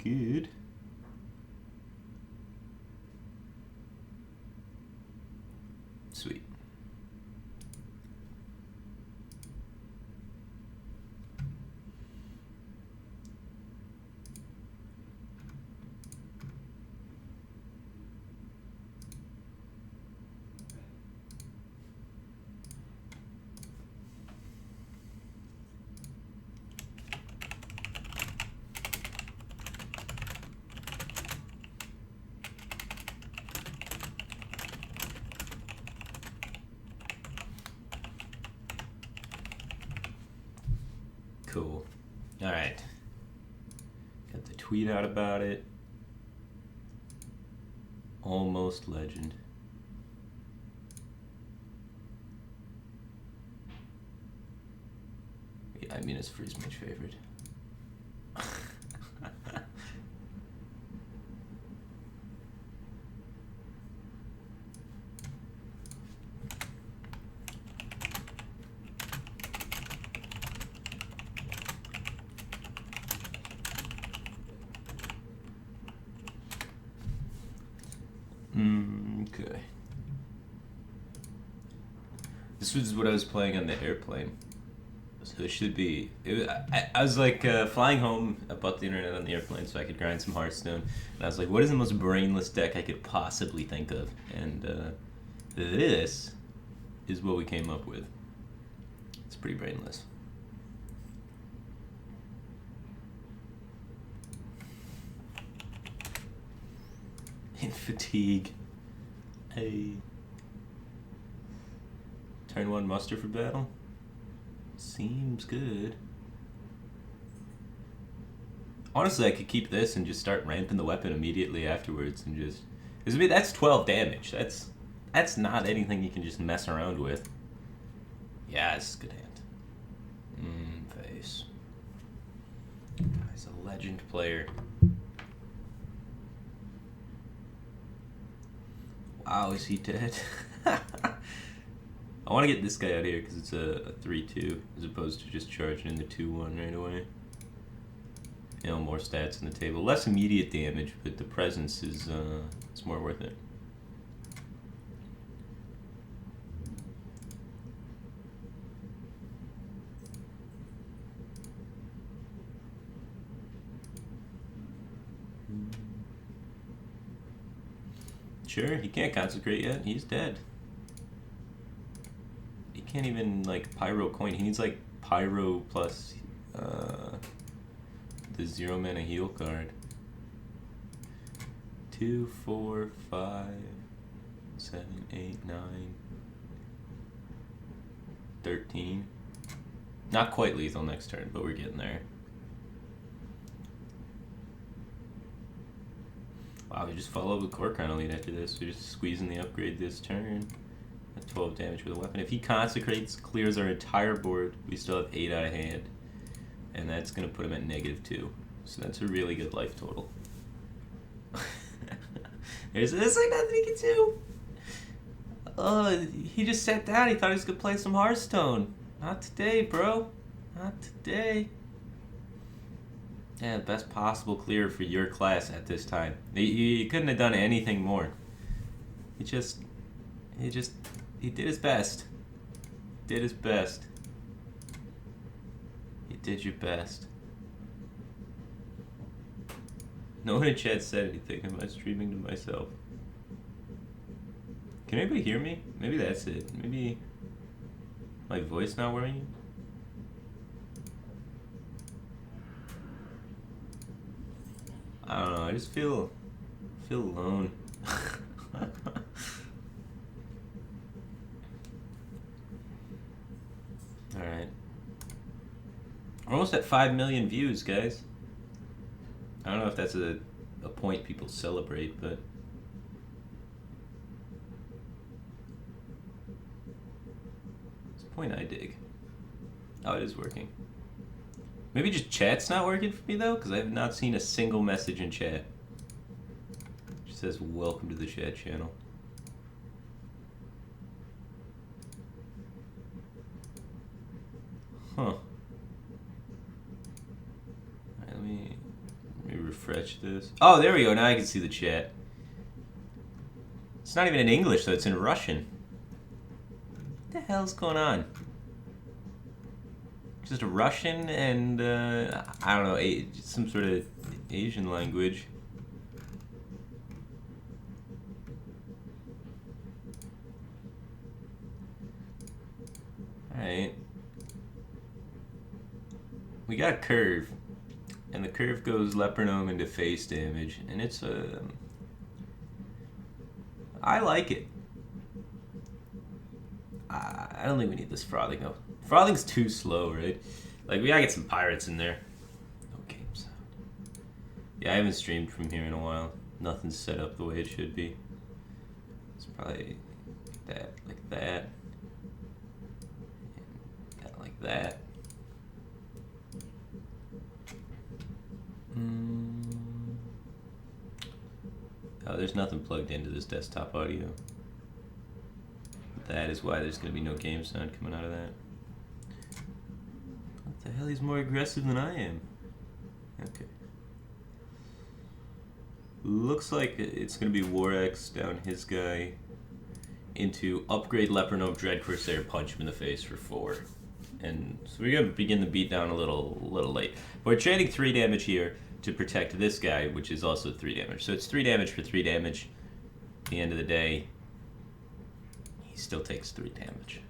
good. Sweet. Cool. All right. Got the tweet out about it. Almost legend. Yeah, I mean, it's Freeze Mage favorite. Okay. This was what I was playing on the airplane. So it should be. I was like flying home. I bought the internet on the airplane so I could grind some Hearthstone. And I was like, what is the most brainless deck I could possibly think of? And this is what we came up with. It's pretty brainless. In fatigue. Hey. Turn 1 muster for battle? Seems good. Honestly, I could keep this and just start ramping the weapon immediately afterwards and just... I mean, that's 12 damage. That's not anything you can just mess around with. Yeah, it's a good hand. Face. He's a legend player. Wow, is he dead? I want to get this guy out here because it's a 3-2 as opposed to just charging in the 2-1 right away. You know, more stats on the table. Less immediate damage, but the presence is it's more worth it. Sure, he can't consecrate yet. He's dead. He can't even, like, pyro coin. He needs, like, pyro plus the 0 mana heal card. 2, 4, 5, 7, 8, 9, 13. Not quite lethal next turn, but we're getting there. Wow, we just follow up with Core Crown Elite after this. We're just squeezing the upgrade this turn. At 12 damage with a weapon. If he consecrates, clears our entire board, we still have 8 out of hand. And that's going to put him at -2. So that's a really good life total. There's like nothing he can do. He just sat down. He thought he was going to play some Hearthstone. Not today, bro. Not today. Yeah, the best possible clear for your class at this time. He couldn't have done anything more. He did his best. Did his best. You did your best. No one in chat said anything. Am I streaming to myself? Can anybody hear me? Maybe that's it. Maybe my voice not working? I don't know. I just feel alone. Alright. We're almost at 5 million views, guys. I don't know if that's a point people celebrate, but... It's a point I dig. Oh, it is working. Maybe just chat's not working for me, though, because I have not seen a single message in chat. It just says, welcome to the chat channel. Huh. Alright, let me refresh this. Oh, there we go. Now I can see the chat. It's not even in English, though. It's in Russian. What the hell's going on? Just a Russian and, I don't know, some sort of Asian language. Alright. We got a curve. And the curve goes Leopardome into face damage. And it's I like it. I don't think we need this Frothing though. Frothing's too slow, right? Like, we gotta get some pirates in there. No game sound. Yeah, I haven't streamed from here in a while. Nothing's set up the way it should be. It's probably that, like that. And that like that. Oh, there's nothing plugged into this desktop audio. That is why there's going to be no game sound coming out of that. What the hell? He's more aggressive than I am. Okay. Looks like it's going to be Warx down his guy into upgrade Leopardome Dread Corsair, punch him in the face for 4. And so we're going to begin the beatdown a little late. We're trading 3 damage here to protect this guy, which is also 3 damage. So it's 3 damage for 3 damage. At the end of the day, he still takes 3 damage.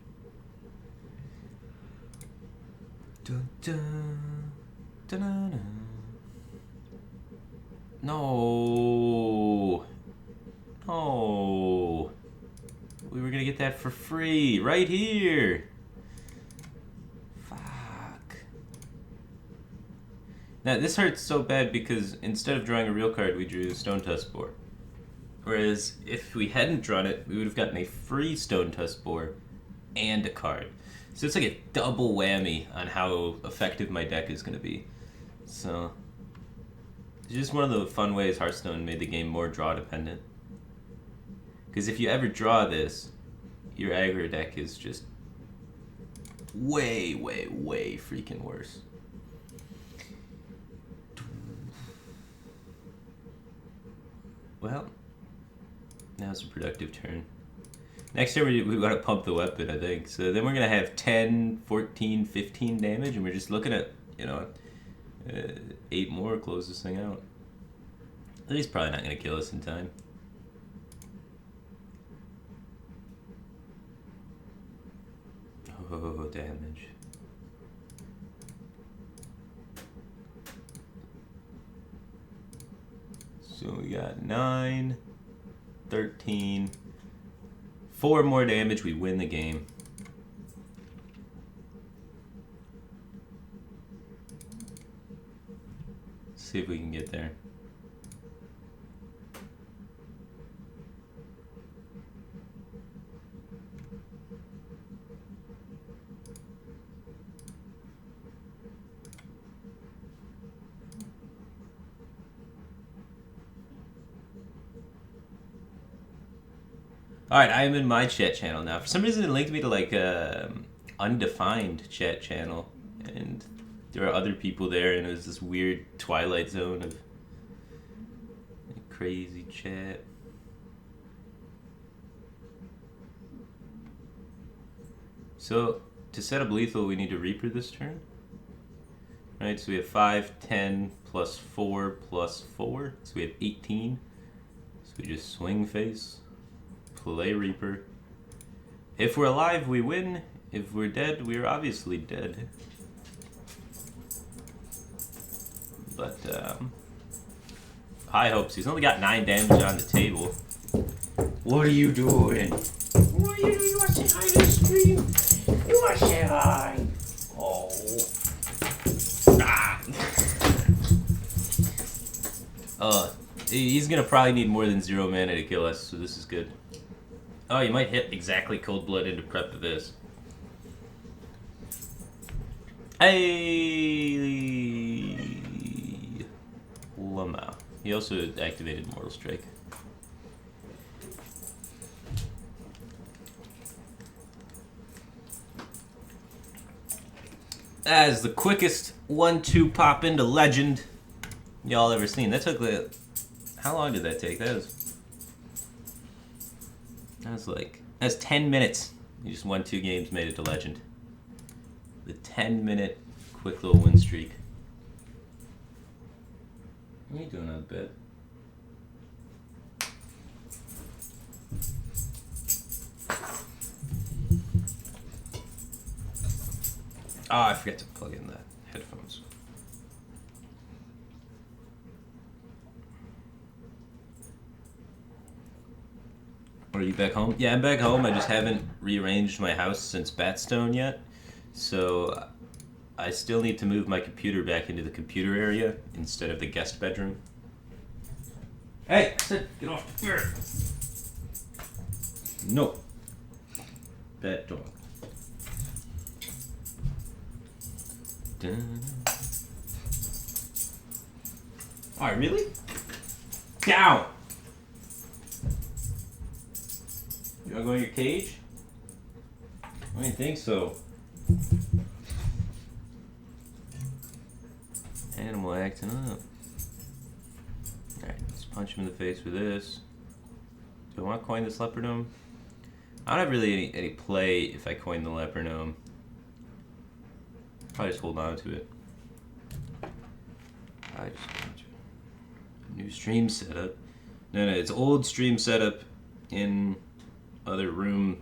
Dun, dun, dun, dun, dun. No. No. We were going to get that for free right here. Now, this hurts so bad because instead of drawing a real card, we drew Stone Tusk Boar. Whereas, if we hadn't drawn it, we would have gotten a free Stone Tusk Boar and a card. So it's like a double whammy on how effective my deck is going to be. So, it's just one of the fun ways Hearthstone made the game more draw-dependent. Because if you ever draw this, your aggro deck is just way, way, way freaking worse. Well, now's a productive turn. Next turn, we got to pump the weapon, I think. So then we're going to have 10, 14, 15 damage, and we're just looking at, 8 more, close this thing out. He's probably not going to kill us in time. Oh, damage. So we got 9, 13, 4 more damage, we win the game. Let's see if we can get there. Alright, I am in my chat channel now. For some reason it linked me to like undefined chat channel. And there are other people there and it was this weird twilight zone of crazy chat. So, to set up lethal we need to Reaper this turn. Right, so we have 5, 10, plus 4, plus 4. So we have 18. So we just swing face. Play Reaper. If we're alive, we win. If we're dead, we're obviously dead. But, high hopes. He's only got 9 damage on the table. What are you doing? What are you doing? You want to say hi to the stream? You want to say hi? Oh. Ah. He's gonna probably need more than 0 mana to kill us, so this is good. Oh, you might hit exactly Cold Blood into prep to this. Hey, Lamau. He also activated Mortal Strike. That is the quickest 1-2 pop into Legend y'all ever seen. That took how long did that take? That's 10 minutes. You just won 2 games, made it to legend. The 10-minute quick little win streak. What are you doing on bed? Oh, I forgot to plug in the headphones. Are you back home? Yeah, I'm back home. I just haven't rearranged my house since Batstone yet. So I still need to move my computer back into the computer area instead of the guest bedroom. Hey, I said get off the bed. No. Bad dog. Alright, really? Down! You wanna go in your cage? I didn't think so. Animal acting up. Alright, let's punch him in the face with this. Do I want to coin this leopard gnome? I don't have really any play if I coin the leopard gnome. Probably just hold on to it. New stream setup. No, it's old stream setup in other room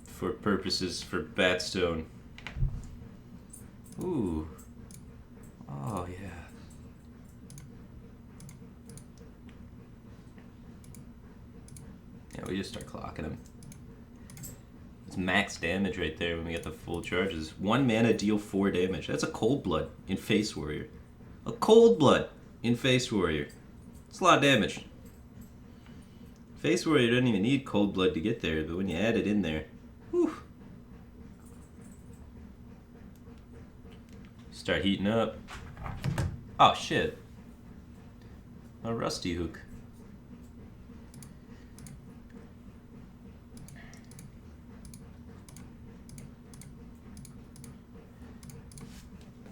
for purposes for Batstone. Ooh. Oh, yeah. Yeah, we just start clocking him. It's max damage right there when we get the full charges. 1 mana, deal 4 damage. That's a cold blood in Face Warrior. A cold blood in Face Warrior. It's a lot of damage. Face Warrior doesn't even need cold blood to get there, but when you add it in there, whew. Start heating up. Oh shit. A rusty hook.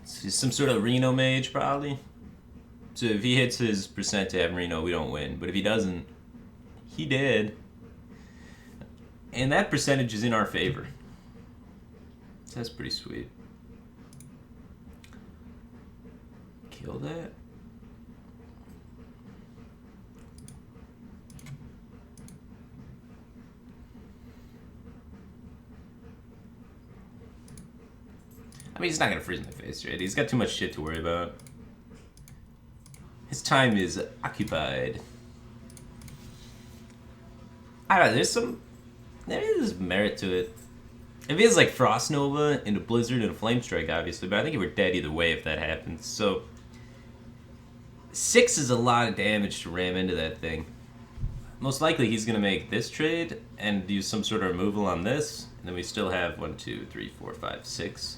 Some sort of Reno mage, probably. So if he hits his percent to have Reno, we don't win. But if he doesn't, he did. And that percentage is in our favor. So that's pretty sweet. Kill that. I mean, he's not gonna freeze my face, right? He's got too much shit to worry about. His time is occupied. I don't know, there is merit to it. If he has like Frost Nova into Blizzard and a Flame Strike, obviously, but I think we're dead either way if that happens. So 6 is a lot of damage to ram into that thing. Most likely he's gonna make this trade and use some sort of removal on this, and then we still have 1, 2, 3, 4, 5, 6,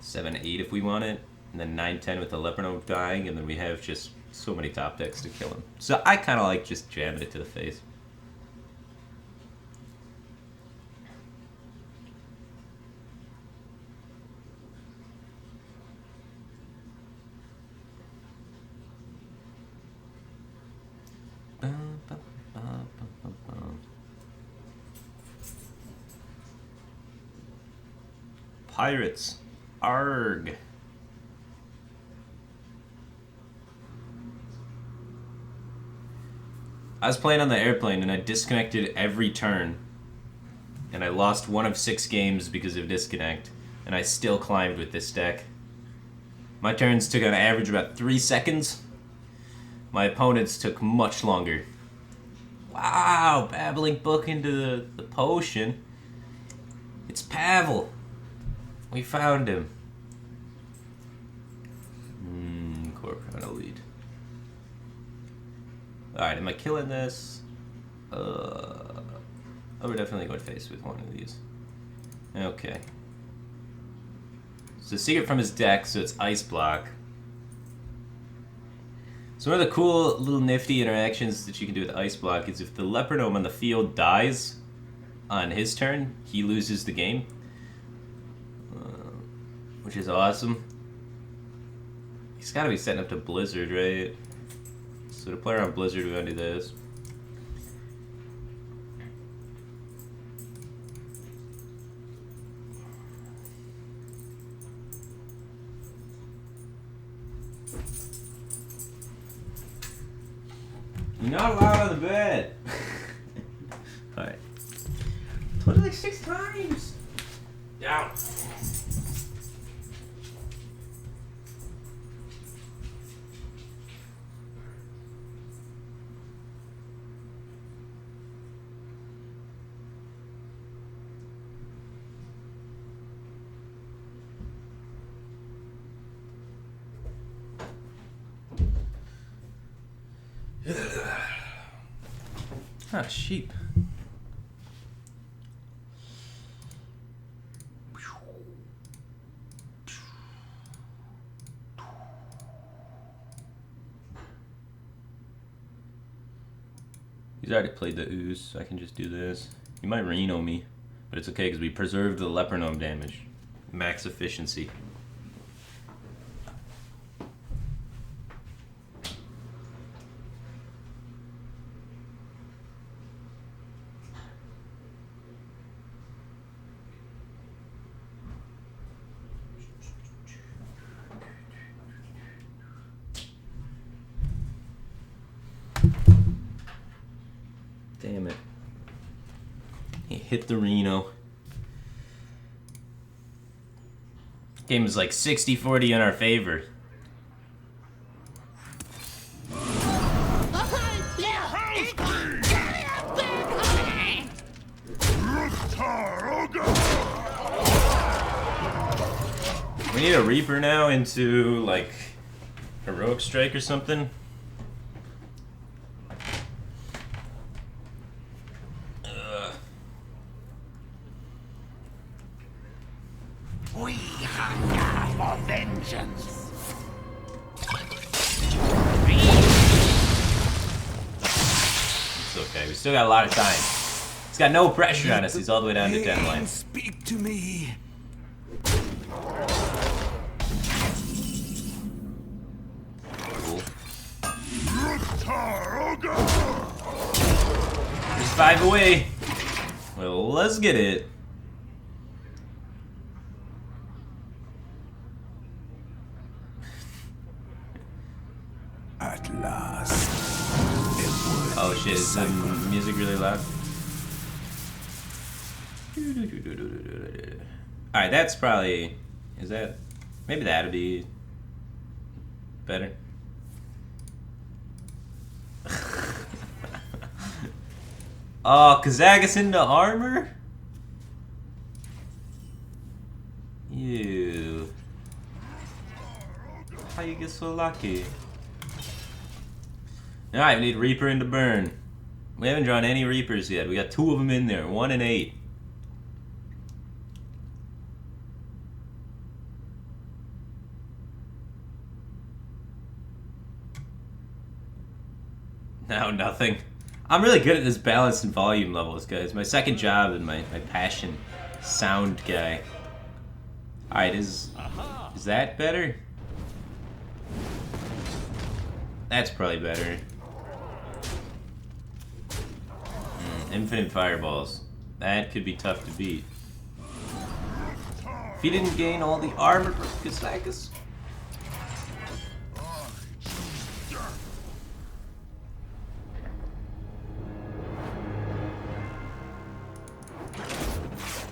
7, 8 if we want it, and then 9, 10 with the Leopard Gnome dying, and then we have just so many top decks to kill him. So I kind of like just jamming it to the face. Pirates. Arg. I was playing on the airplane and I disconnected every turn. And I lost 1 of 6 games because of disconnect. And I still climbed with this deck. My turns took on average about 3 seconds. My opponents took much longer. Wow, babbling book into the potion. It's Pavel. We found him. Corp lead. Alright, am I killing this? Oh, we're definitely going face with one of these. Okay. So secret from his deck, so it's Ice Block. So one of the cool little nifty interactions that you can do with Ice Block is if the Leopard Gnome on the field dies on his turn, he loses the game. Which is awesome. He's gotta be setting up to Blizzard, right? So to play around Blizzard, we're gonna do this. You're not allowed on the bed. Alright. Told you like 6 times. Down. Ah, sheep. He's already played the ooze, so I can just do this. He might Reno me, but it's okay because we preserved the leper gnome damage. Max efficiency. Damn it. He hit the Reno. Game is like 60-40 in our favor. We need a Reaper now into like Heroic Strike or something. We hunger for vengeance. It's okay. We still got a lot of time. He's got no pressure on us. He's all the way down to 10 line. Speak to me. Cool. There's 5 away. Well, let's get it. At last. Oh shit, is the music really loud? Alright, that's probably... Is that... Maybe that'd be... better. Oh, Kazagas into armor? Ew. How you get so lucky? Alright, we need Reaper into burn. We haven't drawn any Reapers yet. We got 2 of them in there, 1 and 8. No, nothing. I'm really good at this balance and volume levels, guys. My second job and my passion. Sound guy. Alright, is that better? That's probably better. Infinite fireballs. That could be tough to beat. If he didn't gain all the armor for Kazagas.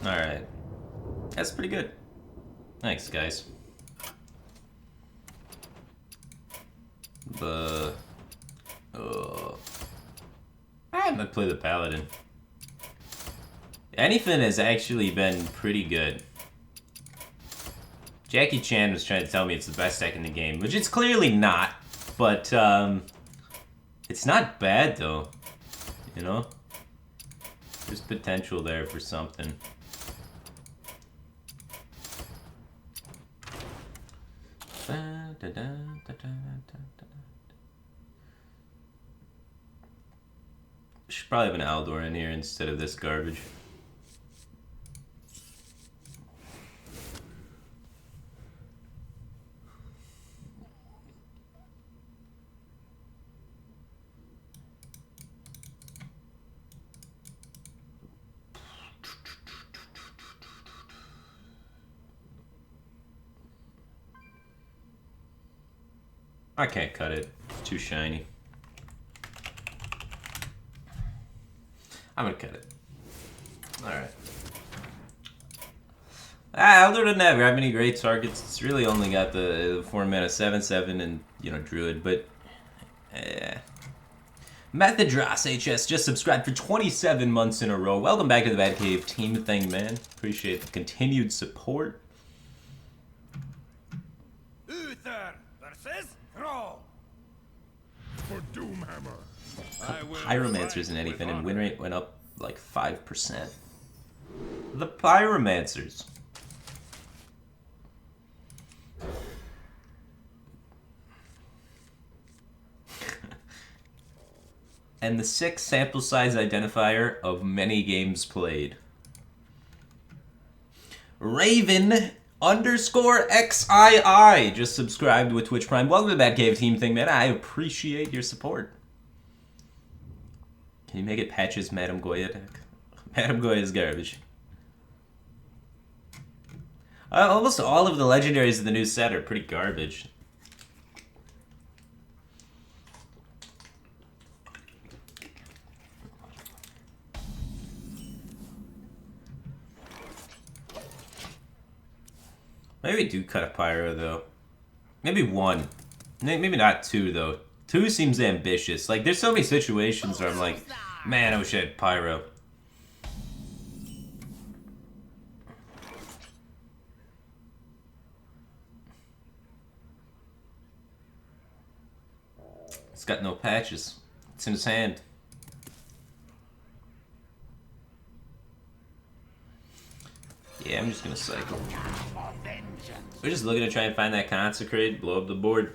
Alright. That's pretty good. Thanks, guys. I'm gonna play the Paladin. Anything has actually been pretty good. Jackie Chan was trying to tell me it's the best deck in the game, which it's clearly not, but it's not bad though, you know? There's potential there for something. Should probably have an Aldor in here instead of this garbage. I can't cut it. It's too shiny. I'm gonna cut it. Alright. Elder doesn't have very many great targets. It's really only got the 4 mana 7/7 and, you know, Druid, but Methadros HS just subscribed for 27 months in a row. Welcome back to the Batcave team thing, man. Appreciate the continued support. Uther versus Throw. For Doomhammer. Pyromancers in anything, and win rate went up like 5%. The Pyromancers. And the 6 sample size identifier of many games played. Raven _XII just subscribed with Twitch Prime. Welcome to the Batcave team thing, man. I appreciate your support. Can you make it Patches Madame Goya deck? Madame Goya is garbage. Almost all of the legendaries in the new set are pretty garbage. Maybe we do cut a Pyro, though. Maybe 1. Maybe not 2, though. 2 seems ambitious. Like, there's so many situations where I'm like, man, I wish I had Pyro. It's got no patches. It's in his hand. Yeah, I'm just gonna cycle. We're just looking to try and find that Consecrate, blow up the board.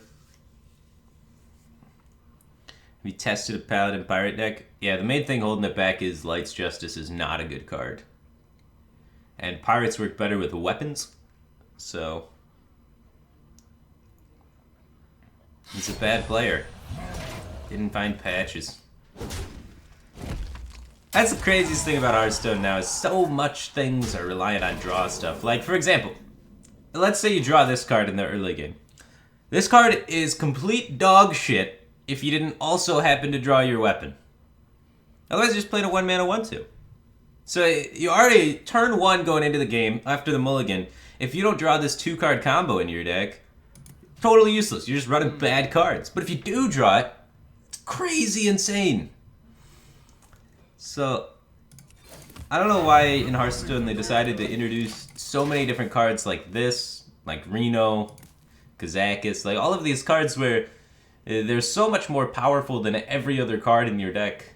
We tested a Paladin Pirate deck. Yeah, the main thing holding it back is Light's Justice is not a good card. And Pirates work better with weapons, so... he's a bad player. Didn't find patches. That's the craziest thing about Hearthstone now, is so much things are reliant on draw stuff. Like, for example, let's say you draw this card in the early game. This card is complete dog shit if you didn't also happen to draw your weapon. Otherwise, you just played a 1-mana 1/2. So you already, turn 1 going into the game, after the mulligan, if you don't draw this 2-card combo in your deck, totally useless. You're just running bad cards. But if you do draw it, it's crazy insane. So, I don't know why in Hearthstone they decided to introduce so many different cards like this, like Reno, Kazakis, like all of these cards where they're so much more powerful than every other card in your deck.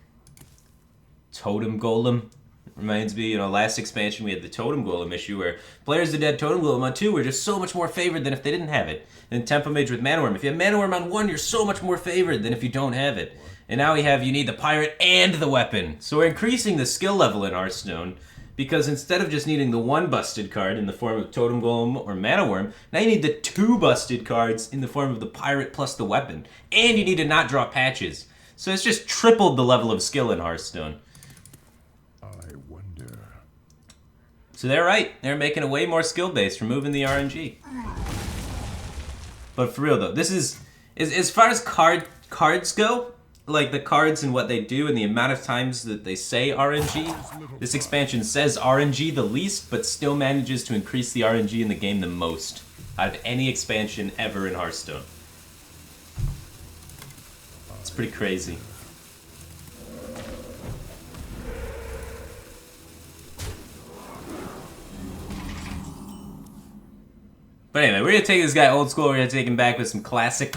Totem Golem reminds me, you know, last expansion we had the Totem Golem issue where players that had Totem Golem on 2 were just so much more favored than if they didn't have it. And Tempo Mage with Mana Worm. If you have Mana Worm on 1, you're so much more favored than if you don't have it. And now you need the Pirate and the weapon. So we're increasing the skill level in Hearthstone because instead of just needing the 1 busted card in the form of Totem Golem or Mana Worm, now you need the 2 busted cards in the form of the Pirate plus the weapon. And you need to not draw patches. So it's just tripled the level of skill in Hearthstone. I wonder. So they're right. They're making it way more skill-based, removing the RNG. But for real though, this is as far as cards go, like the cards and what they do and the amount of times that they say RNG, this expansion says RNG the least, but still manages to increase the RNG in the game the most out of any expansion ever in Hearthstone. It's pretty crazy. But anyway, we're gonna take this guy old school. We're gonna take him back with some classic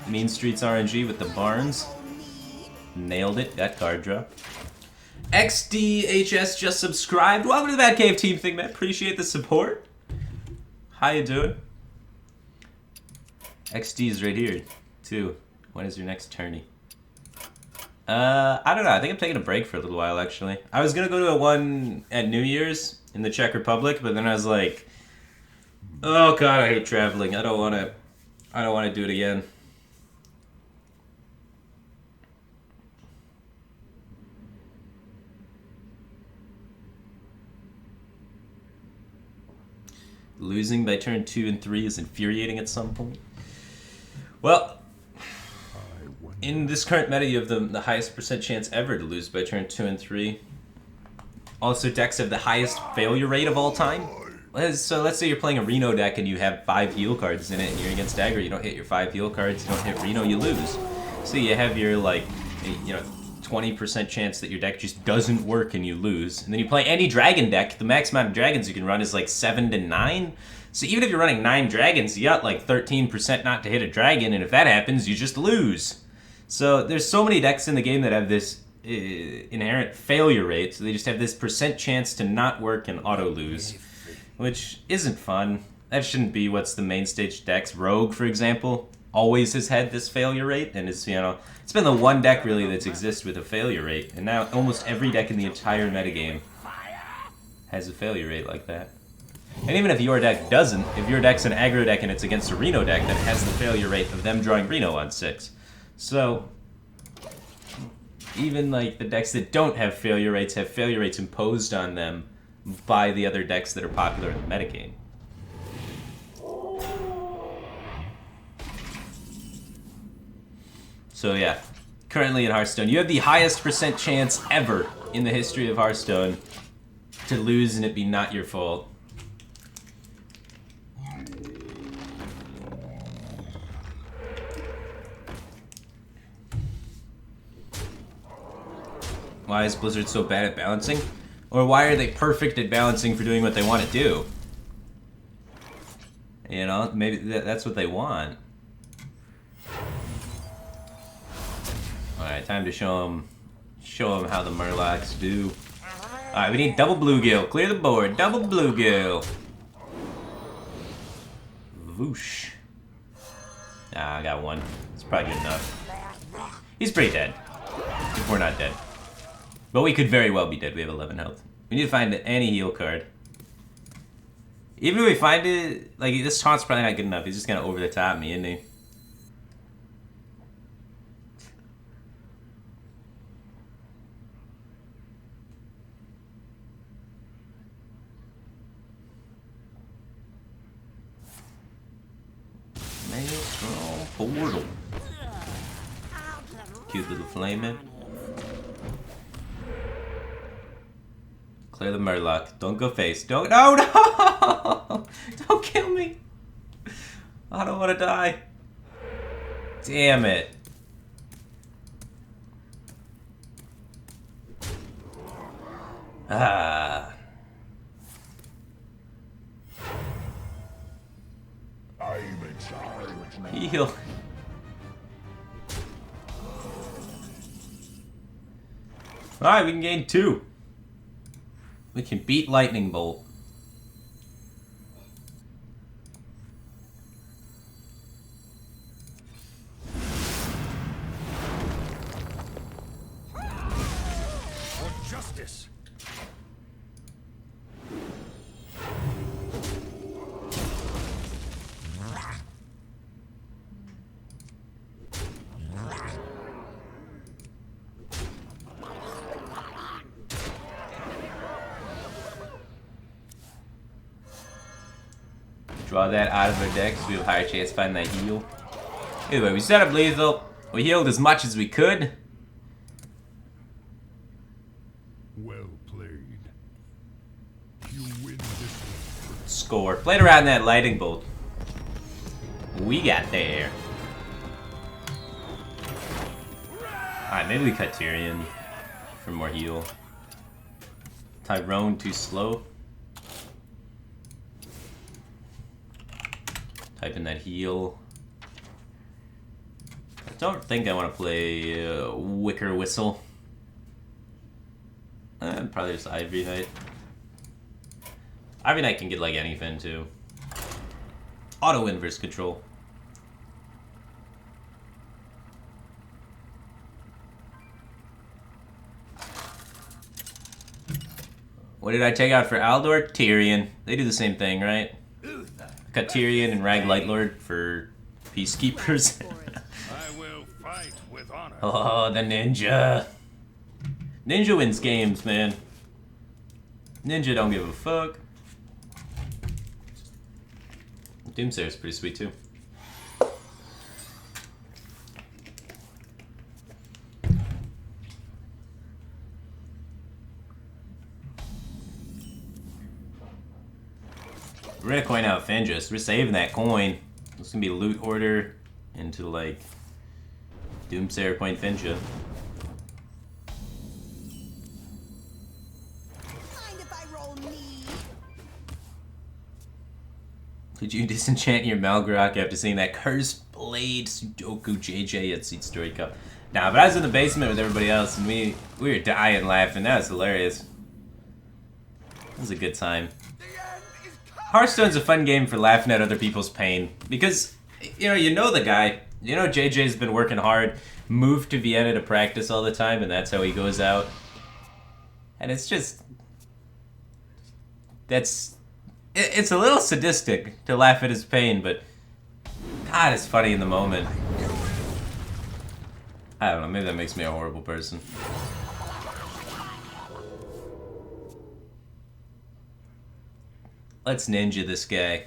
Mean Streets RNG with the Barnes. Nailed it. That card draw. XDHS just subscribed. Welcome to the Batcave team thing, man. Appreciate the support. How you doing? XD's right here, too. When is your next tourney? I don't know. I think I'm taking a break for a little while, actually. I was gonna go to a one at New Year's in the Czech Republic, but then I was like, oh god, I hate traveling. I don't want to do it again. losing by turn 2 and 3 is infuriating at some point. Well, in this current meta, you have the highest percent chance ever to lose by turn 2 and 3. Also, decks have the highest failure rate of all time. So let's say you're playing a Reno deck and you have 5 heal cards in it, and you're against Dagger, you don't hit your 5 heal cards, you don't hit Reno, you lose. So you have your, like, 20% chance that your deck just doesn't work and you lose. And then you play any dragon deck, the max amount of dragons you can run is like 7 to 9. So even if you're running 9 dragons, you got like 13% not to hit a dragon, and if that happens, you just lose. So there's so many decks in the game that have this inherent failure rate, so they just have this percent chance to not work and auto-lose, which isn't fun. That shouldn't be what's the main stage decks. Rogue, for example, always has had this failure rate, and it's, it's been the one deck really that's exists with a failure rate, and now almost every deck in the entire metagame has a failure rate like that. And even if your deck doesn't, if your deck's an aggro deck and it's against a Reno deck, then it has the failure rate of them drawing Reno on 6. So even like the decks that don't have failure rates imposed on them by the other decks that are popular in the metagame. So yeah, currently in Hearthstone, you have the highest percent chance ever in the history of Hearthstone to lose and it be not your fault. Why is Blizzard so bad at balancing? Or why are they perfect at balancing for doing what they want to do? Maybe that's what they want. Alright, time to show them how the Murlocs do. Alright, we need double bluegill. Clear the board. Double bluegill. Whoosh. Ah, I got one. It's probably good enough. He's pretty dead. If we're not dead. But we could very well be dead. We have 11 health. We need to find any heal card. Even if we find it, like, this taunt's probably not good enough. He's just gonna over the top me, isn't he? Maelstrom Portal. Cute little flaming. Clear the Murloc. Don't go face. Don't. No, no! Don't kill me. I don't want to die. Damn it. Ah. I'm in charge. Heal. Alright, we can gain 2. We can beat Lightning Bolt. For justice. Draw that out of our deck so we have a higher chance to find that heal. Either way, we set up lethal. We healed as much as we could. Well played. You win this one. Score. Played around that lightning bolt. We got there. Alright, maybe we cut Tyrion for more heal. Tyrone too slow. Type in that heal. I don't think I want to play Wicker Whistle. Probably just Ivory Knight. Ivory Knight can get like anything too. Auto inverse control. What did I take out for Aldor? Tyrion. They do the same thing, right? Cut Tyrion and Rag Lightlord for Peacekeepers. I will fight with honor. Oh, the ninja. Ninja wins games, man. Ninja don't give a fuck. Doomsayer's pretty sweet too. We're gonna coin out Fenris. We're saving that coin. It's gonna be loot order into like Doomsayer coin Finja. Mind if I roll me? Could you disenchant your Malgrok after seeing that cursed blade Sudoku JJ at Seed Story Cup? Nah, but I was in the basement with everybody else and we were dying laughing. That was hilarious. It was a good time. Hearthstone's a fun game for laughing at other people's pain because you know the guy. You know JJ's been working hard, moved to Vienna to practice all the time, and that's how he goes out. And it's just it's a little sadistic to laugh at his pain, but God, it's funny in the moment. I don't know, maybe that makes me a horrible person. Let's ninja this guy.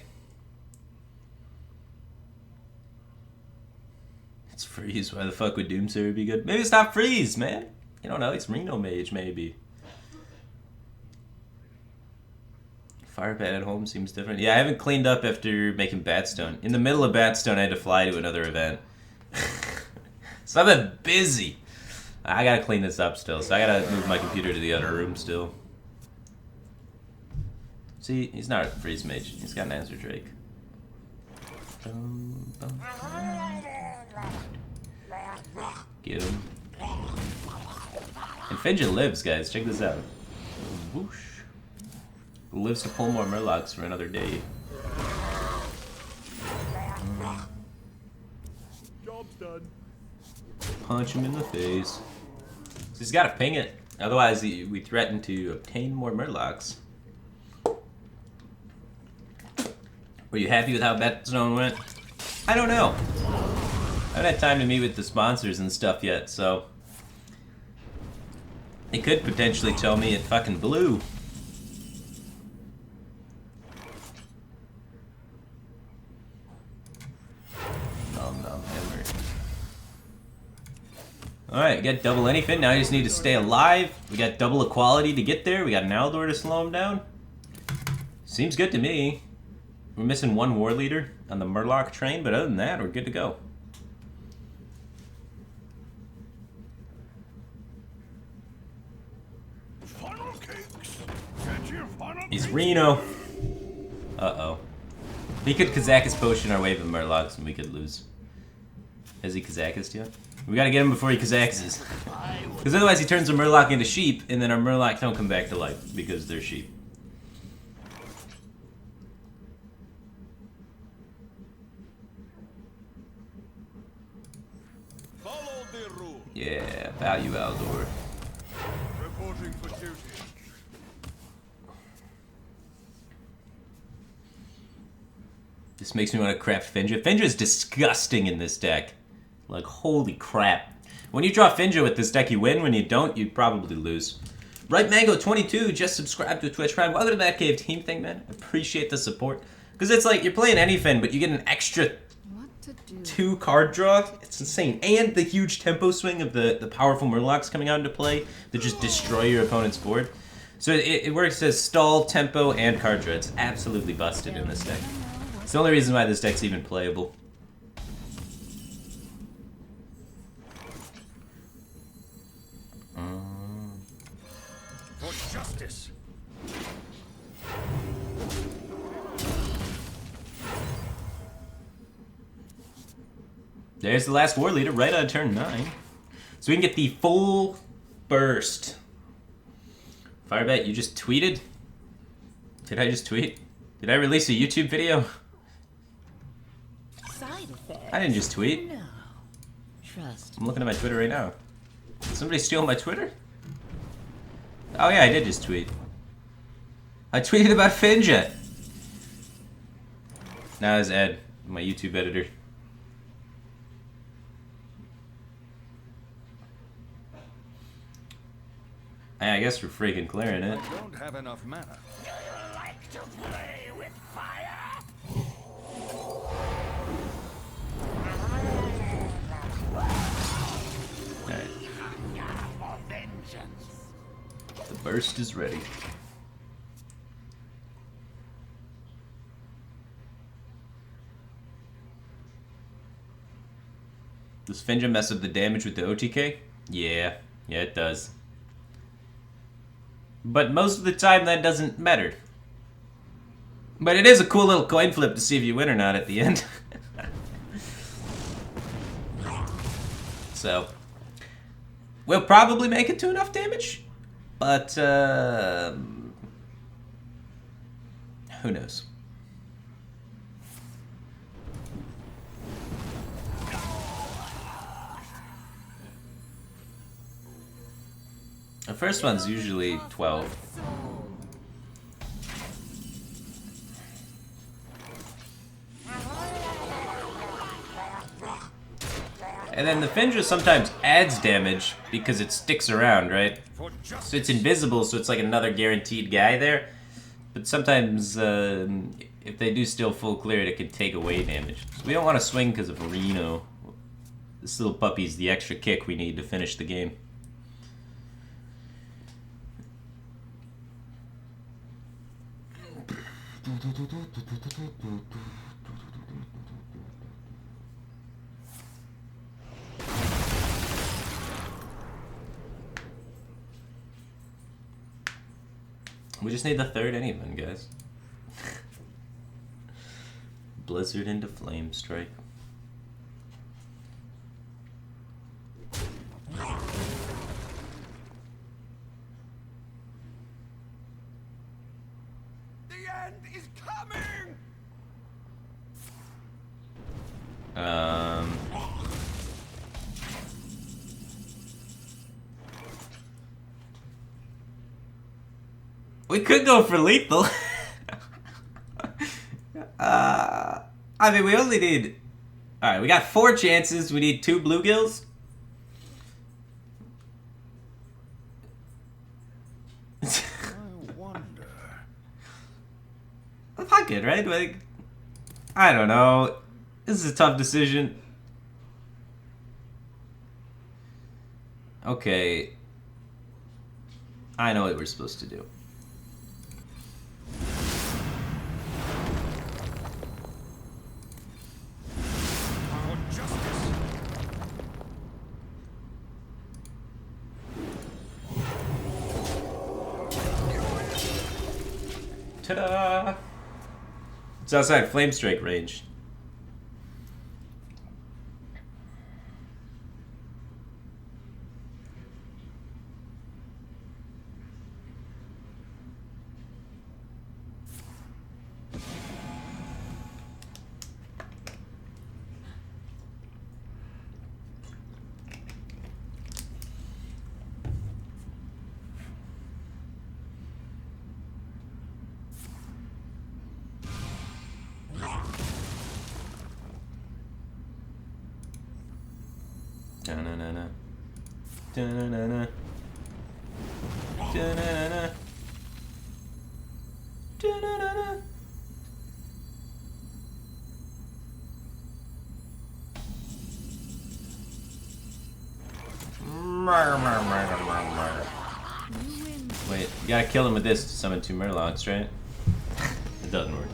It's freeze. Why the fuck would Doomsayer be good? Maybe it's not freeze, man. You don't know. It's Reno Mage, maybe. Firebat at home seems different. Yeah, I haven't cleaned up after making Batstone. In the middle of Batstone, I had to fly to another event. So I've been busy. I gotta clean this up still, so I gotta move my computer to the other room still. See, he's not a freeze mage. He's got an answer Drake. Get him. And Finja lives, guys. Check this out. Whoosh. Lives to pull more Murlocs for another day. Job's done. Punch him in the face. So he's got to ping it. Otherwise, we threaten to obtain more Murlocs. Were you happy with how Batstone went? I don't know. I haven't had time to meet with the sponsors and stuff yet, so they could potentially tell me it fucking blew. Nom nom hammer. Alright, got double anything. Now you just need to stay alive. We got double equality to get there. We got an Aldor to slow him down. Seems good to me. We're missing one war leader on the Murloc train, but other than that, we're good to go. Funnel cakes. Get your funnel He's cakes. Reno. Uh-oh. He could Kazakus potion our wave of Murlocs and we could lose. Has he Kazakus yet? We gotta get him before he Kazakuses. Because otherwise he turns a Murloc into sheep, and then our Murloc don't come back to life because they're sheep. Follow the rule. Yeah, value Aldor. Reporting for duty. This makes me want to craft Finja. Finja is disgusting in this deck. Like, holy crap. When you draw Finja with this deck, you win. When you don't, you probably lose. Right Mango 22 just subscribed to Twitch Prime. Welcome to the Batcave team thing, man. Appreciate the support. Because it's like, you're playing anything, but you get an extra 2 card draw. It's insane. And the huge tempo swing of the powerful Murlocs coming out into play that just destroy your opponent's board. So it works as stall, tempo, and card draw. It's absolutely busted in this deck. It's the only reason why this deck's even playable. For justice. There's the last war leader right on turn 9. So we can get the full burst. Firebat, you just tweeted? Did I just tweet? Did I release a YouTube video? Side effects? I didn't just tweet. No. Trust. I'm looking at my Twitter right now. Did somebody steal my Twitter? Oh yeah, I did just tweet. I tweeted about Finja. Now it's Ed, my YouTube editor. Hey, I guess we're freaking clearing it. I don't have enough mana. Do you like to play with fire? burst is ready. Does Finja mess up the damage with the OTK? Yeah, it does. But most of the time that doesn't matter. But it is a cool little coin flip to see if you win or not at the end. So, we'll probably make it to enough damage, but who knows? The first one's usually 12. And then the Findra sometimes adds damage because it sticks around, right? So it's invisible, so it's like another guaranteed guy there. But sometimes, if they do still full clear, it can take away damage. So we don't want to swing because of Reno. This little puppy's the extra kick we need to finish the game. We just need the third anyone, guys. Blizzard into Flame Strike. The end is coming! We could go for lethal. I mean, we only need... Alright, we got 4 chances. We need 2 bluegills. I wonder. Fuck it, right? Like, I don't know. This is a tough decision. Okay. I know what we're supposed to do. For justice. Ta-da! It's outside Flame Strike range. Da-na-na-na. Da-na-na-na. Da-na-na-na. Da-na-na-na. Wait, you gotta kill him with this to summon 2 Murlocs, right? It doesn't work.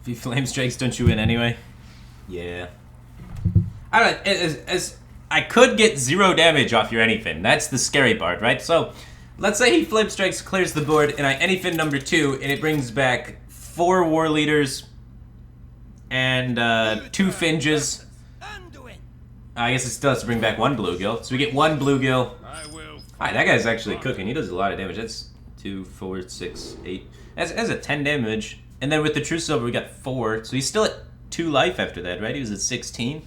If he flame strikes, don't you win anyway? Yeah. I don't. As I could get 0 damage off your anyfin. That's the scary part, right? So, let's say he flame strikes, clears the board, and I anyfin number 2, and it brings back 4 war leaders and 2 Finjas. I guess it still has to bring back 1 bluegill. So we get 1 bluegill. I will. Alright, that guy's actually cooking. He does a lot of damage. That's 2, 4, 6, 8. That's a 10 damage. And then with the True Silver, we got 4. So he's still at 2 life after that, right? He was at 16.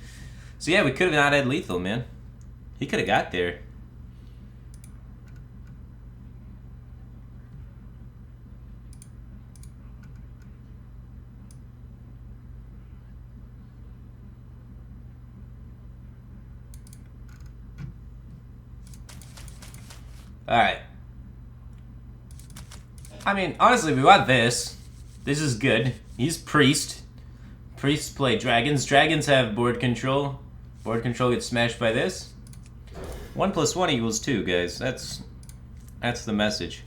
So yeah, we could have not had lethal, man. He could have got there. Alright. I mean, honestly, we want this. This is good. He's priest. Priests play dragons. Dragons have board control. Board control gets smashed by this. 1 + 1 = 2, guys. That's the message.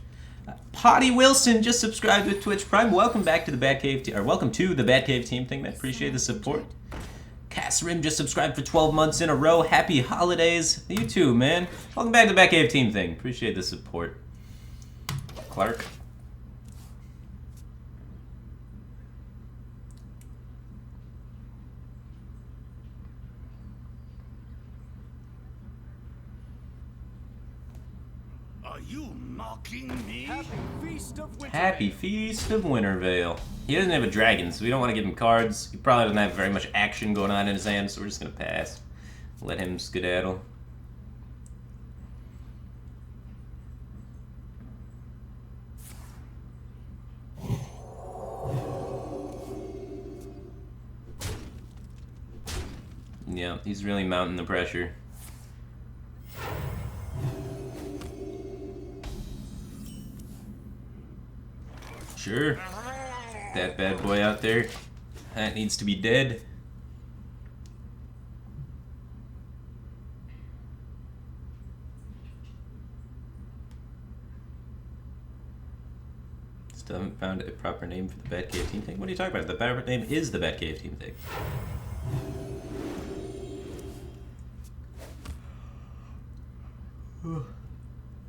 Potty Wilson just subscribed with Twitch Prime. Welcome back to the Batcave team, or welcome to the Batcave team thing. I appreciate the support. Cassrim just subscribed for 12 months in a row. Happy holidays. You too, man. Welcome back to the Batcave team thing. Appreciate the support. Clark. Are you mocking me? Happy Feast of Wintervale. He doesn't have a dragon, so we don't want to give him cards. He probably doesn't have very much action going on in his hand, so we're just going to pass. Let him skedaddle. Yeah, he's really mounting the pressure. Sure. That bad boy out there. That needs to be dead. Still haven't found a proper name for the Batcave team thing. What are you talking about? The proper name is the Batcave team thing.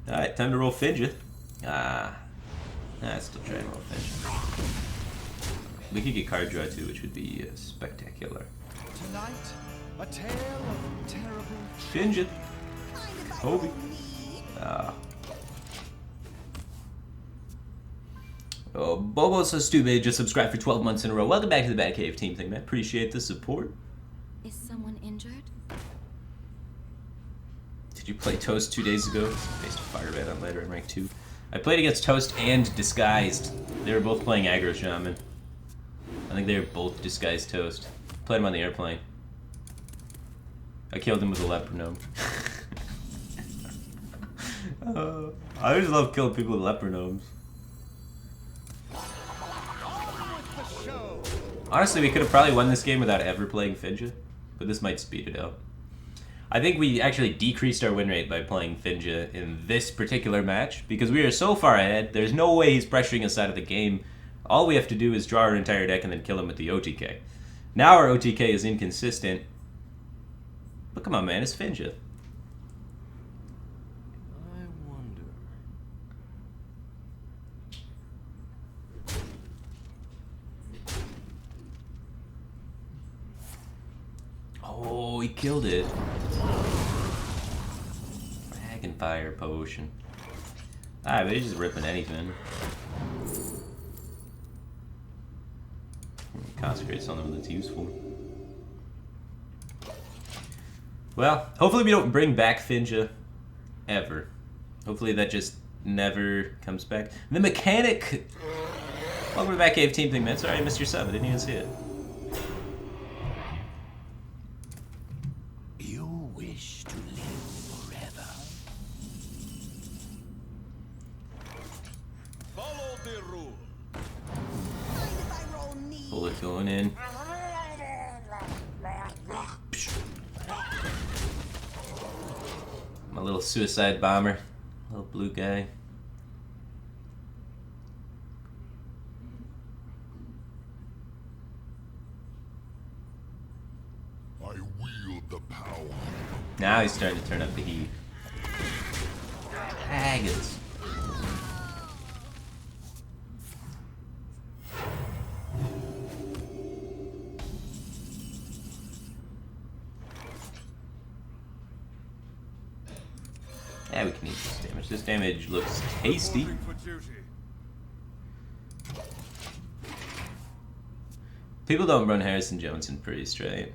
Alright, time to roll Fidget. Still trying to roll Fidget. We could get card draw too, which would be spectacular. Tonight, a tale of terrible. Fidget. Mind if I Kobe. roll me? Oh, Bobo so stupid just subscribed for 12 months in a row. Welcome back to the Batcave team thing, man. Appreciate the support. Is someone injured? Did you play Toast 2 days ago? Faced Firebat on ladder in rank 2. I played against Toast and Disguised. They were both playing Aggro Shaman. I think they were both Disguised Toast. Played him on the airplane. I killed him with a leper gnome. I always love killing people with leper gnomes. Honestly, we could have probably won this game without ever playing Finja, but this might speed it up. I think we actually decreased our win rate by playing Finja in this particular match, because we are so far ahead, there's no way he's pressuring us out of the game. All we have to do is draw our entire deck and then kill him with the OTK. Now our OTK is inconsistent, but come on man, it's Finja. I wonder. Oh, he killed it. Dragon Fire Potion. Ah, but he's just ripping anything. Concentrate on something that's useful. Well, hopefully we don't bring back Finja ever. Hopefully that just never comes back. The mechanic! Welcome to the Batcave team thing, man. Sorry I missed your sub. I didn't even see it. You wish to live forever. Follow the rule. Mind if I roll me? Bullet going in. My little suicide bomber. Little blue guy. I wield the power. Now he's starting to turn up the heat. Dragons. Yeah, we can eat this damage. This damage looks tasty. For duty. People don't run Harrison Jones in Priest, right?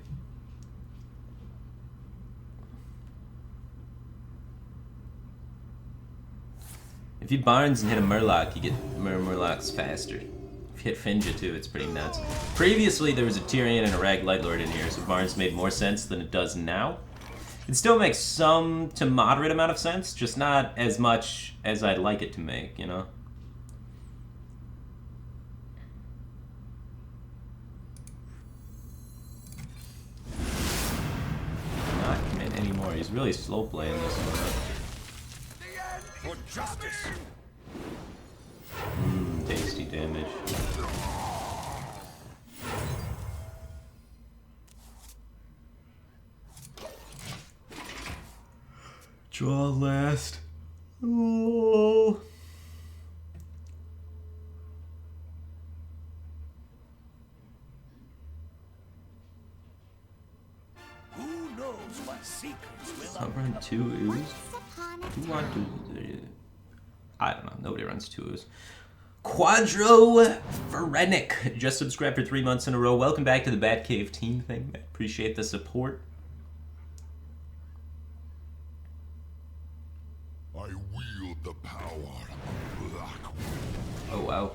If you Barnes and hit a Murloc, you get Murlocs faster. If you hit Finja too, it's pretty nuts. Previously, there was a Tyrion and a Rag Lightlord in here, so Barnes made more sense than it does now. It still makes some to moderate amount of sense, just not as much as I'd like it to make, you know? Not commit anymore. He's really slow playing this one. For justice. Tasty damage. Draw last. Oh. Who knows what secrets will I'll run 2 ooze. Once upon a Who want to? I don't know. Nobody runs 2 ooze. Quadro Ferenic just subscribed for 3 months in a row. Welcome back to the Batcave team thing. Appreciate the support. I wield the power of Black. Oh wow.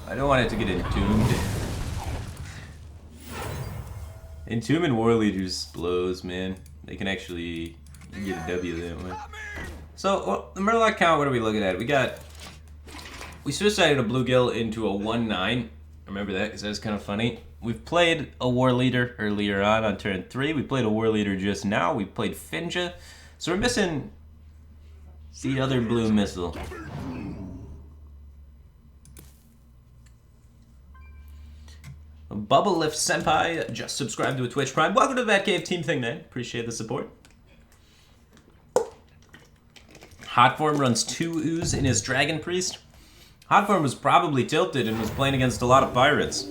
I don't want it to get entombed. Entomb and War Leaders blows, man. They can actually get a W that way. So, well, the Murloc count, what are we looking at? We suicided a Bluegill into a 1-9. Remember that, because that's kind of funny. We've played a War Leader earlier on turn 3. We played a War Leader just now. We played Finja. So we're missing the other blue missile. Bubble Lift Senpai just subscribed to a Twitch Prime. Welcome to the Batcave team thing, man. Appreciate the support. Hotform runs 2 ooze in his Dragon Priest. Hotform was probably tilted and was playing against a lot of pirates.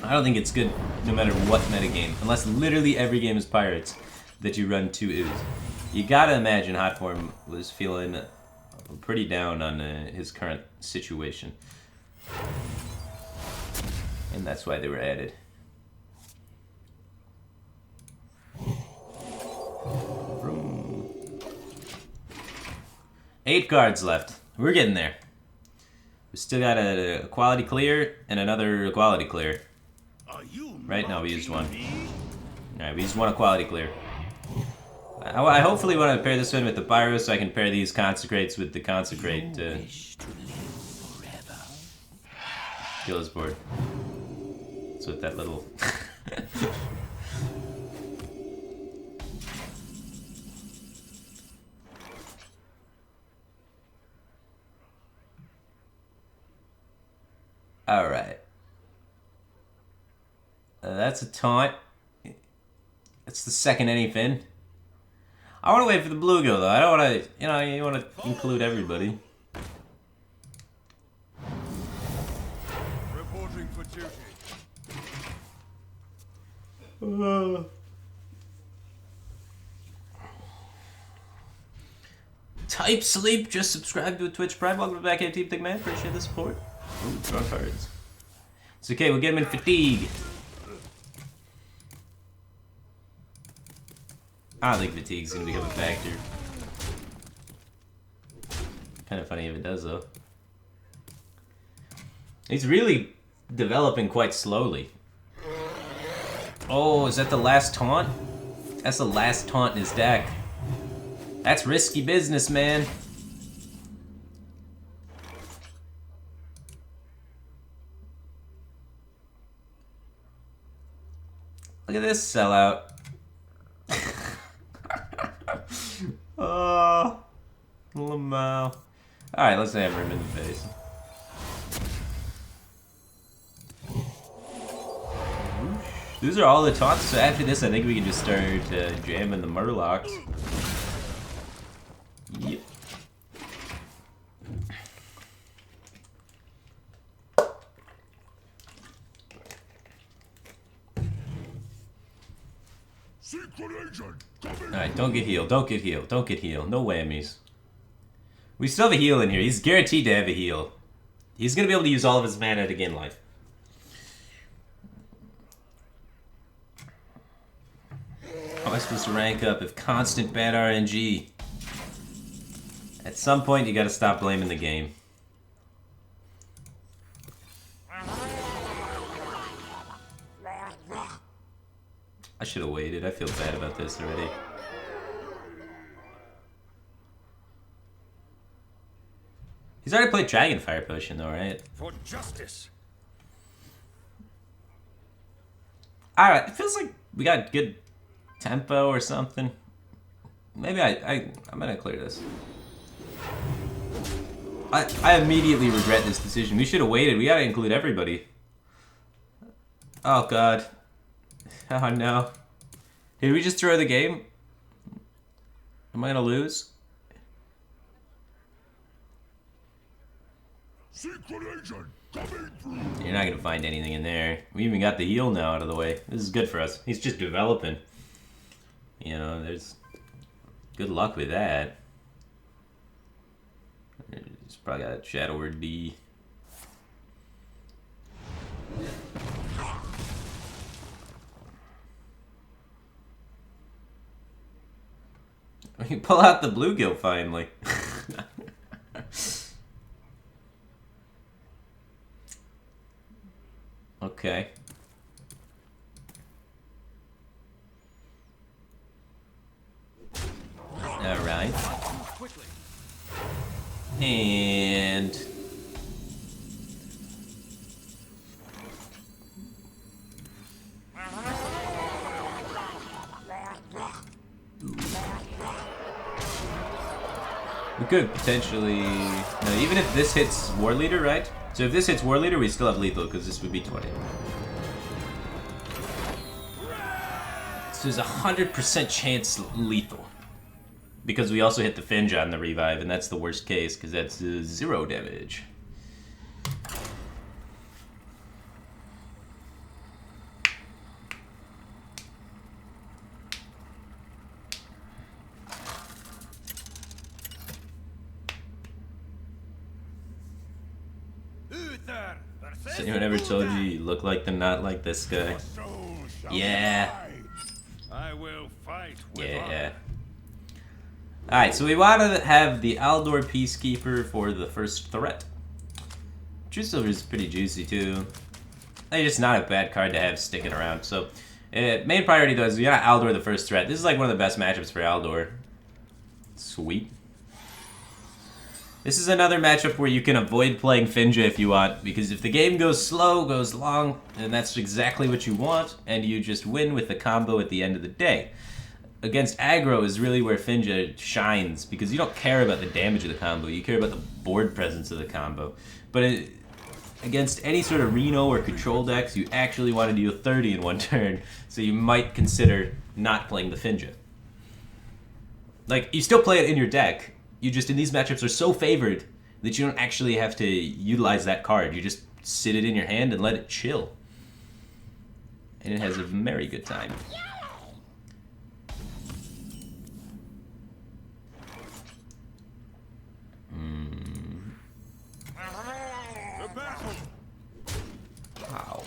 I don't think it's good no matter what metagame, unless literally every game is pirates, that you run 2 ooze. You gotta imagine Hotform was feeling pretty down on his current situation. And that's why they were added. Vroom. 8 cards left. We're getting there. We still got a quality clear and another quality clear. Right now we used one. Alright, we used one quality clear. I hopefully want to pair this one with the Pyro so I can pair these Consecrates with the Consecrate kill his board. So with that little... Alright. That's a taunt. It's the second anything. I want to wait for the bluegill though. I don't want to, you want to include everybody. Reporting for duty. Type Sleep just subscribed to a Twitch Prime. Welcome to Backhand Team Thing, man. Appreciate the support. Ooh, draw cards. It's okay, we'll get him in fatigue. I don't think fatigue's gonna become a factor. Kind of funny if it does, though. He's really developing quite slowly. Oh, is that the last taunt? That's the last taunt in his deck. That's risky business, man. Look at this sellout. Oh, Lamau. Alright, let's hammer him in the face. Those are all the taunts, so after this I think we can just start jamming the Murlocs. Yep. Alright, don't get healed, don't get healed, don't get healed. No whammies. We still have a heal in here. He's guaranteed to have a heal. He's gonna be able to use all of his mana to gain life. supposed to rank up if constant bad RNG? At some point, you gotta stop blaming the game. I should have waited. I feel bad about this already. He's already played Dragon Fire Potion though, right? For justice. Alright, it feels like we got good tempo or something. Maybe I'm gonna clear this. I immediately regret this decision. We should have waited. We gotta include everybody. Oh god. Oh no. Did we just throw the game? Am I gonna lose? Secret agent coming through. You're not gonna find anything in there. We even got the heal now out of the way. This is good for us. He's just developing. You know, there's good luck with that. He's probably got a Shadow Word D. We can pull out the bluegill finally. Okay. Alright. Quickly. And... we could potentially... No, even if this hits War Leader, right? So if this hits War Leader, we still have lethal, because this would be 20. So there's a 100% chance lethal. Because we also hit the Finja on the revive, and that's the worst case, because that's 0 damage. Uther, Has anyone ever told you you look like the not like this guy? Yeah. I will fight with Yeah. Alright, so we want to have the Aldor Peacekeeper for the first threat. True Silver is pretty juicy too. It's just not a bad card to have sticking around. So, main priority though is we got Aldor the first threat. This is like one of the best matchups for Aldor. Sweet. This is another matchup where you can avoid playing Finja if you want, because if the game goes slow, goes long, then that's exactly what you want, and you just win with the combo at the end of the day. Against aggro is really where Finja shines, because you don't care about the damage of the combo, you care about the board presence of the combo. But against any sort of Reno or control decks, you actually want to deal 30 in one turn, so you might consider not playing the Finja. Like, you still play it in your deck, you just, in these matchups, are so favored that you don't actually have to utilize that card. You just sit it in your hand and let it chill. And it has a very good time. Wow.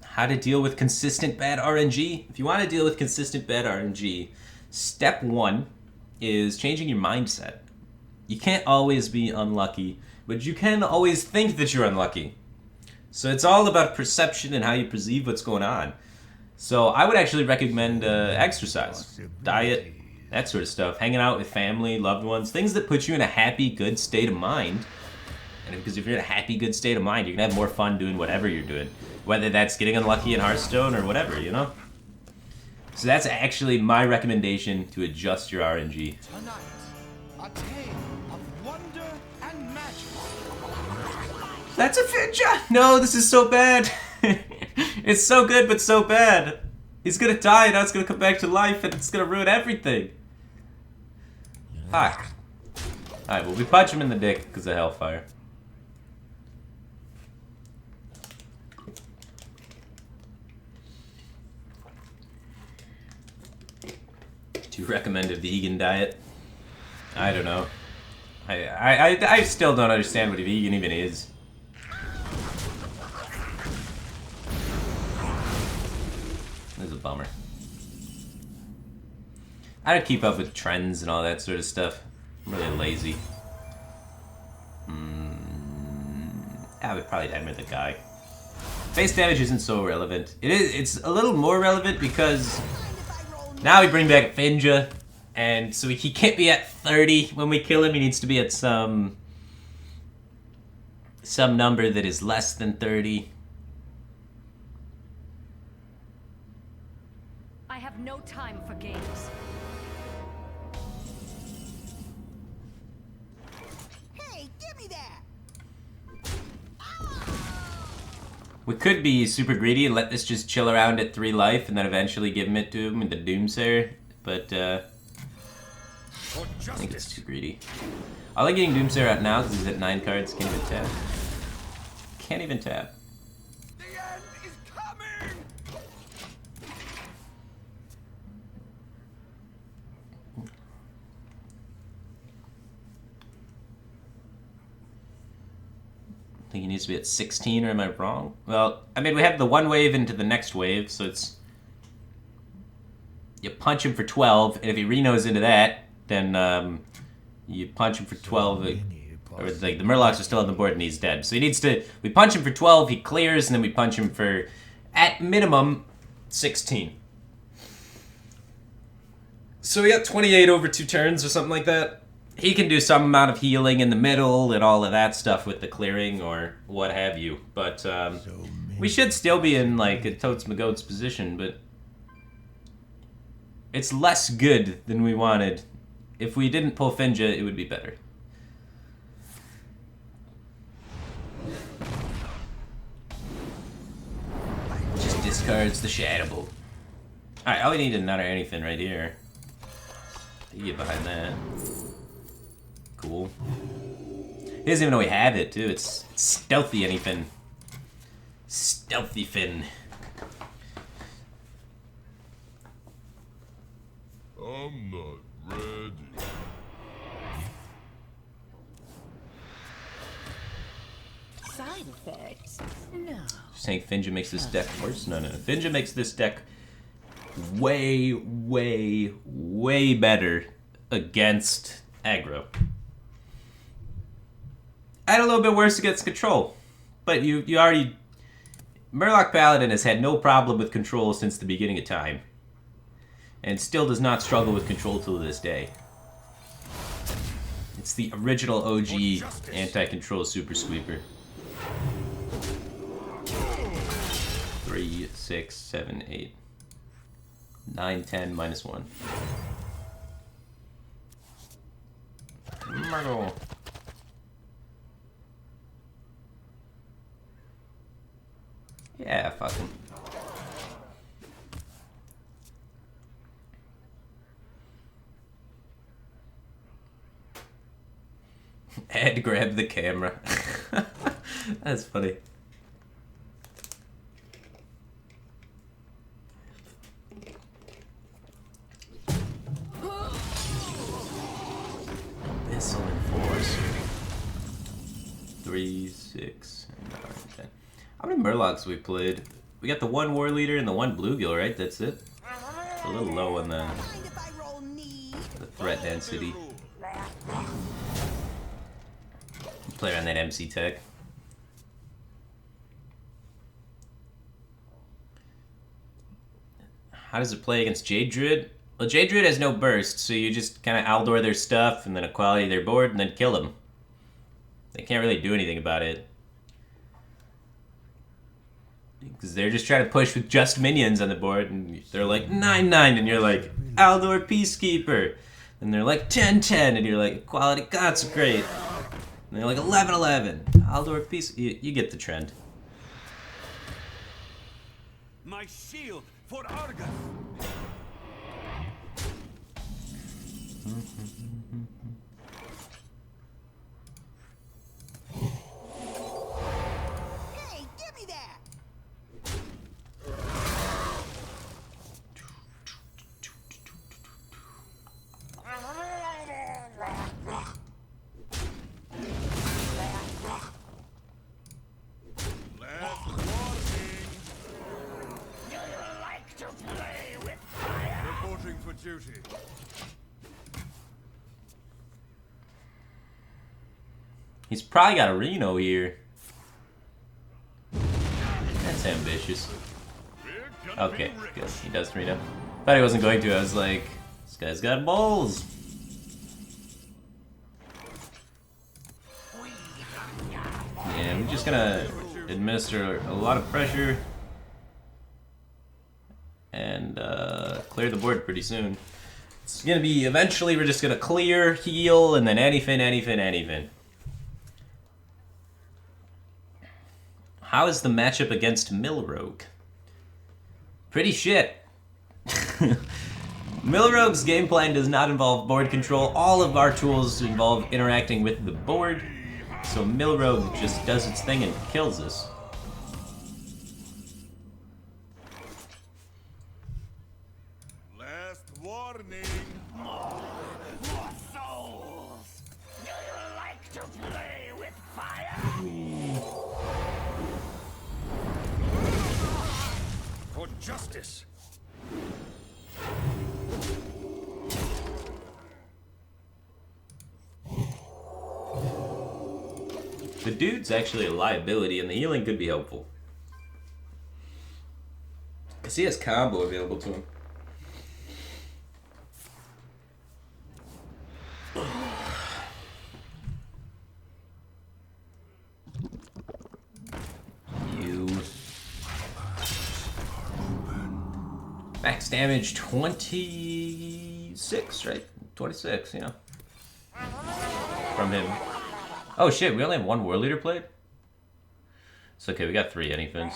How to deal with consistent bad RNG? If you want to deal with consistent bad RNG, step 1 is changing your mindset. You can't always be unlucky, but you can always think that you're unlucky. So it's all about perception and how you perceive what's going on. So I would actually recommend exercise, diet, that sort of stuff. Hanging out with family, loved ones, things that put you in a happy, good state of mind. And because if you're in a happy, good state of mind, you're going to have more fun doing whatever you're doing. Whether that's getting unlucky in Hearthstone or whatever, you know? So that's actually my recommendation to adjust your RNG. Tonight, a tale of wonder and magic. That's a Finja! No, this is so bad! It's so good, but so bad. He's gonna die, now it's gonna come back to life, and it's gonna ruin everything. Fuck. Alright, well, we punch him in the dick because of Hellfire. Do you recommend a vegan diet? I don't know. I still don't understand what a vegan even is. bummer. I don't keep up with trends and all that sort of stuff. I'm really lazy. I would probably hammer the guy. Base damage isn't so relevant. It's a little more relevant because now we bring back Finja, and so he can't be at 30 when we kill him. He needs to be at some number that is less than 30. I have no time for games. Hey, give me that. We could be super greedy and let this just chill around at 3 life and then eventually give him it to him with the Doomsayer, but I think it's too greedy. I like getting Doomsayer out now because he's at 9 cards, can't even tap. Can't even tap. The end is coming! I think he needs to be at 16, or am I wrong? Well, I mean, we have the 1 wave into the next wave, so it's... You punch him for 12, and if he renos into that, then you punch him for 12, or like the Murlocs are still on the board and he's dead. So he needs to... We punch him for 12, he clears, and then we punch him for, at minimum, 16. So we got 28 over 2 turns or something like that. He can do some amount of healing in the middle and all of that stuff with the clearing or what have you. But we should still be in like a Totes McGoat's position, but it's less good than we wanted. If we didn't pull Finja, it would be better. Just discards the Shadow Bolt. Alright, all we need is another anything right here. You get behind that. Cool. He doesn't even know we have it, too. It's stealthy anything. Stealthy Fin. I'm not ready. Side effects? No. Saying Finja makes this deck worse? No. Finja makes this deck way, way, way better against aggro. And a little bit worse against control. But you already... Murloc Paladin has had no problem with control since the beginning of time. And still does not struggle with control till this day. It's the original OG anti-control Super Sweeper. 3, 6, 7, 8. 9, 10, -1. Murgle. Yeah, fuck him. Ed grabbed the camera. That's funny. Missile Enforce. 3, 6, 9, 10. How many Murlocs we played? We got the 1 War Leader and the 1 Bluegill, right? That's it? A little low on the Mind if I roll need? threat density. Play around that MC tech. How does it play against Jade Druid? Well, Jade Druid has no burst, so you just kind of Aldor their stuff and then equality their board and then kill them. They can't really do anything about it. Because they're just trying to push with just minions on the board, and they're like 9-9, and you're like Aldor Peacekeeper, and they're like 10-10, and you're like Equality Consecrate, and they're like 11-11, Aldor Peace. You get the trend. My shield for Argus. Hey, give me that. Last warning. You like to play for duty. He's probably got a Reno here. That's ambitious. Okay, good. He does Reno. Thought he wasn't going to. I was like, this guy's got balls. Yeah, we're just gonna administer a lot of pressure and clear the board pretty soon. It's gonna be eventually we're just gonna clear, heal, and then anything. How is the matchup against Milrogue? Pretty shit. Milrogue's game plan does not involve board control. All of our tools involve interacting with the board. So Milrogue just does its thing and kills us. Last warning. More souls. Do you like to play with fire? For justice. The dude's actually a liability, and the healing could be helpful. Because he has combo available to him. You. Max damage 26, right? 26, yeah. From him. Oh shit, we only have one War Leader played? It's okay, we got 3 anythings.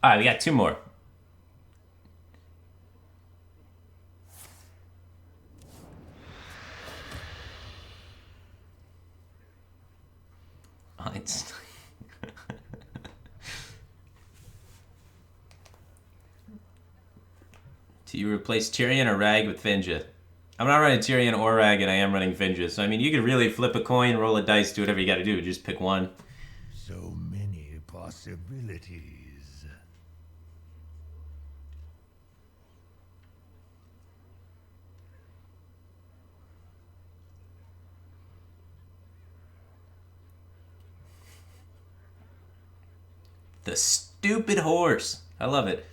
Alright, we got 2 more. It's do you replace Tyrion or Rag with Finja? I'm not running Tyrion or Rag, and I am running Finja. So I mean, you could really flip a coin, roll a dice, do whatever you got to do. Just pick one. So many possibilities. The stupid horse. I love it.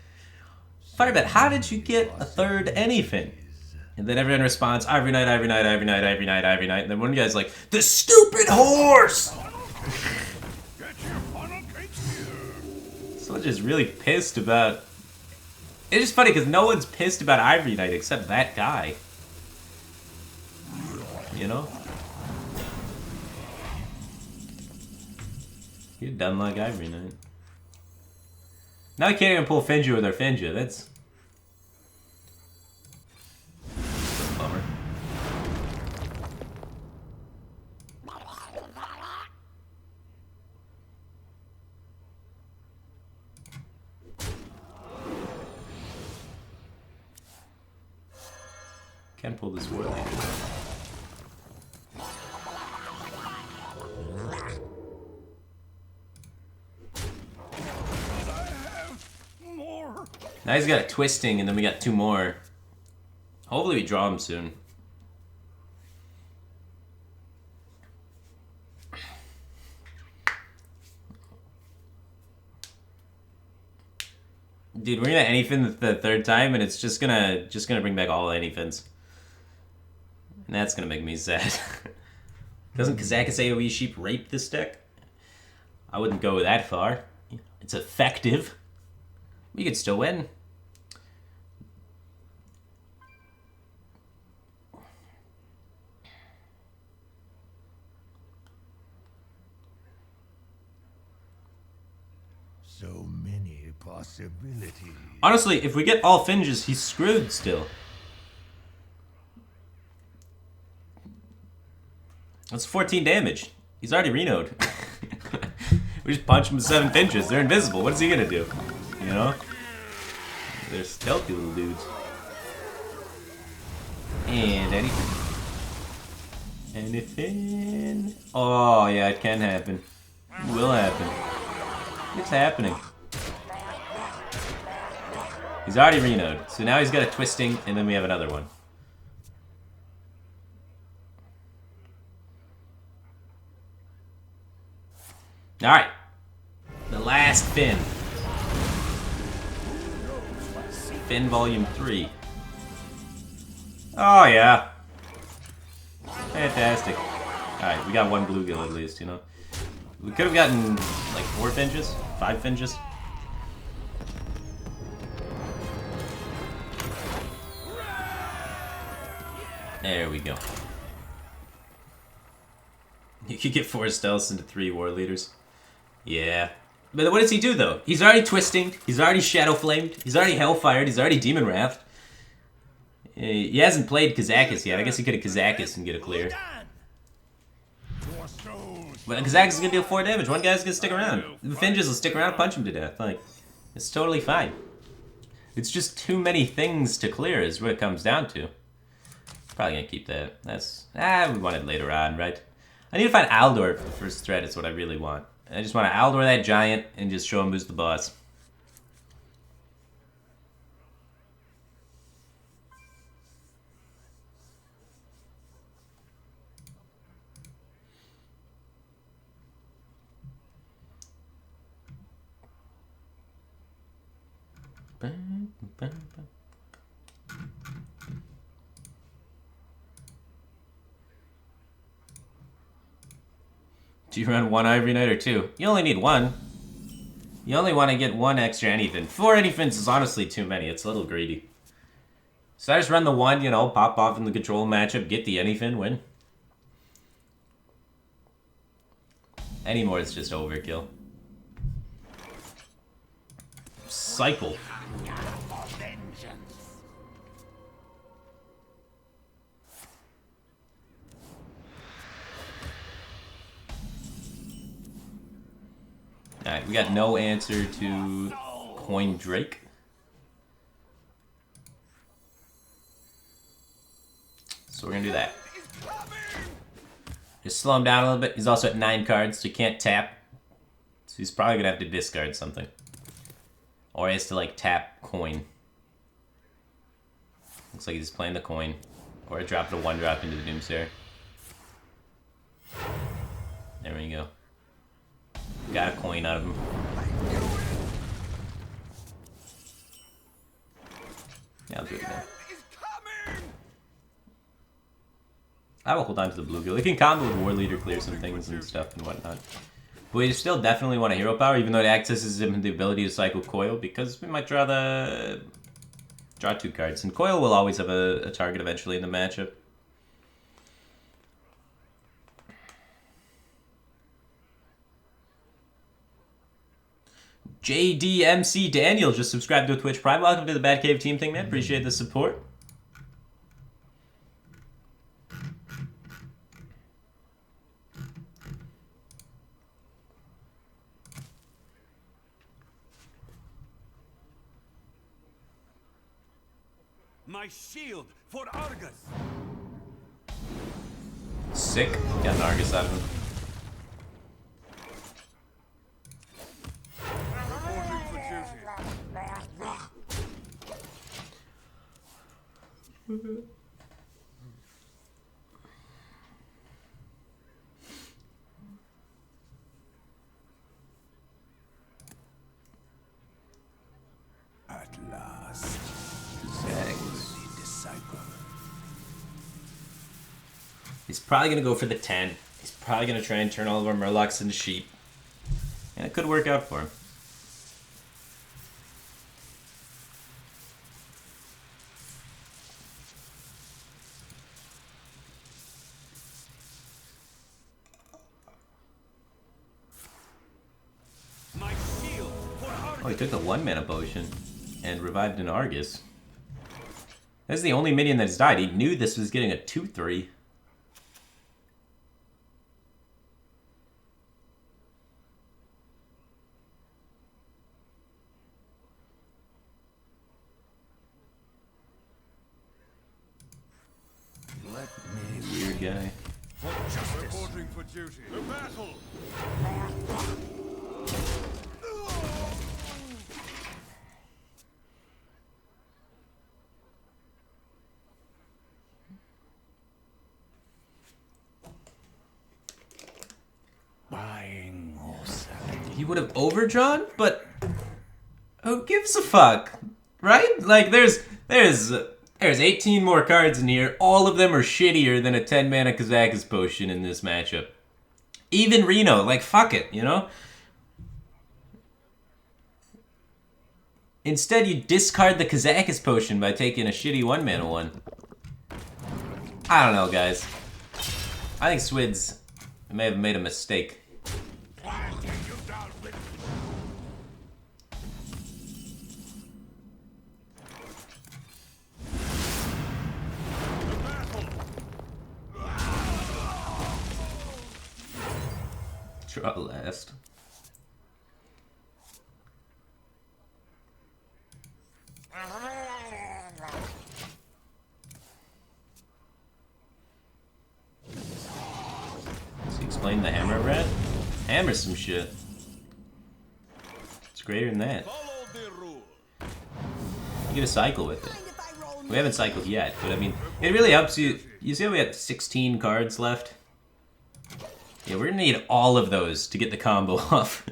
Firebat, how did you get a third anything? And then everyone responds, every night. And then one guy's like, the stupid horse! Someone's just really pissed about... It's just funny because no one's pissed about Ivory Knight except that guy. You know? You're done like Ivory Knight. Now I can't even pull Finja with our Finja. That's a bummer. Can't pull this War Leader. Now he's got a twisting, and then we got 2 more. Hopefully we draw him soon. Dude, we're gonna anyfin the 3rd time, and it's just gonna bring back all anyfins. And that's gonna make me sad. Doesn't Kazakus AoE Sheep rape this deck? I wouldn't go that far. It's effective. We could still win. So many possibilities. Honestly, if we get all Finges, he's screwed still. That's 14 damage. He's already Reno'd. We just punch him with 7 Finges. They're invisible. What is he gonna do? You know? They're stealthy little dudes. And anything. Anything? Oh, yeah, it can happen. It will happen. It's happening. He's already renoed, so now he's got a twisting, and then we have another one. Alright. The last Finn. Finn Volume 3. Oh, yeah. Fantastic. Alright, we got one bluegill at least, you know. We could have gotten, like, 4 finches? 5 finches? There we go. You could get 4 stealths into 3 war leaders. Yeah. But what does he do, though? He's already twisting. He's already shadow flamed. He's already hellfired. He's already demon wrathed. He hasn't played Kazakis yet. I guess he could have Kazakis and get a clear. But Kazakis is gonna deal 4 damage. One guy's gonna stick around. The Finges will stick around and punch him to death. Like, it's totally fine. It's just too many things to clear is what it comes down to. Probably gonna keep that. That's... we want it later on, right? I need to find Aldor for the first threat. It's what I really want. I just want to Aldor that giant and just show him who's the boss. Do you run 1 Ivory Knight or 2? You only need 1. You only want to get 1 extra anything. 4 anythings is honestly too many. It's a little greedy. So I just run the 1, you know, pop off in the control matchup, get the anything, win. Any more is just overkill. Cycle. Alright, we got no answer to Coin Drake. So we're gonna do that. Just slow him down a little bit. He's also at 9 cards, so he can't tap. So he's probably gonna have to discard something. Or he has to, like, tap coin. Looks like he's playing the coin. Or drop a 1-drop into the Doomsayer. There we go. Got a coin out of him. Yeah, I'll do it again. I will hold on to the bluegill. It can combo with War Leader, clear some things and stuff and whatnot. But we still definitely want a hero power, even though it accesses him the ability to cycle Coil, because we might draw 2 cards. And Coil will always have a target eventually in the matchup. JDMC Daniel just subscribed to a Twitch Prime. Welcome to the Batcave team thing, man. Appreciate the support. My shield for Argus. Sick. Got an Argus out of him. At last. He's probably going to go for the 10. He's probably going to try and turn all of our Murlocs into sheep. And it could work out for him. Oh, he took the 1-mana potion and revived an Argus. That's the only minion that's died. He knew this was getting a 2/3. Weird guy. Reporting for duty. The battle. Buying or selling. He would have overdrawn, but who gives a fuck, right? Like there's 18 more cards in here. All of them are shittier than a 10 mana Kazakus potion in this matchup. Even Reno, like fuck it, you know. Instead, you discard the Kazakus potion by taking a shitty 1 mana one. I don't know, guys. I think Swids may have made a mistake. Draw last. Does he explain the hammer rat? Hammer some shit. It's greater than that. Follow the rule. You get a cycle with it. Mind if I roll We haven't cycled yet, but I mean, it really helps you. You see how we had 16 cards left? Yeah, we're gonna need all of those to get the combo off.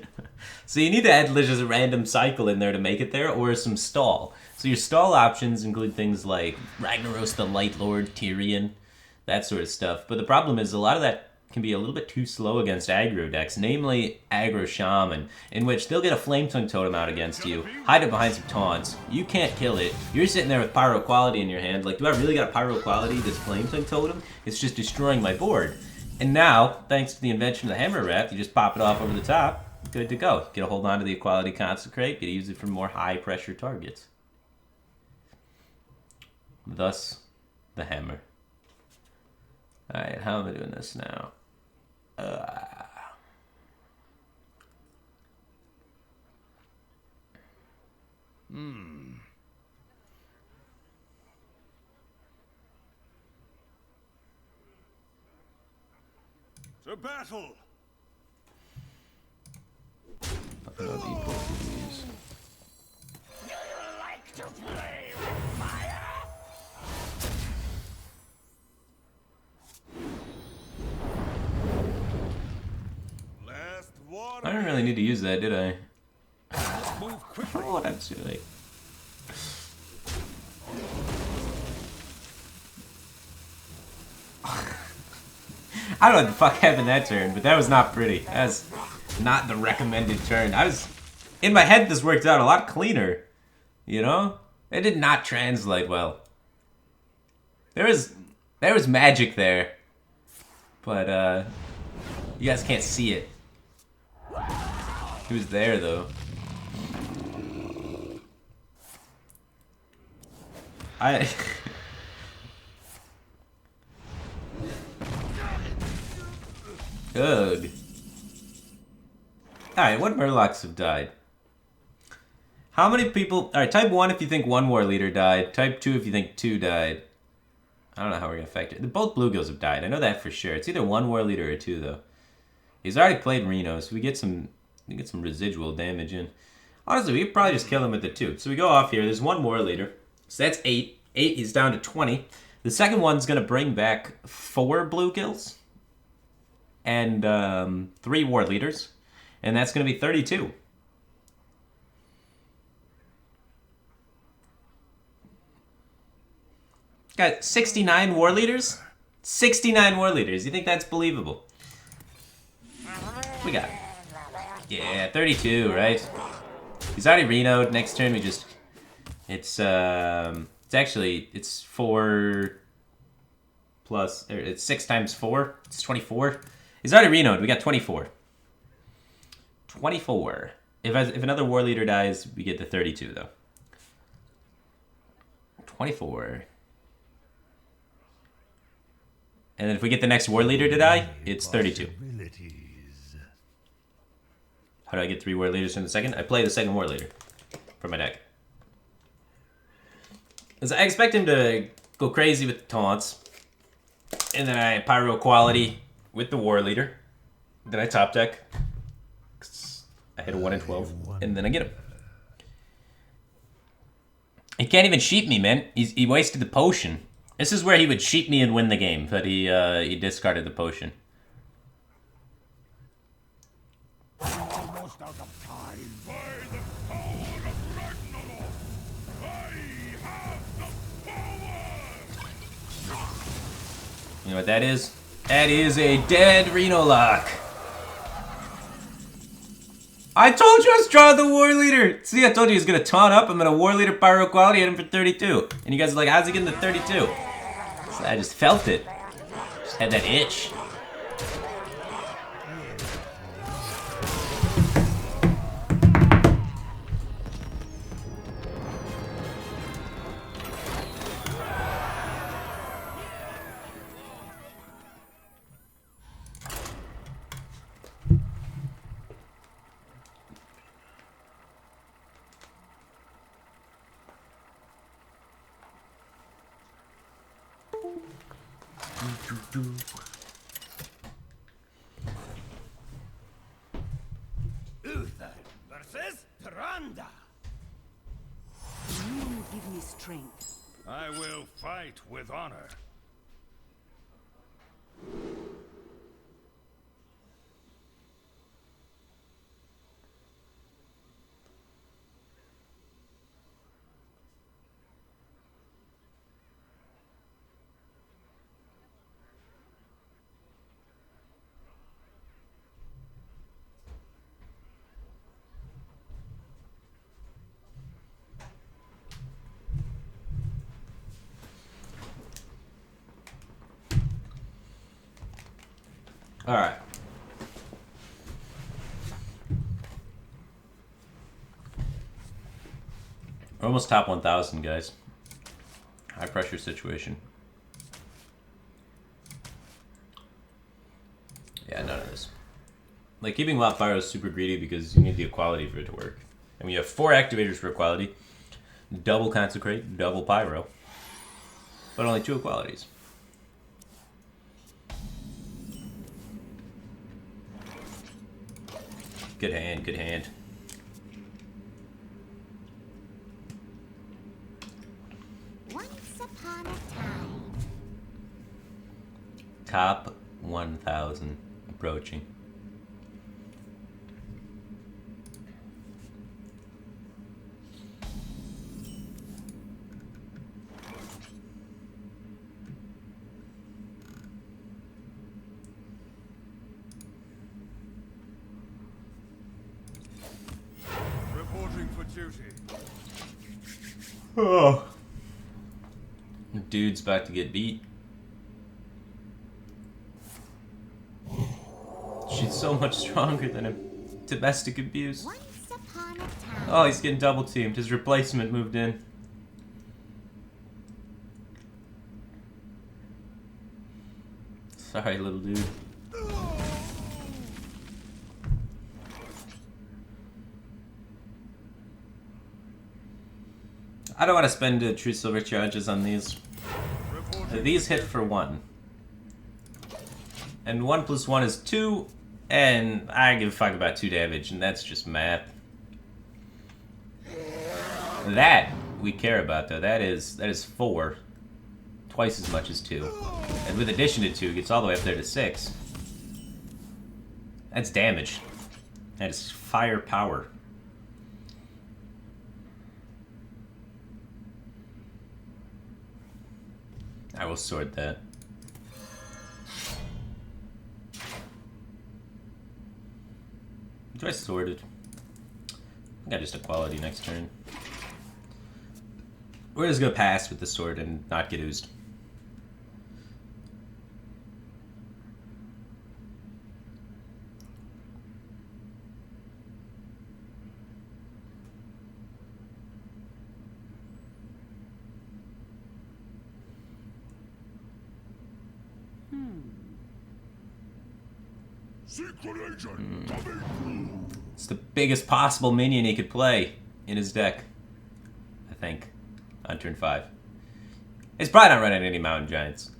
So you need to add just a random cycle in there to make it there, or some stall. So your stall options include things like Ragnaros the Light Lord, Tyrion, that sort of stuff. But the problem is a lot of that can be a little bit too slow against aggro decks, namely aggro shaman, in which they'll get a flame tongue totem out against you, hide it behind some taunts, you can't kill it, you're sitting there with pyro quality in your hand, like, do I really got pyro quality, this flame tongue totem? It's just destroying my board. And now, thanks to the invention of the hammer wrap, you just pop it off over the top, good to go. Get a hold on to the equality consecrate, get to use it for more high pressure targets. Thus, the hammer. Alright, how am I doing this now? To battle. Fucking OD both of these. Do you like to play with fire? Last one. I didn't really need to use that, did I? Move I quickly. don't know what I'm doing. I don't know what the fuck happened that turn, but that was not pretty. That was not the recommended turn. In my head, this worked out a lot cleaner. You know? It did not translate well. There was magic there. But, you guys can't see it. It was there, though. Ugh. Alright, what Murlocs have died? How many people... Alright, type 1 if you think 1 war leader died. Type 2 if you think 2 died. I don't know how we're gonna affect it. Both bluegills have died. I know that for sure. It's either 1 war leader or 2, though. He's already played Reno, so we get some residual damage in. Honestly, we could probably just kill him with the 2. So we go off here. There's 1 war leader. So that's 8. 8, he's down to 20. The second one's gonna bring back 4 bluegills. And 3 war leaders. And that's gonna be 32. Got 69 war leaders? 69 war leaders. You think that's believable? We got... Yeah, 32, right? He's already Reno'd. Next turn we just... It's actually... It's 4... Plus... It's 6 times 4. It's 24. He's already Reno'd. We got 24. 24. If another war leader dies, we get to 32, though. 24. And then if we get the next war leader to die, it's 32. How do I get 3 war leaders from the second? I play the second war leader for my deck. Because I expect him to go crazy with the taunts. And then I pyro quality with the war leader. Then I top deck. I hit a 1 in 12, and then I get him. He can't even sheep me, man. He wasted the potion. This is where he would sheep me and win the game, but he discarded the potion. Almost out of time. By the power of Ragnarok, I have the power! You know what that is? That is a dead Reno lock. I told you I was drawing the war leader. See, I told you he was gonna taunt up. I'm gonna war leader pyro quality, hit him for 32. And you guys are like, how's he getting to 32? So I just felt it. Just had that itch. Uther versus Piranda. You give me strength. I will fight with honor. All right. We're almost top 1,000, guys. High pressure situation. Yeah, none of this. Like, keeping Wild Pyro is super greedy because you need the equality for it to work. And we have 4 activators for equality. Double Consecrate, double Pyro. But only 2 equalities. Good hand, good hand. Once upon a time. Top 1,000 approaching. Reporting for duty. Oh. Dude's about to get beat. She's so much stronger than him. Domestic abuse. Once upon a time. Oh, he's getting double teamed. His replacement moved in. Sorry, little dude. I don't want to spend true silver charges on these. These hit for 1. And 1 plus 1 is 2. And I give a fuck about 2 damage, and that's just math. That we care about, though. That is 4. Twice as much as 2. And with addition to 2, it gets all the way up there to 6. That's damage. That is firepower. I will sort that. Do I sorted? I think I just equality next turn. We're just gonna pass with the sword and not get oozed. Secret agent coming. It's the biggest possible minion he could play in his deck, I think, on turn 5. It's probably not running any mountain giants.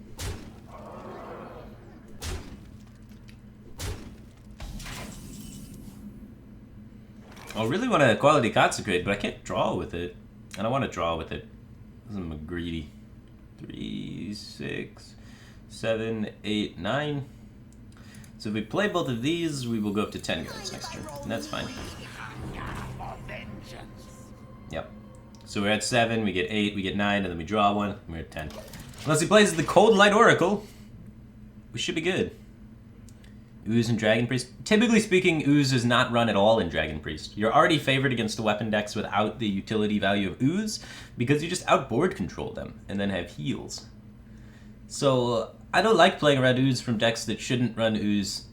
I really want to quality consecrate, but I can't draw with it. I don't want to draw with it. I'm greedy. 3, 6, 7, 8, 9. So if we play both of these, we will go up to 10 guards next turn. And that's fine. Yep. So we're at 7, we get 8, we get 9, and then we draw 1, and we're at 10. Unless he plays the Cold Light Oracle, we should be good. Ooze and Dragon Priest. Typically speaking, Ooze is not run at all in Dragon Priest. You're already favored against the weapon decks without the utility value of Ooze, because you just outboard control them, and then have heals. So, I don't like playing around Ooze from decks that shouldn't run Ooze.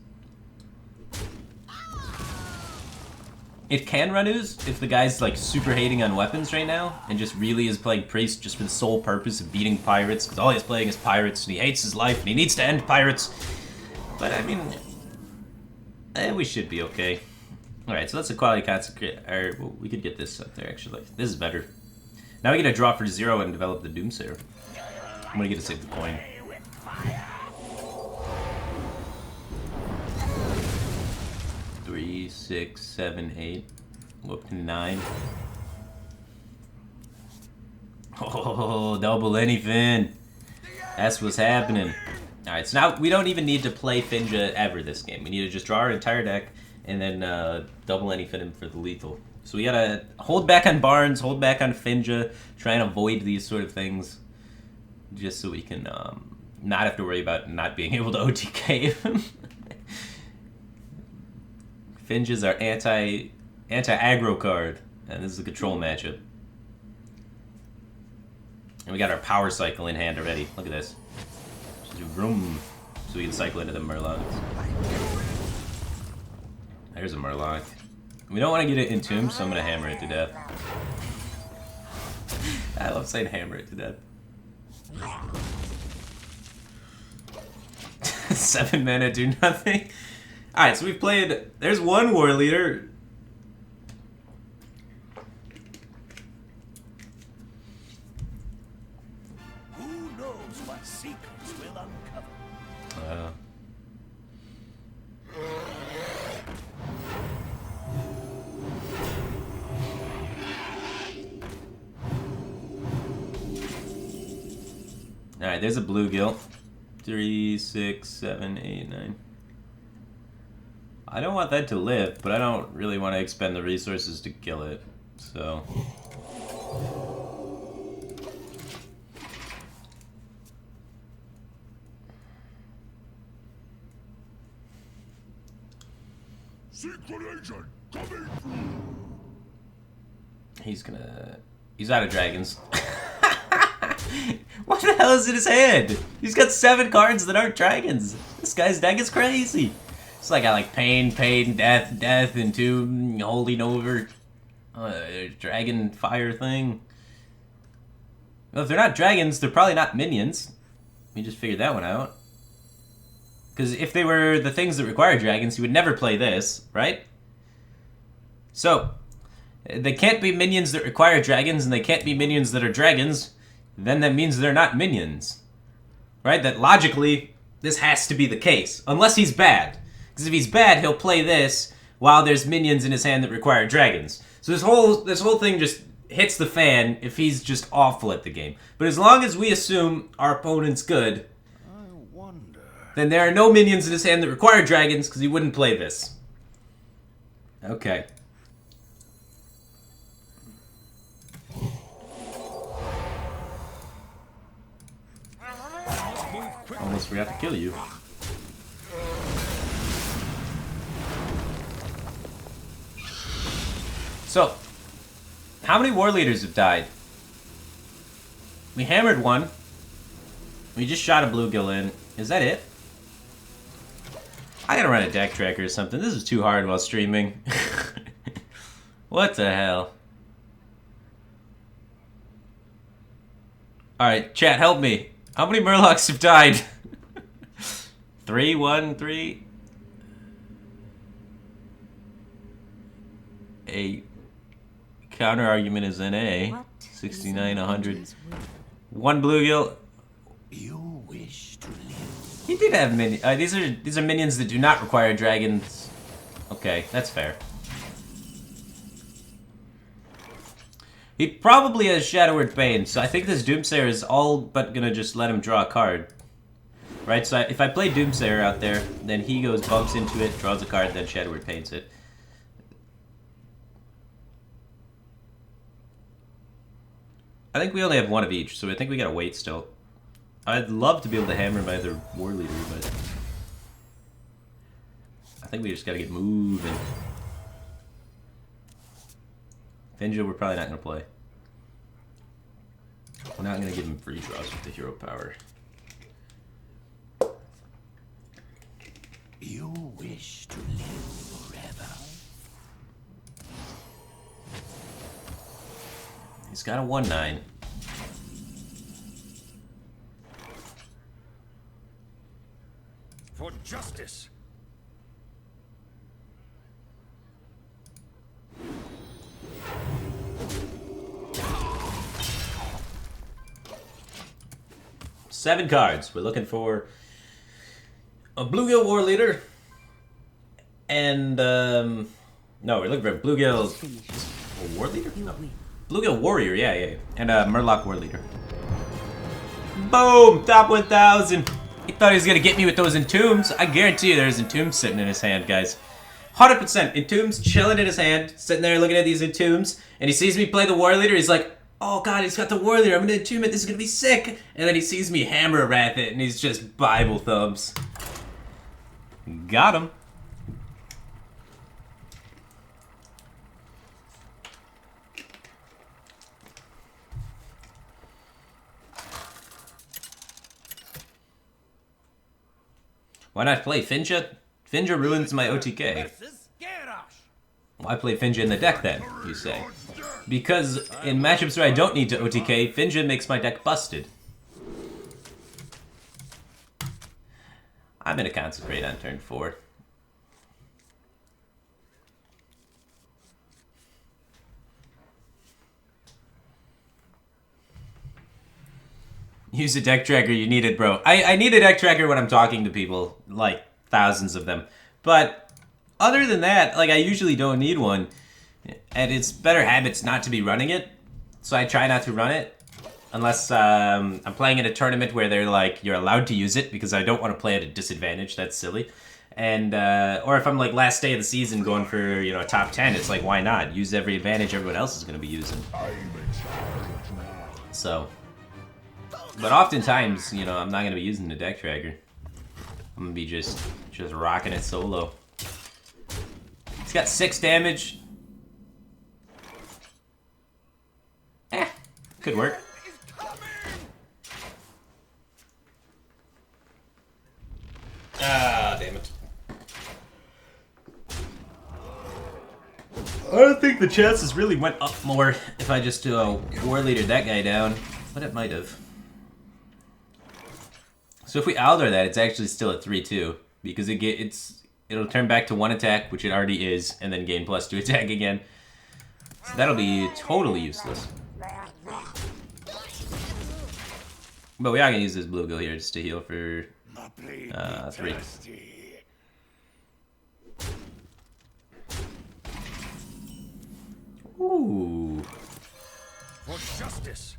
It can run Ooze if the guy's like super hating on weapons right now, and just really is playing Priest just for the sole purpose of beating Pirates, because all he's playing is Pirates, and he hates his life, and he needs to end Pirates. But I mean... we should be okay. Alright, so that's a quality consecrate. Or, well, we could get this up there, actually. This is better. Now we get a draw for 0 and develop the Doomsayer. I'm gonna get to save the coin. Three, 6, 7, 8. Go up to 9. Oh, double anything. That's what's happening. Alright, so now we don't even need to play Finja ever this game. We need to just draw our entire deck and then double anything him for the lethal. So we gotta hold back on Barnes, hold back on Finja, try and avoid these sort of things just so we can not have to worry about not being able to OTK him. Finja's our anti-aggro card, and this is a control matchup. And we got our power cycle in hand already. Look at this. Vroom, so we can cycle into the Murlocs. There's a Murloc. We don't want to get it entombed, so I'm going to hammer it to death. I love saying hammer it to death. 7 mana, do nothing. Alright, so we've played... There's one War Leader. Alright, there's a bluegill. 3, 6, 7, 8, 9. I don't want that to live, but I don't really want to expend the resources to kill it, so... Secret agent coming through. He's out of dragons. What the hell is in his hand? He's got 7 cards that aren't dragons. This guy's deck is crazy. It's like I like pain, death, and 2 holding over dragon fire thing. Well, if they're not dragons, they're probably not minions. We just figured that one out. Because if they were the things that require dragons, he would never play this, right? So, they can't be minions that require dragons, and they can't be minions that are dragons. Then that means they're not minions. Right? That logically, this has to be the case. Unless he's bad. Because if he's bad, he'll play this while there's minions in his hand that require dragons. So this whole thing just hits the fan if he's just awful at the game. But as long as we assume our opponent's good, then there are no minions in his hand that require dragons, because he wouldn't play this. Okay. Almost forgot to kill you. So, how many war leaders have died? We hammered one. We just shot a bluegill in. Is that it? I gotta run a deck tracker or something. This is too hard while streaming. What the hell? Alright, chat, help me. How many Murlocs have died? 3, 1, 3. 8. Counter argument is NA. 69, 100. 1 bluegill. You wish to live. He did have minions. These are minions that do not require dragons. Okay, that's fair. He probably has Shadow Word Bane, so I think this Doomsayer is all but gonna just let him draw a card. Right, so if I play Doomsayer out there, then he goes, bumps into it, draws a card, then Shadow Word Banes it. I think we only have one of each, so I think we gotta wait still. I'd love to be able to hammer my other War Leader, but I think we just gotta get moving. Finja, we're probably not gonna play. We're not gonna give him free draws with the hero power. You wish to live forever. He's got a 1/9. For justice. Seven cards. We're looking for a Bluegill War Leader, and no, we're looking for a Bluegill War Leader. No. Bluegill Warrior, yeah, and a Murloc War Leader. Boom! Top 1,000. He thought he was gonna get me with those Entombs. I guarantee you, there's Entombs sitting in his hand, guys. 100% Entombs chilling in his hand, sitting there looking at these Entombs, and he sees me play the War Leader. He's like, "Oh God, he's got the War Leader. I'm gonna Entomb it. This is gonna be sick." And then he sees me hammer a Wrath it, and he's just Bible thumbs. Got him. Why not play Finja? Finja ruins my OTK. Why play Finja in the deck then, you say? Because in matchups where I don't need to OTK, Finja makes my deck busted. I'm gonna Consecrate on turn 4. Use a deck tracker, you need it, bro. I need a deck tracker when I'm talking to people, like thousands of them. But other than that, like I usually don't need one. And it's better habits not to be running it. So I try not to run it. Unless I'm playing in a tournament where they're like, you're allowed to use it because I don't want to play at a disadvantage. That's silly. And, or if I'm like last day of the season going for, you know, a top 10, it's like, why not? Use every advantage everyone else is going to be using. So, but oftentimes, you know, I'm not going to be using the deck tracker. I'm going to be just rocking it solo. He's got 6 damage. Could work. Ah, damn it. I don't think the chances really went up more if I just War Leader that guy down, but it might have. So if we Aldar that, it's actually still at 3-2 because it'll turn back to 1 attack, which it already is, and then gain +2 attack again. So that'll be totally useless. But we are gonna use this Bluegill here just to heal for 3. Ooh. For justice.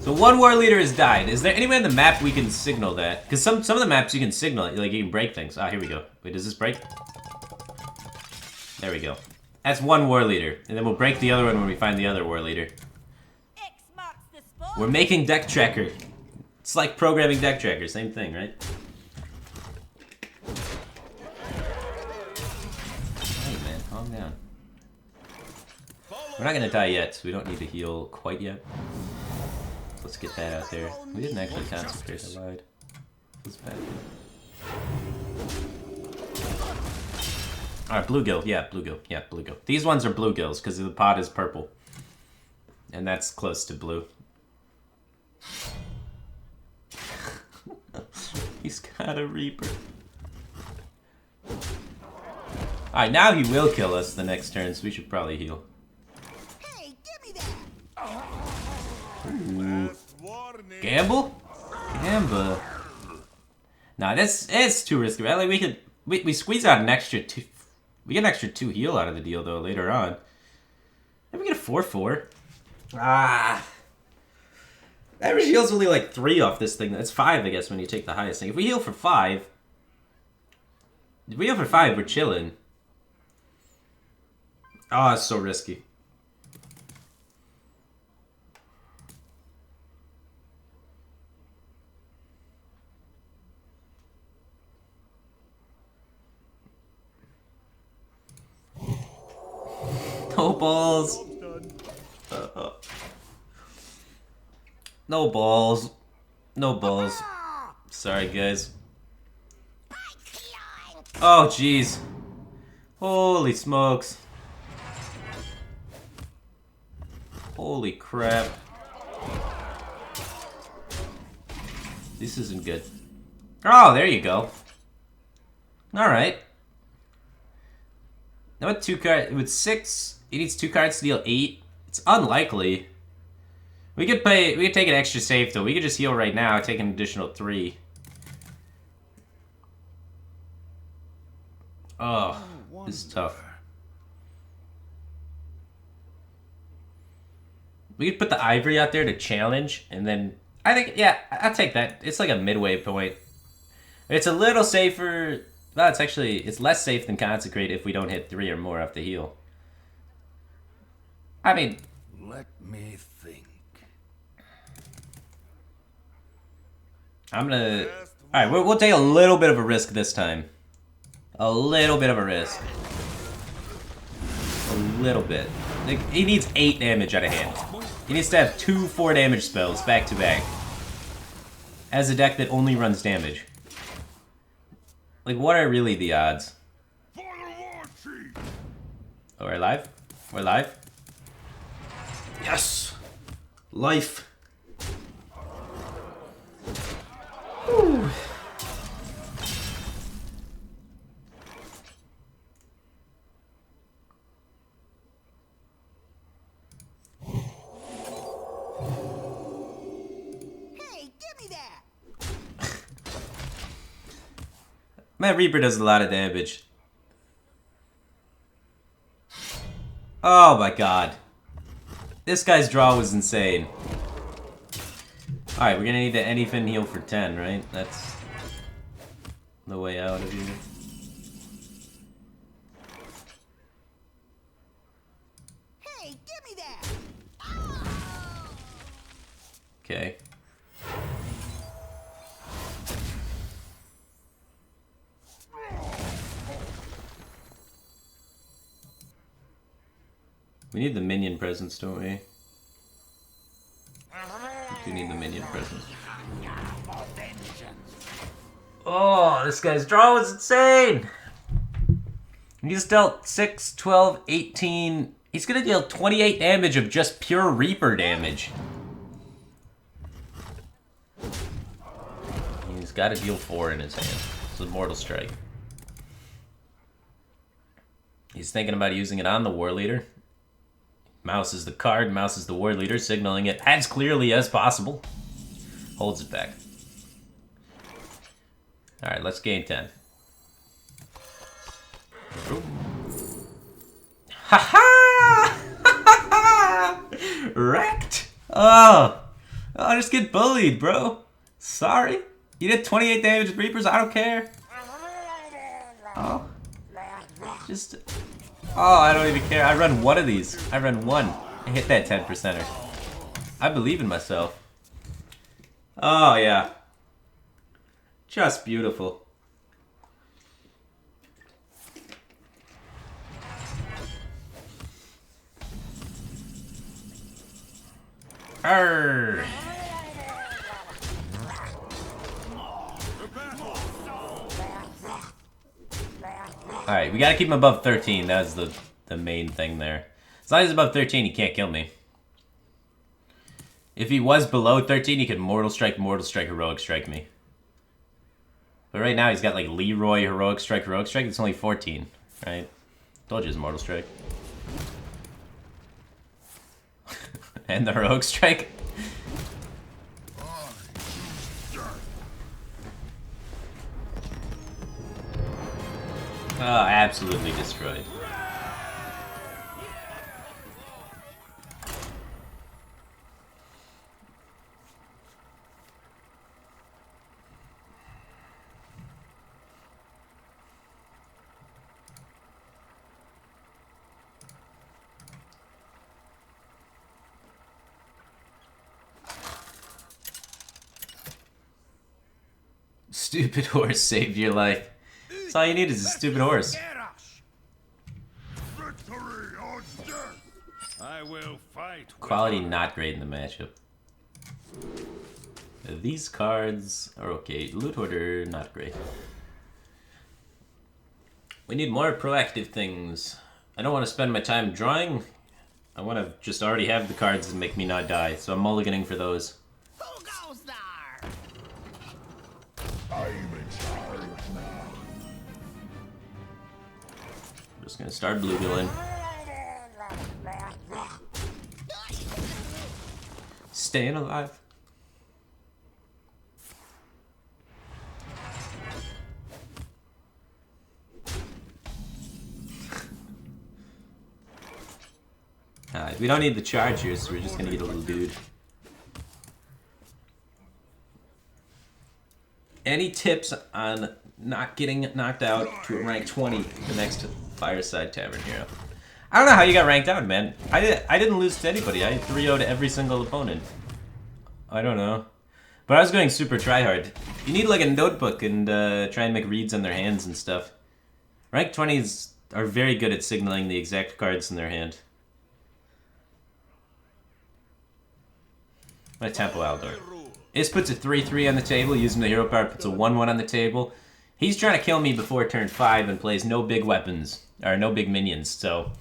So 1 War Leader has died. Is there anywhere in the map we can signal that? Because some of the maps you can signal it, like you can break things. Ah, here we go. Wait, does this break? There we go. That's 1 War Leader, and then we'll break the other one when we find the other War Leader. We're making deck tracker. It's like programming deck tracker, same thing, right? Hey man, calm down. We're not gonna die yet, so we don't need to heal quite yet. Let's get that out there. We didn't actually Consecrate, I lied. That's bad. Alright, Bluegill. Yeah, Bluegill. Yeah, Bluegill. These ones are Bluegills because the pod is purple. And that's close to blue. He's got a Reaper. Alright, now he will kill us the next turn, so we should probably heal. Hey, give me that! Ooh. Gamble? Gamble. Nah, it's too risky. Right? Like we squeeze out an extra 2. We get an extra 2 heal out of the deal though later on. 4-4? Ah. Average heal's only like 3 off this thing. That's 5, I guess, when you take the highest thing. If we heal for 5... If we heal for 5, we're chilling. Oh, it's so risky. No balls. No balls. No balls. Sorry, guys. Oh, jeez. Holy smokes. Holy crap. This isn't good. Oh, there you go. Alright. Now with 2 cards, with 6, he needs 2 cards to deal 8. It's unlikely. We could take an extra save though. We could just heal right now, take an additional 3. Oh, this is tough. We could put the Ivory out there to challenge, and then I think, yeah, I'll take that. It's like a midway point. It's a little safer. Well, it's less safe than Consecrate if we don't hit 3 or more off the heal. I mean, Let me think. I'm gonna. All right, we'll take a little bit of a risk this time. A little bit of a risk. A little bit. Like, he needs 8 damage out of hand. He needs to have 2 4 damage spells back to back. As a deck that only runs damage. Like, what are really the odds? Oh, we're live? We're live? Yes! Life. Whew. Hey, give me that! Man, Reaper does a lot of damage. Oh my god. This guy's draw was insane. Alright, we're gonna need to anyfin heal for 10, right? That's the way out of here. Hey, give me that! Okay. We need the minion presence, don't we? We do need the minion presence. Oh, this guy's draw was insane! He just dealt 6, 12, 18... He's gonna deal 28 damage of just pure Reaper damage. He's gotta deal 4 in his hand. It's a Mortal Strike. He's thinking about using it on the War Leader. Mouse is the card, Mouse is the War Leader, signaling it as clearly as possible. Holds it back. Alright, let's gain 10. Ha ha! Wrecked! Oh, just get bullied, bro. Sorry. You did 28 damage with Reapers, I don't care. Oh. Just... Oh, I don't even care. I run one of these. I run one. I hit that 10%er. I believe in myself. Oh, yeah. Just beautiful. Arrgh. Alright, we gotta keep him above 13. That's the main thing there. As long as he's above 13, he can't kill me. If he was below 13, he could Mortal Strike, Heroic Strike me. But right now, he's got like Leroy, Heroic Strike. It's only 14, right? Told you it's Mortal Strike. And the Heroic Strike. Oh, absolutely destroyed. Stupid horse saved your life. That's all you need is a stupid horse. Victory or death! I will fight. Quality not great in the matchup. These cards are okay. Loot order, not great. We need more proactive things. I don't want to spend my time drawing. I want to just already have the cards that make me not die, so I'm mulliganing for those. Who goes there? I'm in charge now. I'm just gonna start bluegilling. Staying alive. Alright, we don't need the chargers, so we're just gonna get a little dude. Any tips on not getting knocked out to a rank 20 the next Fireside Tavern hero? I don't know how you got ranked out, man. I didn't lose to anybody. I 3-0'd every single opponent. I don't know. But I was going super tryhard. You need like a notebook and try and make reads on their hands and stuff. Rank 20s are very good at signaling the exact cards in their hand. My Tempo Aldor. This puts a 3-3 on the table, using the hero power puts a 1-1 on the table. He's trying to kill me before turn 5 and plays no big weapons, or no big minions, so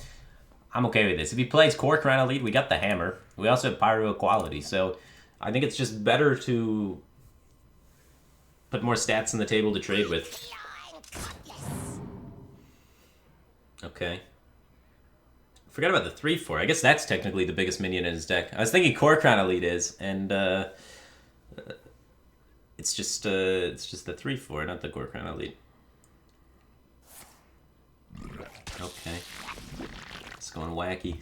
I'm okay with this. If he plays Core Crown Elite, we got the hammer. We also have Pyro Equality, so I think it's just better to put more stats on the table to trade with. Okay. Forgot about the 3-4. I guess that's technically the biggest minion in his deck. I was thinking Core Crown Elite is, and it's just the 3-4, not the Core Crown Elite. Okay. It's going wacky.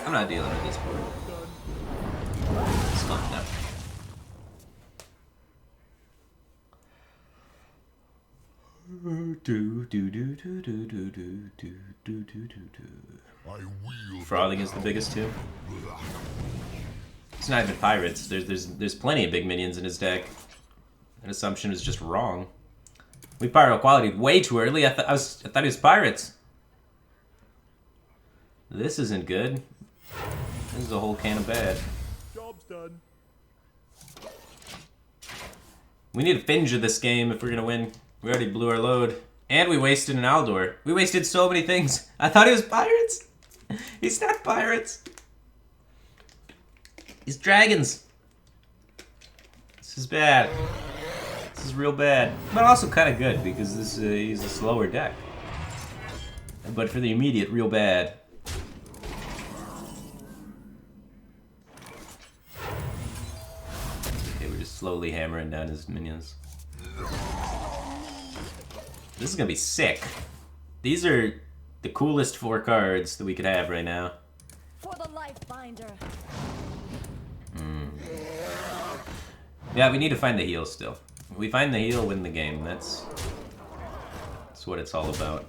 I'm not dealing with this board. It's fine now. Frothing is the biggest too. It's not even pirates. There's plenty of big minions in his deck. An assumption is just wrong. We Pyro Equality way too early. I thought it was pirates. This isn't good. This is a whole can of bad. Job's done. We need a Finja this game if we're gonna win. We already blew our load. And we wasted an Aldor. We wasted so many things. I thought he was pirates. He's not pirates. He's dragons. This is bad. This is real bad. But also kind of good because this he's a slower deck. But for the immediate, real bad. Okay, we're just slowly hammering down his minions. This is gonna be sick. These are the coolest 4 cards that we could have right now. For the life binder. Yeah, we need to find the heal still. If we find the heal, win the game. That's what it's all about.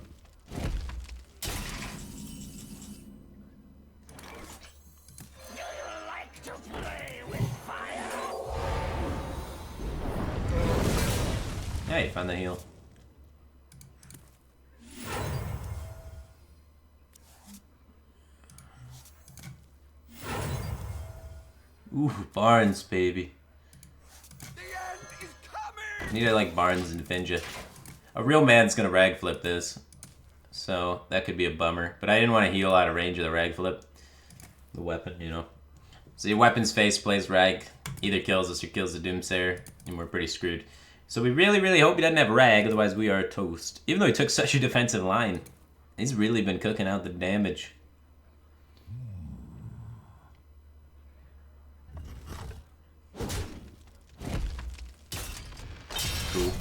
Yeah, you found the heal. Ooh, Barnes, baby. The end is coming! I need to like Barnes and Finja. A real man's gonna rag flip this. So that could be a bummer. But I didn't want to heal out of range of the rag flip. The weapon, you know. So your weapon's face plays rag. Either kills us or kills the Doomsayer. And we're pretty screwed. So we really, really hope he doesn't have rag, otherwise we are toast. Even though he took such a defensive line. He's really been cooking out the damage. Cool.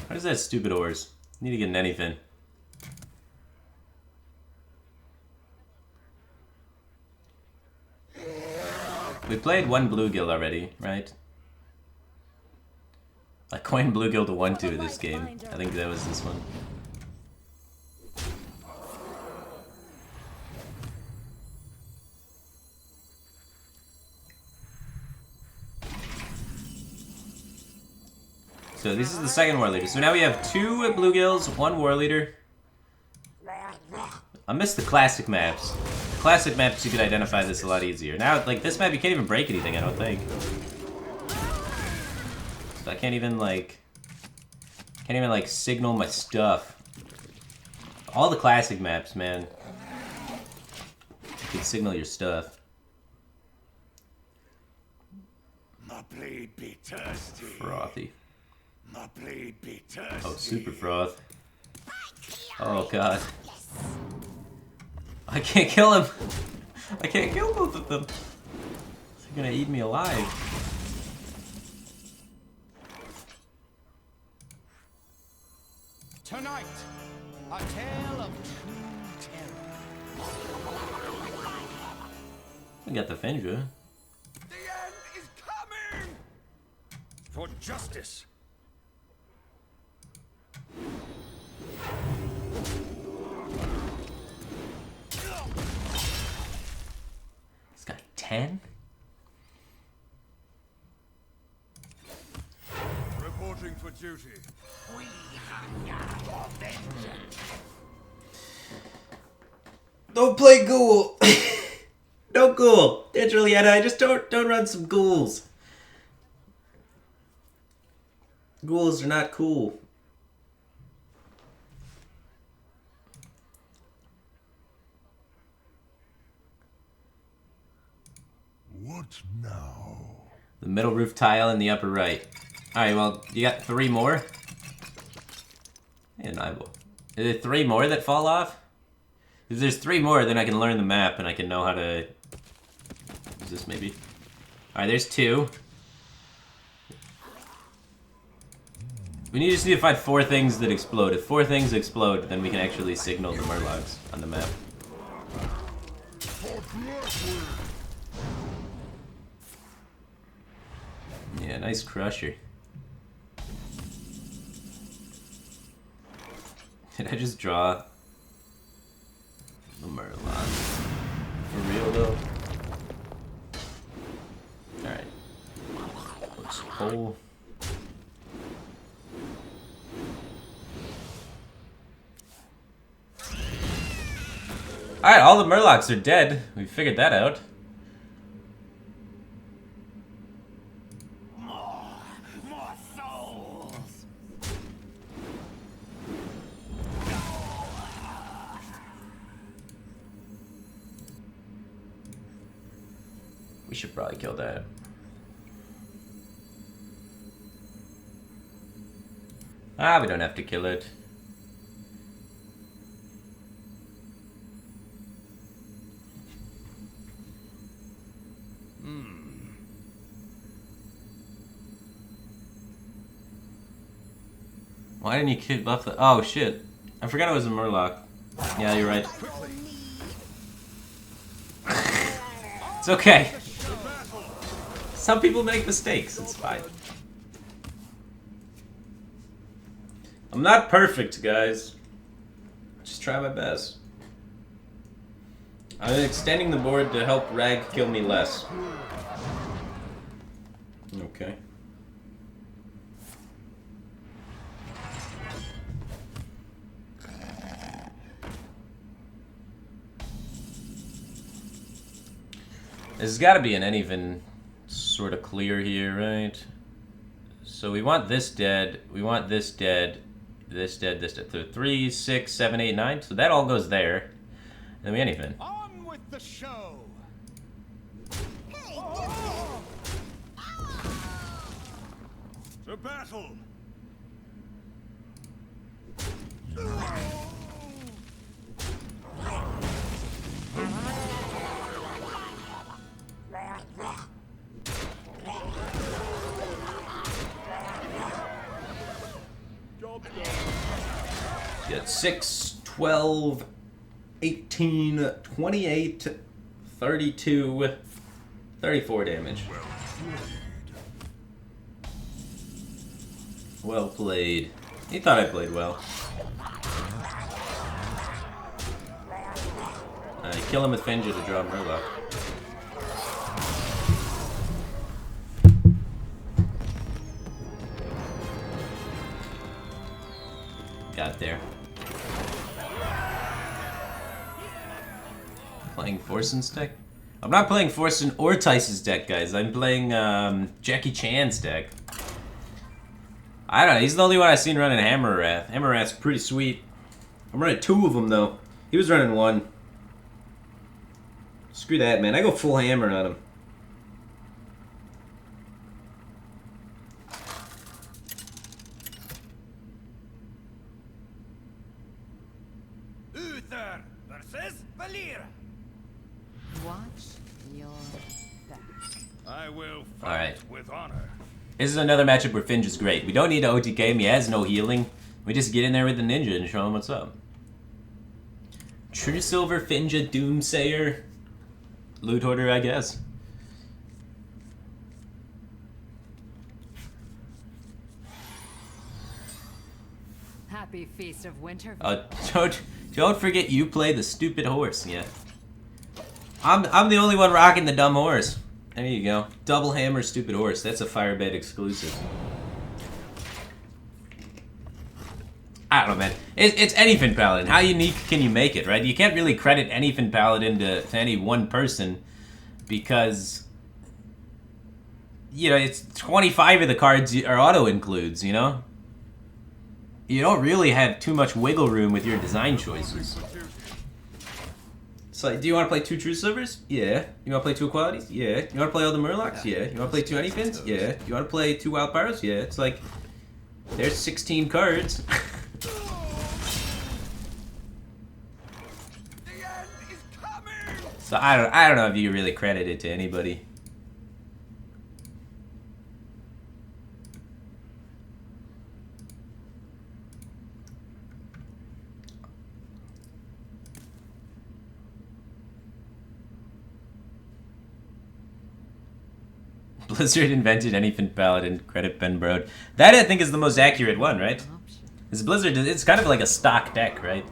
What is that stupid ores? Need to get an anything. We played one bluegill already, right? I coined bluegill to 1-2 this game. I think that was this one. So this is the second war leader. So now we have 2 bluegills, 1 war leader. I miss the classic maps. Classic maps, you could identify this a lot easier. Now, like, this map, you can't even break anything, I don't think. So I can't even, like, signal my stuff. All the classic maps, man. You can signal your stuff. My blade be thirsty. Frothy. My blade be thirsty. Oh, super froth. Oh, God. I can't kill him. I can't kill both of them. They're gonna eat me alive. Tonight, a tale of true terror. We got the Fendra. The end is coming! For justice. He's got 10? Reporting for duty. We hunger for vengeance. Don't play ghoul. No ghoul. It's really I just don't run some ghouls. Ghouls are not cool. What now? The middle roof tile in the upper right. Alright, well, you got 3 more? And I will. Is there 3 more that fall off? If there's 3 more, then I can learn the map and I can know how to... Is this maybe? Alright, there's 2. We just need to find 4 things that explode. If 4 things explode, then we can actually signal the murlocs on the map. Yeah, nice crusher. Did I just draw the murloc? For real though? Alright. Let's pull. Alright, all the murlocs are dead. We figured that out. More souls! We should probably kill that. Ah, we don't have to kill it. Why didn't you kill buff the... Oh, shit. I forgot it was a murloc. Yeah, you're right. It's okay. Some people make mistakes. It's fine. I'm not perfect, guys. Just try my best. I'm extending the board to help Rag kill me less. Okay. There's got to be an uneven sort of clear here, right? So we want this dead, we want this dead, this dead, this dead. So 3, 6, 7, 8, 9. So that all goes there. Then we uneven. On with the show. To battle! Got 6, 12, 18, 28, 32, 34 damage. Well played. He thought I played well. Kill him with Finja to draw Murloc. Got there. Playing Forsen's deck? I'm not playing Forsen or Tice's deck, guys. I'm playing Jackie Chan's deck. I don't know. He's the only one I've seen running Hammer Wrath. Hammer Wrath's pretty sweet. I'm running 2 of them, though. He was running 1. Screw that, man. I go full hammer on him. Uther versus Valir. Watch your back. I will fight Alright. with honor. This is another matchup where Finj is great. We don't need to OTK him. He has no healing. We just get in there with the ninja and show him what's up. True Silver Finja Doomsayer. Loot Hoarder, I guess. Happy Feast of Winter. Don't forget you play the stupid horse. Yeah. I'm the only one rocking the dumb horse. There you go. Double hammer stupid horse. That's a Firebat exclusive. I don't know, man. It's Anyfin Paladin. How unique can you make it, right? You can't really credit Anyfin Paladin to any one person because, you know, it's 25 of the cards are auto-includes, you know? You don't really have too much wiggle room with your design choices. It's like, do you want to play 2 True Silvers? Yeah. You want to play 2 Equalities? Yeah. You want to play all the Murlocs? Yeah. You want to play 2 Anyfins? Yeah. You want to play 2 Wild Pyros? Yeah. It's like, there's 16 cards. So I don't know if you really credit it to anybody. Blizzard invented Anyfin Paladin, credit Ben Brode. That I think is the most accurate one, right? Because Blizzard, it's kind of like a stock deck, right?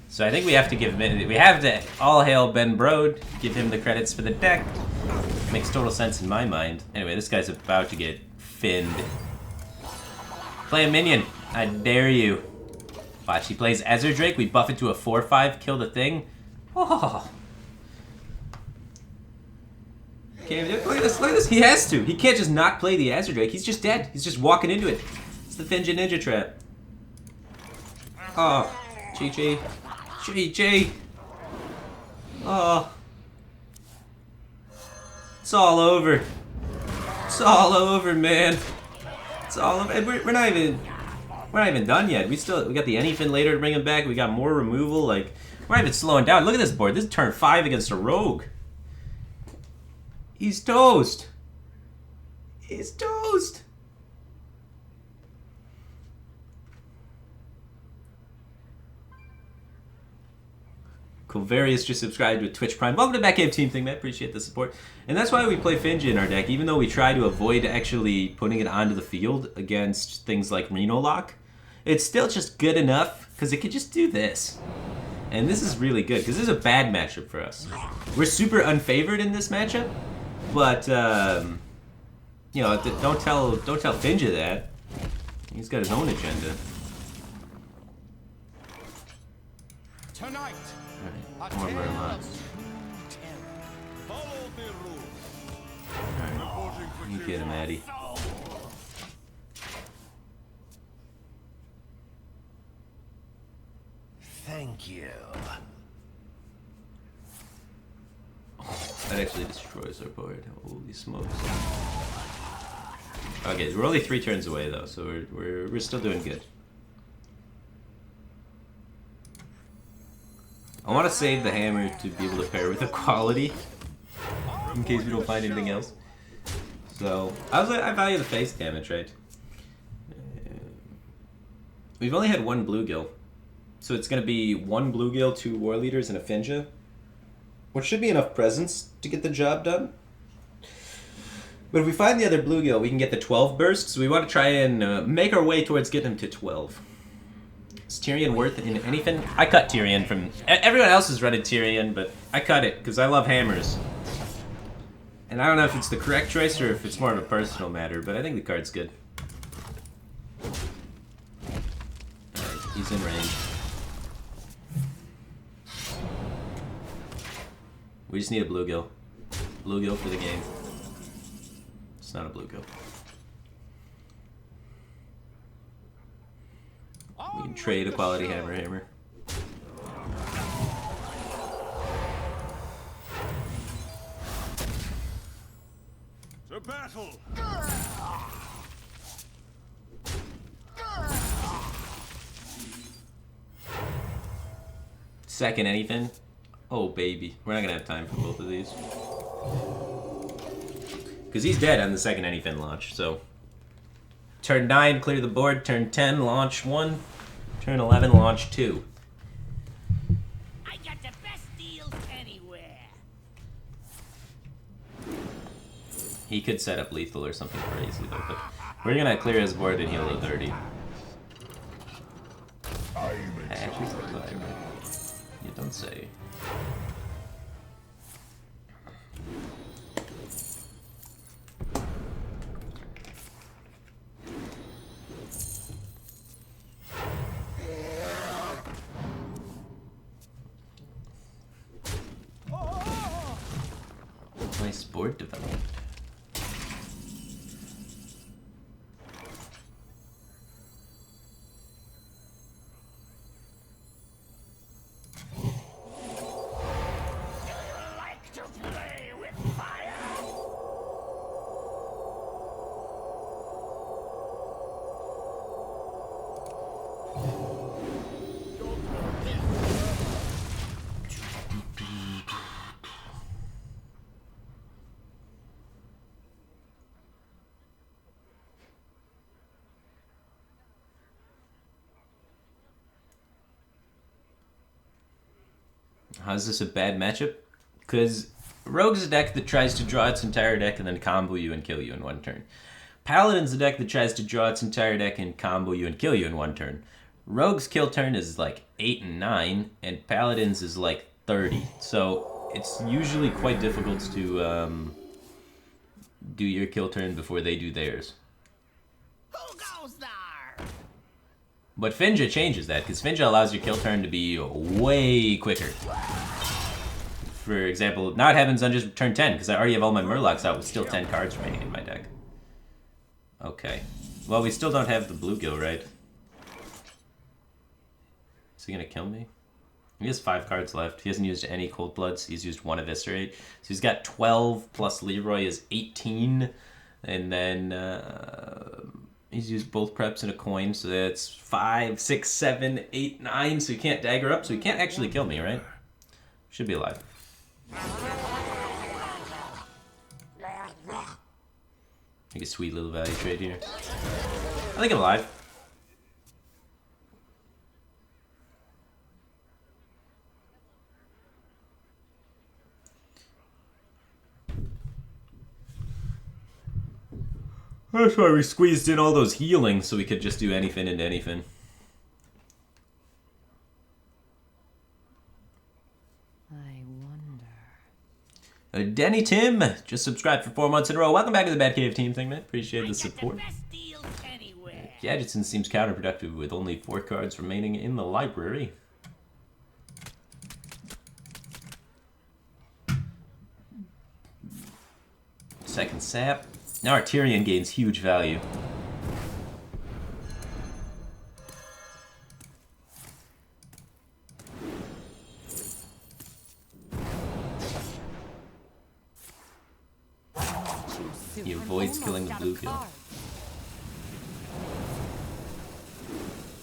So I think we have to all hail Ben Brode, give him the credits for the deck. Makes total sense in my mind. Anyway, this guy's about to get finned. Play a minion. I dare you. Watch, he plays Ezra Drake. We buff it to a 4/5, kill the thing. Oh. Okay, look at this, look at this. He has to. He can't just not play the Ezra Drake. He's just dead. He's just walking into it. It's the Finja Ninja Trap. Oh. GG. GG. Oh. It's all over. It's all over, man. It's all over. And we're not even done yet. We got the Anyfin later to bring him back. We got more removal. Like, we're not even slowing down. Look at this board. This is turn 5 against a rogue. He's toast. He's toast. Covarius just subscribed with Twitch Prime. Welcome to Back Cave Team Thing, man. Appreciate the support. And that's why we play Finja in our deck, even though we try to avoid actually putting it onto the field against things like Reno Lock. It's still just good enough, because it could just do this. And this is really good, because this is a bad matchup for us. We're super unfavored in this matchup, but, you know, don't tell Finja that. He's got his own agenda. Tonight, Alright, more Murlocs. follow the rules. Alright, you get him, Addy. Thank you. That actually destroys our board. Holy smokes. Okay, we're only 3 turns away though, so we're still doing good. I want to save the hammer to be able to pair with equality, in case we don't find anything else. So I value the face damage, right? We've only had 1 bluegill, so it's gonna be 1 bluegill, 2 war leaders, and a Finja. which should be enough presence to get the job done. But if we find the other bluegill, we can get the 12 burst, so we want to try and make our way towards getting him to 12. Is Tyrion worth in anything? I cut Tyrion from... Everyone else has running Tyrion, but I cut it, because I love hammers. And I don't know if it's the correct choice or if it's more of a personal matter, but I think the card's good. Alright, he's in range. We just need a bluegill. Bluegill for the game. It's not a bluegill. We can trade a quality hammer. To battle! Second anything? Oh baby, we're not gonna have time for both of these. Because he's dead on the second anything launch, so... Turn 9, clear the board. Turn 10, launch 1. Turn 11, launch 2. I got the best deals anywhere. He could set up lethal or something crazy though, but we're gonna clear his board and heal to 30. Actually, you don't say. Nice board development. Like to play with fire? How's this a bad matchup? Because Rogue's a deck that tries to draw its entire deck and then combo you and kill you in one turn. Paladin's a deck that tries to draw its entire deck and combo you and kill you in one turn. Rogue's kill turn is like 8 and 9, and Paladin's is like 30. So it's usually quite difficult to do your kill turn before they do theirs. Who goes there? But Finja changes that, because Finja allows your kill turn to be way quicker. For example, now it happens on just turn 10, because I already have all my Murlocs out with still 10 cards remaining in my deck. Okay. Well, we still don't have the bluegill, right? Is he gonna kill me? He has 5 cards left. He hasn't used any Cold Bloods. He's used 1 Eviscerate. So he's got 12, plus Leroy is 18. And then, he's used both preps and a coin, so that's 5, 6, 7, 8, 9. So he can't dagger up, so he can't actually kill me, right? Should be alive. Make a sweet little value trade here. I think I'm alive. That's why we squeezed in all those healings so we could just do anything into anything. I wonder. Denny Tim just subscribed for 4 months in a row. Welcome back to the Batcave team thing, man. Appreciate the I got support. the best deals anywhere. Gadgetson seems counterproductive with only 4 cards remaining in the library. Second sap. Now our Tyrion gains huge value. He avoids killing the bluegill.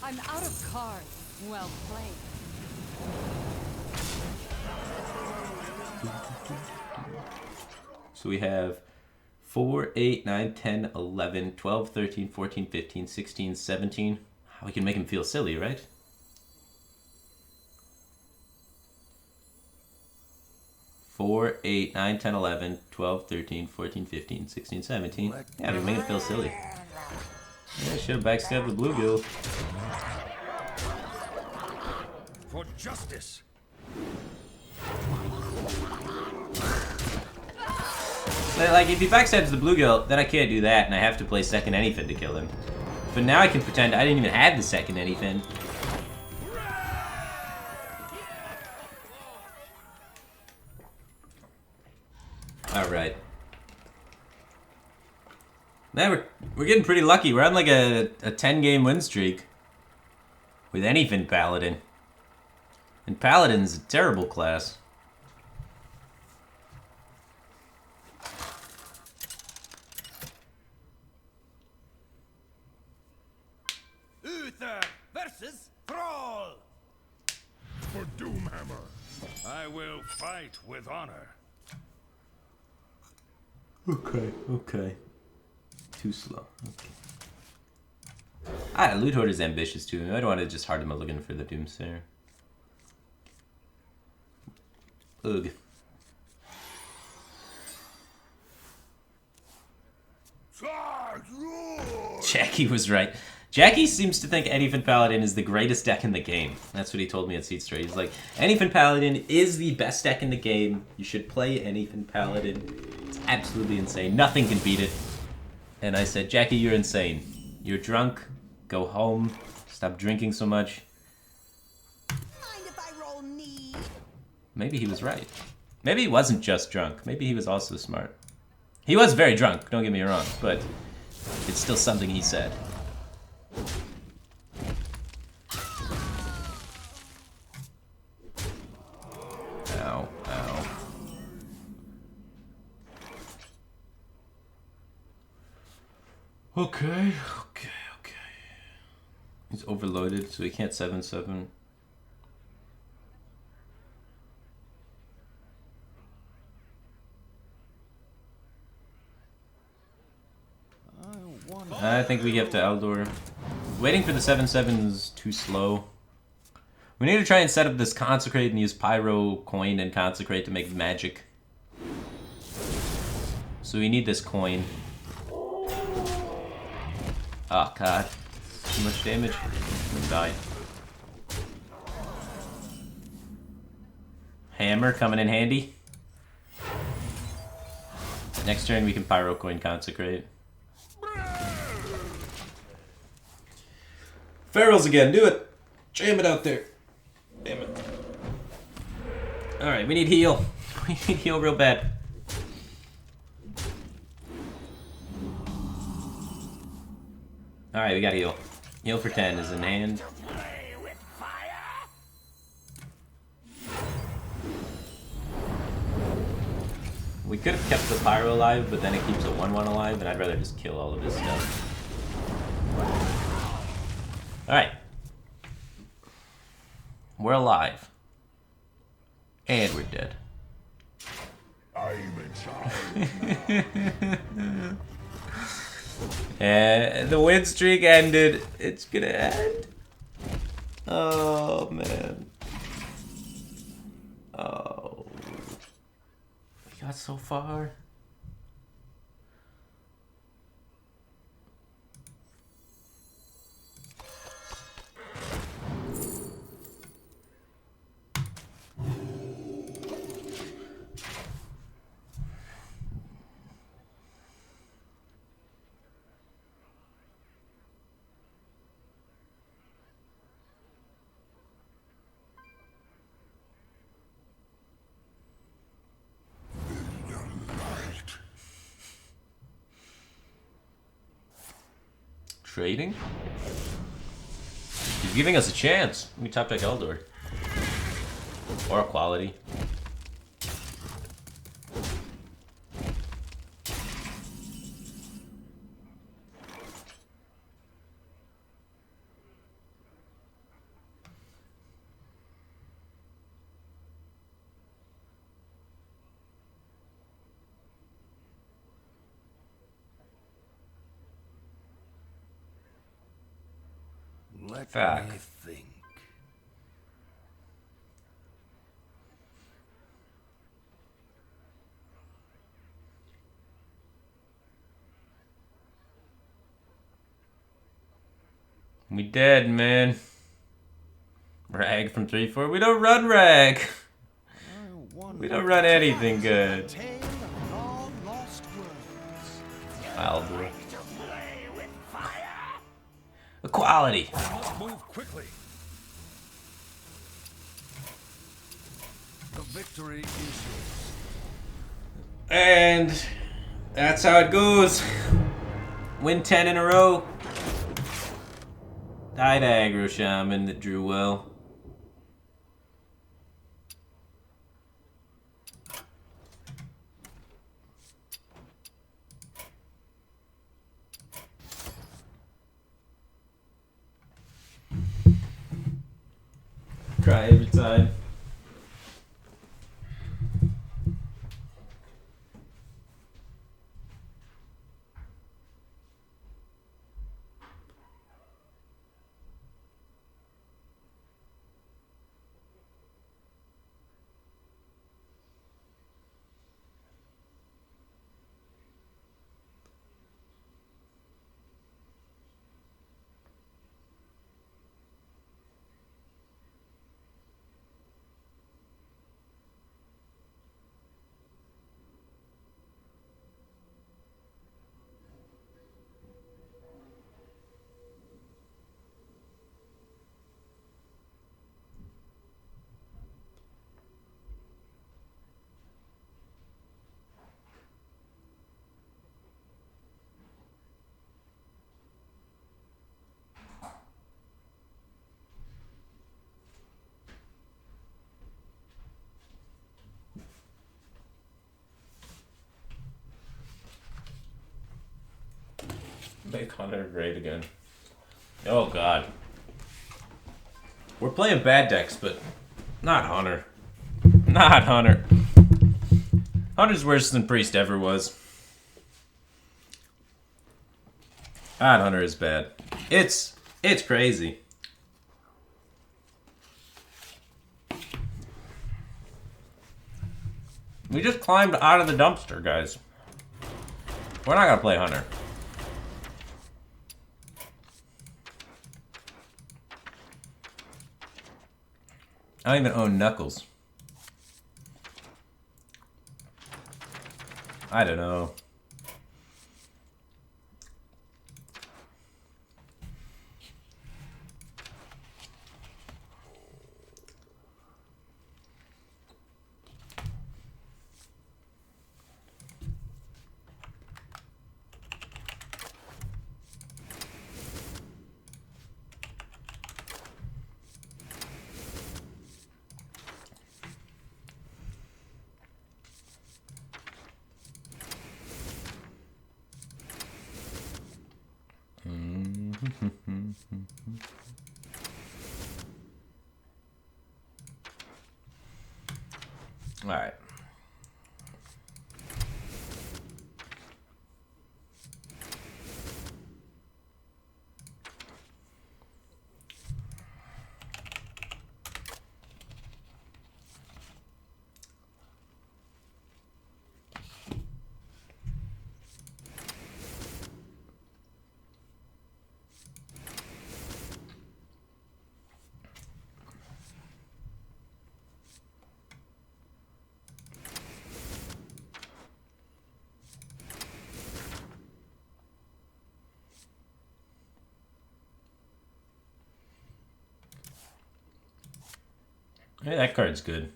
I'm out of cards. Well played. So we have 4, 8, 9, 10, 11, 12, 13, 14, 15, 16, 17. We can make him feel silly, right? 4, 8, 9, 10, 11, 12, 13, 14, 15, 16, 17. Yeah, we make it feel silly. Yeah, I should have backstabbed the bluegill. For justice. Like, if he backstabs the bluegill, then I can't do that, and I have to play second anything to kill him. But now I can pretend I didn't even have the second anything. Alright. Man, we're getting pretty lucky. We're on like a 10-game win streak. With anything Paladin. And Paladin's a terrible class. Uther versus Thrall. For Doomhammer, I will fight with honor. Okay. Too slow. Okay. Loot Hoarder's ambitious too. I don't want to just hard him looking for the Doomsayer. Ugh. Jackie was right. Jackie seems to think Anyfin Paladin is the greatest deck in the game. That's what he told me at Seed Story. He's like, Anyfin Paladin is the best deck in the game. You should play Anyfin Paladin. It's absolutely insane. Nothing can beat it. And I said, Jackie, you're insane. You're drunk. Go home. Stop drinking so much. Mind if I roll knee? Maybe he was right. Maybe he wasn't just drunk. Maybe he was also smart. He was very drunk, don't get me wrong, but it's still something he said. Ow, ow. Okay. He's overloaded, so he can't 7/7. I think we get to Eldor. Waiting for the 7/7 is too slow. We need to try and set up this Consecrate and use Pyro, Coin, and Consecrate to make magic. So we need this coin. Oh god. Too much damage. I'm gonna die. Hammer coming in handy. Next turn we can Pyro, Coin, Consecrate. Ferals again, do it! Jam it out there. Damn it. Alright, we need heal. We need heal real bad. Alright, we got heal. Heal for 10 is in hand. Play with fire? We could have kept the Pyro alive, but then it keeps a 1/1 alive, and I'd rather just kill all of his stuff. Alright. We're alive. And we're dead. I'm in charge. And the win streak ended. It's gonna end. Oh, man. Oh. We got so far. Trading? He's giving us a chance. We top deck Eldor. Or Equality. Let Fuck. me think. We dead, man. Rag from 3-4. We don't run rag. We don't run anything good. Tale of long-lost worlds. I'll do it. Ready to play with fire? Equality. Must move quickly. The victory is yours. And that's how it goes. Win 10 in a row. Died aggro shaman that drew well. Try every time. Make Hunter great again. Oh god. We're playing bad decks, but not Hunter. Not Hunter. Hunter's worse than Priest ever was. God, Hunter is bad. It's crazy. We just climbed out of the dumpster, guys. We're not gonna play Hunter. I don't even own Knuckles. I don't know. All right. Hey, that card's good.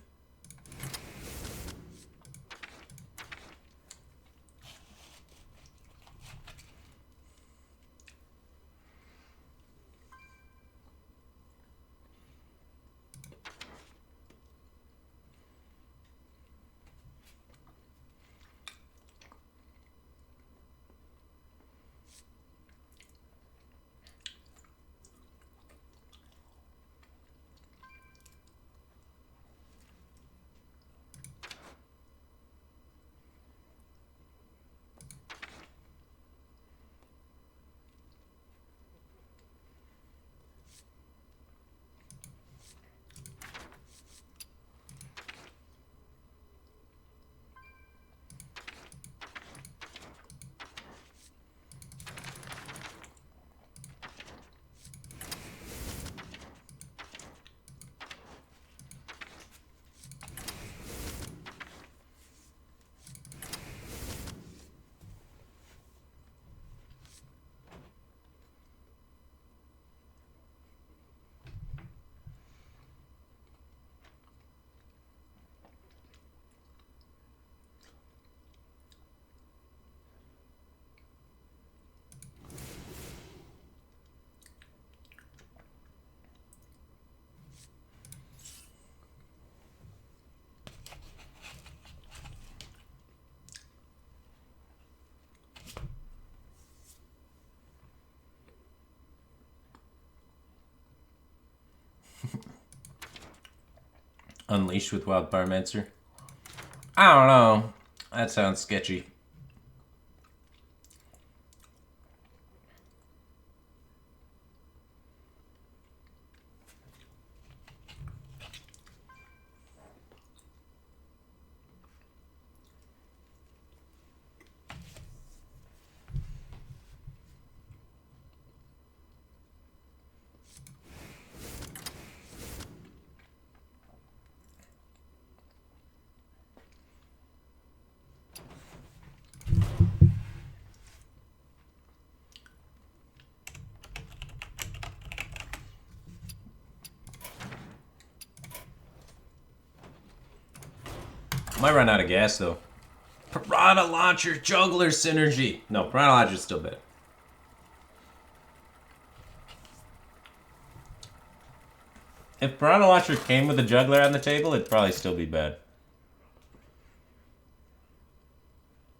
Unleashed with Wild Pyromancer. I don't know. That sounds sketchy. Might run out of gas though. Piranha Launcher Juggler Synergy. No, Piranha Launcher's still better. If Piranha Launcher came with a juggler on the table, it'd probably still be bad.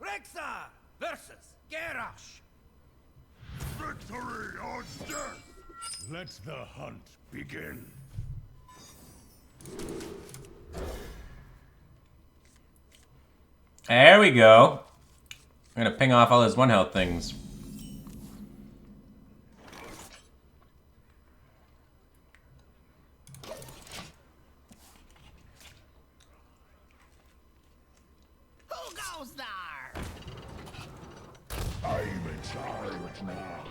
Rexa versus Garrosh. Victory or death! Let the hunt begin. There we go. I'm gonna ping off all those 1 health things. Who goes there? I'm in charge now.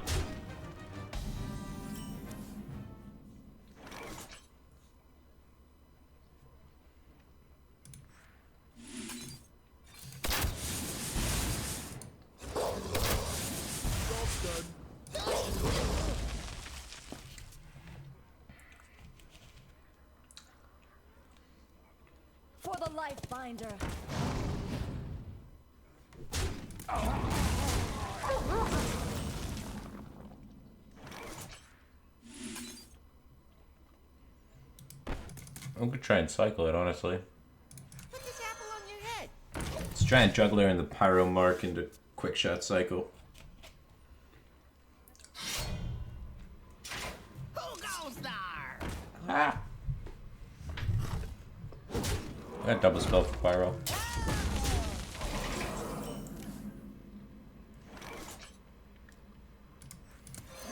For the life binder. I'm gonna try and cycle it, honestly. Put this apple on your head. Let's try and juggler in the Pyro Mark into quick shot cycle. Who goes there? Ah! I got double spell for Pyro. Do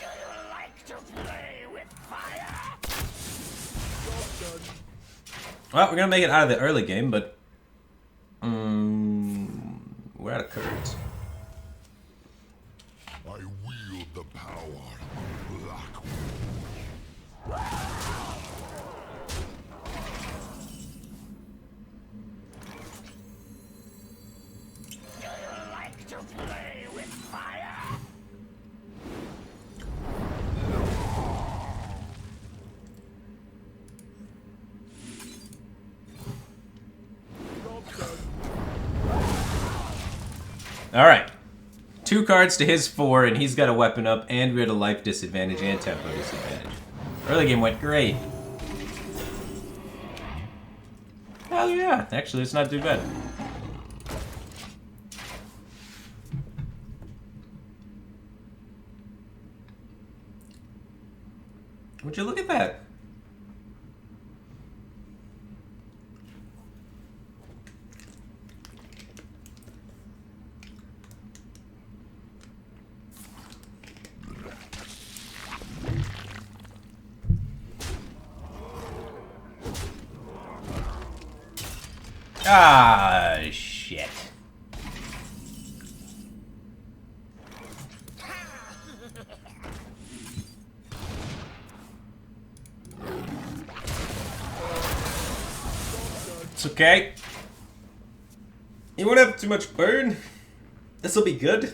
you like to play with fire? Well, we're gonna make it out of the early game, but we're out of cards. I wield the power of Black. Do you like to play with fire? All right, 2 cards to his 4, and he's got a weapon up, and we're at a life disadvantage and tempo disadvantage. Early game went great. Hell yeah, actually, it's not too bad. Would you look at that? Ah, shit. It's okay. You won't have too much burn. This'll be good.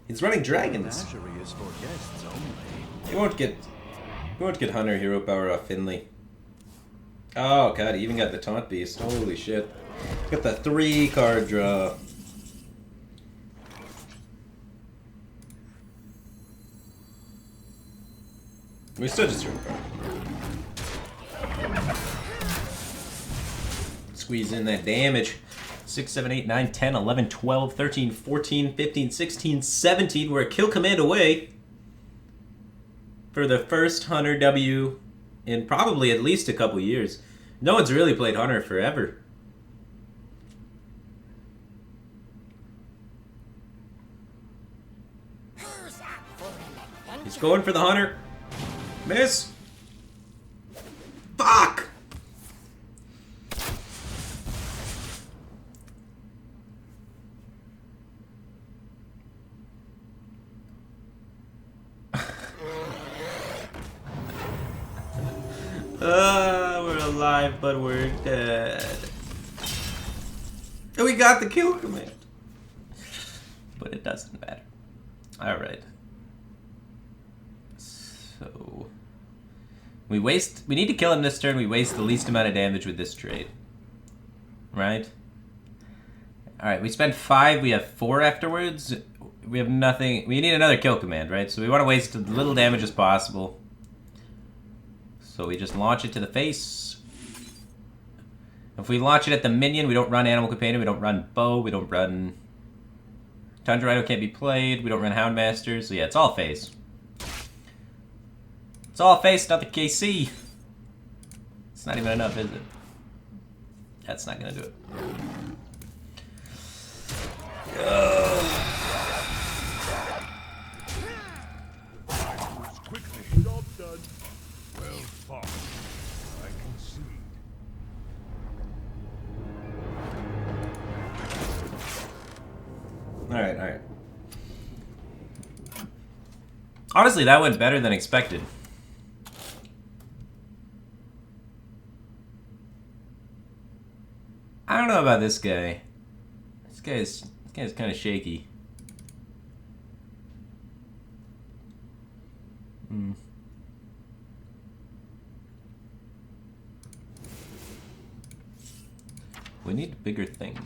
He's running dragons. Menagerie is for guests only. You won't get Hunter hero power off Finley. Oh god, he even got the taunt beast. Holy shit. Got the 3 card draw. We still just drew a card. Squeeze in that damage. 6, 7, 8, 9, 10, 11, 12, 13, 14, 15, 16, 17. We're a kill command away for the first Hunter W in probably at least a couple years. No one's really played Hunter forever. Who's up for an He's adventure? going for the Hunter. Miss. Fuck. We're alive, but we're dead. And we got the kill command. But it doesn't matter. Alright. So... We need to kill him this turn. We waste the least amount of damage with this trade. Right? Alright, we spend 5. We have 4 afterwards. We have nothing. We need another kill command, right? So we want to waste as little damage as possible. So we just launch it to the face. If we launch it at the minion, we don't run Animal Companion, we don't run Bow, we don't run... Tundra Rhino can't be played, we don't run Houndmaster, so yeah, it's all face. It's all face, not the KC. It's not even enough, is it? That's not gonna do it. Quickly. Job done. Well fought. I concede. Alright, alright. Honestly, that went better than expected. I don't know about this guy. This guy's kind of shaky. We need bigger things.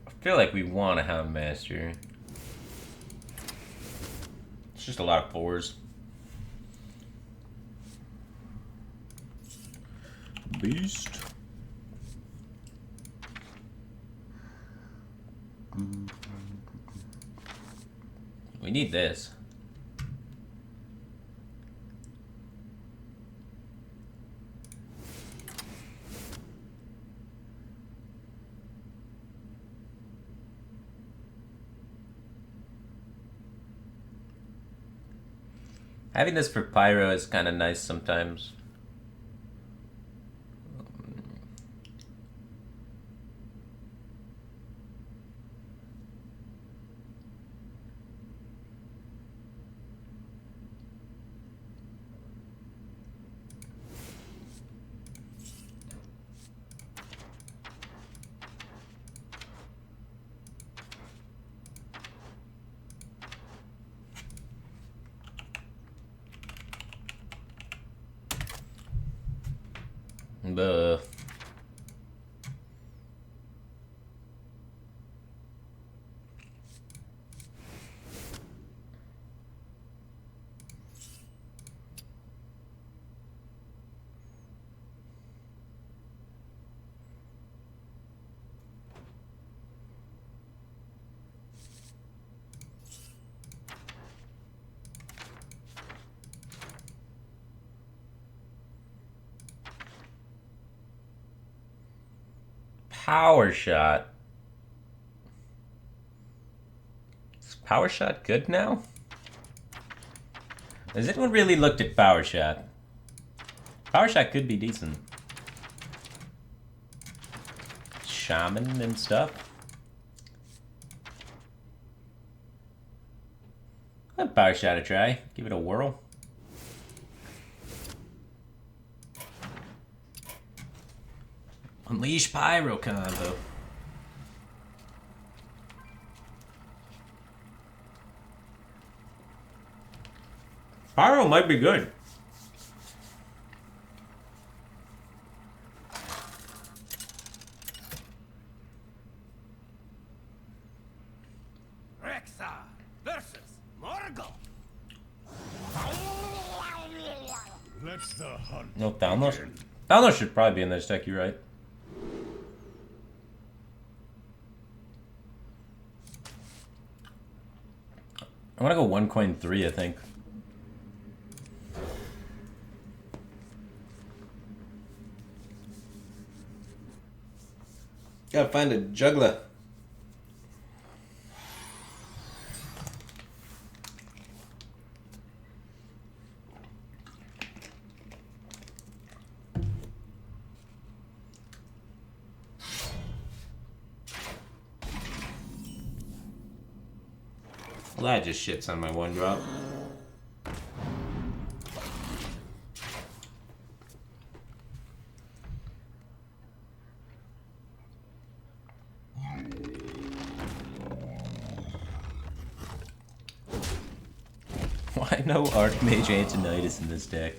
I feel like we want a Houndmaster. It's just a lot of 4s. Beast. We need this. Having this for Pyro is kind of nice sometimes. Buh. Power Shot. Is Power Shot good now? Has anyone really looked at Power Shot? Power Shot could be decent. Shaman and stuff. Let Power Shot a try. Give it a whirl. Unleash Pyro combo. Pyro might be good. Rexa versus Morgul. Let the hunt No, Thalmos. begin. Thalmos should probably be in this deck, you're right. I want to go 1 coin 3, I think. Gotta find a juggler. Well, that just shits on my 1-drop. Why no Archmage Antonitis in this deck?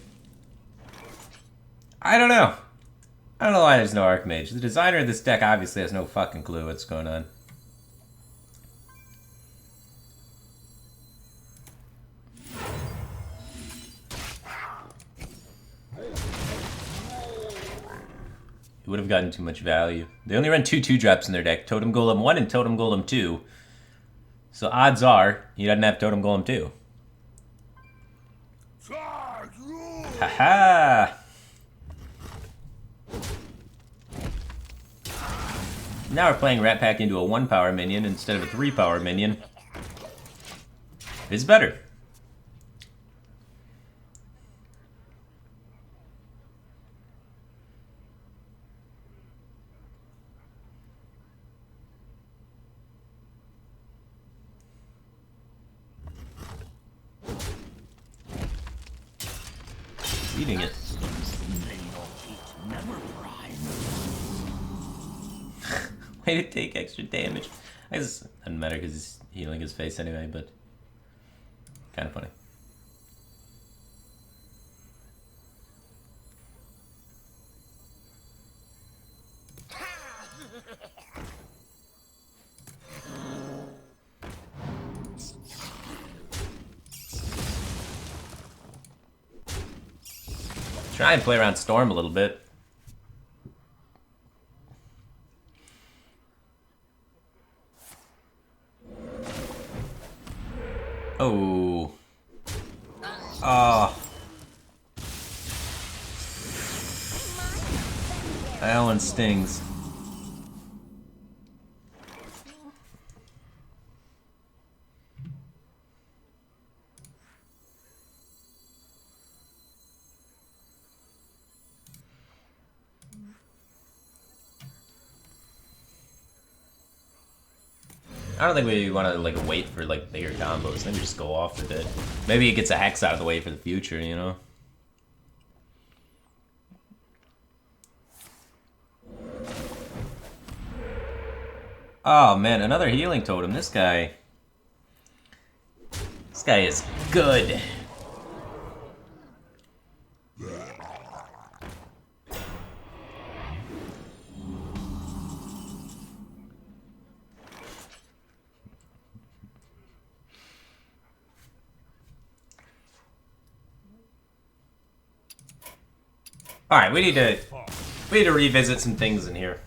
I don't know. I don't know why there's no Archmage. The designer of this deck obviously has no fucking clue what's going on. It would have gotten too much value. They only run 2 2-drops in their deck, Totem Golem 1 and Totem Golem 2. So odds are, he doesn't have Totem Golem 2. Haha! Now we're playing Rat Pack into a 1-power minion instead of a 3-power minion. It's better. Eating it. Way to take extra damage. I guess it doesn't matter because he's healing his face anyway, but kind of funny. Try and play around Storm a little bit. Oh. Oh. That one stings. I don't think we want to like wait for like bigger combos. I think we just go off with it. Maybe it gets a hex out of the way for the future, you know? Oh man, another healing totem. This guy is good. All right, we need to revisit some things in here.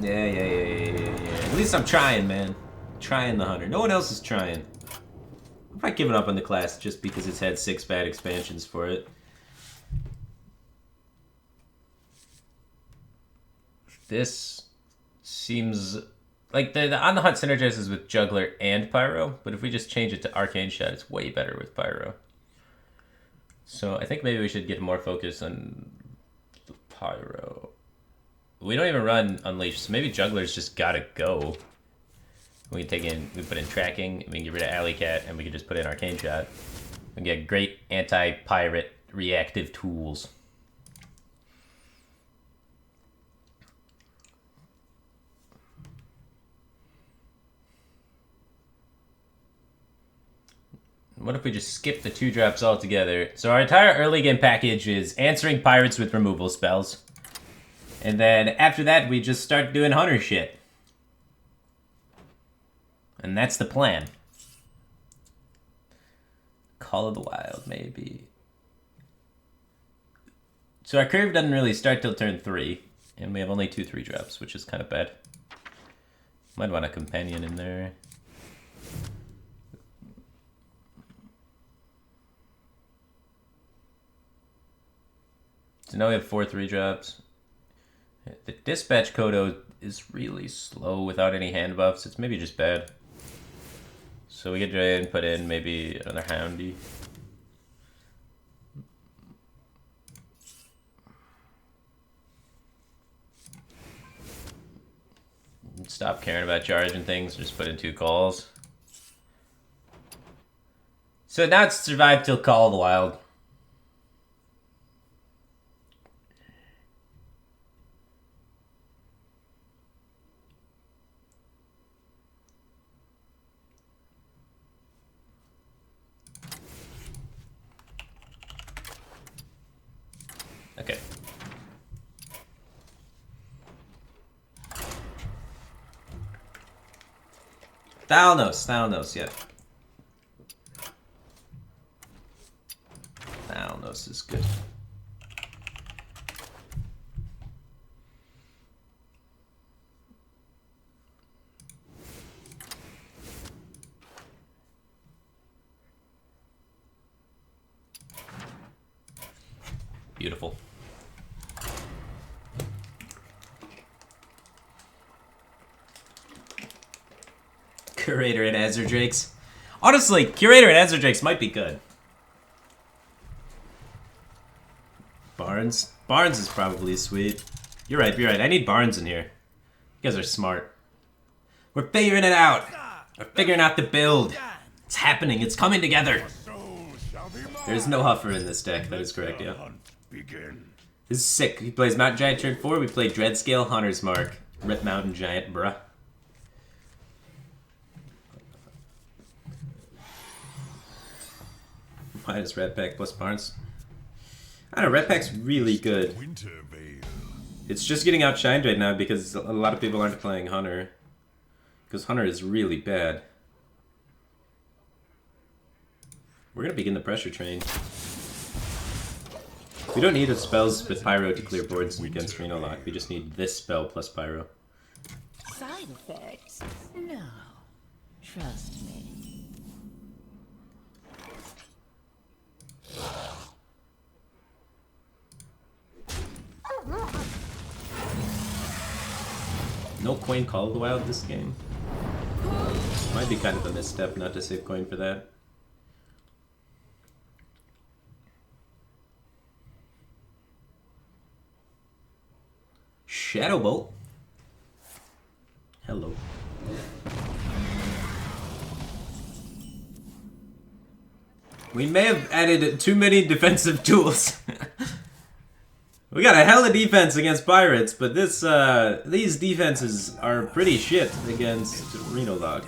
Yeah. At least I'm trying, man. Trying the hunter. No one else is trying. I'm not giving up on the class just because it's had 6 bad expansions for it. This seems like the on the hunt synergizes with Juggler and Pyro, but if we just change it to Arcane Shot, it's way better with Pyro. So I think maybe we should get more focus on the Pyro. We don't even run Unleash, so maybe Juggler's just gotta go. We can put in Tracking, we can get rid of Alley Cat, and we can just put in Arcane Shot. And get great anti-pirate reactive tools. What if we just skip the 2-drops altogether? So our entire early game package is answering pirates with removal spells. And then after that, we just start doing hunter shit. And that's the plan. Call of the Wild, maybe. So our curve doesn't really start till turn 3, and we have only 2 3-drops, which is kind of bad. Might want a companion in there. So now we have 4 3-drops. The dispatch Kodo is really slow without any hand buffs. It's maybe just bad. So we could try and put in maybe another Houndy. Stop caring about charging things, just put in 2 calls. So now it's survive till Call of the Wild. Okay. Thalnos, yeah. Thalnos is good. Beautiful. Curator and Azure Drakes. Honestly, Curator and Azure Drakes might be good. Barnes? Barnes is probably sweet. You're right. I need Barnes in here. You guys are smart. We're figuring it out. We're figuring out the build. It's happening. It's coming together. There's no Huffer in this deck. That is correct, yeah. This is sick. He plays Mountain Giant turn 4. We play Dreadscale, Hunter's Mark. Rip Mountain Giant, bruh. Minus Red Pack plus Barnes. I don't know, Red Pack's really good. It's just getting outshined right now because a lot of people aren't playing Hunter. Because Hunter is really bad. We're gonna begin the pressure train. We don't need the spells with Pyro to clear boards against Reno Lock. We just need this spell plus Pyro. Side effects? No. Trust me. No coin Call of the Wild this game. Might be kind of a misstep not to save coin for that. Shadow Bolt. Hello. We may have added too many defensive tools. We got a hella defense against pirates, but this these defenses are pretty shit against Reno Log.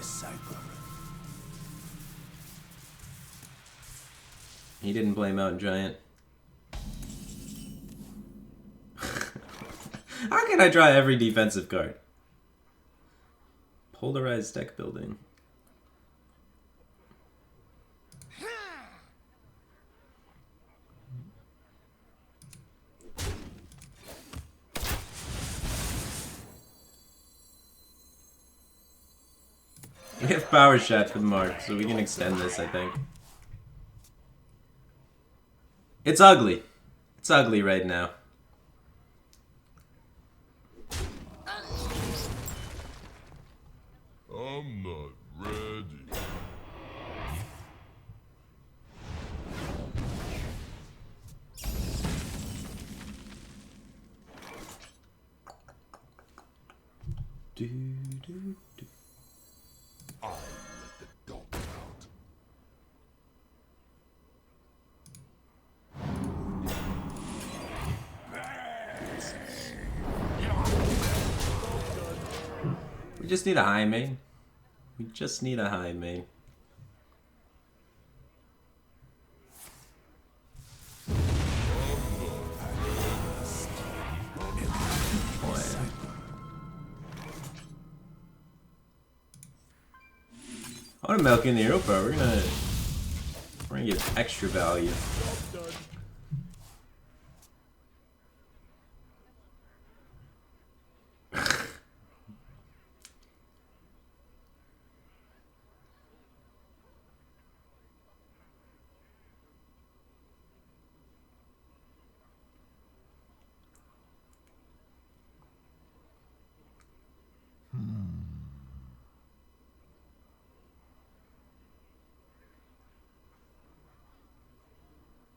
He didn't play Mountain Giant. How can I draw every defensive card? Polarized deck building. We have Power Shot for the mark, so we can extend this, I think. It's ugly. It's ugly right now. I'm not ready. Do, do, do. I'll let the dog out. We just need a high main. We just need a high main. I want to milk in the Europa. We're gonna get extra value.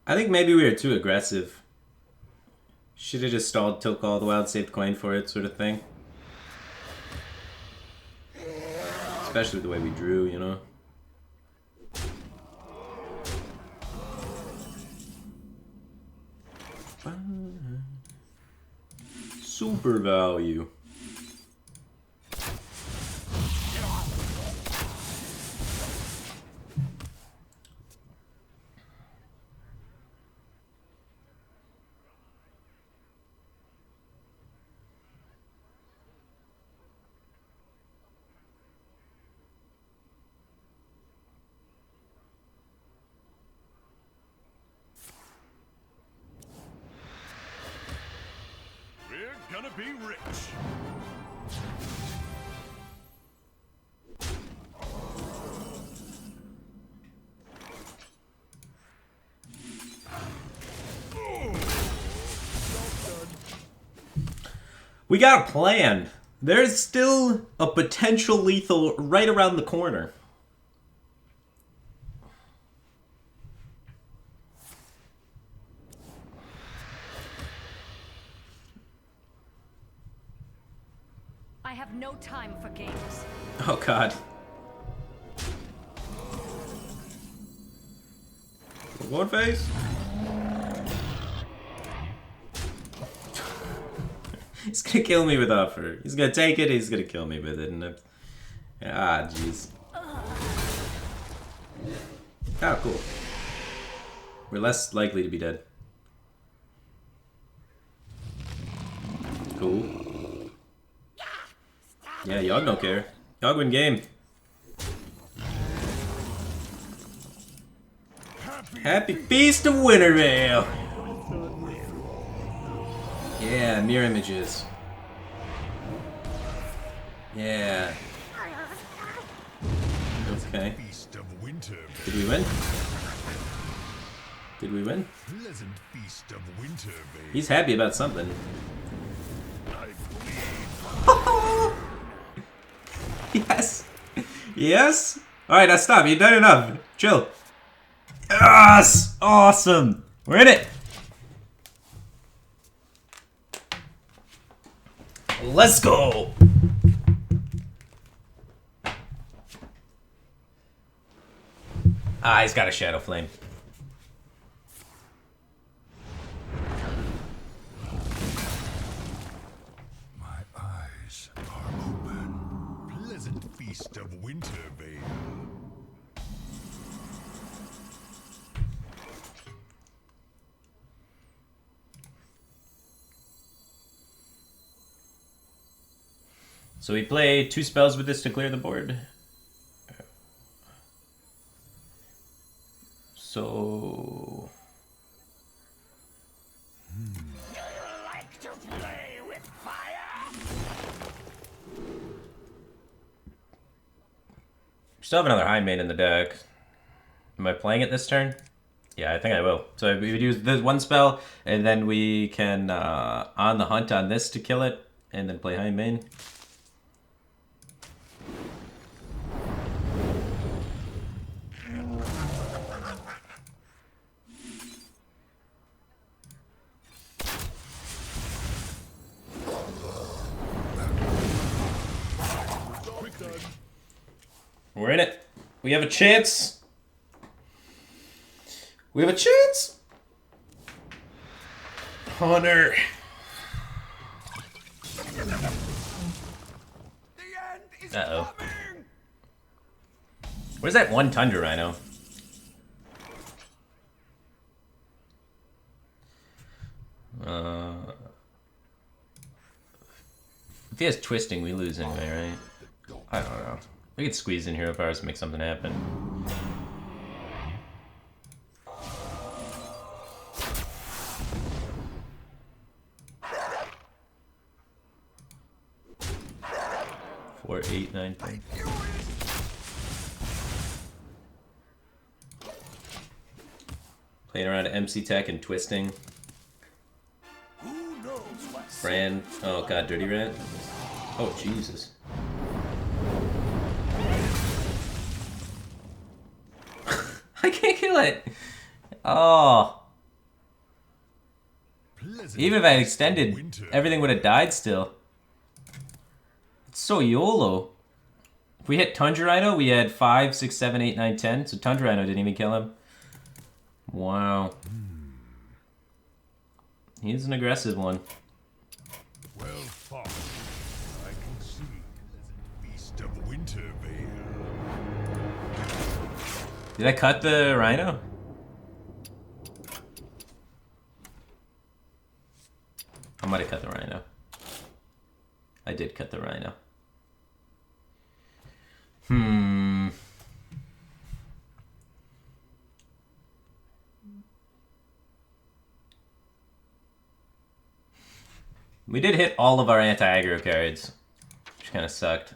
I think maybe we were too aggressive. Should have just stalled, took all the wild, saved coin for it, sort of thing. Especially the way we drew, you know. Super value. We're gonna be rich. We got a plan. There's still a potential lethal right around the corner. I have no time for games. Oh god. One face? He's gonna kill me with offer. He's gonna take it, he's gonna kill me with it. And ah, jeez. Oh, cool. We're less likely to be dead. Cool. Yeah, Yogg don't care. Yogg win game. Happy Feast of Wintervale! Yeah, mirror images. Yeah. Okay. Feast of winter. Did we win? Did we win? Pleasant feast of winter, babe. He's happy about something. Yes! Yes! Alright, now stop. You've done enough. Chill. Yes! Awesome! We're in it! Let's go! Ah, he's got a Shadow Flame. My eyes are open. Pleasant feast of winter, babe. So we play 2 spells with this to clear the board. So... Like to play with fire? We still have another High Main in the deck. Am I playing it this turn? Yeah, I think I will. So we would use this one spell, and then we can on the hunt on this to kill it, and then play High Main. We're in it. We have a chance. We have a chance. Hunter. The end is Uh-oh. coming! Where's that one Tundra Rhino? If he has twisting, we lose anyway, right? I don't know. We could squeeze in hero powers to make something happen. Four, 8, 9, 10. Playing around MC Tech and twisting. Who knows what Fran. Oh god, Dirty Rat. Oh Jesus. I can't kill it. Oh, Even if I had extended, everything would have died still. It's so YOLO. If we hit Tundra Rhino, we had 5, 6, 7, 8, 9, 10. So Tundra Rhino didn't even kill him. Wow. He's an aggressive one. Well fought. I can see. Beast of Wintervale. Did I cut the Rhino? I might have cut the Rhino. I did cut the Rhino. We did hit all of our anti-aggro cards, which kind of sucked.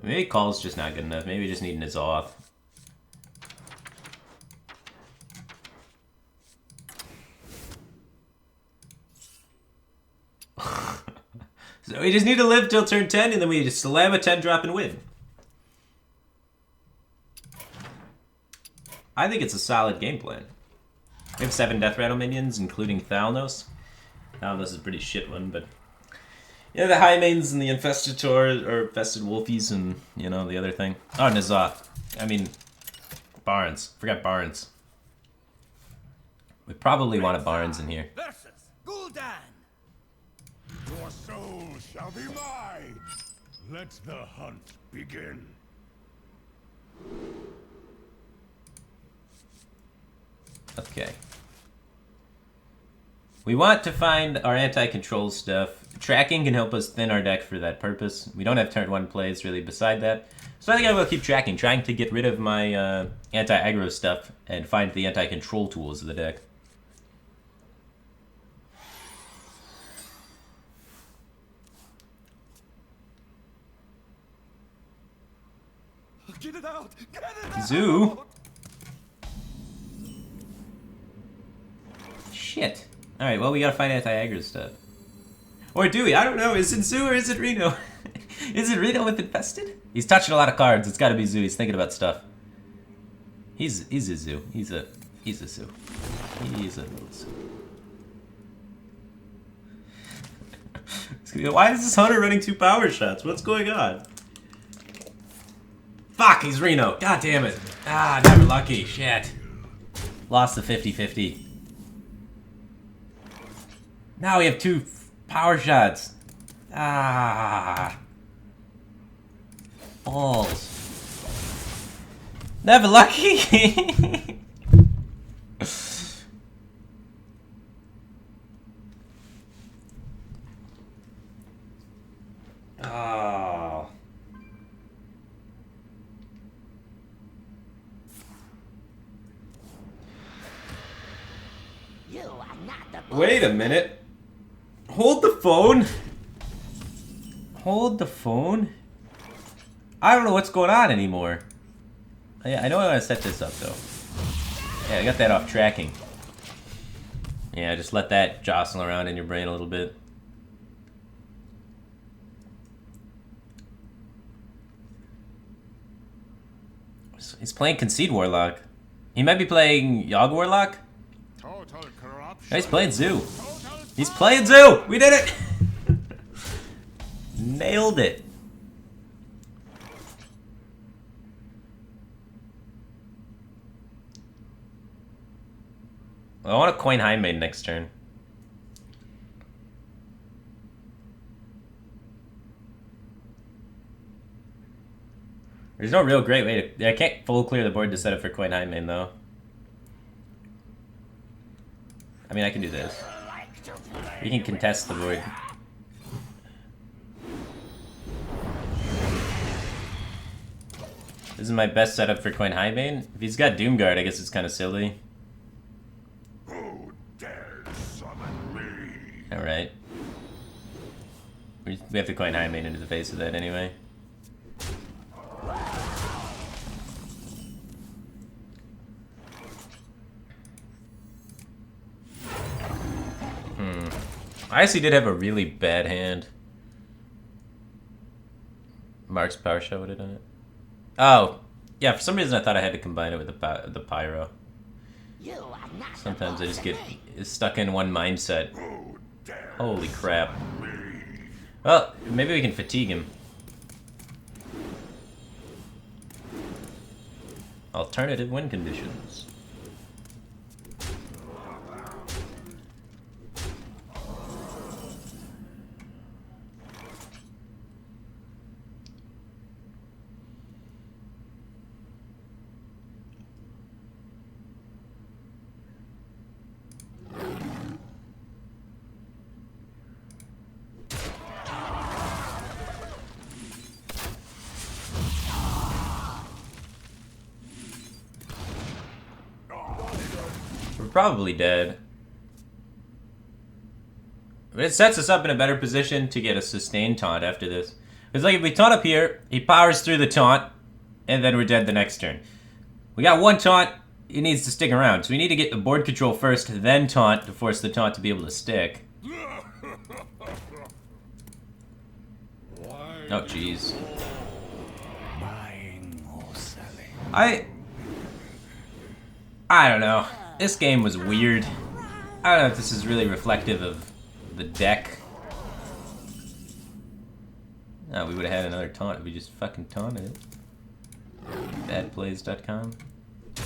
Maybe call's just not good enough. Maybe we just need an Azoth. So we just need to live till turn 10, and then we just slam a 10 drop and win. I think it's a solid game plan. We have 7 Death Rattle minions, including Thalnos. Thalnos is a pretty shit one, but... Yeah, the High Mains and the Infestator, or Infested Wolfies, and, you know, the other thing. Oh, N'Zoth. I mean, Barnes. Forgot Barnes. We probably want a Barnes in here. Versus Gul'dan. Your soul shall be mine. Let the hunt begin. Okay. We want to find our anti-control stuff. Tracking can help us thin our deck for that purpose. We don't have turn 1 plays really beside that. So I think I will keep tracking, trying to get rid of my anti-aggro stuff and find the anti-control tools of the deck. Get it out! Get it out! Zoo? Shit. Alright, well, we gotta find anti-aggro stuff. Or do we? I don't know. Is it Zoo or is it Reno? Is it Reno with Infested? He's touching a lot of cards. It's gotta be Zoo. He's thinking about stuff. He's a Zoo. He's a Zoo. He's a little Zoo. Why is this Hunter running 2 power shots? What's going on? Fuck, he's Reno. God damn it. Ah, never lucky. Shit. Lost the 50-50. Now we have 2 power shots. Ah. Balls. Never lucky. Oh. You are not the Wait a minute. Hold the phone. Hold the phone. I don't know what's going on anymore. I know I want to set this up though. Yeah, I got that off tracking. Yeah, just let that jostle around in your brain a little bit. He's playing Concede Warlock. He might be playing Yogg Warlock. Total corruption. No, he's playing Zoo. He's playing Zoo! We did it! Nailed it. I want to coin High Maid next turn. There's no real great way to... I can't full clear the board to set up for coin High Maid, though. I mean, I can do this. We can contest the board. This is my best setup for coin High Maid. If he's got Doomguard, I guess it's kind of silly. Who dares summon me? Alright. We have to coin High Maid into the face of that anyway. I actually did have a really bad hand. Mark's power shot would have done it. Oh, yeah. For some reason, I thought I had to combine it with the pyro. You are not Sometimes the I boss just of get me. stuck in one mindset. Holy crap. Well, maybe we can fatigue him. Alternative win conditions. We're probably dead. But it sets us up in a better position to get a sustained taunt after this. It's like if we taunt up here, he powers through the taunt, and then we're dead the next turn. We got one taunt, he needs to stick around. So we need to get the board control first, then taunt to force the taunt to be able to stick. Oh, jeez. Buying or selling. I don't know. This game was weird. I don't know if this is really reflective of the deck. Oh, we would have had another taunt if we just fucking taunted it. Badplays.com. Peachy.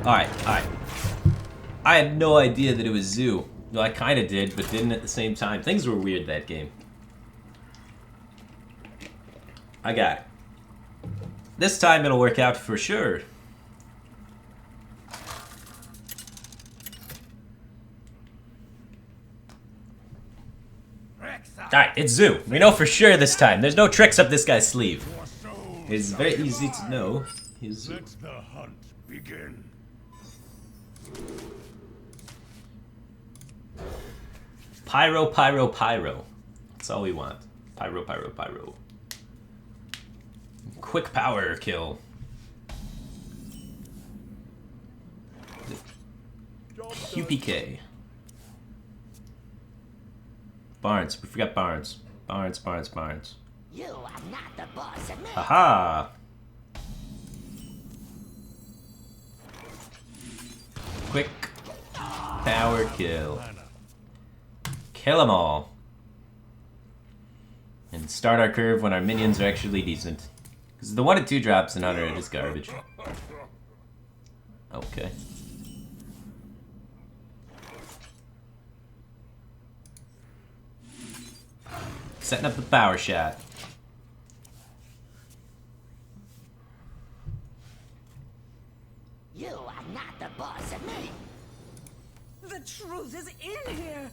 Alright. I had no idea that it was Zoo. Well, I kinda did, but didn't at the same time. Things were weird that game. I got it. This time it'll work out for sure. Alright, it's Zoo. We know for sure this time. There's no tricks up this guy's sleeve. It's very easy to know. He's Zoo. Let the hunt begin. Pyro, pyro, pyro. That's all we want. Pyro, pyro, pyro. Quick power kill. QPK. Barnes. We forgot Barnes. Barnes. You are not the boss of me. Haha. Quick power kill. Kill them all. And start our curve when our minions are actually decent. Because the 1 and 2 drops in Hunter are just garbage. Okay. Setting up the power shot. You are not the boss of me. The truth is in here.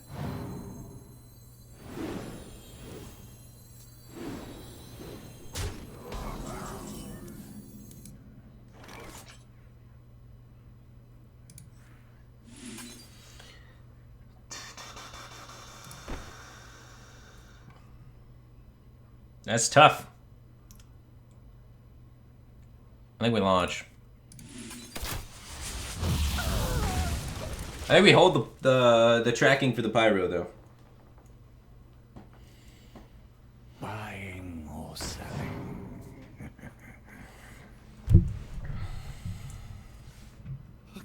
That's tough. I think we launch. I think we hold the tracking for the pyro though. Buying or selling.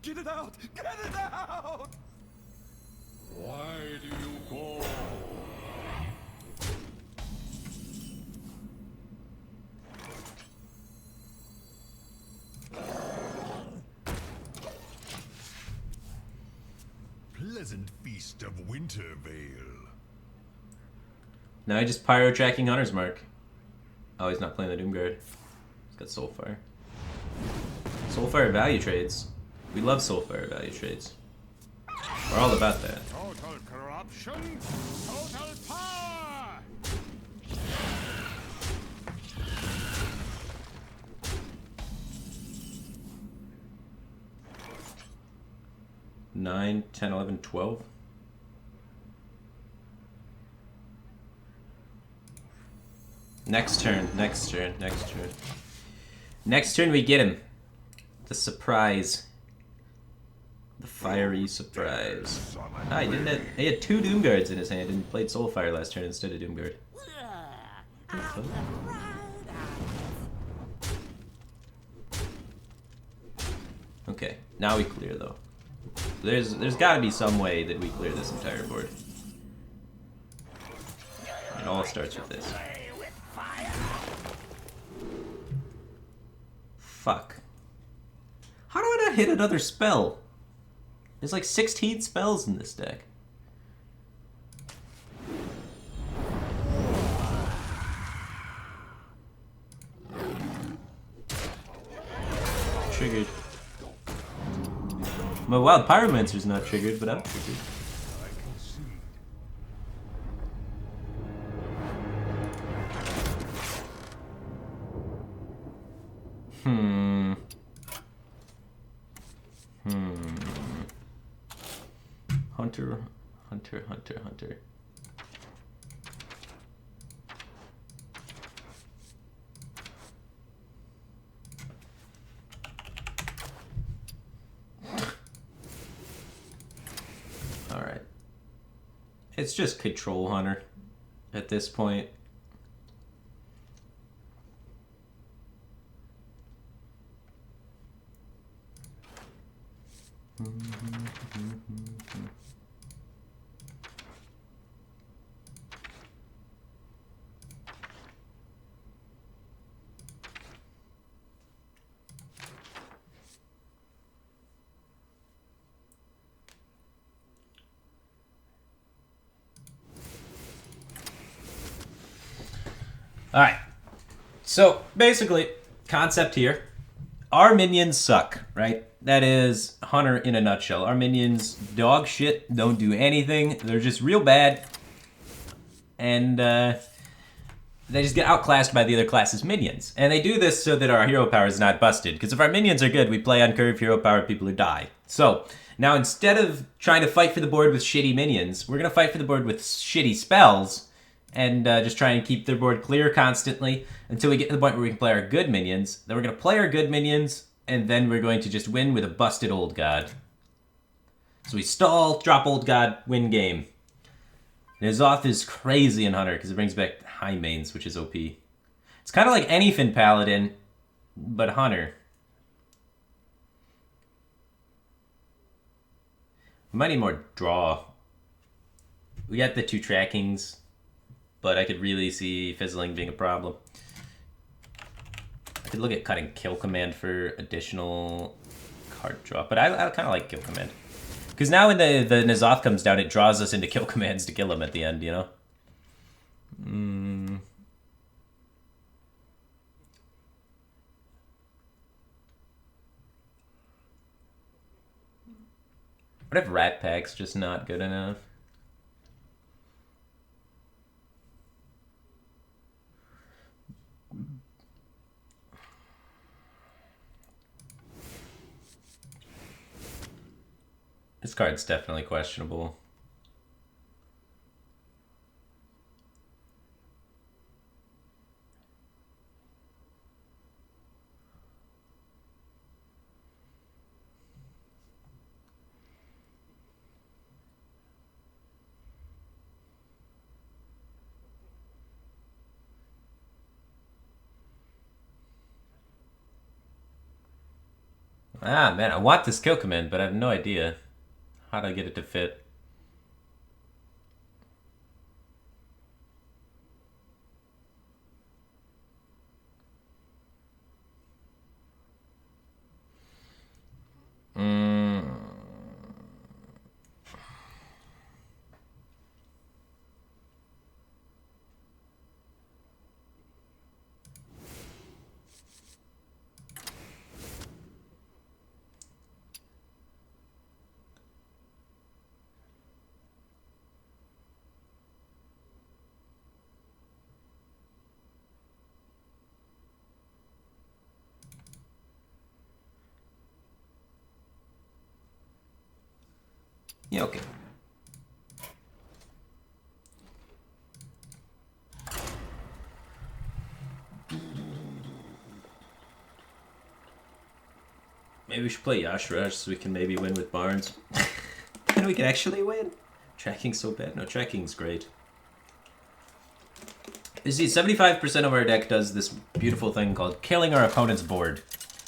Get it out! Get it out! Why do you call? Pleasant feast of Wintervale. Now I just pyro tracking Hunter's Mark. Oh, he's not playing the Doomguard. He's got Soulfire. Soulfire value trades. We love Soulfire value trades. We're all about that. Total corruption, total power! 9, 10, 11, 12. Next turn, next turn, next turn. Next turn we get him. The surprise. The fiery surprise. Ah, he had 2 Doomguards in his hand and played Soulfire last turn instead of Doomguard. Okay, now we clear though. There's gotta be some way that we clear this entire board. It all starts with this. Fuck. How do I not hit another spell? There's like 16 spells in this deck. Triggered. My Wild Pyromancer's not triggered, but I'm triggered. Hunter. Alright. It's just Control Hunter at this point. Alright, so basically, concept here, our minions suck, right? That is Hunter in a nutshell. Our minions, dog shit, don't do anything, they're just real bad, and they just get outclassed by the other class's minions. And they do this so that our hero power is not busted, because if our minions are good, we play on curve hero power people who die. So, now instead of trying to fight for the board with shitty minions, we're going to fight for the board with shitty spells, and just try and keep their board clear constantly until we get to the point where we can play our good minions. Then we're going to play our good minions, and then we're going to just win with a busted old god. So we stall, drop old god, win game. N'Zoth is crazy in Hunter because it brings back high mains, which is OP. It's kind of like Anyfin Paladin, but Hunter. We might need more draw. We got the 2 trackings, but I could really see fizzling being a problem. I could look at cutting Kill Command for additional card draw, but I kind of like Kill Command. Because now when the N'Zoth comes down, it draws us into Kill Commands to kill him at the end, you know? What if Rat Pack's just not good enough? This card's definitely questionable. Ah, man, I want this Kill Command, but I have no idea how to get it to fit. Yeah, okay. Maybe we should play Yash Rush so we can maybe win with Barnes. Then we can actually win. Tracking's so bad. No, tracking's great. You see, 75% of our deck does this beautiful thing called killing our opponent's board.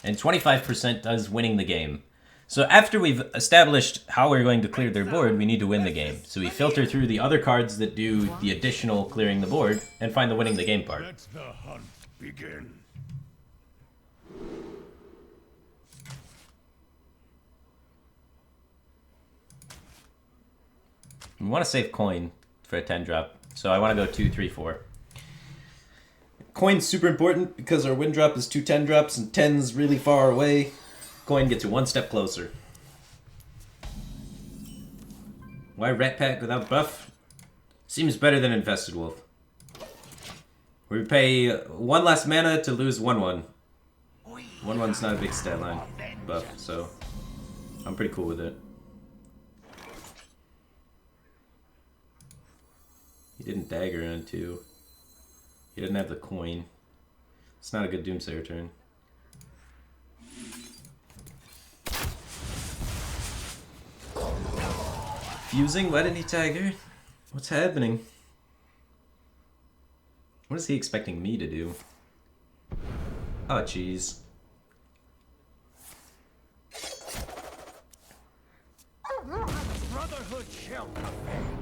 And 25% does winning the game. So after we've established how we're going to clear their board, we need to win the game. So we filter through the other cards that do the additional clearing the board and find the winning the game part. Let the hunt begin. We want to save coin for a 10 drop. So I want to go 2, 3, 4. Coin's super important because our win drop is 2 10 drops and 10's really far away. Coin gets you one step closer. Why Rat Pack without buff? Seems better than Infested Wolf. We pay 1 less mana to lose 1/1. 1/1's not a big stat line buff, so I'm pretty cool with it. He didn't dagger on 2. He didn't have the coin. It's not a good Doomsayer turn. Fusing? Why didn't he dagger? What's happening? What is he expecting me to do? Oh, jeez. Brotherhood shall prevail.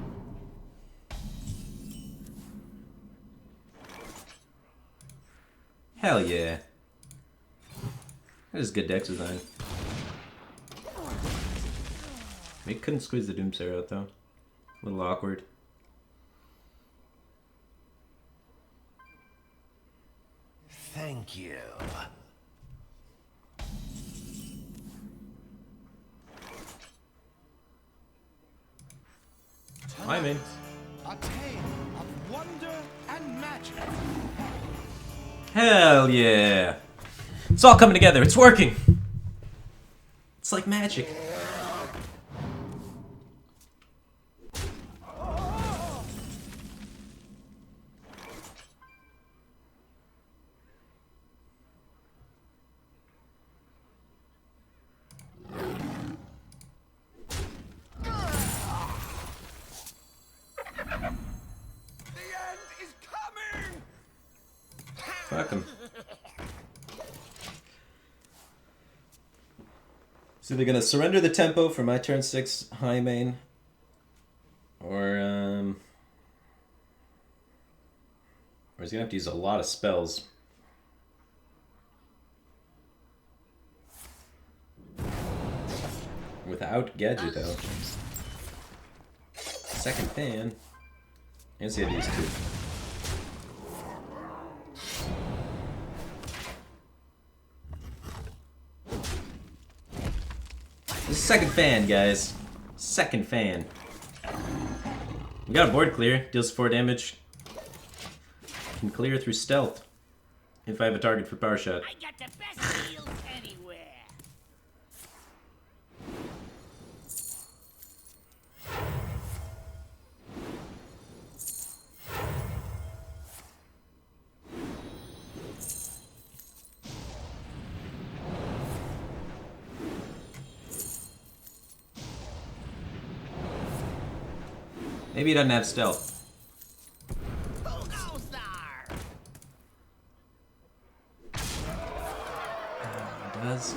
Hell yeah. That is good deck design. We couldn't squeeze the Doomsayer out though. A little awkward. Thank you. Hi, man. A tale of wonder and magic. Hell yeah. It's all coming together. It's working. It's like magic. Fuck him. So they're gonna surrender the tempo for my turn 6 high main, or he's gonna have to use a lot of spells. Without Gadget out. Second fan. I guess he had to use 2. This is second fan, guys. Second fan. We got a board clear. Deals 4 damage. Can clear through stealth. If I have a target for power shot. I got the best deals anywhere. Maybe he doesn't have stealth. Who goes there? He does.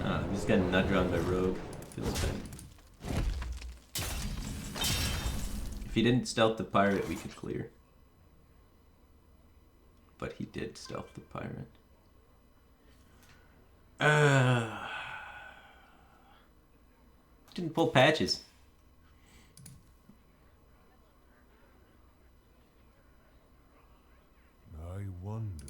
Ah, he's getting nut drawn by Rogue. Feels bad. If he didn't stealth the pirate, we could clear. But he did stealth the pirate. Didn't pull patches. I wonder.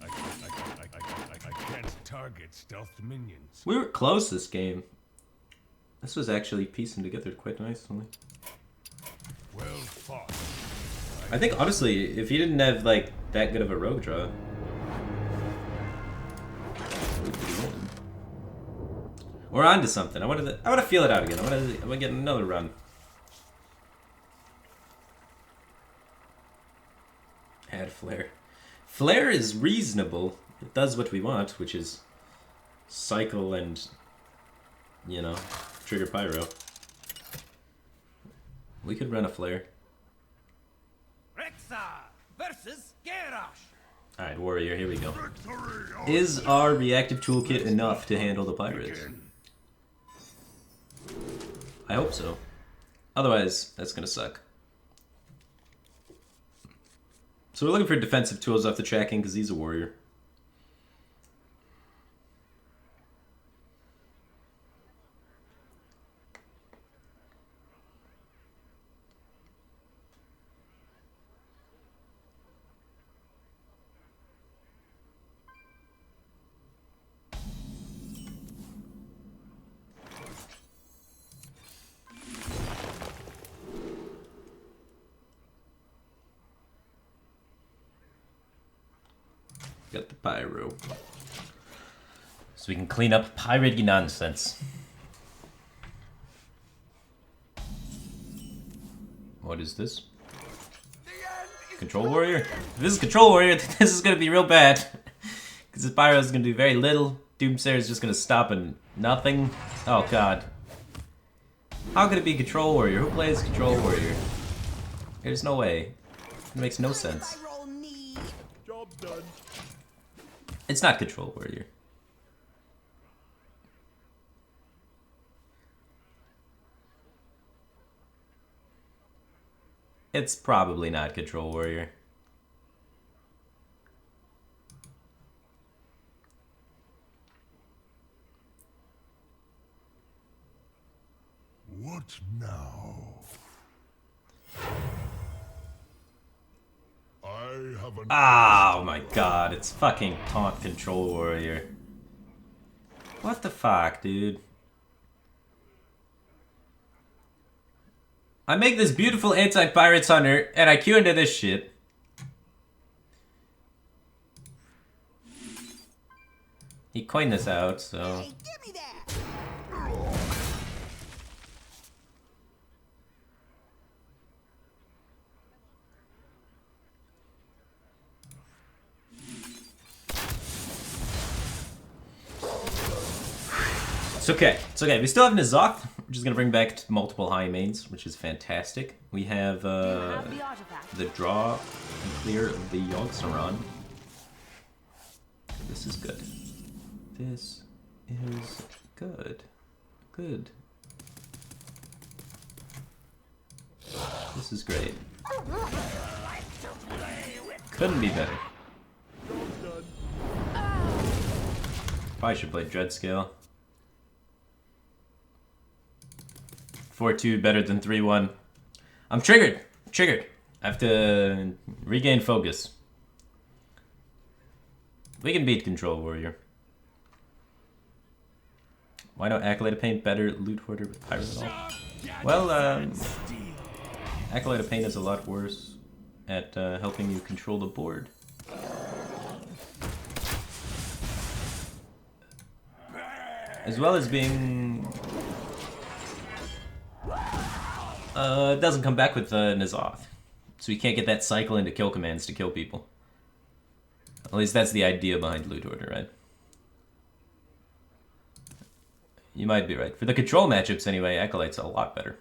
I can't target stealth minions. We were close this game. This was actually piecing together quite nicely. Well fought. I think honestly, if he didn't have like that good of a rogue draw, we could win. We're on to something. I want to feel it out again. I want to get another run. Add flare. Flare is reasonable. It does what we want, which is cycle and, you know, trigger pyro. We could run a flare. Rexa versus Garrosh. Alright, warrior, here we go. Is our reactive toolkit enough to handle the pirates? I hope so. Otherwise, that's gonna suck. So we're looking for defensive tools off the tracking because he's a warrior. Got the pyro. So we can clean up pirate nonsense. What is this? Control warrior? If this is control warrior, this is gonna be real bad. Because this pyro is gonna do very little. Doomsayer is just gonna stop and nothing. Oh god. How could it be control warrior? Who plays control warrior? There's no way. It makes no sense. Job done. It's not control warrior. It's probably not control warrior. What now? I have an Oh my god, it's fucking taunt control warrior. What the fuck, dude? I make this beautiful anti-pirates hunter, and I queue into this shit. He coined this out, so... Hey, give me that. It's okay. It's okay. We still have N'Zoth, which is going to bring back multiple high mains, which is fantastic. We have the artifact. the draw and clear of the Yogg-Saron. This is good. This is good. Good. This is great. Couldn't be better. Probably should play Dreadscale. 4-2 better than 3-1. I'm triggered. Triggered. I have to regain focus. We can beat Control Warrior. Why don't Acolyte of Pain better Loot Hoarder with Pirate at all? Well, Acolyte of Pain is a lot worse at helping you control the board. As well as being... it doesn't come back with N'Zoth. So you can't get that cycle into kill commands to kill people. At least that's the idea behind Loot Order, right? You might be right. For the control matchups anyway, Acolyte's a lot better.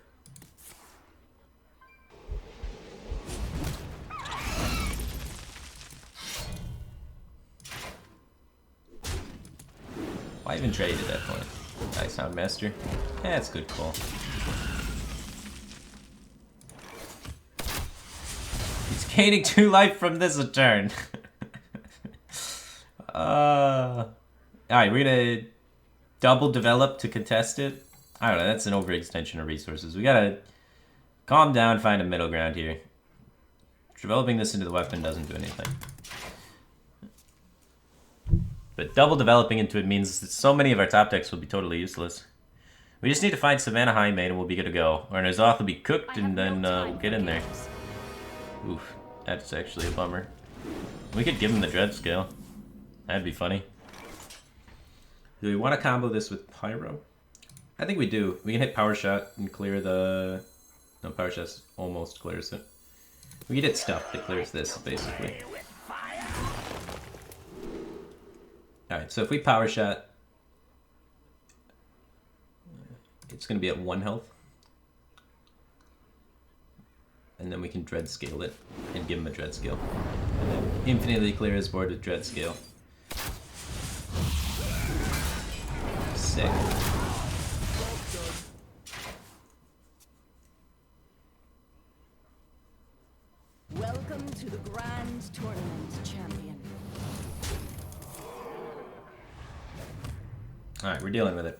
Why even trade at that point? Nice Soundmaster. Yeah, it's a good call. He's gaining 2 life from this a turn. Alright, we're gonna double develop to contest it. I don't know, that's an overextension of resources. We gotta calm down, find a middle ground here. Developing this into the weapon doesn't do anything. But double developing into it means that so many of our top decks will be totally useless. We just need to find Savannah High Main and we'll be good to go. Or N'Zoth will be cooked and then we'll get in there. Oof, that's actually a bummer. We could give him the Dread Scale. That'd be funny. Do we want to combo this with Pyro? I think we do. We can hit Power Shot and clear the... No, Power Shot almost clears it. We can hit stuff that clears this, basically. Alright, so if we power shot, it's going to be at 1 health. And then we can dread scale it and give him a dread scale. And then infinitely clear his board with dread scale. Sick. Welcome to the Grand Tournament, champion. Alright, we're dealing with it.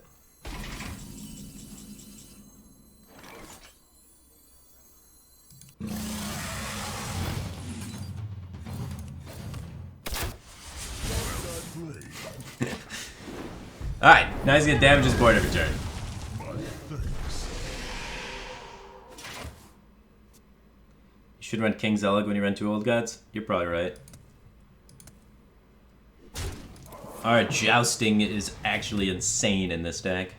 Alright, now he's gonna damage his board every turn. You should run King Zelig when you run 2 Old Gods? You're probably right. Alright, Jousting is actually insane in this deck.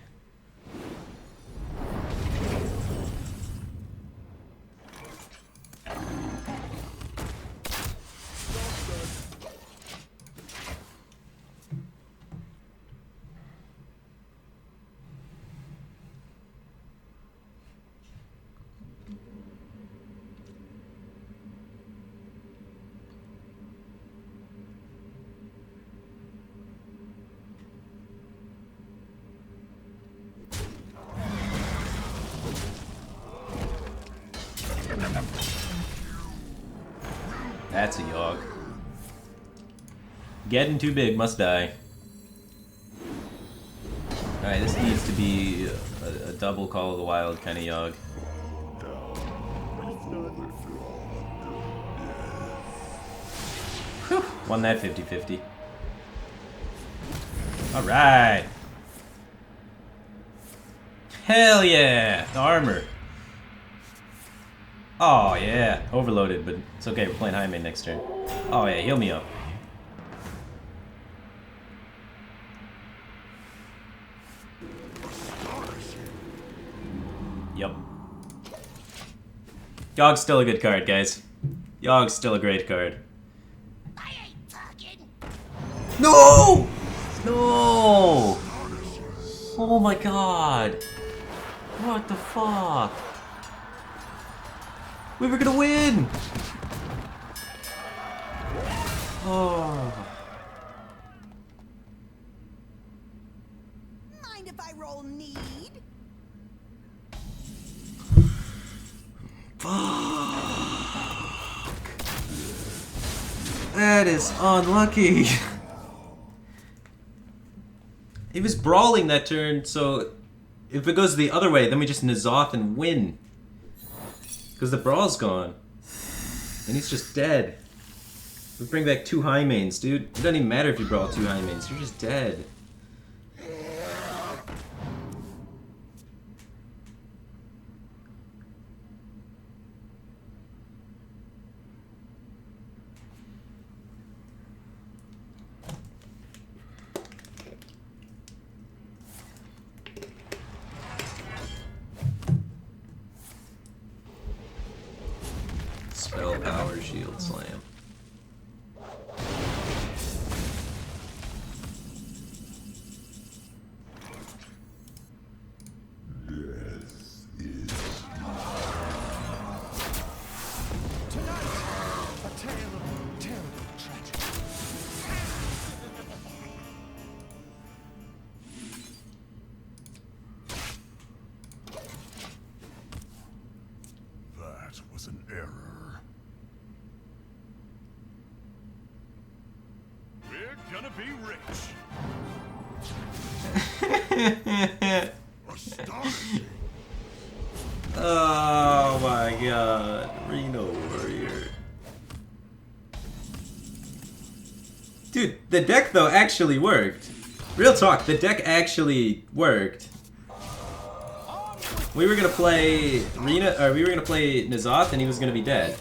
That's a Yogg. Getting too big, must die. Alright, this needs to be a double Call of the Wild kind of Yogg. Whew, won that 50-50. Alright! Hell yeah! The armor! Oh yeah, overloaded, but it's okay, we're playing high main next turn. Oh yeah, heal me up. Yep. Yogg's still a good card, guys. Yogg's still a great card. I ain't talking. No! No! Oh my god! What the fuck? We were gonna win! Oh. Mind if I roll need? Fuck. That is unlucky. He was brawling that turn, so if it goes the other way, then we just N'Zoth and win. Because the brawl's gone. And he's just dead. We bring back 2 high mains, dude. It doesn't even matter if you brawl 2 high mains, you're just dead. Spell power shield slam. A tale of terrible tragedy. That was an error. We're gonna be rich. Astonishing. Oh my god. Reno Warrior. Dude, the deck though actually worked. Real talk, the deck actually worked. We were gonna play N'Zoth and he was gonna be dead.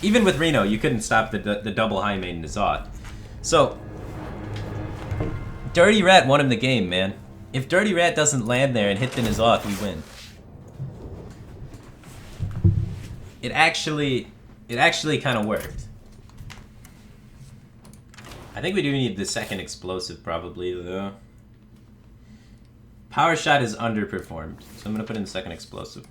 Even with Reno, you couldn't stop the double high main N'Zoth. So, Dirty Rat won him the game, man. If Dirty Rat doesn't land there and hit the N'Zoth, we win. It actually kind of worked. I think we do need the second explosive probably though. Power shot is underperformed, so I'm gonna put in the second explosive.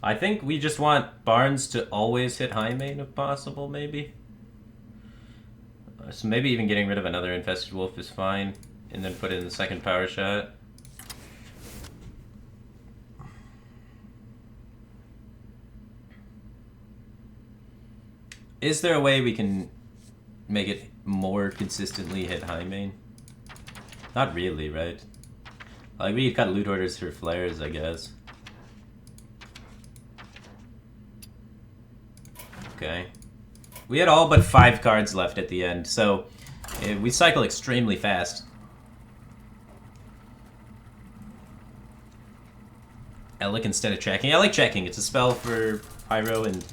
I think we just want Barnes to always hit high main if possible, maybe. So maybe even getting rid of another infested wolf is fine, and then put in the second power shot. Is there a way we can make it more consistently hit high main? Not really, right? Like, we could cut loot orders for flares, I guess. Okay. We had all but 5 cards left at the end, so we cycle extremely fast. Elec instead of checking. I like checking. It's a spell for Pyro and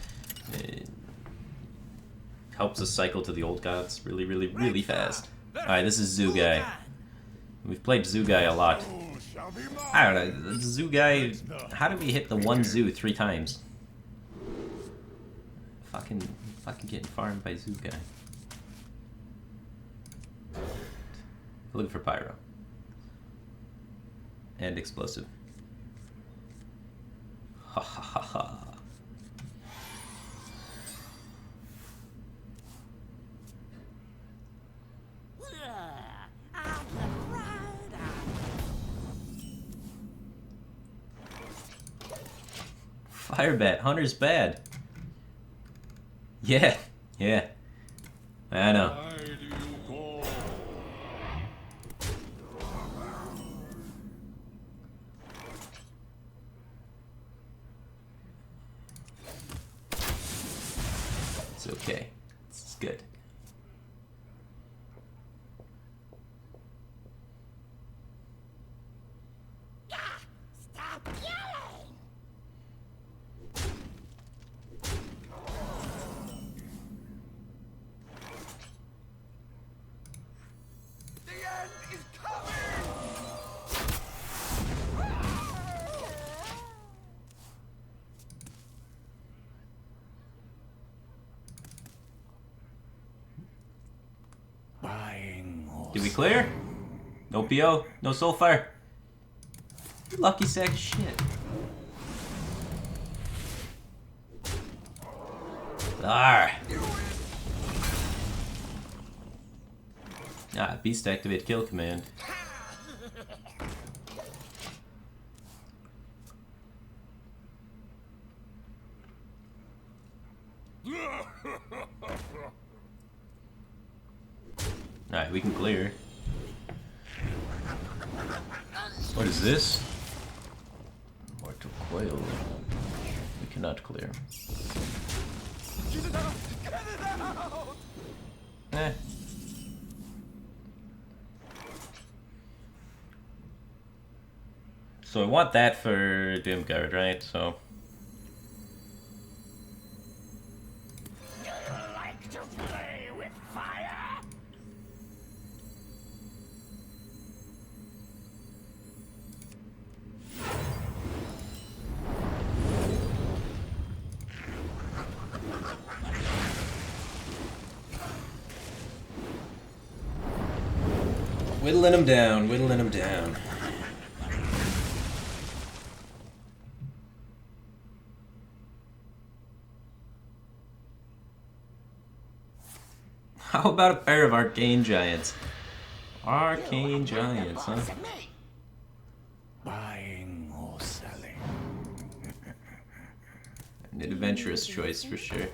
helps us cycle to the old gods really, really, really fast. Alright, this is Zugai. We've played Zugai a lot. I don't know, Zugai... How did we hit the one Zoo 3 times? Fucking getting farmed by Zugai. Looking for Pyro. And Explosive. Ha ha ha ha. Firebat, Hunter's bad. Yeah, yeah. I know. It's okay. It's good. Stop yelling! The end is coming! Buying Did we clear? No PO, no Soulfire. You lucky sack of shit. Arr. Ah, beast activate kill command. Alright, we can clear. What is this? Mortal Coil. We cannot clear. Get it out! Get it out! Eh. So I want that for Doomguard, right? So Do you like to play with fire? whittling him down, whittling him down. How about a pair of Arcane Giants? Arcane Giants, huh? Buying or selling. An adventurous choice for sure.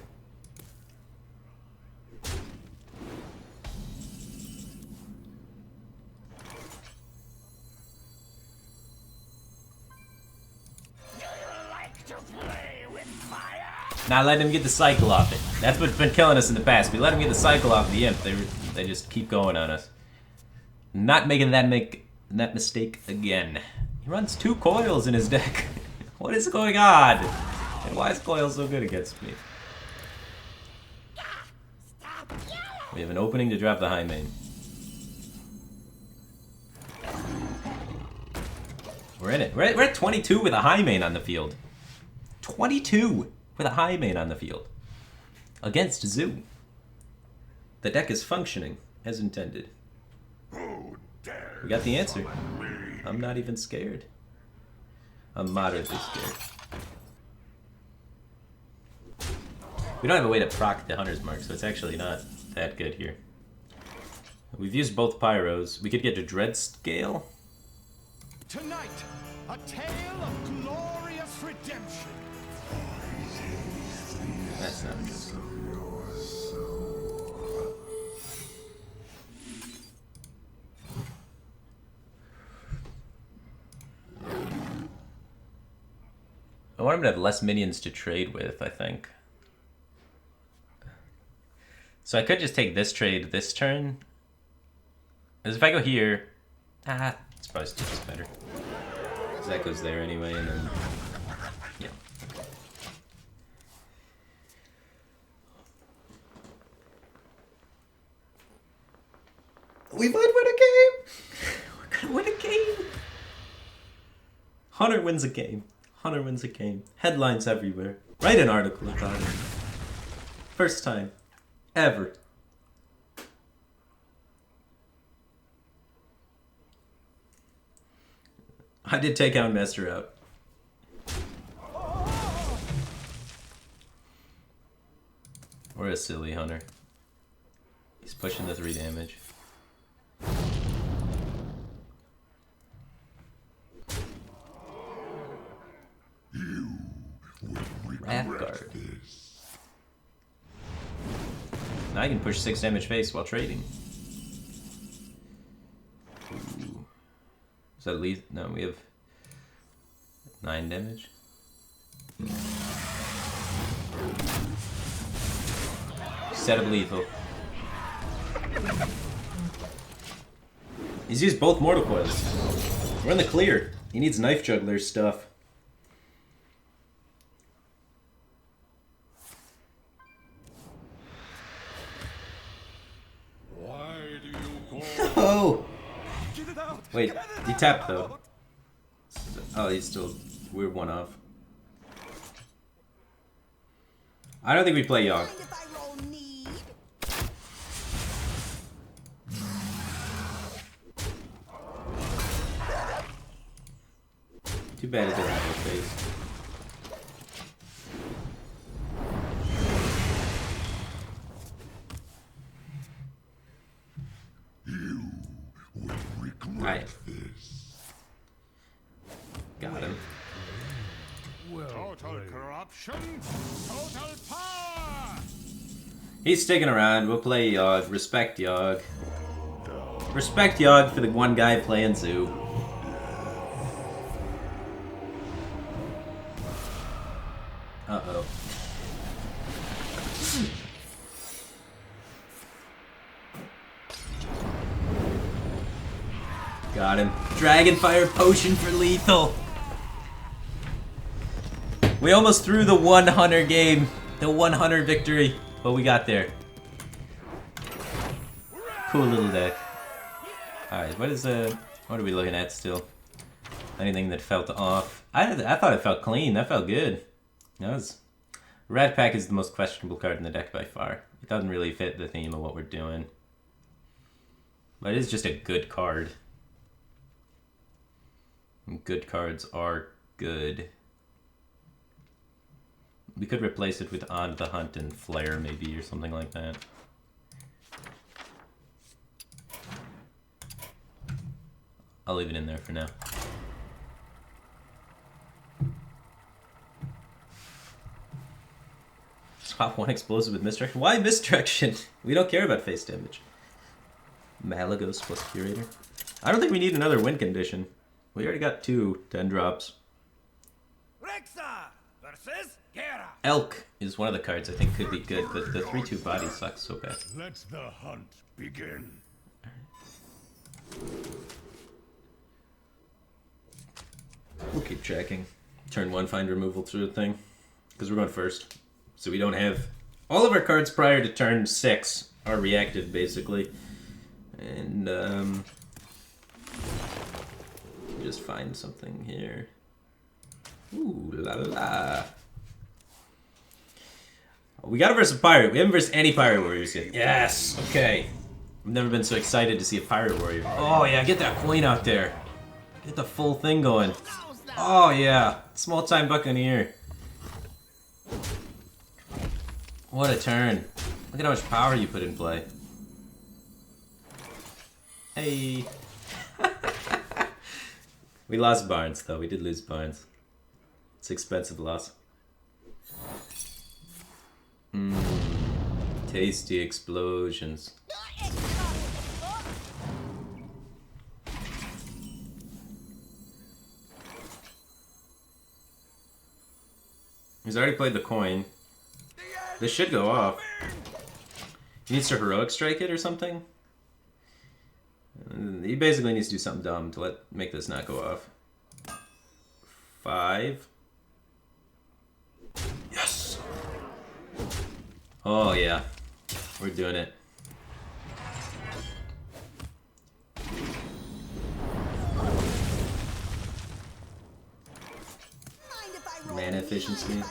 Not letting him get the cycle off it. That's what's been killing us in the past. We let him get the cycle off the imp. They just keep going on us. Not making that mistake again. He runs 2 coils in his deck. What is going on? And why is coil so good against me? We have an opening to drop the high main. We're in it. We're at 22 with a high main on the field. 22 with a high main on the field against Zoo. The deck is functioning as intended. We got the answer. I'm not even scared. I'm moderately scared. We don't have a way to proc the Hunter's Mark, so it's actually not that good here. We've used both Pyros. We could get to Dread Scale. Tonight, a tale of glorious redemption. That's not good. I want him to have less minions to trade with, I think. So I could just take this trade this turn. Because if I go here... it's probably still just better. Because that goes there anyway, and then... Yeah. We might win a game! We're gonna win a game! Hunter wins a game. Hunter wins a game. Headlines everywhere. Write an article about it. First time. Ever. I did take out Master out. We're a silly Hunter. He's pushing the 3 damage. Guard. Now I can push 6 damage face while trading. Ooh. Is that lethal? No, we have 9 damage. Set up lethal. He's used both Mortal Coils. We're in the clear. He needs Knife Juggler stuff. Oh! Wait, he tapped though. Oh, he's still... We're 1 off. I don't think we play Yogg. Too bad it doesn't have a face. Alright. Got him. Total corruption, total power. He's sticking around. We'll play Yogg. Respect Yogg. Respect Yogg for the one guy playing Zoo. Uh-oh. Got him. Dragonfire Potion for lethal. We almost threw the 1 Hunter game. The 1 Hunter victory. But we got there. Cool little deck. Alright, what are we looking at still? Anything that felt off? I thought it felt clean. That felt good. That was... Rat Pack is the most questionable card in the deck by far. It doesn't really fit the theme of what we're doing. But it is just a good card. And good cards are good. We could replace it with On the Hunt and Flare maybe, or something like that. I'll leave it in there for now. Swap 1 explosive with misdirection. Why misdirection? We don't care about face damage. Malagos plus Curator. I don't think we need another win condition. We already got 2 10 drops. Rexa versus Gera. Elk is one of the cards I think could be good, but the 3/2 body sucks so bad. Let the hunt begin. We'll keep tracking. Turn 1, find removal through the thing. Because we're going first. So we don't have... All of our cards prior to turn 6 are reactive, basically. And, just find something here. Ooh, la la. We got to versus a pirate. We haven't versus any pirate warriors yet. Yes. Okay. I've never been so excited to see a pirate warrior. Oh yeah, get that coin out there. Get the full thing going. Oh yeah, small time buccaneer. What a turn. Look at how much power you put in play. Hey. We lost Barnes though. We did lose Barnes. It's an expensive loss. Tasty explosions. He's already played the coin. This should go off. He needs to heroic strike it or something. He basically needs to do something dumb to make this not go off. 5. Yes! Oh yeah. We're doing it. Mana efficiency.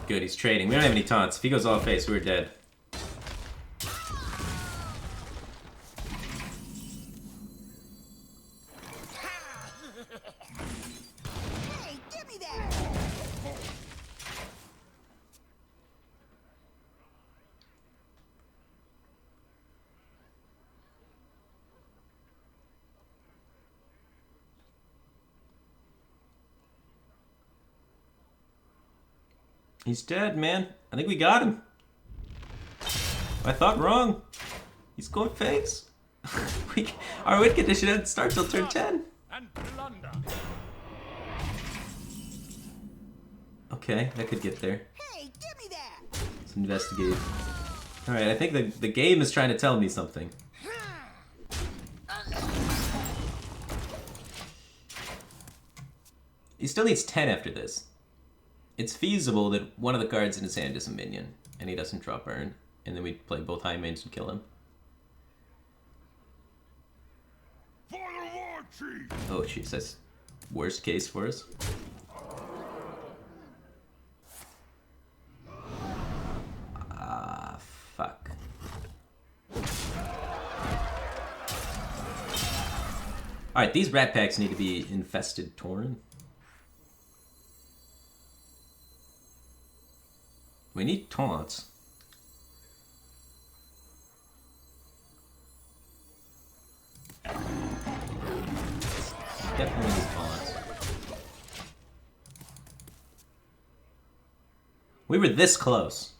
Good, he's trading. We don't have any taunts. If he goes all face, we're dead. Hey, give me that! He's dead, man. I think we got him. I thought wrong. He's going face. Our win condition doesn't start till turn 10. And plunder. Okay, that could get there. Hey, give me that! Let's investigate. Alright, I think the game is trying to tell me something. He still needs 10 after this. It's feasible that one of the cards in his hand is a minion, and he doesn't drop burn, and then we play both high mains and kill him. For the war chief. Oh jeez, that's worst case for us. Ah, fuck. Alright, these rat packs need to be infested torn. We need taunts. Definitely need taunts. We were this close.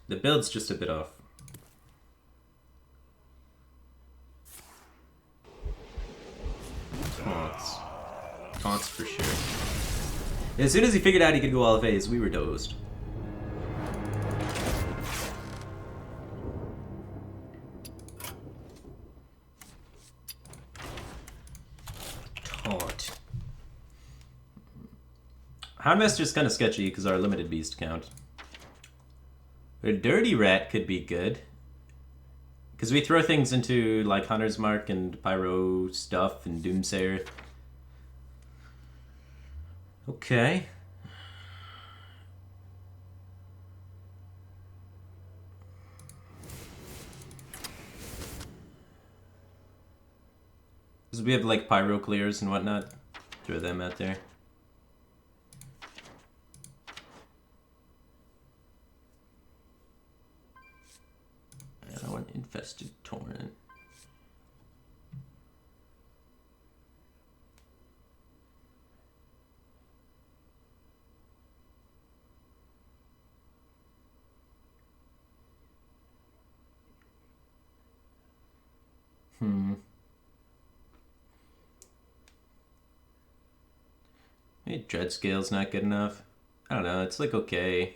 The build's just a bit off. Taunts. Taunts for sure. As soon as he figured out he could go all phase, we were dozed. Houndmaster's kind of sketchy because our limited beast count. A Dirty Rat could be good. Because we throw things into like Hunter's Mark and Pyro stuff and Doomsayer. Okay. Because we have like Pyro Clears and whatnot. Throw them out there. I want infested torrent. Maybe Dread Scale's not good enough. I don't know, it's like okay.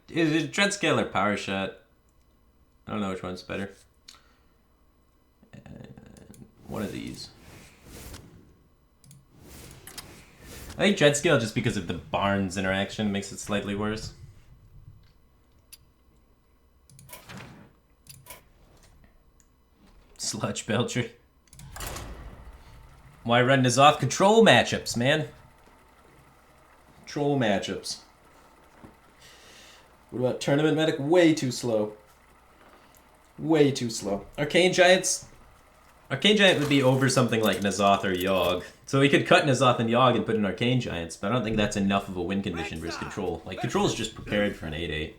Is it Dread Scale or Power Shot? I don't know which one's better. And one of these. I think Dread Scale, just because of the Barnes interaction, makes it slightly worse. Sludge Belcher. Why run N'Zoth? Control matchups, man. Control matchups. What about Tournament Medic? Way too slow. Way too slow. Arcane Giants? Arcane Giant would be over something like N'Zoth or Yogg. So we could cut N'Zoth and Yogg and put in Arcane Giants, but I don't think that's enough of a win condition versus Control. Like, Control is just prepared for an 8-8.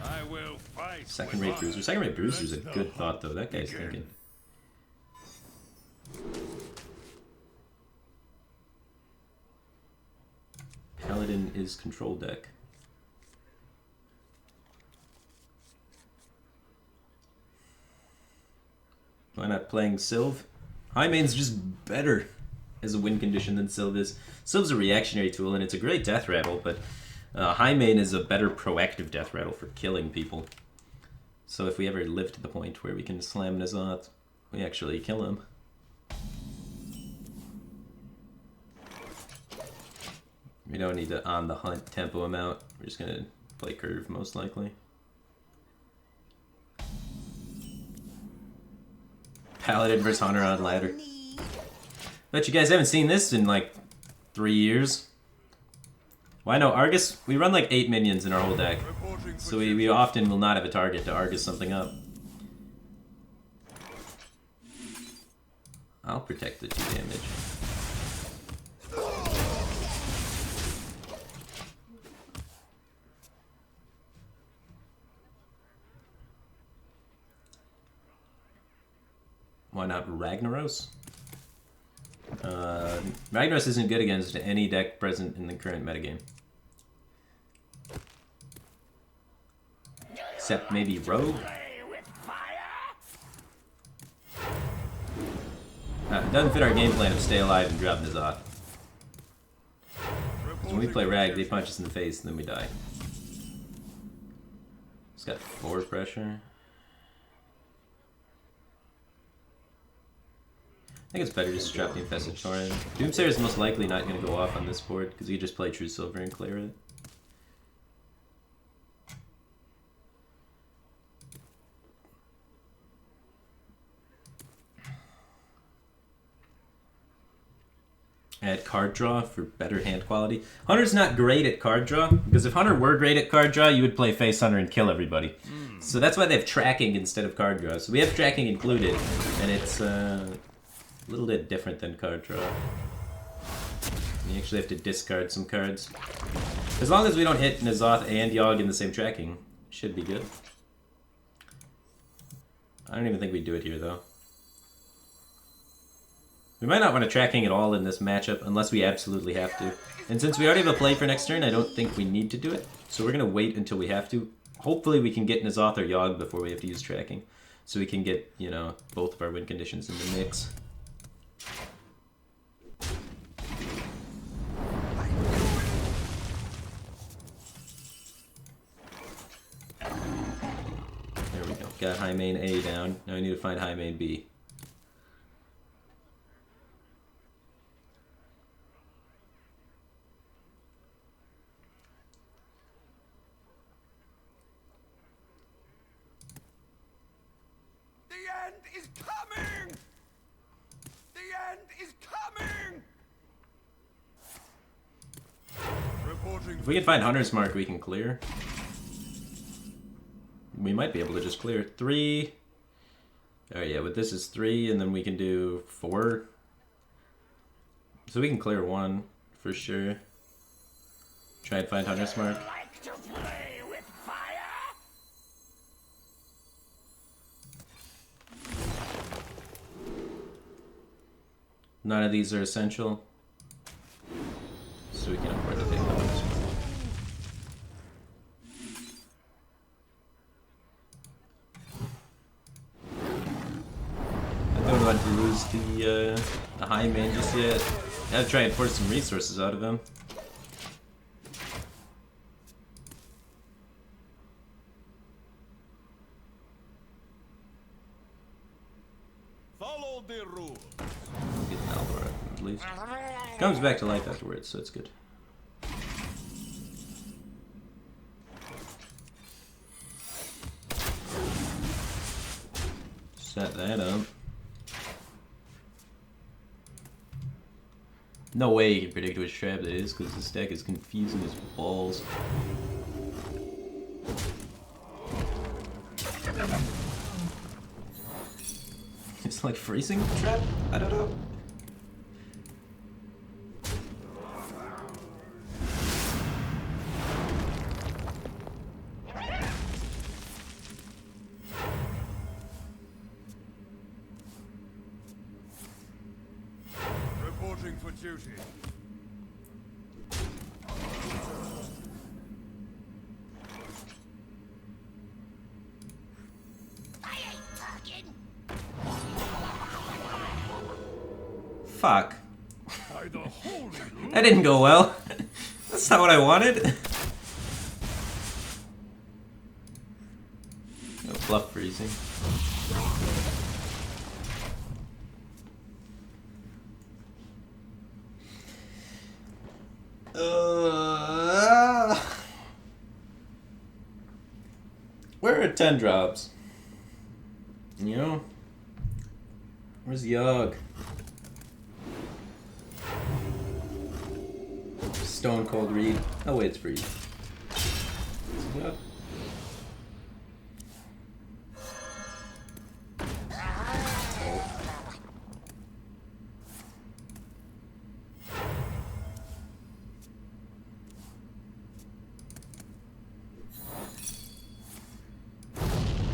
I will fight. Second-rate Bruiser. Second-rate Bruiser's a good thought, though. That guy's thinking. Paladin is Control deck. Why not playing Sylve? High Main's just better as a win condition than Sylve is. Sylve's a reactionary tool, and it's a great death rattle, but High Main is a better proactive death rattle for killing people. So if we ever live to the point where we can slam N'Zoth, we actually kill him. We don't need to on the hunt tempo him out. We're just gonna play curve most likely. Paladin versus Hunter on ladder. Bet you guys haven't seen this in like 3 years. Why no, Argus, we run like 8 minions in our whole deck. So we often will not have a target to Argus something up. I'll protect the 2 damage. Why not Ragnaros? Ragnaros isn't good against any deck present in the current metagame. Except maybe Rogue? It doesn't fit our game plan of stay alive and drop N'Zoth. When we play Rag, they punch us in the face and then we die. It's got 4 pressure. I think it's better just to drop the Infested Tauren. Doomsayer is most likely not going to go off on this board, because you just play True Silver and clear it. Add card draw for better hand quality. Hunter's not great at card draw, because if Hunter were great at card draw, you would play Face Hunter and kill everybody. So that's why they have tracking instead of card draw. So we have tracking included, and it's a little bit different than card draw. You actually have to discard some cards. As long as we don't hit N'Zoth and Yogg in the same tracking, should be good. I don't even think we'd do it here, though. We might not want to tracking at all in this matchup, unless we absolutely have to. And since we already have a play for next turn, I don't think we need to do it. So we're going to wait until we have to. Hopefully we can get N'Zoth or Yogg before we have to use tracking. So we can get, you know, both of our win conditions in the mix. There we go. Got high main A down. Now I need to find high main B. The end is coming! The end is coming! Reporting. If we can find Hunter's Mark, we can clear. We might be able to just clear 3. Oh yeah, but this is 3, and then we can do 4. So we can clear 1 for sure. Try and find Hunter's Mark. Like to play with fire? None of these are essential, so we can afford to take Hunter's Mark. I don't want to lose the high main just yet. I gotta try and force some resources out of him. Follow the rules. Get an Alvaro at least. Come Comes back to life afterwards, so it's good. Set that up. No way you can predict which trap that is, because this deck is confusing as balls. It's like freezing trap? I don't know. Reporting for duty. I ain't talking. Fuck. By the holy That didn't go well. That's not what I wanted. No fluff freezing. Where are 10 drops? You know? Where's Yogg? Stone Cold Read. Oh wait, it's free.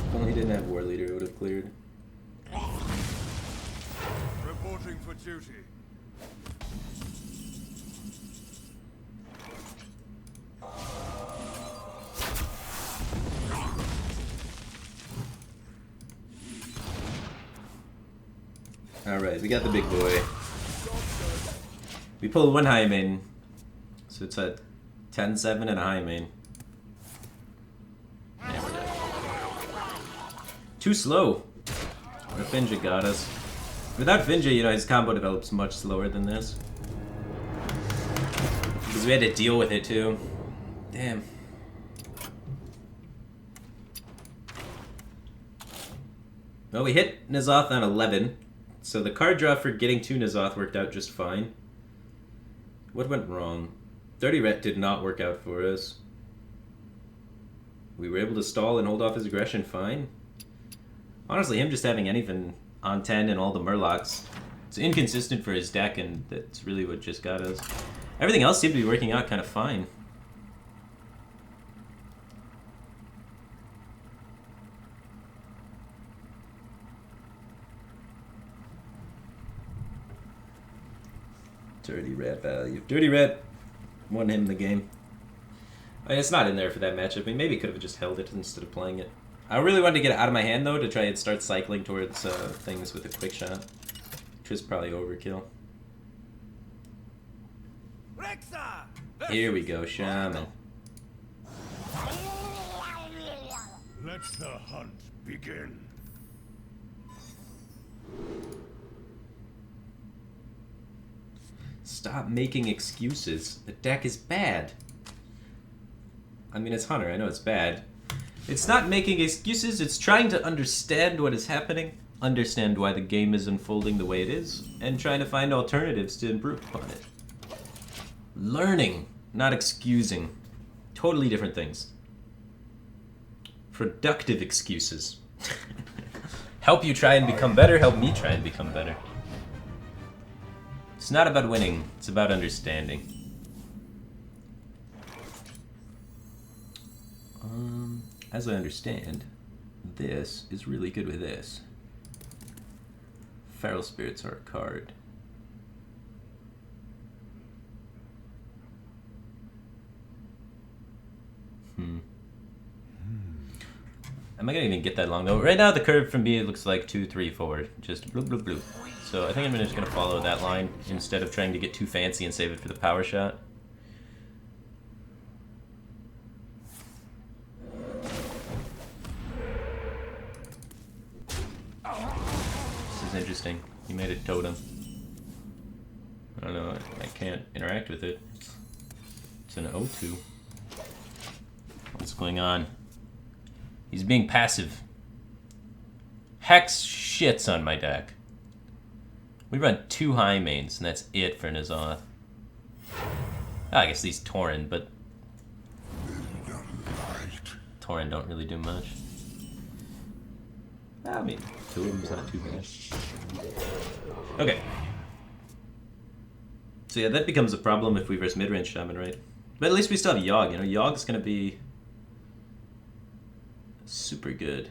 If only he didn't have War Leader, it would have cleared. reporting for duty. Alright, we got the big boy. We pulled one high main. So it's at 10-7 and a high main. Yeah, we're dead. Too slow. The Finja got us. Without Finja, you know, his combo develops much slower than this. Because we had to deal with it too. Damn. Well, we hit N'Zoth on 11. So the card draw for getting to N'Zoth worked out just fine. What went wrong? 30 Ret did not work out for us. We were able to stall and hold off his aggression fine. Honestly, him just having anything on 10 and all the Murlocs, it's inconsistent for his deck, and that's really what just got us. Everything else seemed to be working out kind of fine. Dirty Rat value. Dirty Rat won him the game. I mean, it's not in there for that matchup. I mean, maybe could have just held it instead of playing it. I really wanted to get it out of my hand, though, to try and start cycling towards things with a quick shot. Which was probably overkill. Here we go, Shaman. Let the hunt begin. Stop making excuses. The deck is bad. I mean, it's Hunter. I know it's bad. It's not making excuses. It's trying to understand what is happening, understand why the game is unfolding the way it is, and trying to find alternatives to improve upon it. Learning, not excusing. Totally different things. Productive excuses. Help you try and become better, help me try and become better. It's not about winning, it's about understanding. As I understand, this is really good with this. Feral Spirits are a card. Am I gonna even get that long though? Right now the curve from me looks like 2, 3, 4. Just bloop, bloop, bloop. So I think I'm just gonna follow that line instead of trying to get too fancy and save it for the power shot. This is interesting. He made a totem. I don't know, I can't interact with it. It's an O2. What's going on? He's being passive. Hex shits on my deck. We run 2 high mains, and that's it for N'Zoth. I guess these Tauren, but Tauren don't really do much. I mean, 2 of them's not too bad. Okay. So yeah, that becomes a problem if we verse mid-range Shaman, right? But at least we still have Yogg, you know? Yogg's gonna be super good.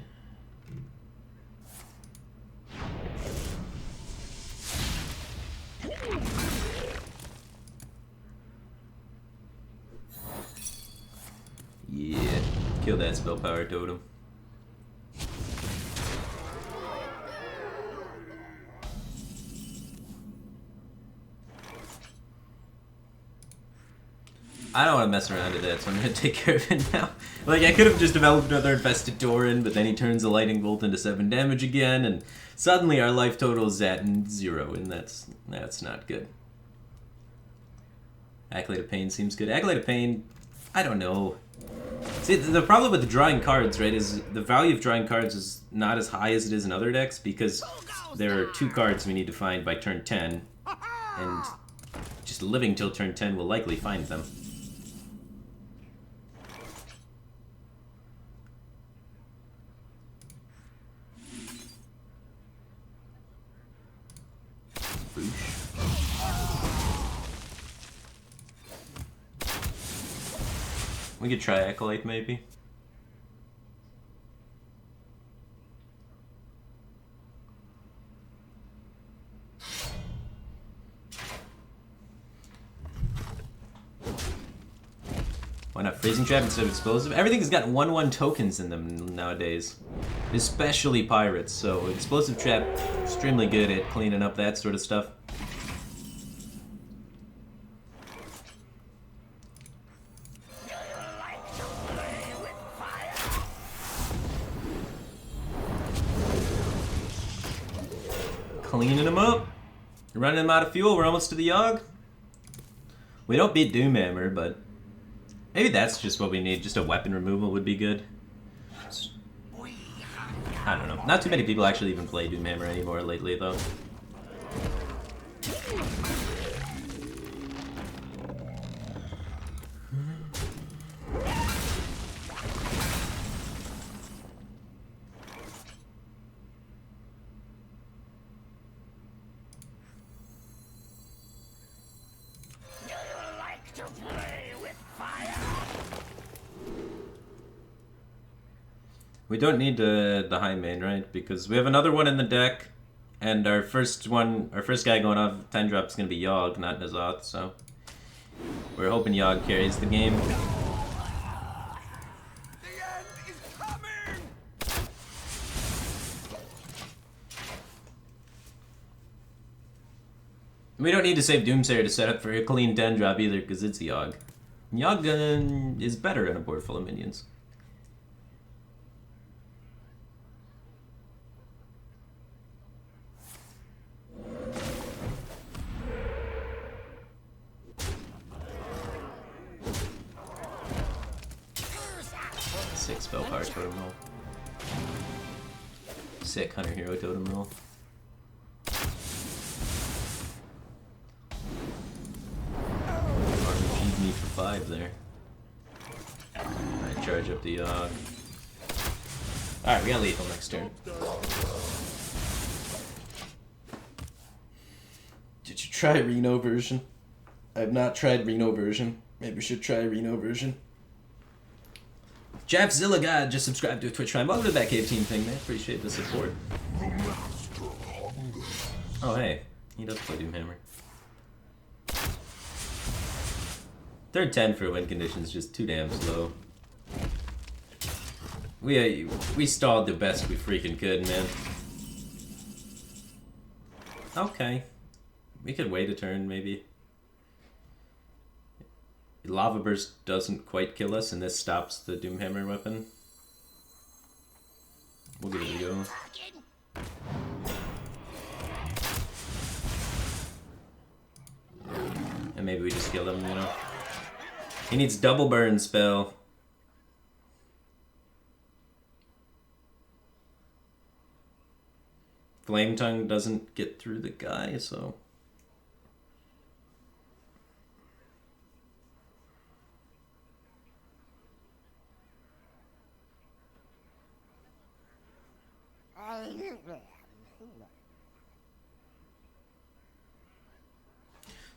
Yeah, kill that spell power totem. I don't want to mess around with that, so I'm going to take care of it now. Like, I could have just developed another Infested Tauren, but then he turns the Lightning Bolt into 7 damage again, and suddenly our life total is at 0, and that's not good. Acolyte of Pain seems good. Acolyte of Pain, I don't know. See, the problem with the drawing cards, right, is the value of drawing cards is not as high as it is in other decks, because there are 2 cards we need to find by turn 10, and just living till turn 10 will likely find them. We could try Acolyte, maybe. Why not Freezing Trap instead of Explosive? Everything's got 1/1 tokens in them nowadays. Especially Pirates, so Explosive Trap, extremely good at cleaning up that sort of stuff. Cleaning them up. Running them out of fuel. We're almost to the Yogg. We don't beat Doomhammer, but maybe that's just what we need. Just a weapon removal would be good. I don't know. Not too many people actually even play Doomhammer anymore lately, though. We don't need the high main, right? Because we have another one in the deck, and our first guy going off 10 drop is gonna be Yogg, not N'Zoth. So we're hoping Yogg carries the game. The end is coming! We don't need to save Doomsayer to set up for a clean 10 drop either, because it's Yogg. Yogg is better in a board full of minions. Sick spell power totem roll. Sick Hunter Hero totem roll. RPG'd me for 5 there. Alright, charge up the Yogg. Alright, we got lethal next turn. Did you try Reno version? I have not tried Reno version. Maybe we should try Reno version. Jeff Zillagod just subscribed to a Twitch Prime. Welcome to that Cave Team thing, man. Appreciate the support. Oh, hey. He does play Doomhammer. Third 10 for win conditions, just too damn slow. We stalled the best we freaking could, man. Okay. We could wait a turn, maybe. Lava Burst doesn't quite kill us, and this stops the Doomhammer weapon. We'll give it a go. And maybe we just kill him, you know? He needs double burn spell. Flame Tongue doesn't get through the guy, so...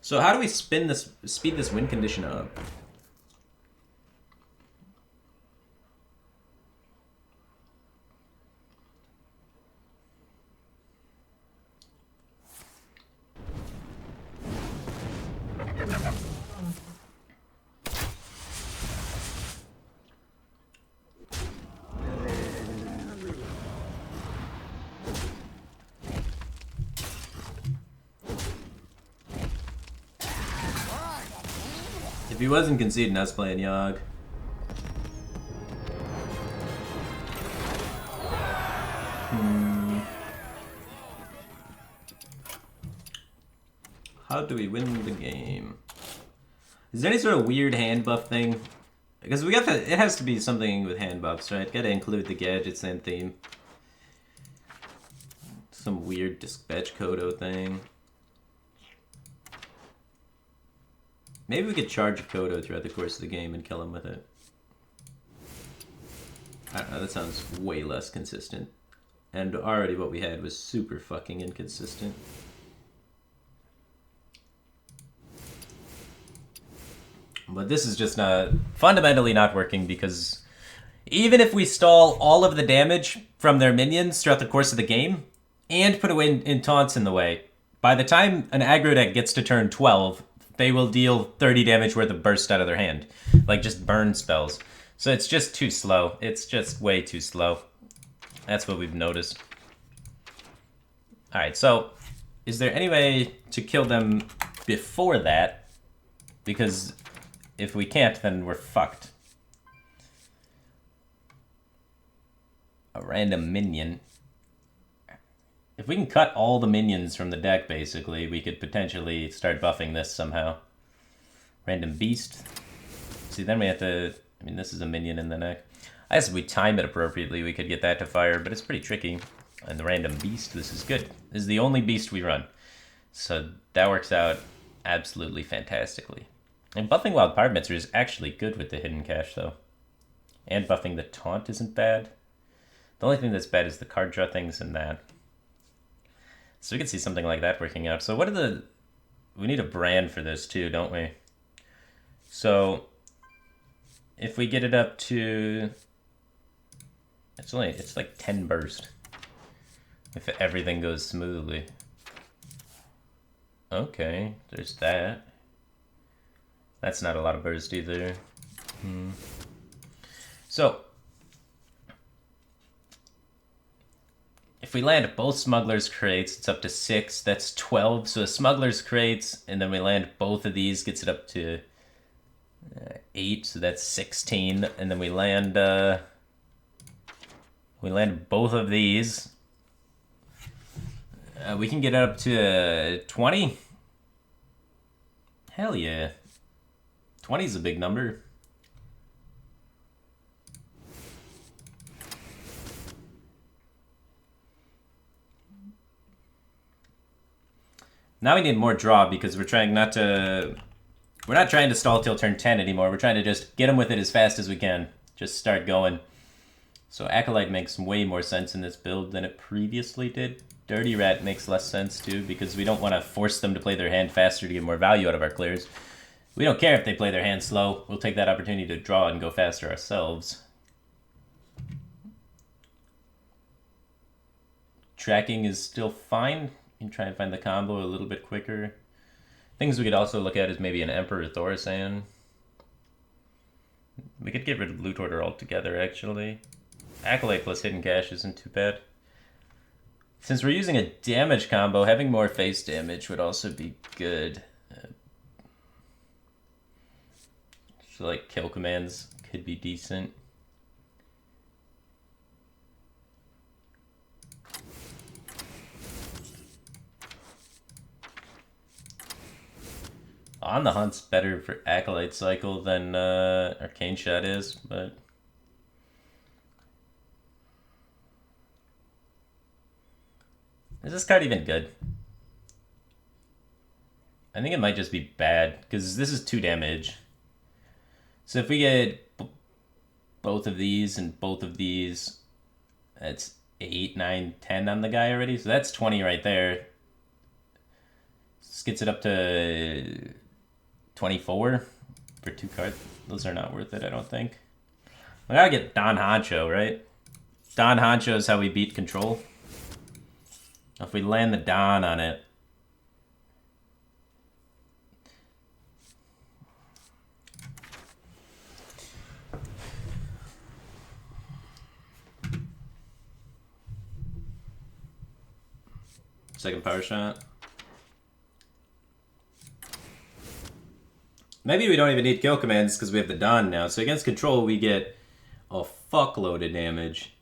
So how do we speed this win condition up? If he wasn't conceding us playing Yogg. How do we win the game? Is there any sort of weird hand buff thing? Because we got to, it has to be something with hand buffs, right? Gotta include the gadgets and theme. Some weird dispatch Kodo thing. Maybe we could charge a Kodo throughout the course of the game and kill him with it. I don't know, that sounds way less consistent. And already what we had was super fucking inconsistent. But this is just fundamentally not working because even if we stall all of the damage from their minions throughout the course of the game and put away in taunts in the way, by the time an aggro deck gets to turn 12, they will deal 30 damage worth of burst out of their hand. Like just burn spells. So it's just too slow. It's just way too slow. That's what we've noticed. Alright, so is there any way to kill them before that? Because if we can't, then we're fucked. A random minion. If we can cut all the minions from the deck, basically, we could potentially start buffing this somehow. Random beast. See, then we have to... I mean, this is a minion in the neck. I guess if we time it appropriately, we could get that to fire, but it's pretty tricky. And the random beast, this is good. This is the only beast we run. So that works out absolutely fantastically. And buffing Wild Pyromancer is actually good with the hidden cache, though. And buffing the taunt isn't bad. The only thing that's bad is the card draw things and that. So we can see something like that working out. So what are the... We need a brand for this too, don't we? So if we get it up to... It's like 10 burst. If everything goes smoothly. Okay, there's that. That's not a lot of burst either. So, if we land both Smuggler's Crates, it's up to 6. That's 12. So a Smuggler's Crates, and then we land both of these, gets it up to 8. So that's 16. And then we land both of these. We can get up to 20. Hell yeah. 20 is a big number. Now we need more draw because we're trying not to... We're not trying to stall till turn 10 anymore. We're trying to just get them with it as fast as we can. Just start going. So Acolyte makes way more sense in this build than it previously did. Dirty Rat makes less sense too because we don't want to force them to play their hand faster to get more value out of our clears. We don't care if they play their hand slow. We'll take that opportunity to draw and go faster ourselves. Tracking is still fine. You can try and find the combo a little bit quicker. Things we could also look at is maybe an Emperor Thorisan. We could get rid of Loot Order altogether, actually. Acolyte plus Hidden Cache isn't too bad. Since we're using a damage combo, having more face damage would also be good. So like kill commands could be decent. On the Hunt's better for Acolyte Cycle than Arcane Shot is, but... Is this card even good? I think it might just be bad, because this is 2 damage. So if we get both of these and both of these, that's 8, 9, 10 on the guy already. So that's 20 right there. This gets it up to 24 for 2 cards. Those are not worth it, I don't think. I gotta get Don Honcho, right? Don Honcho is how we beat control. If we land the Don on it, second power shot. Maybe we don't even need kill commands because we have the Don now. So against control, we get a fuckload of damage.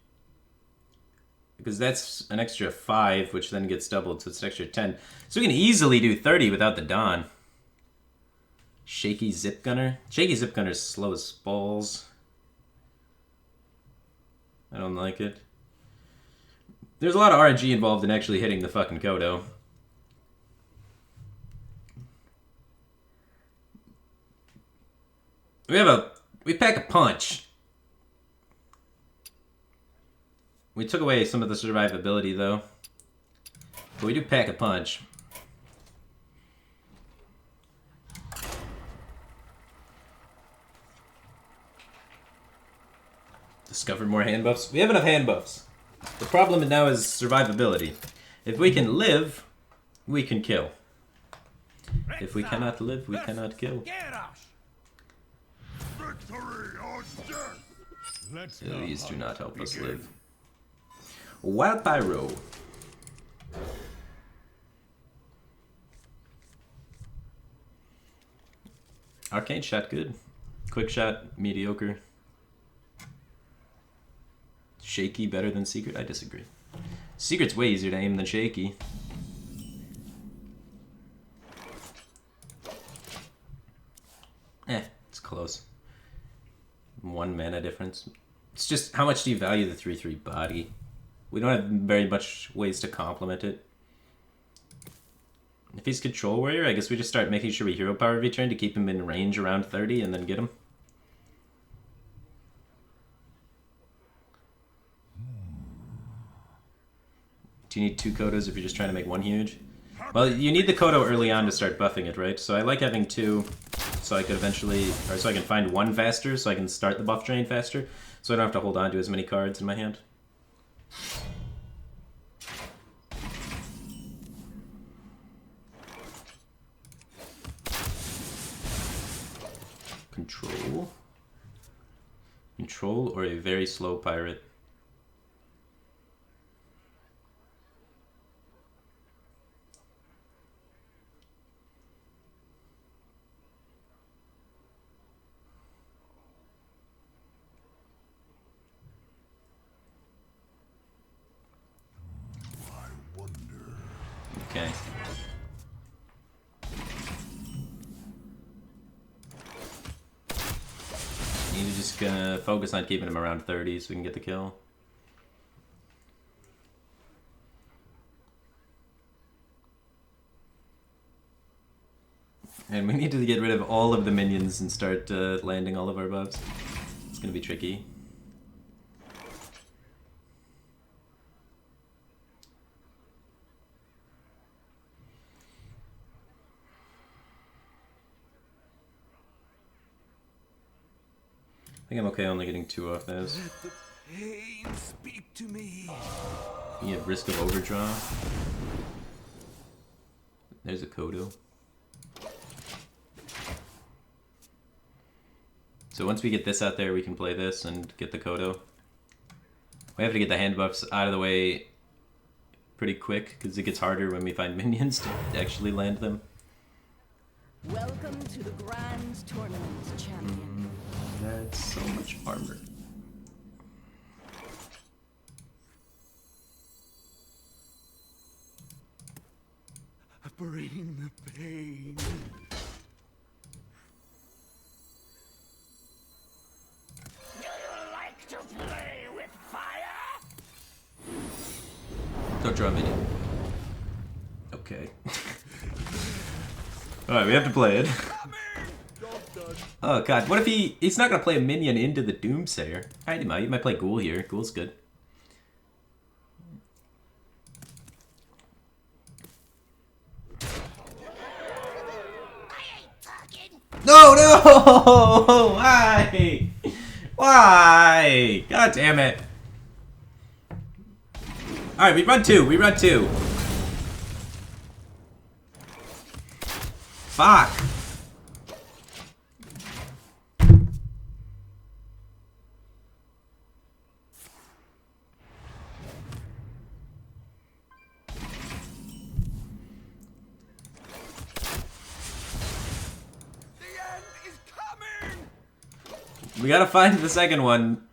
Because that's an extra 5, which then gets doubled, so it's an extra 10. So we can easily do 30 without the Don. Shaky Zip Gunner. Shaky Zip Gunner is slow as balls. I don't like it. There's a lot of RNG involved in actually hitting the fucking Kodo. We pack a punch. We took away some of the survivability though. But we do pack a punch. Discover more hand buffs. We have enough hand buffs. The problem now is survivability. If we can live, we can kill. If we cannot live, we cannot kill. Victory or death! Let's These do not help us live. Wild Pyro. Arcane Shot good. Quick Shot mediocre. Shaky better than Secret? I disagree. Secret's way easier to aim than Shaky. It's close. 1 mana difference. It's just how much do you value the 3/3 body? We don't have very much ways to complement it. If he's Control Warrior, I guess we just start making sure we hero power every turn to keep him in range around 30 and then get him. Do you need 2 Kodos if you're just trying to make 1 huge? Well, you need the Kodo early on to start buffing it, right? So I like having 2 so I could eventually, or so I can find 1 faster so I can start the buff drain faster so I don't have to hold on to as many cards in my hand. Control. Control or a very slow pirate. Okay. Need to just focus on keeping him around 30 so we can get the kill. And we need to get rid of all of the minions and start landing all of our buffs. It's gonna be tricky. I think I'm okay only getting 2 off this. Let the pain speak to me. You have risk of overdraw. There's a Kodo. So once we get this out there, we can play this and get the Kodo. We have to get the hand buffs out of the way pretty quick, because it gets harder when we find minions to actually land them. Welcome to the Grand Tournament, champion. That's so much armor. Bring the pain. draw minion. Okay. Alright, we have to play it. Oh god, what if he's not gonna play a minion into the Doomsayer? Alright, he might play Ghoul here. Ghoul's good. No, no! Why? Why? God damn it. Alright, we run two. We run two. Fuck. We gotta find the second one.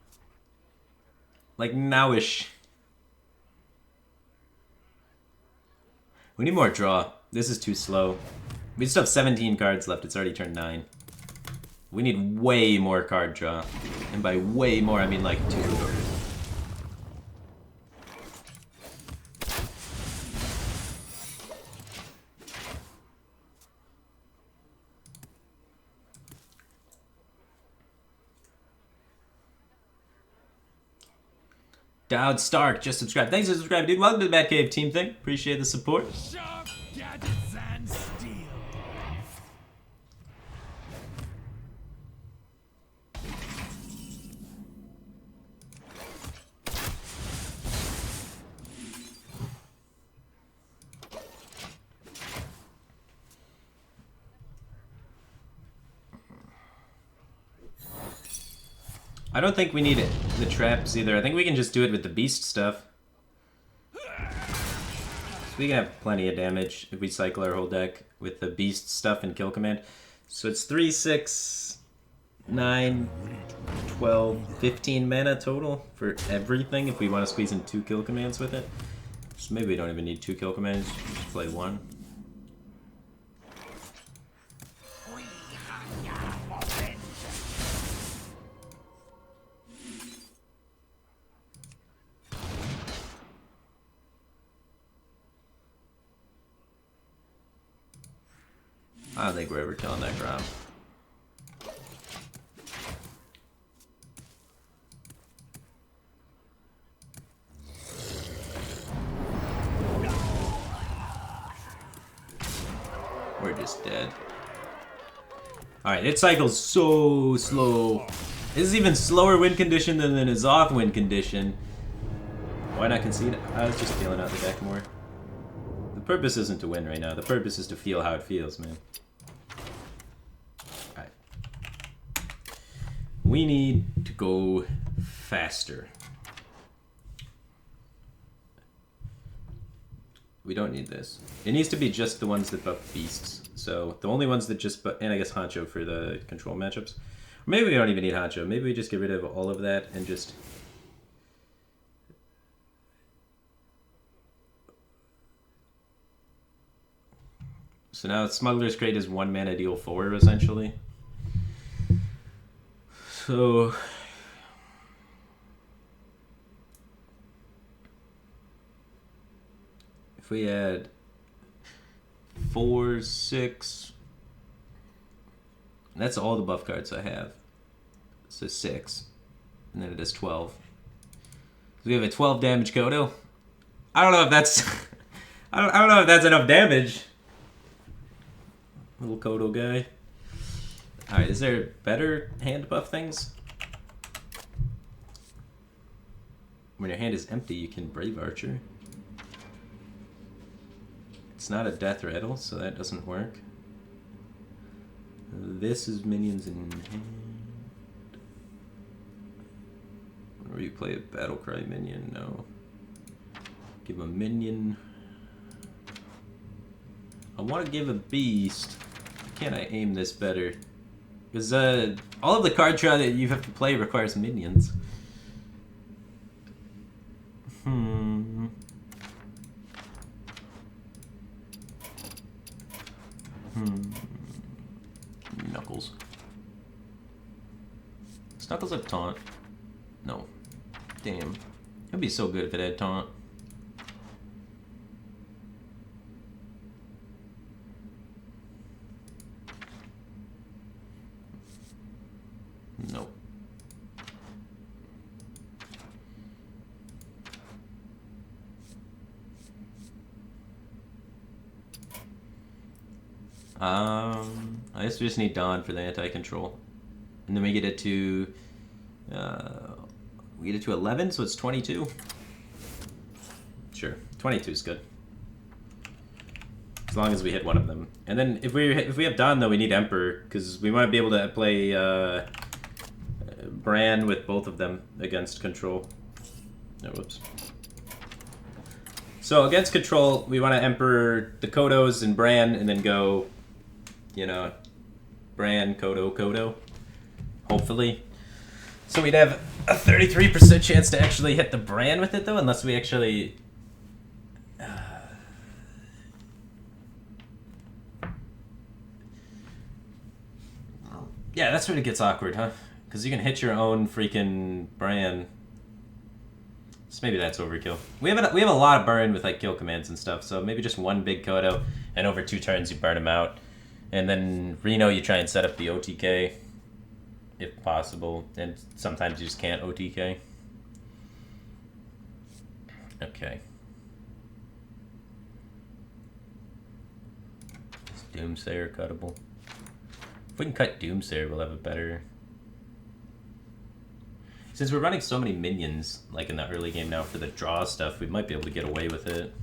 Like, nowish. We need more draw. This is too slow. We just have 17 cards left. It's already turned 9. We need way more card draw. And by way more, I mean like 2. Dowd Stark just subscribed. Thanks for subscribing, dude. Welcome to the Batcave team thing. Appreciate the support. Sharp gadgets and steel. I don't think we need it, the traps either. I think we can just do it with the beast stuff. So we can have plenty of damage if we cycle our whole deck with the beast stuff and kill command. So it's 3, 6, 9, 12, 15 mana total for everything if we want to squeeze in 2 kill commands with it. So maybe we don't even need 2 kill commands, just play 1. I don't think we're ever killing that ground. We're just dead. Alright, it cycles so slow. This is even slower win condition than his off win condition. Why not concede? I was just feeling out the deck more. The purpose isn't to win right now. The purpose is to feel how it feels, man. Alright. We need to go faster. We don't need this. It needs to be just the ones that buff beasts. So the only ones that just buff, and I guess Honcho for the control matchups. Or maybe we don't even need Honcho. Maybe we just get rid of all of that and just... So now Smuggler's Crate is 1 mana deal 4 essentially. So... if we add 4, 6... that's all the buff cards I have. So 6. And then it is 12. So we have a 12 damage Kodo. I don't know if that's... I don't know if that's enough damage. Little Kodo guy. Alright, is there better hand buff things? When your hand is empty, you can Brave Archer. It's not a Death Rattle, so that doesn't work. This is minions in hand. Whenever you play a Battlecry minion, no. Give a minion. I want to give a beast. Can I aim this better? Because all of the card draw that you have to play requires minions. Knuckles. Does Knuckles have taunt? No. Damn. It'd be so good if it had taunt. Nope. I guess we just need Dawn for the anti-control. And then we get it to... we get it to 11, so it's 22. Sure, 22 is good. As long as we hit one of them. And then if we have Dawn, though, we need Emperor, because we want to be able to play Bran with both of them against control. Oh, whoops. So against control, we want to Emperor the Kodos and Bran, and then go, you know, Bran, Kodo. Hopefully. So we'd have a 33% chance to actually hit the Bran with it, though, unless we actually... Yeah, that's when it gets awkward, huh? Because you can hit your own freaking Bran. So maybe that's overkill. We have a lot of burn with like kill commands and stuff, so maybe just one big Kodo, and over 2 turns you burn him out. And then Reno, you try and set up the OTK, if possible, and sometimes you just can't OTK. Okay. Is Doomsayer cuttable? If we can cut Doomsayer, we'll have a better... Since we're running so many minions, like in the early game now, for the draw stuff, we might be able to get away with it.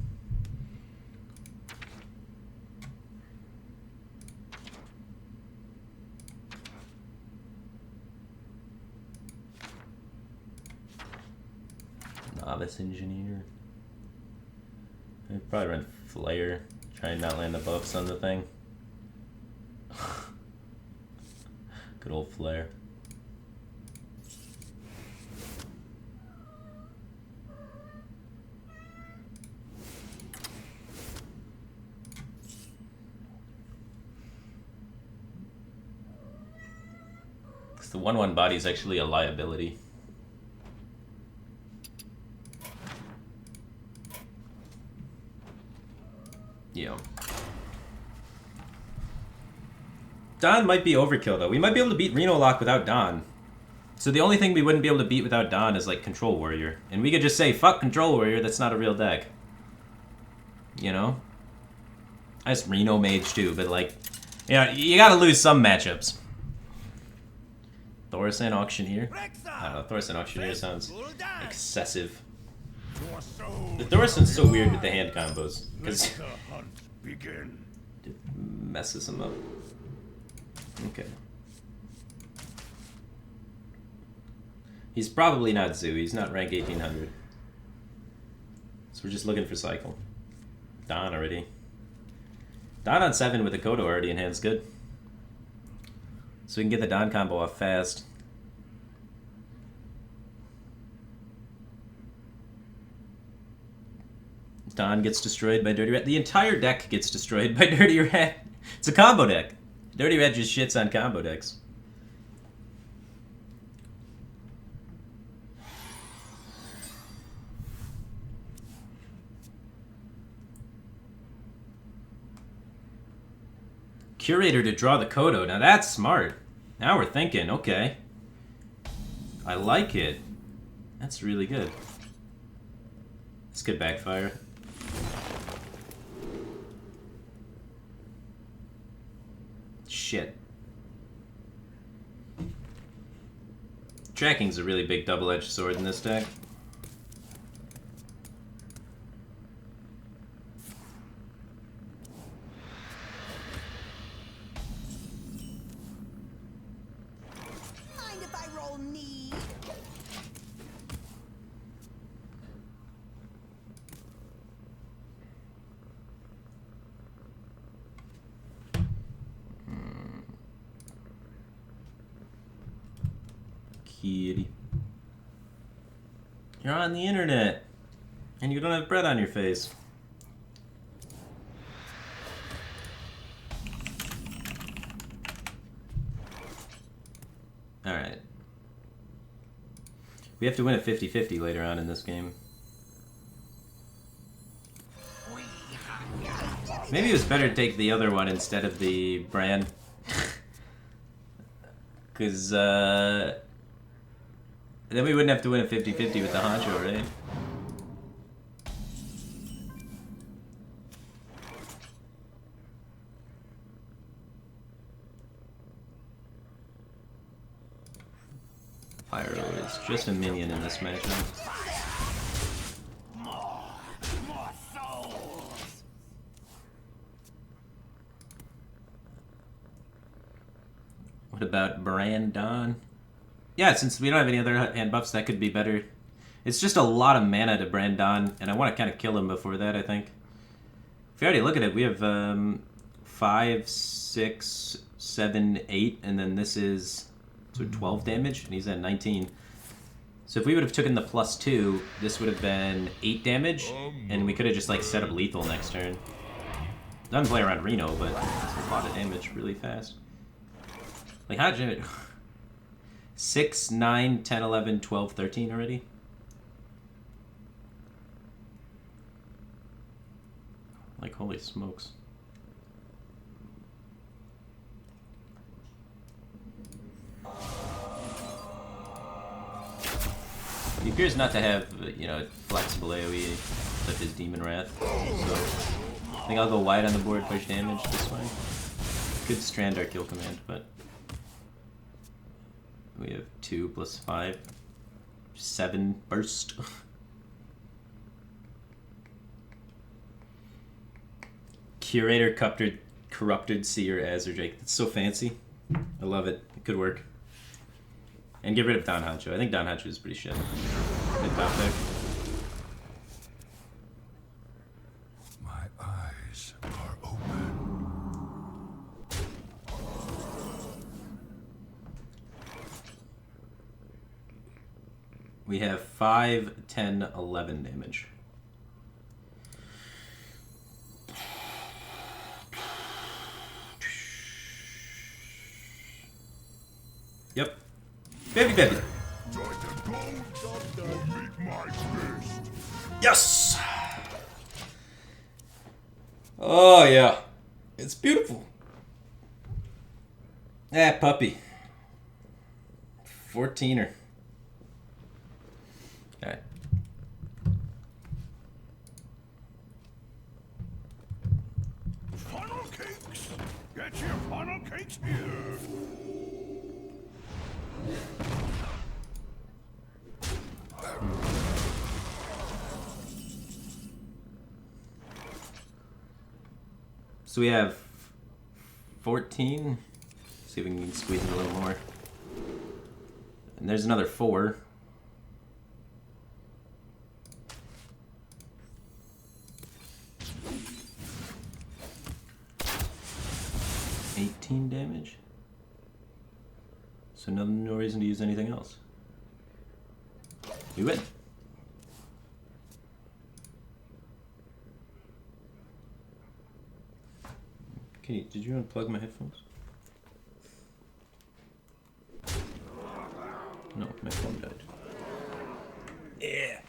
Novice Engineer. I'd probably run Flare, try and not land the buffs on the thing. Good old Flare. The 1/1 body is actually a liability. Yeah. Dawn might be overkill, though. We might be able to beat Reno Lock without Dawn. So the only thing we wouldn't be able to beat without Dawn is, like, Control Warrior. And we could just say, fuck Control Warrior, that's not a real deck. You know? I just Reno Mage, too, but, like... Yeah, you gotta lose some matchups. Thorson Auctioneer? I don't know, Thorson Auctioneer sounds excessive. The Thorson's so weird with the hand combos, because it messes him up. Okay. He's probably not Zoo, he's not rank 1800. So we're just looking for cycle. Dawn already. Dawn on 7 with a Kodo already in hand's good. So we can get the Dawn combo off fast. Dawn gets destroyed by Dirty Rat. The entire deck gets destroyed by Dirty Rat. It's a combo deck. Dirty Rat just shits on combo decks. Curator to draw the Kodo. Now that's smart. Now we're thinking, okay. I like it. That's really good. This could backfire. Shit. Tracking's a really big double-edged sword in this deck. Mind if I roll knee? Kitty. You're on the internet, and you don't have bread on your face. Alright. We have to win a 50-50 later on in this game. Maybe it was better to take the other one instead of the Bran. Because then we wouldn't have to win a 50-50 with the Honcho, right? Pyro is just a minion in this matchup. More souls. What about Brandon? Yeah, since we don't have any other hand buffs, that could be better. It's just a lot of mana to Brandon, and I want to kind of kill him before that, I think. If you already look at it, we have 5, 6, 7, 8, and then this is 12 damage, and he's at 19. So if we would have taken the +2, this would have been 8 damage, and we could have just like set up lethal next turn. Doesn't play around Reno, but that's a lot of damage really fast. Like, how did you... 6, 9, 10, 11, 12, 13 already? Like, holy smokes. He appears not to have, you know, flexible AoE such as Demon Wrath, so I think I'll go wide on the board, push damage this way. Could strand our kill command, but we have 2 + 5, 7 burst. Curator corrupted Seer Azurjake. That's so fancy. I love it. It could work. And get rid of Don Hancho. I think Don Hancho is pretty shit. Good top pick. My eyes are open. We have 5, 10, 11 damage. Yep. Baby. Join the gold or meet my fist. Yes! Oh, yeah. It's beautiful. Ah, puppy. 14er. Alright. Funnel cakes. Get your funnel cakes here. So we have 14. See if we can squeeze in a little more. And there's another 4. $18 damage. So no reason to use anything else. We win. Kenny, did you unplug my headphones? No, my phone died. Yeah.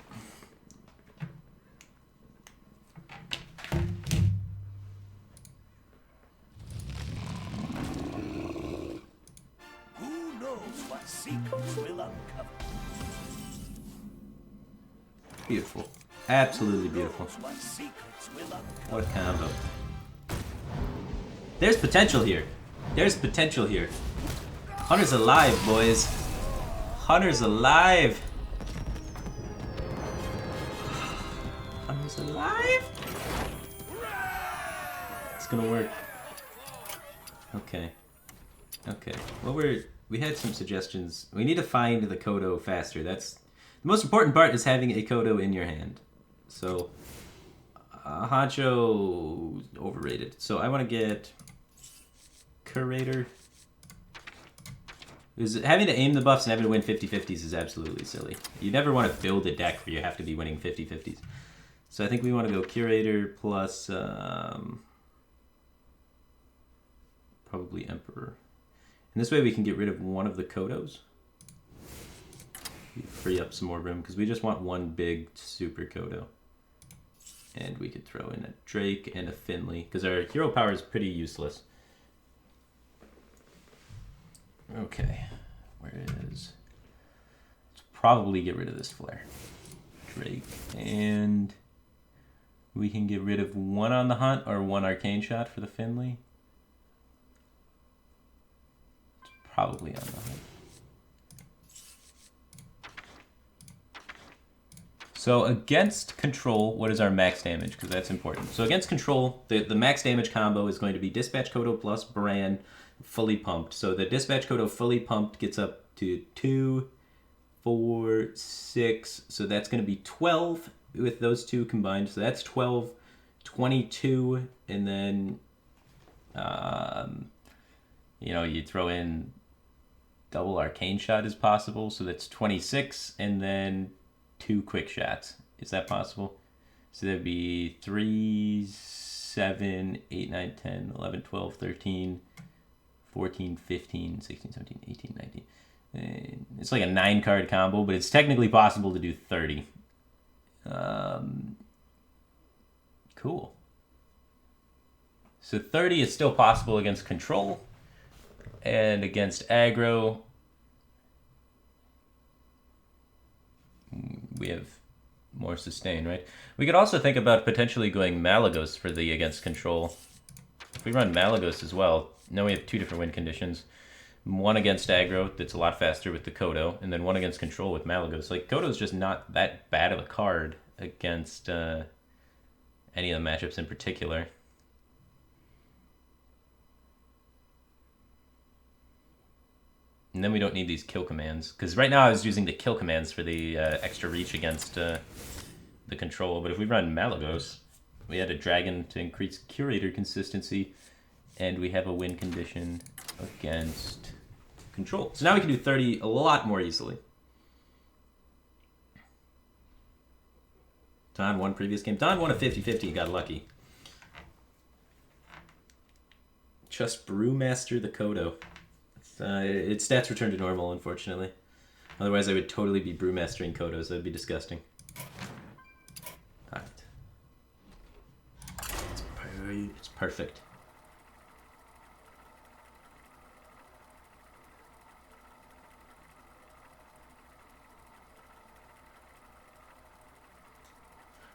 Who knows what secrets will uncover? Beautiful. Absolutely beautiful. What secrets will uncover? What combo. There's potential here. There's potential here. Hunter's alive, boys. Hunter's alive. Hunter's alive. It's gonna work. Okay. Okay. Well, we had some suggestions. We need to find the Kodo faster. That's the most important part, is having a Kodo in your hand. So, Hancho overrated. So I want to get Curator. Because having to aim the buffs and having to win 50-50s is absolutely silly. You never want to build a deck where you have to be winning 50-50s. So I think we want to go Curator plus probably Emperor. And this way we can get rid of one of the Kodos. Free up some more room, because we just want one big super Kodo. And we could throw in a Drake and a Finley, because our hero power is pretty useless. Okay. Whereas, let's probably get rid of this flare. Drake. And we can get rid of 1 on the hunt or 1 arcane shot for the Finley. It's probably on the hunt. So against control, what is our max damage? Because that's important. So against control, the max damage combo is going to be Dispatch Kodo plus Bran fully pumped. So the Dispatch Kodo fully pumped gets up to 2, 4, 6. So that's going to be 12 with those two combined. So that's 12, 22, and then, you know, you throw in double arcane shot is possible. So that's 26, and then 2 quick shots. Is that possible? So that'd be 3, 7, 8, 9, 10, 11, 12, 13, 14, 15, 16, 17, 18, 19. And it's like a 9-card combo, but it's technically possible to do 30. Cool. So 30 is still possible against control. And against aggro, we have more sustain, right? We could also think about potentially going Malagos for the against control. If we run Malagos as well, now we have 2 different win conditions. 1 against aggro that's a lot faster with the Kodo, and then 1 against control with Malagos. Like, Kodo's just not that bad of a card against any of the matchups in particular. And then we don't need these kill commands. Because right now I was using the kill commands for the extra reach against the control. But if we run Malagos, we had a dragon to increase curator consistency. And we have a win condition against control. So now we can do 30 a lot more easily. Don won previous game. Don won a 50-50 and got lucky. Just Brewmaster the Kodo. Its stats return to normal, unfortunately. Otherwise, I would totally be brewmastering Kodos. That would be disgusting. Alright. It's perfect.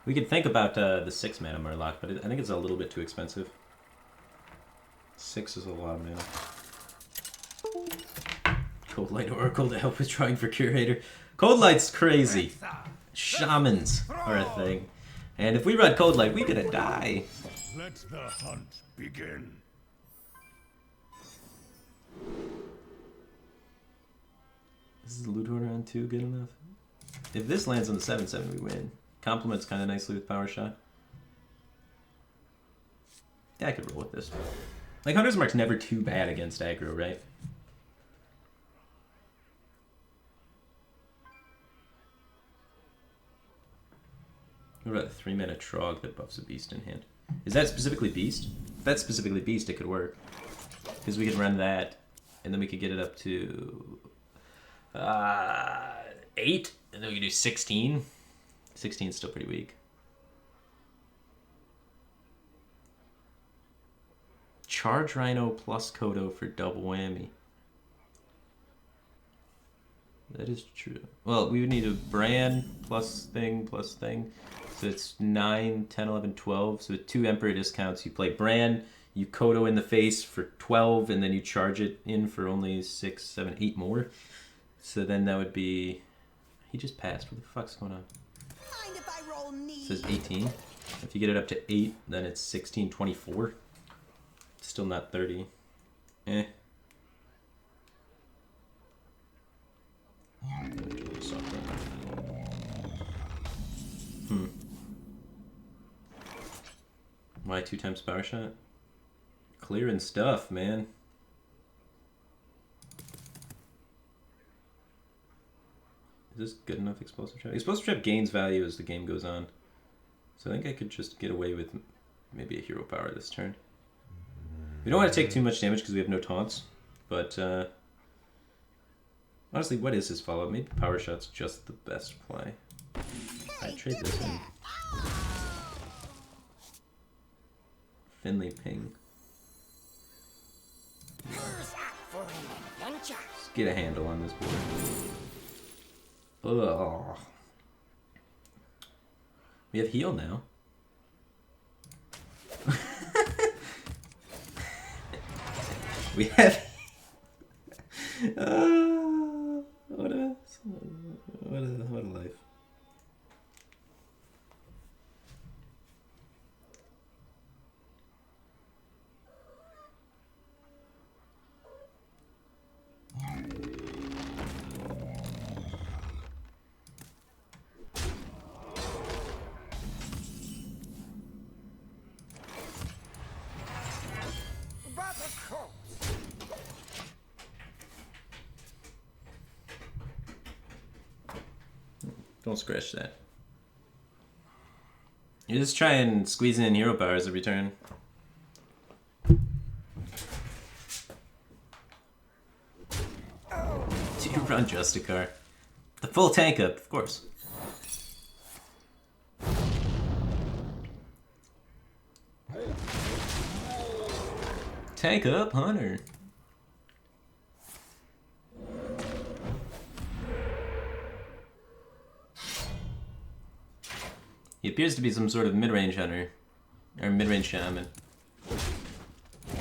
We could think about the 6-mana Murloc, but I think it's a little bit too expensive. 6 is a lot of mana. Cold Light Oracle to help with trying for Curator. Cold Light's crazy. Shamans are a thing. And if we run Cold Light, we're gonna die. Let the hunt begin. Is the loot order on 2 good enough? If this lands on the 7/7, we win. Complements kind of nicely with Power Shot. Yeah, I could roll with this. Like, Hunter's Mark's never too bad against aggro, right? What about a 3-mana Trog that buffs a beast in hand? Is that specifically beast? If that's specifically beast, it could work. Because we could run that, and then we could get it up to 8, and then we could do 16. 16 is still pretty weak. Charge Rhino plus Kodo for double whammy. That is true. Well, we would need a Bran plus thing. So it's 9, 10, 11, 12. So with 2 Emperor discounts, you play Bran, you Kodo in the face for 12, and then you charge it in for only 6, 7, 8 more. So then that would be... He just passed. What the fuck's going on? Mind if I roll knee? It says 18. If you get it up to 8, then it's 16, 24. Still not 30. Eh. Why 2 times Power Shot? Clearing stuff, man. Is this good enough Explosive Trap? Explosive Trap gains value as the game goes on. So I think I could just get away with maybe a Hero Power this turn. We don't want to take too much damage because we have no taunts. But, honestly, what is his follow-up? Maybe Power Shot's just the best play. Alright, trade this in. Finley Ping. Who's up for an adventure? get a handle on this board. Ugh. We have heal now. We have. What a life. Don't scratch that. You just try and squeeze in hero powers every turn. Do you run Justicar? The full tank up, of course. Tank up, Hunter. He appears to be some sort of mid-range hunter. Or mid-range shaman.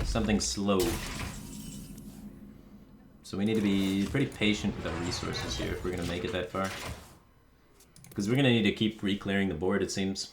Something slow. So we need to be pretty patient with our resources here if we're going to make it that far. Because we're going to need to keep re-clearing the board, it seems.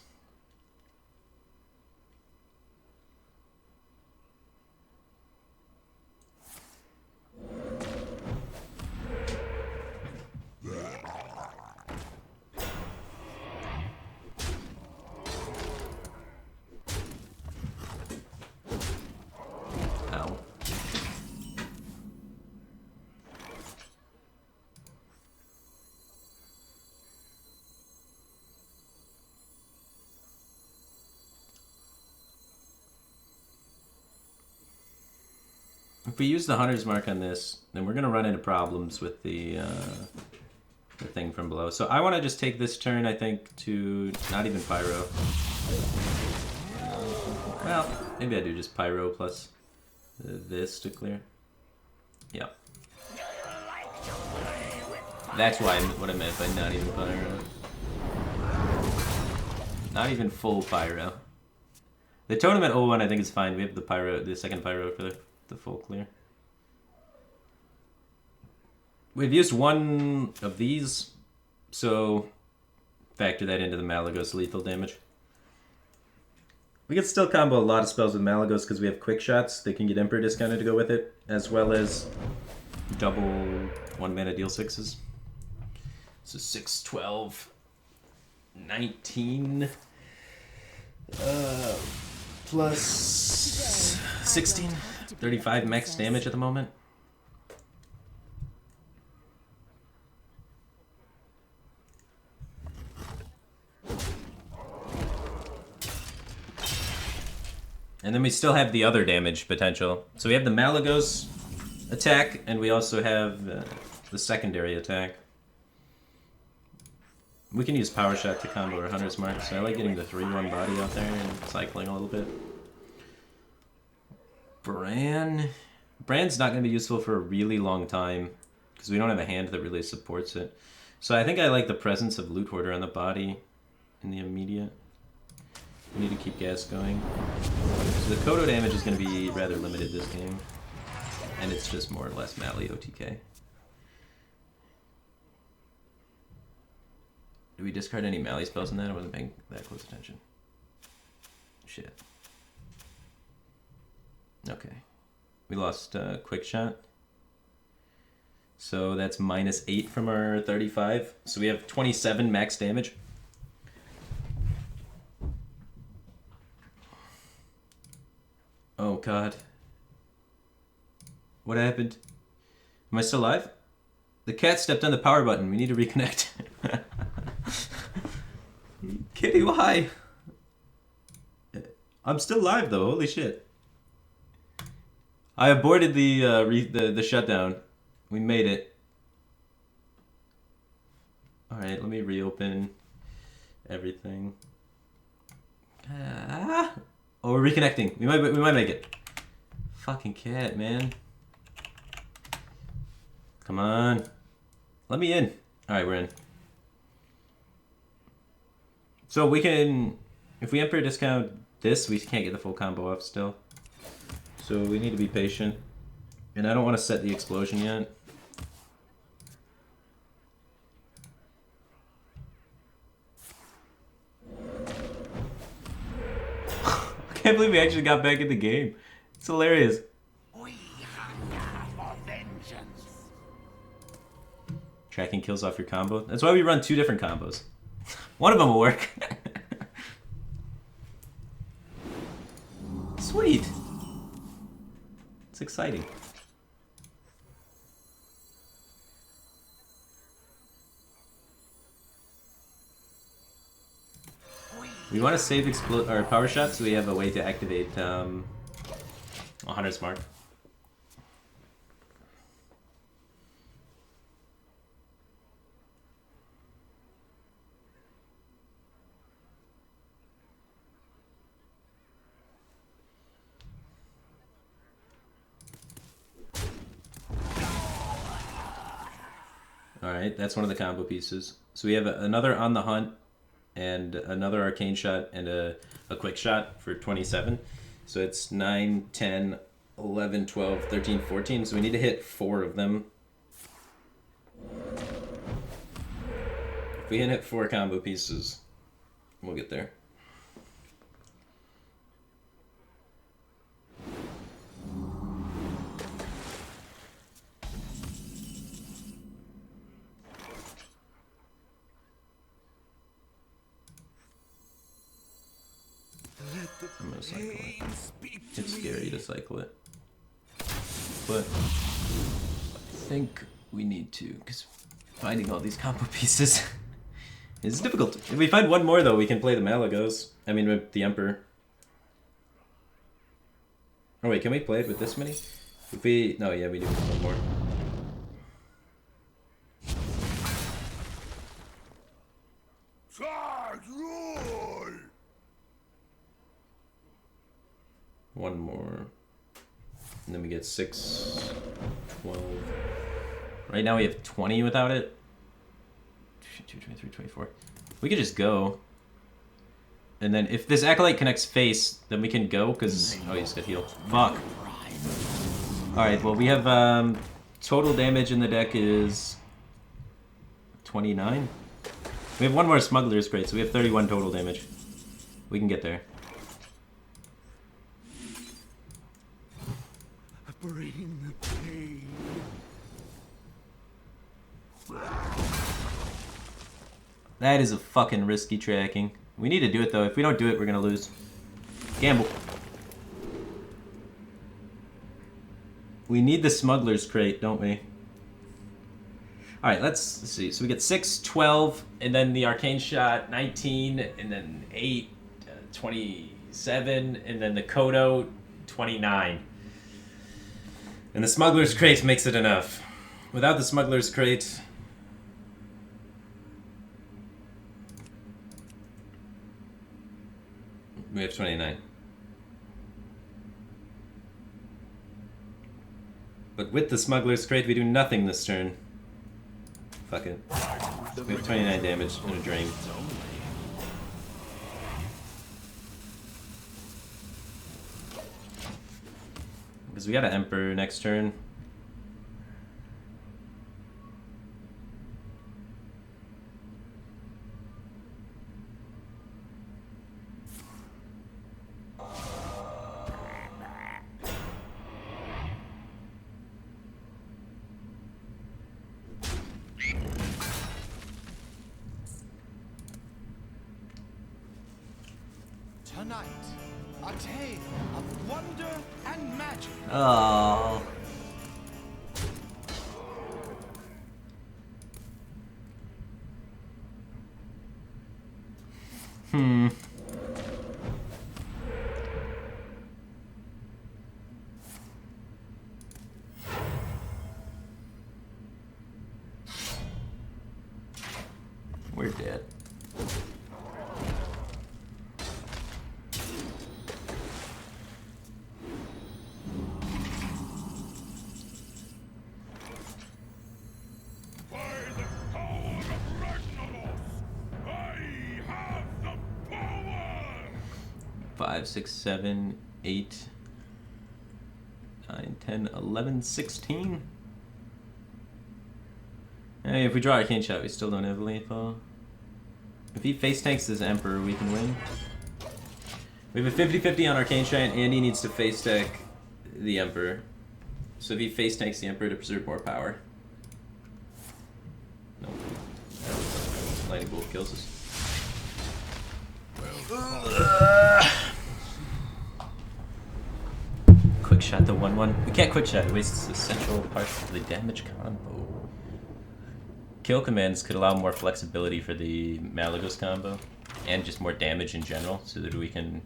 If we use the Hunter's Mark on this, then we're going to run into problems with the thing from below. So I want to just take this turn, I think, to not even Pyro. Well, maybe I do just Pyro plus this to clear. Yeah. That's what I meant by not even Pyro. Not even full Pyro. The Totem at 0-1 I think is fine. We have the Pyro, the second Pyro for the full clear. We've used one of these, so factor that into the Malagos lethal damage. We can still combo a lot of spells with Malagos because we have quick shots. They can get Emperor discounted to go with it, as well as double 1 mana deal 6s. So 6, 12, 19, plus 16. 35 max damage at the moment. And then we still have the other damage potential. So we have the Malagos attack, and we also have the secondary attack. We can use Power Shot to combo our Hunter's Mark, so I like getting the 3-1 body out there and cycling a little bit. Brand's not going to be useful for a really long time because we don't have a hand that really supports it. So I think I like the presence of Loot Hoarder on the body in the immediate. We need to keep gas going. So the Kodo damage is going to be rather limited this game. And it's just more or less Mally OTK. Did we discard any Mally spells in that? I wasn't paying that close attention. Shit. Okay. We lost Quick Shot. So that's -8 from our 35. So we have 27 max damage. Oh god. What happened? Am I still alive? The cat stepped on the power button. We need to reconnect. Kitty, why? I'm still live though. Holy shit. I aborted the shutdown. We made it. All right, let me reopen everything. Oh, we're reconnecting. We might make it. Fucking cat, man. Come on. Let me in. Alright, we're in. So we can... If we Emperor discount this, we can't get the full combo off still. So we need to be patient. And I don't want to set the explosion yet. I can't believe we actually got back in the game. It's hilarious. We hunger for vengeance. Tracking kills off your combo. That's why we run 2 different combos. One of them will work. Sweet. It's exciting. We want to save our power shot so we have a way to activate 100 Mark. Alright, that's one of the combo pieces. So we have another On the Hunt, and another Arcane Shot, and a Quick Shot for 27. So it's 9, 10, 11, 12, 13, 14. So we need to hit 4 of them. If we can hit 4 combo pieces, we'll get there. I'm gonna cycle it. It's scary to cycle it. But I think we need to, because finding all these combo pieces is difficult. If we find one more though, we can play the Malagos. I mean with the Emperor. Oh wait, can we play it with this many? If we... No, yeah, we do one more. One more. And then we get 6, 12. Right now we have 20 without it. 2, 23, 24. We could just go. And then if this Acolyte connects face, then we can go, because... Oh, he just got healed. Fuck. Alright, well we have... total damage in the deck is... 29? We have one more Smuggler's Crate, so we have 31 total damage. We can get there. Bring the pain. That is a fucking risky tracking. We need to do it though. If we don't do it, we're gonna lose. Gamble. We need the Smuggler's Crate, don't we? Alright, let's see. So we get 6, 12, and then the Arcane Shot, 19, and then 8, 27, and then the Kodo, 29. And the Smuggler's Crate makes it enough. Without the Smuggler's Crate... We have 29. But with the Smuggler's Crate, we do nothing this turn. Fuck it. We have 29 damage and a drain. Because we got an Emperor next turn. Tonight, a tale of wonder and magic. Oh. We're dead. 5, 6, 7, 8, 9, 10, 11, 16. Hey, if we draw Arcane Shot, we still don't have lethal. If he face tanks this Emperor, we can win. We have a 50-50 on Arcane Shot, and he needs to face tank the Emperor. So if he face tanks the Emperor to preserve more power. No. Lightning Bolt kills us. Quick shot the 1/1. We can't quick shot, it wastes essential parts of the damage combo. Kill commands could allow more flexibility for the Malagos combo, and just more damage in general, so that we can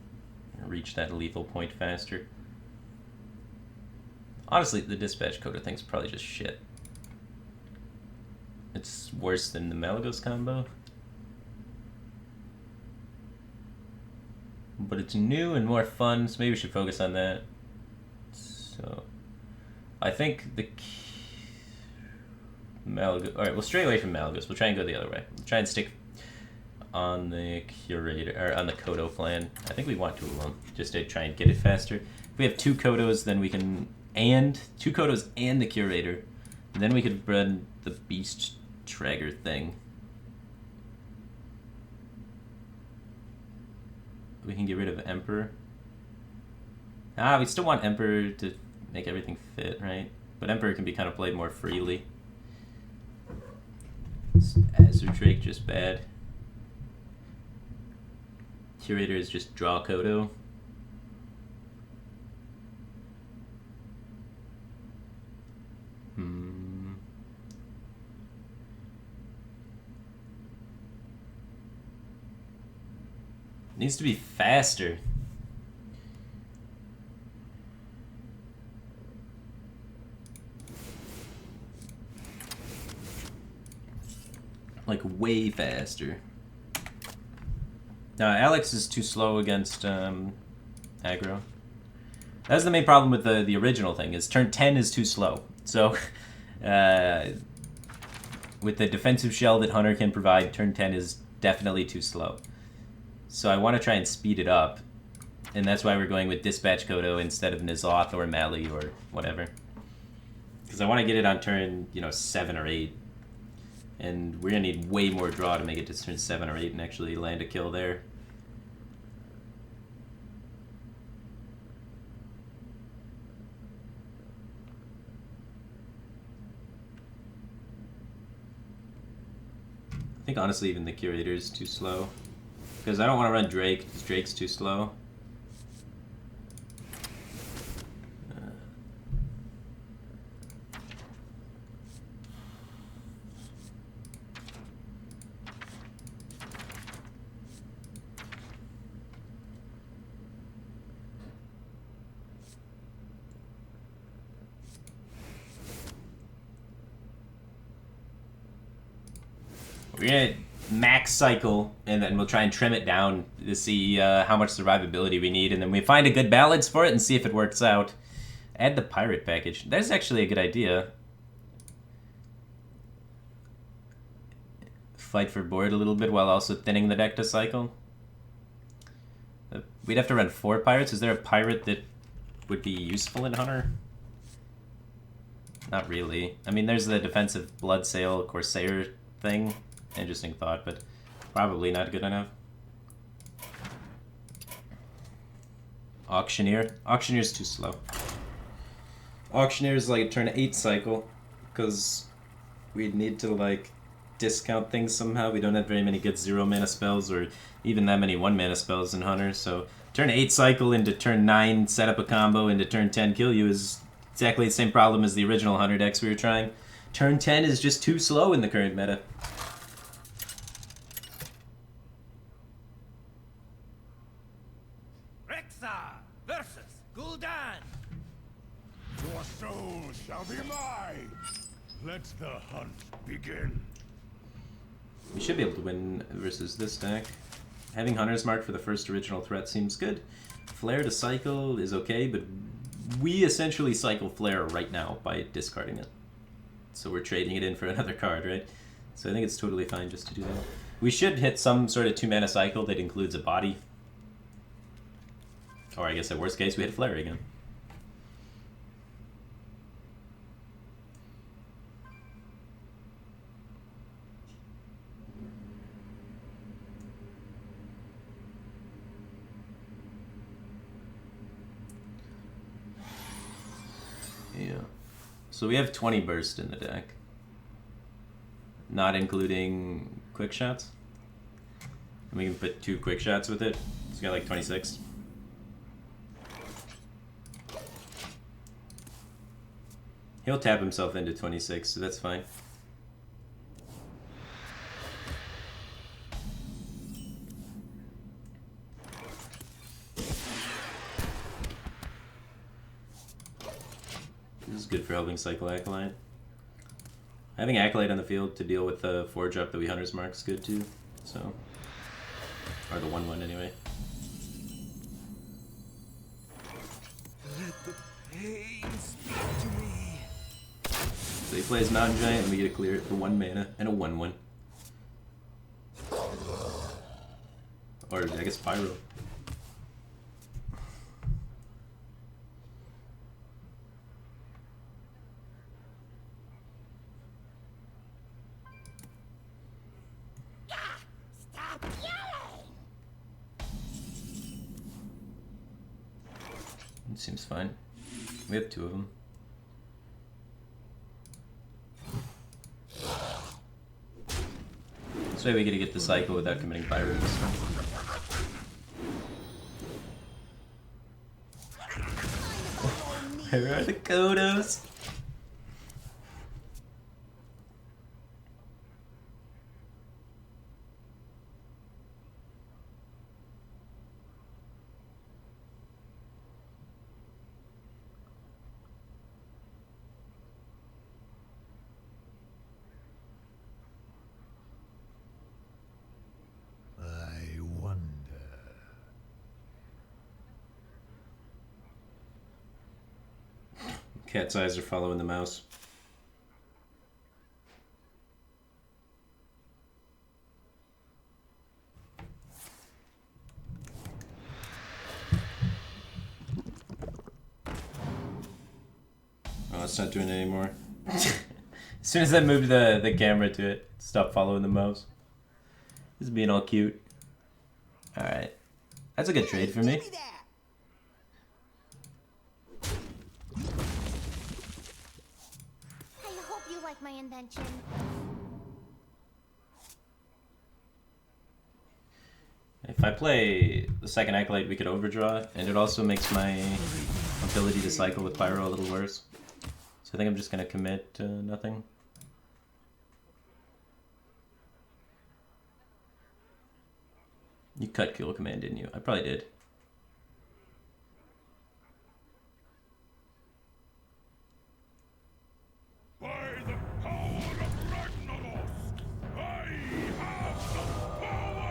reach that lethal point faster. Honestly, the Dispatch Coda thing's probably just shit. It's worse than the Malagos combo. But it's new and more fun, so maybe we should focus on that. So, I think the Malagos. Alright, we'll stray away from Malagos. We'll try and go the other way. We'll try and stick on the Curator, or on the Kodo plan. I think we want two of them, just to try and get it faster. If we have 2 Kodos, then we can. And 2 Kodos and the Curator. And then we could run the Beast Tragger thing. We can get rid of Emperor. We still want Emperor to make everything fit, right? But Emperor can be kind of played more freely. Azure Drake just bad. Curator is just draw Kodo. Needs to be faster. Like way faster. Now Alex is too slow against aggro. That's the main problem with the original thing, is turn 10 is too slow. So with the defensive shell that Hunter can provide, turn 10 is definitely too slow. So I want to try and speed it up, and that's why we're going with Dispatch Kodo instead of N'Zoth or Mali or whatever. Because I want to get it on turn, 7 or 8. And we're going to need way more draw to make it to turn 7 or 8 and actually land a kill there. I think honestly even the Curator is too slow. Because I don't want to run Drake, because Drake's too slow. We're gonna max cycle, and then we'll try and trim it down to see how much survivability we need, and then we find a good balance for it and see if it works out. Add the pirate package. That's actually a good idea. Fight for board a little bit while also thinning the deck to cycle. We'd have to run 4 pirates. Is there a pirate that would be useful in Hunter? Not really. I mean, there's the defensive Bloodsail Corsair thing. Interesting thought, but probably not good enough. Auctioneer. Auctioneer's too slow. Auctioneer's like a turn 8 cycle, because we'd need to like discount things somehow. We don't have very many good 0 mana spells, or even that many 1 mana spells in Hunter, so turn 8 cycle into turn 9 set up a combo into turn 10 kill you is exactly the same problem as the original Hunter decks we were trying. Turn 10 is just too slow in the current meta. Your soul shall be mine. Let the hunt begin. We should be able to win versus this deck. Having Hunter's Mark for the first original threat seems good. Flare to cycle is okay, but we essentially cycle Flare right now by discarding it. So we're trading it in for another card, right? So I think it's totally fine just to do that. We should hit some sort of 2 mana cycle that includes a body. Or I guess at worst case we hit Flare again. Yeah. So we have 20 burst in the deck. Not including quick shots. And we can put 2 quick shots with it. It's got like 26. He'll tap himself into 26, so that's fine. This is good for helping cycle Acolyte. Having Acolyte on the field to deal with the 4-drop that we Hunter's Mark is good too. So, or the 1/1 anyway. Let the pain speak to me. So he plays Mountain Giant and we get a clear for 1 mana and a 1/1. Or I guess Pyro. Stop yelling! It seems fine. We have 2 of them. This way we get to get the cycle without committing Pyros. Where are the Kodos? I wonder. Cat's eyes are following the mouse. Oh, it's not doing it anymore. As soon as I moved the camera to it, stop following the mouse. It's being all cute. Alright. That's a good trade for me. Give me that. I hope you like my invention. If I play the second Acolyte, we could overdraw, and it also makes my ability to cycle with Pyro a little worse. So I think I'm just gonna commit to nothing. You cut Kill Command, didn't you? I probably did. By the power of Ragnaros, I have the power!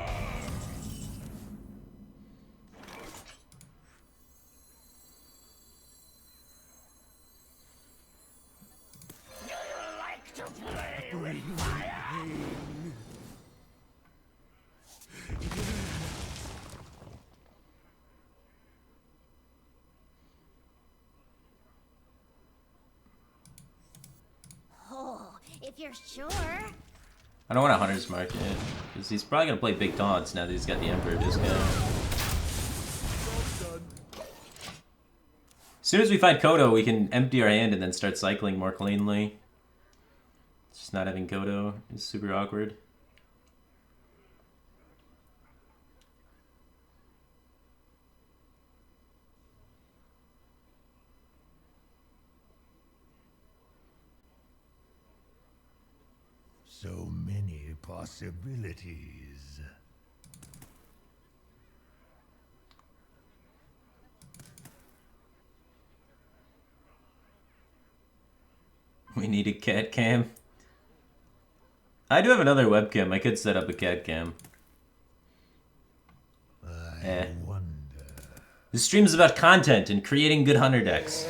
Do you like to play with fire? Oh, if you're sure. I don't want a Hunter's Mark yet, because he's probably gonna play Big Taunts now that he's got the Emperor Disco. As soon as we find Kodo, we can empty our hand and then start cycling more cleanly. Just not having Kodo is super awkward. So many possibilities. We need a cat cam. I do have another webcam. I could set up a cat cam. I wonder. This stream is about content and creating good hunter decks.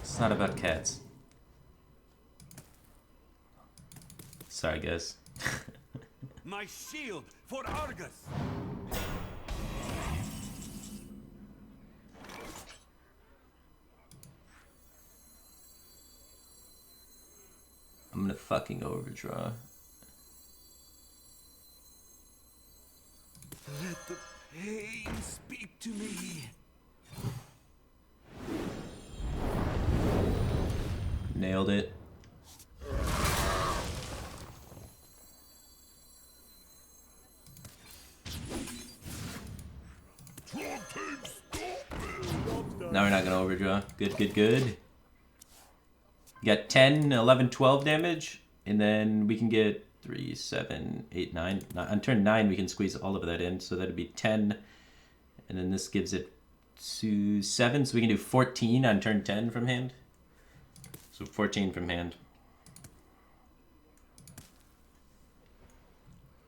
It's not about cats. Sorry, guys. My shield for Argus. gonna fucking overdraw. Let the pain speak to me. Nailed it. Now we're not gonna overdraw. Good, good, good. You got 10, 11, 12 damage, and then we can get 3, 7, 8, 9. On turn 9, we can squeeze all of that in, so that'd be 10. And then this gives it to 7, so we can do 14 on turn 10 from hand. So 14 from hand.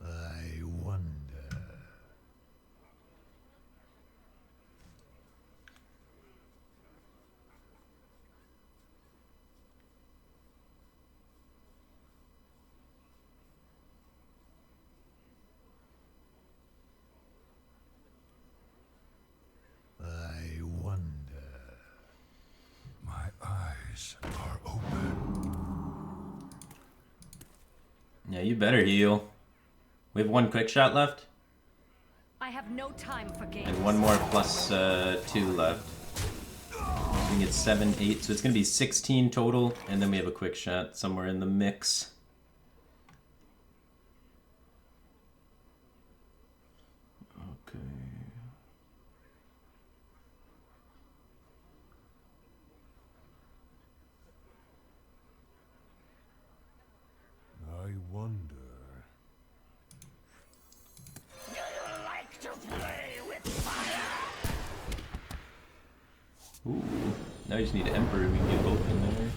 I wonder. I wonder. My eyes are open. Yeah, you better heal. We have 1 quick shot left, I have no time for games. and 1 more plus 2 left. I think it's 7, 8, so it's gonna be 16 total, and then we have a quick shot somewhere in the mix. Okay. I wonder. Do you like to play with fire? Ooh. Now you just need Emperor, we can get both in there.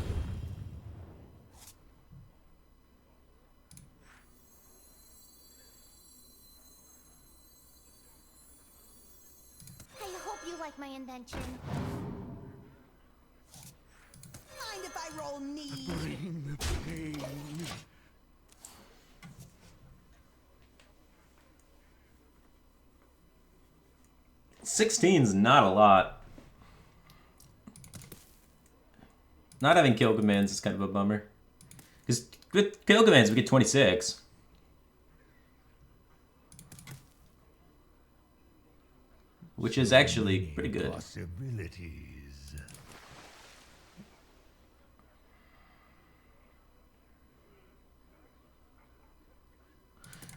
I hope you like my invention. Mind if I roll knee? Bring the pain. 16's not a lot. Not having kill commands is kind of a bummer. Because with kill commands, we get 26. Which is actually pretty good. Possibilities.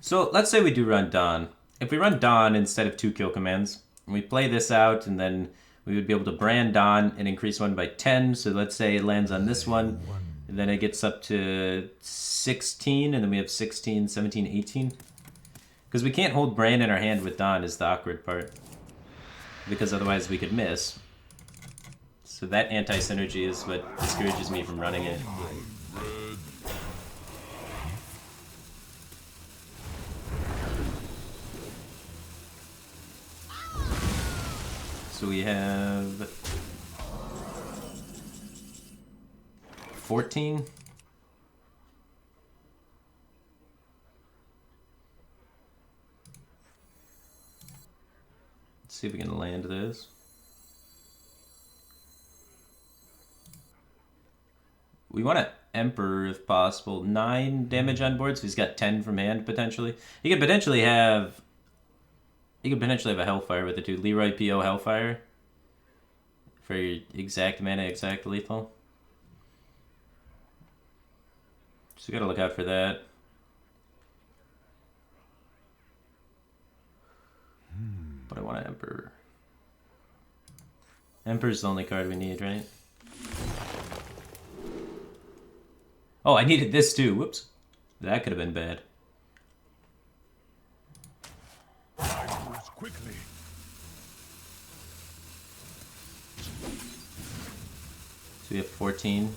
So let's say we do run Dawn. If we run Dawn instead of 2 kill commands, we play this out, and then we would be able to brand Dawn and increase 1 by 10. So let's say it lands on this one, and then it gets up to 16, and then we have 16, 17, 18. Because we can't hold brand in our hand with Dawn is the awkward part. Because otherwise we could miss. So that anti-synergy is what discourages me from running it. So we have 14. Let's see if we can land this. We want to Emperor if possible. 9 damage on board, so he's got 10 from hand potentially. He could potentially have a Hellfire with the 2. Leroy P.O. Hellfire. For your exact mana, exact lethal. So you gotta look out for that. But I want an Emperor. Emperor's the only card we need, right? Oh, I needed this too. Whoops. That could have been bad. Quickly. So we have 14.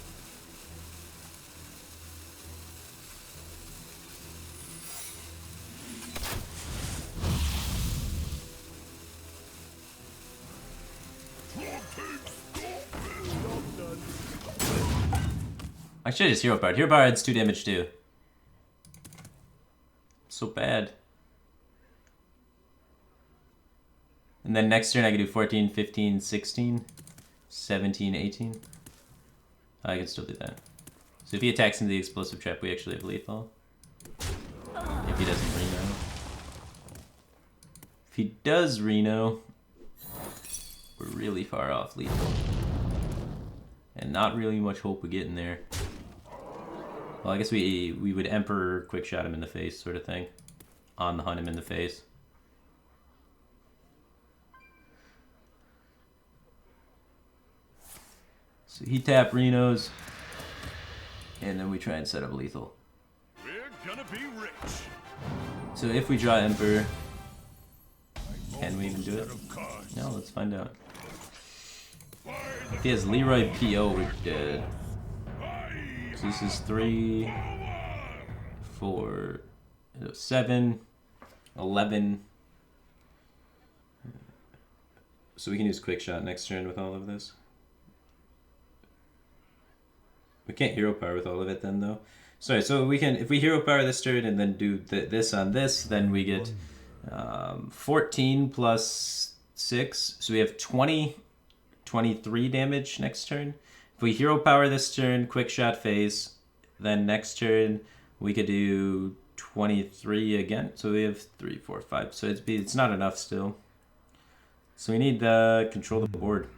I should just Hero Bard. Hero Bard adds 2 damage too. So bad. And then next turn I can do 14, 15, 16, 17, 18. I can still do that. So if he attacks into the explosive trap, we actually have lethal. If he doesn't Reno. If he does Reno, we're really far off lethal. And not really much hope of getting there. Well, I guess we would Emperor quick shot him in the face sort of thing. On the hunt him in the face. So he tap Renos. And then we try and set up lethal. We're gonna be rich. So if we draw Emperor, can we even do it? No, let's find out. If he has Leroy PO, we're dead. So this is 3, 4, 7, 11. So we can use quick shot next turn with all of this. We can't hero power with all of it then though. Sorry, so we can, if we hero power this turn and then do this on this, then we get 14 plus 6. So we have 23 damage next turn. If we hero power this turn, quick shot phase, then next turn we could do 23 again. So we have 3, 4, 5. So it's not enough still. So we need to control the board.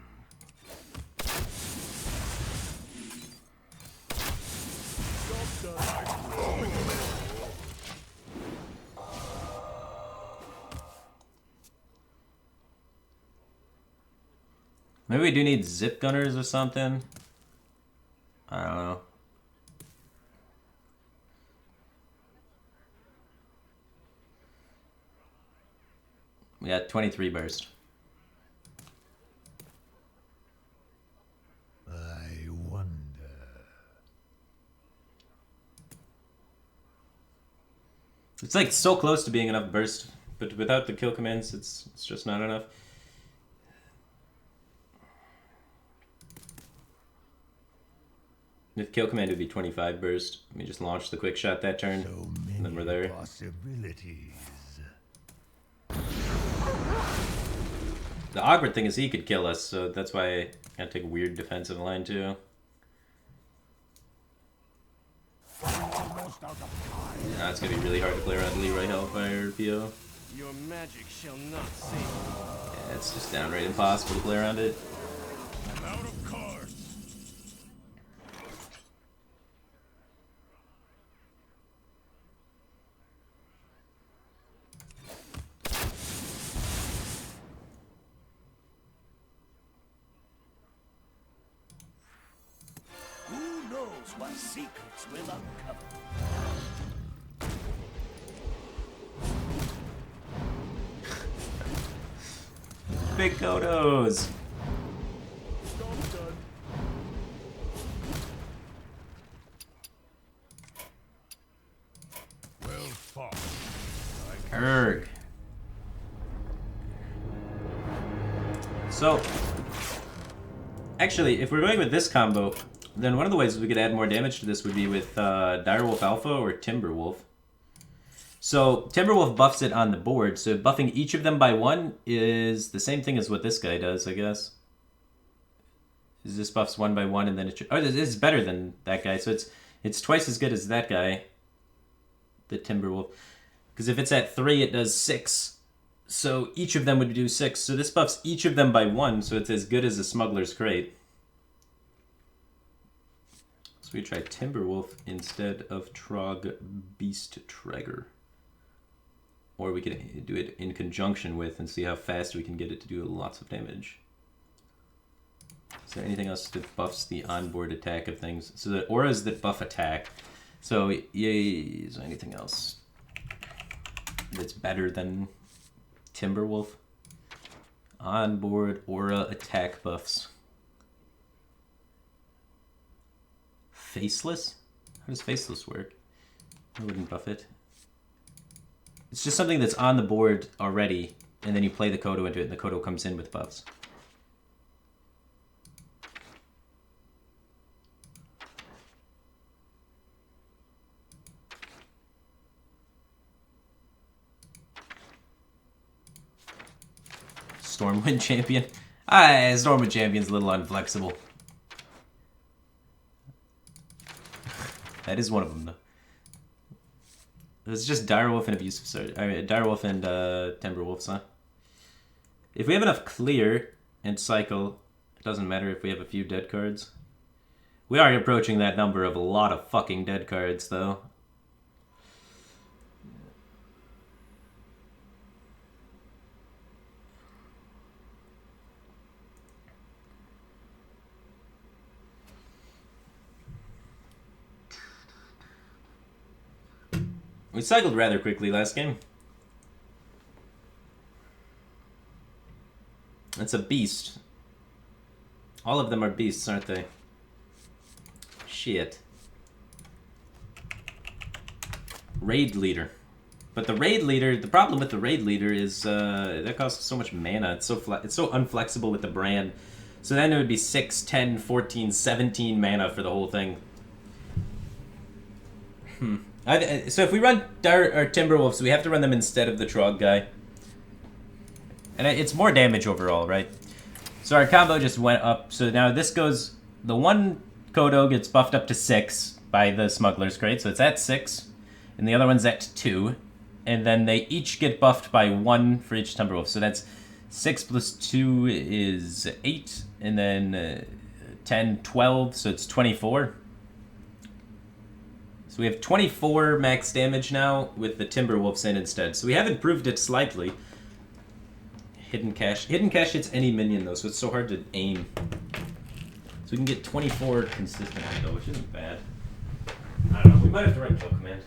Maybe we do need zip gunners or something. I don't know. We got 23 burst. I wonder. It's like so close to being enough burst, but without the kill commands, it's just not enough. If kill command would be 25 burst, we just launch the quick shot that turn, So and then we're many there. possibilities. The awkward thing is he could kill us, so that's why I gotta take a weird defensive line too. Nah, it's gonna be really hard to play around Leroy Hellfire PO. Your magic shall not save me. Yeah, it's just downright impossible to play around it. I'm out of cards. Who knows what secrets will uncover? Big Kodos! Well fought. Erg. So, actually, if we're going with this combo, then one of the ways we could add more damage to this would be with Direwolf Alpha or Timberwolf. So, Timberwolf buffs it on the board, so buffing each of them by 1 is the same thing as what this guy does, I guess. Is this buffs 1 by 1 and then it... Oh, this is better than that guy, so it's twice as good as that guy, the Timberwolf. Because if it's at 3, it does 6. So each of them would do 6. So this buffs each of them by 1, so it's as good as a Smuggler's Crate. So we try Timberwolf instead of Trog Beast Traeger. Or we could do it in conjunction with and see how fast we can get it to do lots of damage. Is there anything else that buffs the onboard attack of things? So the auras that buff attack. So yay, is there anything else that's better than Timberwolf? Onboard aura attack buffs. Faceless? How does Faceless work? I wouldn't buff it. It's just something that's on the board already, and then you play the Kodo into it, and the Kodo comes in with buffs. Stormwind Champion? Stormwind Champion's a little unflexible. That is one of them, though. It's just Direwolf and Abusive Sergeant. I mean, Direwolf and Timberwolves, huh? If we have enough clear and cycle, it doesn't matter if we have a few dead cards. We are approaching that number of a lot of fucking dead cards, though. We cycled rather quickly last game. It's a beast. All of them are beasts, aren't they? Shit. Raid leader. But the raid leader, the problem with the raid leader is that costs so much mana. It's so unflexible with the brand. So then it would be 6, 10, 14, 17 mana for the whole thing. So if we run Timberwolves, we have to run them instead of the Trog guy. And it's more damage overall, right? So our combo just went up. So now this goes... The one Kodo gets buffed up to 6 by the Smuggler's Crate. So it's at 6. And the other one's at 2. And then they each get buffed by 1 for each Timberwolf. So that's 6 plus 2 is 8. And then 10, 12. So it's 24. So we have 24 max damage now with the Timberwolves in instead. So we have improved it slightly. Hidden Cache. Hidden Cache hits any minion though, so it's so hard to aim. So we can get 24 consistently though, which isn't bad. I don't know, we might have to run Kill Command.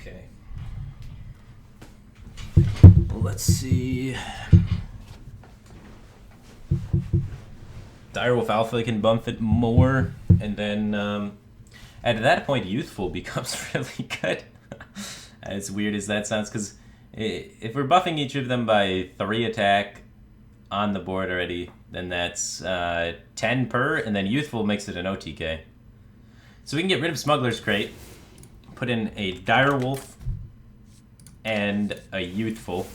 Okay. Well, let's see. Direwolf Alpha can bump it more, and then at that point, Youthful becomes really good. As weird as that sounds, because if we're buffing each of them by 3 attack on the board already, then that's 10 per, and then Youthful makes it an OTK. So we can get rid of Smuggler's Crate, put in a Direwolf and a Youthful.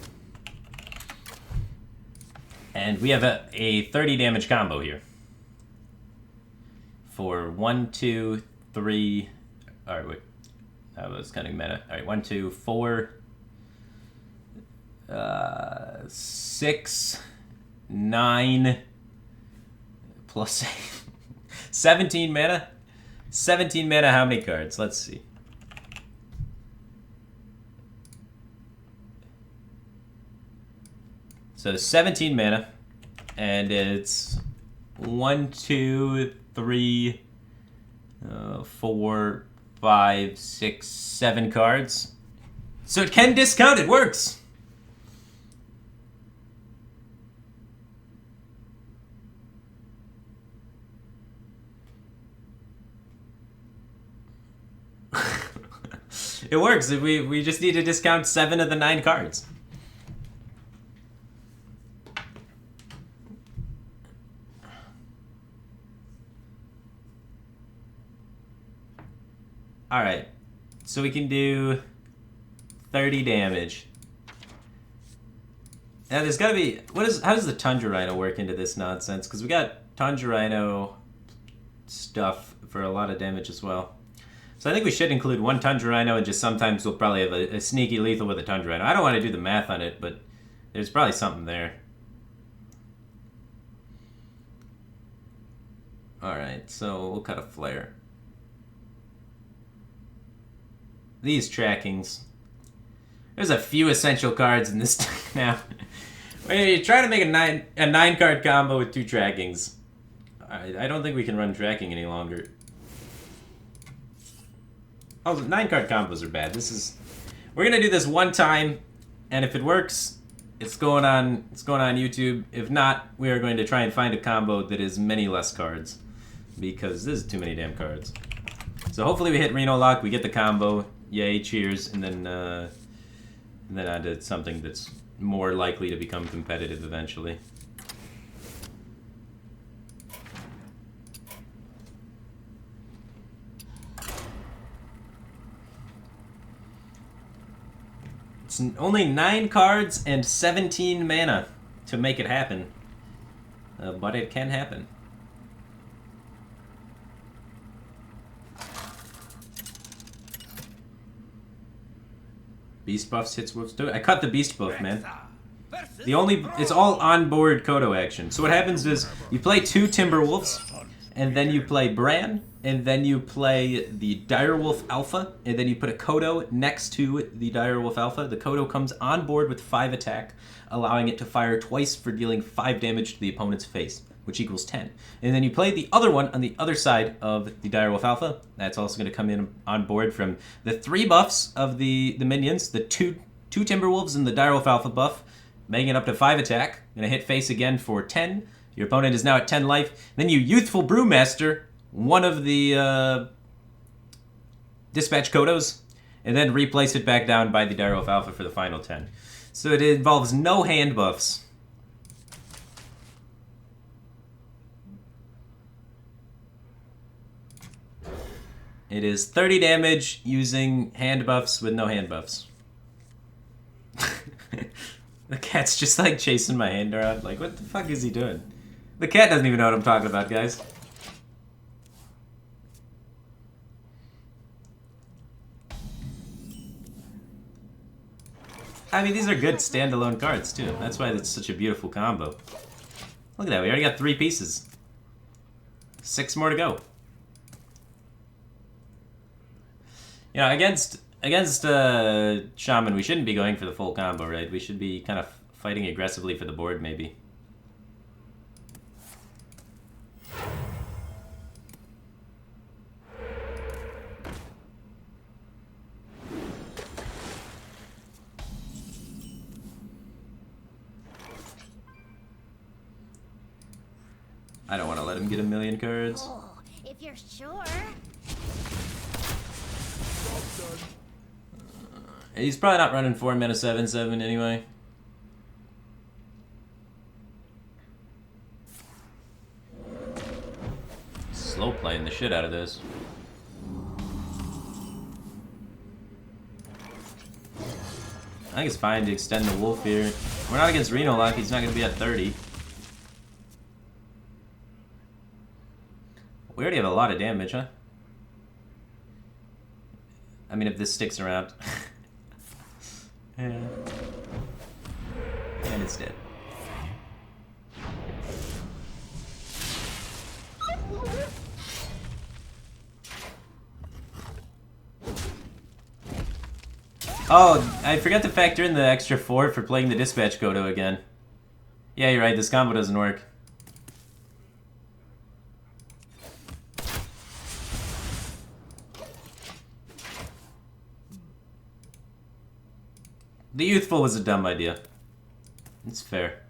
And we have a 30 damage combo here. For 1, 2, 3... Alright, wait. That was kind of meta. Alright, 1, 2, 4... 6... 9... Plus 8... 17 mana? 17 mana, how many cards? Let's see. So 17 mana, and it's 1, 2, 3, 4, 5, 6, 7 cards. So it can discount, it works! It works, we just need to discount 7 of the 9 cards. Alright, so we can do 30 damage. Now there's gotta be, how does the Tundra Rhino work into this nonsense? Because we got Tundra Rhino stuff for a lot of damage as well. So I think we should include 1 Tundra Rhino, and just sometimes we'll probably have a sneaky lethal with a Tundra Rhino. I don't want to do the math on it, but there's probably something there. Alright, so we'll cut a flare. These trackings. There's a few essential cards in this deck now. Wait, you're trying to make a nine card combo with 2 trackings. I don't think we can run tracking any longer. Also, 9 card combos are bad. We're gonna do this one time, and if it works, it's going on YouTube. If not, we are going to try and find a combo that is many less cards, because this is too many damn cards. So hopefully we hit Reno Lock, we get the combo. Yay, cheers, and then on to something that's more likely to become competitive eventually. It's only 9 cards and 17 mana to make it happen. But it can happen. Beast buffs hits wolves too. I cut the beast buff, man. It's all onboard Kodo action. So what happens is you play 2 Timberwolves, and then you play Bran, and then you play the Direwolf Alpha, and then you put a Kodo next to the Direwolf Alpha. The Kodo comes on board with 5 attack, allowing it to fire twice for dealing 5 damage to the opponent's face, which equals 10. And then you play the other one on the other side of the Direwolf Alpha. That's also going to come in on board from the 3 buffs of the minions, the two Timberwolves and the Direwolf Alpha buff, making it up to 5 attack. Going to hit face again for 10. Your opponent is now at 10 life. Then you Youthful Brewmaster one of the Dispatch Kodos, and then replace it back down by the Direwolf Alpha for the final 10. So it involves no hand buffs. It is 30 damage using hand buffs with no hand buffs. The cat's just like chasing my hand around. Like, what the fuck is he doing? The cat doesn't even know what I'm talking about, guys. I mean, these are good standalone cards, too. That's why it's such a beautiful combo. Look at that, we already got 3 pieces. 6 more to go. You know, against Shaman, we shouldn't be going for the full combo, right? We should be kind of fighting aggressively for the board, maybe. I don't want to let him get a million cards. Oh, if you're sure. He's probably not running 4 mana 7/7 anyway. Slow playing the shit out of this. I think it's fine to extend the wolf here. We're not against Reno Lock, he's not going to be at 30. We already have a lot of damage, huh? I mean, if this sticks around. Yeah. And it's dead. Oh, I forgot to factor in the extra 4 for playing the Dispatch Kodo again. Yeah, you're right, this combo doesn't work. The Youthful was a dumb idea. It's fair.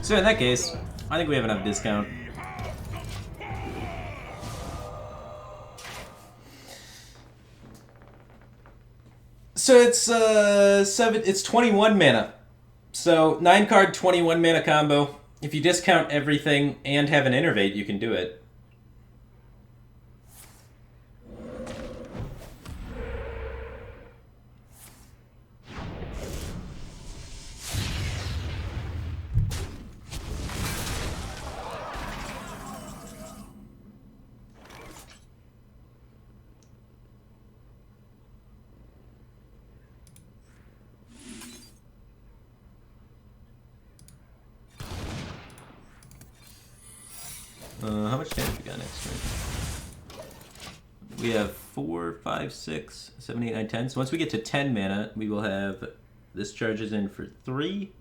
So in that case, I think we have enough discount. So it's 21 mana. So 9 card 21 mana combo. If you discount everything and have an innervate, you can do it. much damage we got next turn? We have 4, 5, 6, 7, 8, 9, 10. So once we get to 10 mana, we will have this charges in for 3.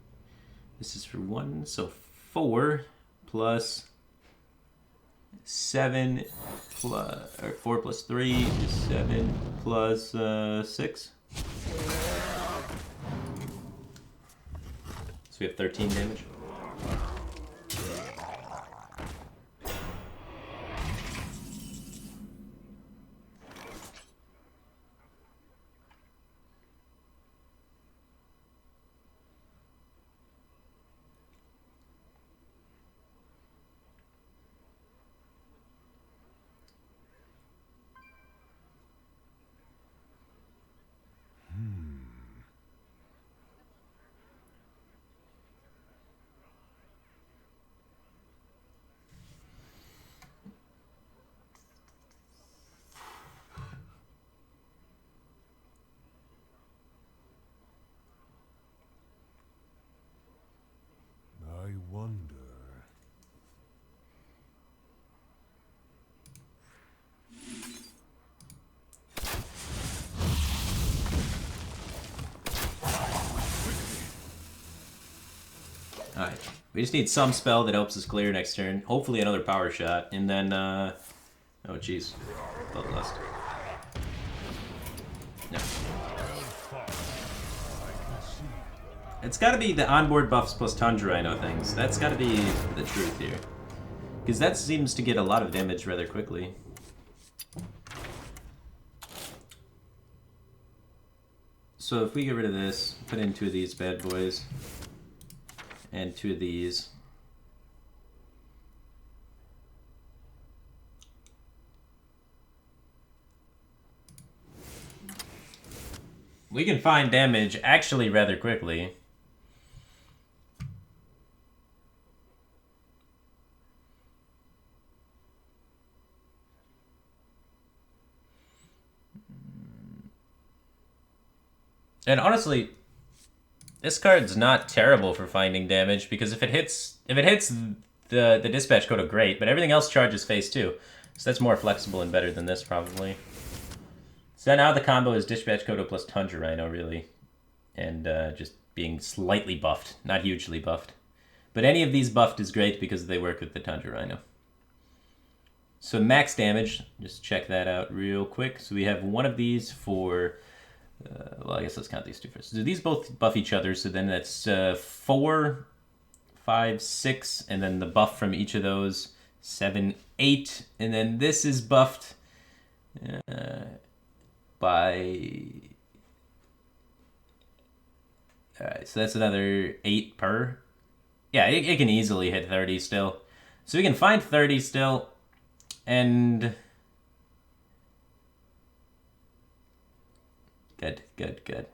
This is for 1, so 4 plus 7 plus, or 4 plus 3 is 7 plus 6. So we have 13 damage. I wonder. Alright. We just need some spell that helps us clear next turn. Hopefully another power shot. And then, oh jeez. Bloodlust. No. It's gotta be the onboard buffs plus Tundra Rhino things. That's gotta be the truth here. Because that seems to get a lot of damage rather quickly. So if we get rid of this, put in 2 of these bad boys, and 2 of these. We can find damage actually rather quickly. And honestly, this card's not terrible for finding damage because if it hits the dispatch coda, great, but everything else charges phase 2. So that's more flexible and better than this probably. So now the combo is dispatch coda plus Tundra Rhino really. And just being slightly buffed, not hugely buffed. But any of these buffed is great because they work with the Tundra Rhino. So max damage, just check that out real quick. So we have one of these for well, I guess let's count these 2 first. So these both buff each other, so then that's 4, 5, 6, and then the buff from each of those, 7, 8, and then this is buffed by... Alright, so that's another 8 per. Yeah, it can easily hit 30 still. So we can find 30 still, and... Good.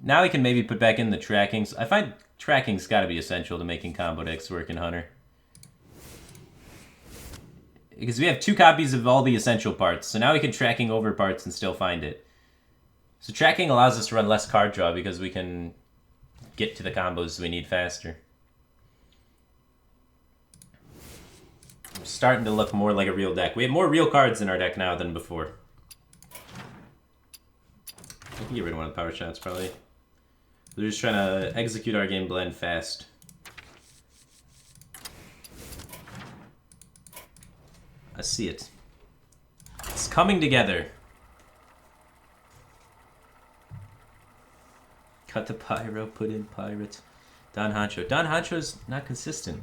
Now we can maybe put back in the trackings. I find tracking's got to be essential to making combo decks work in Hunter. Because we have 2 copies of all the essential parts, so now we can tracking over parts and still find it. So tracking allows us to run less card draw because we can get to the combos we need faster. We're starting to look more like a real deck. We have more real cards in our deck now than before. I can get rid of one of the power shots, probably. They're just trying to execute our game blend fast. I see it. It's coming together. Cut the pyro, put in pirate. Don Hancho. Don Hancho's not consistent.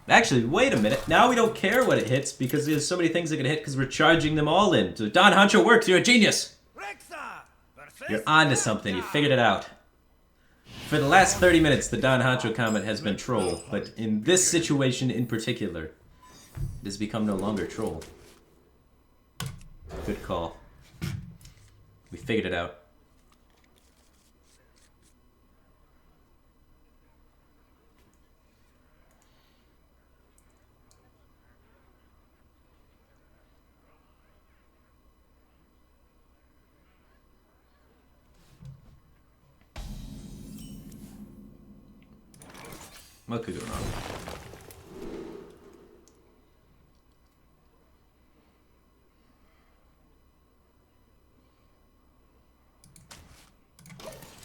Actually, wait a minute. Now we don't care what it hits because there's so many things that can hit because we're charging them all in. So Don Hancho works. You're a genius. You're onto something. You figured it out. For the last 30 minutes, the Don Hancho comment has been troll, but in this situation in particular, it has become no longer troll. Good call. We figured it out. What could go wrong?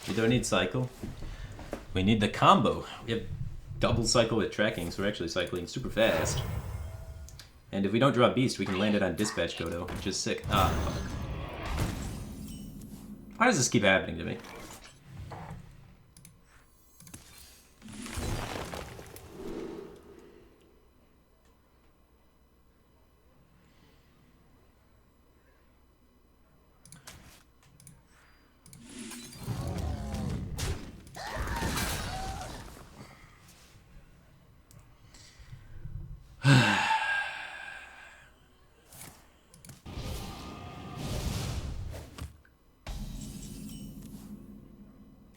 We don't need cycle. We need the combo. We have double cycle with tracking, so we're actually cycling super fast. And if we don't draw Beast, we can land it on Dispatch Kodo, which is sick. Ah, fuck. Why does this keep happening to me?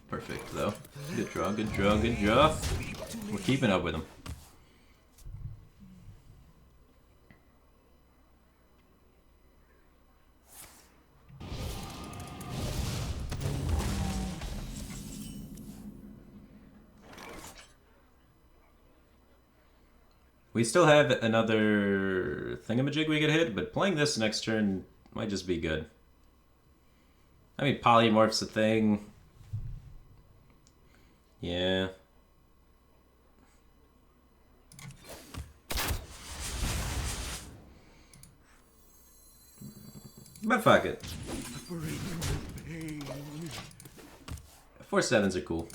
Perfect, though. Good draw, good draw, good draw. We're keeping up with him. We still have another thingamajig we could hit, but playing this next turn might just be good. I mean, polymorph's a thing. Yeah. But fuck it. 4/7s are cool.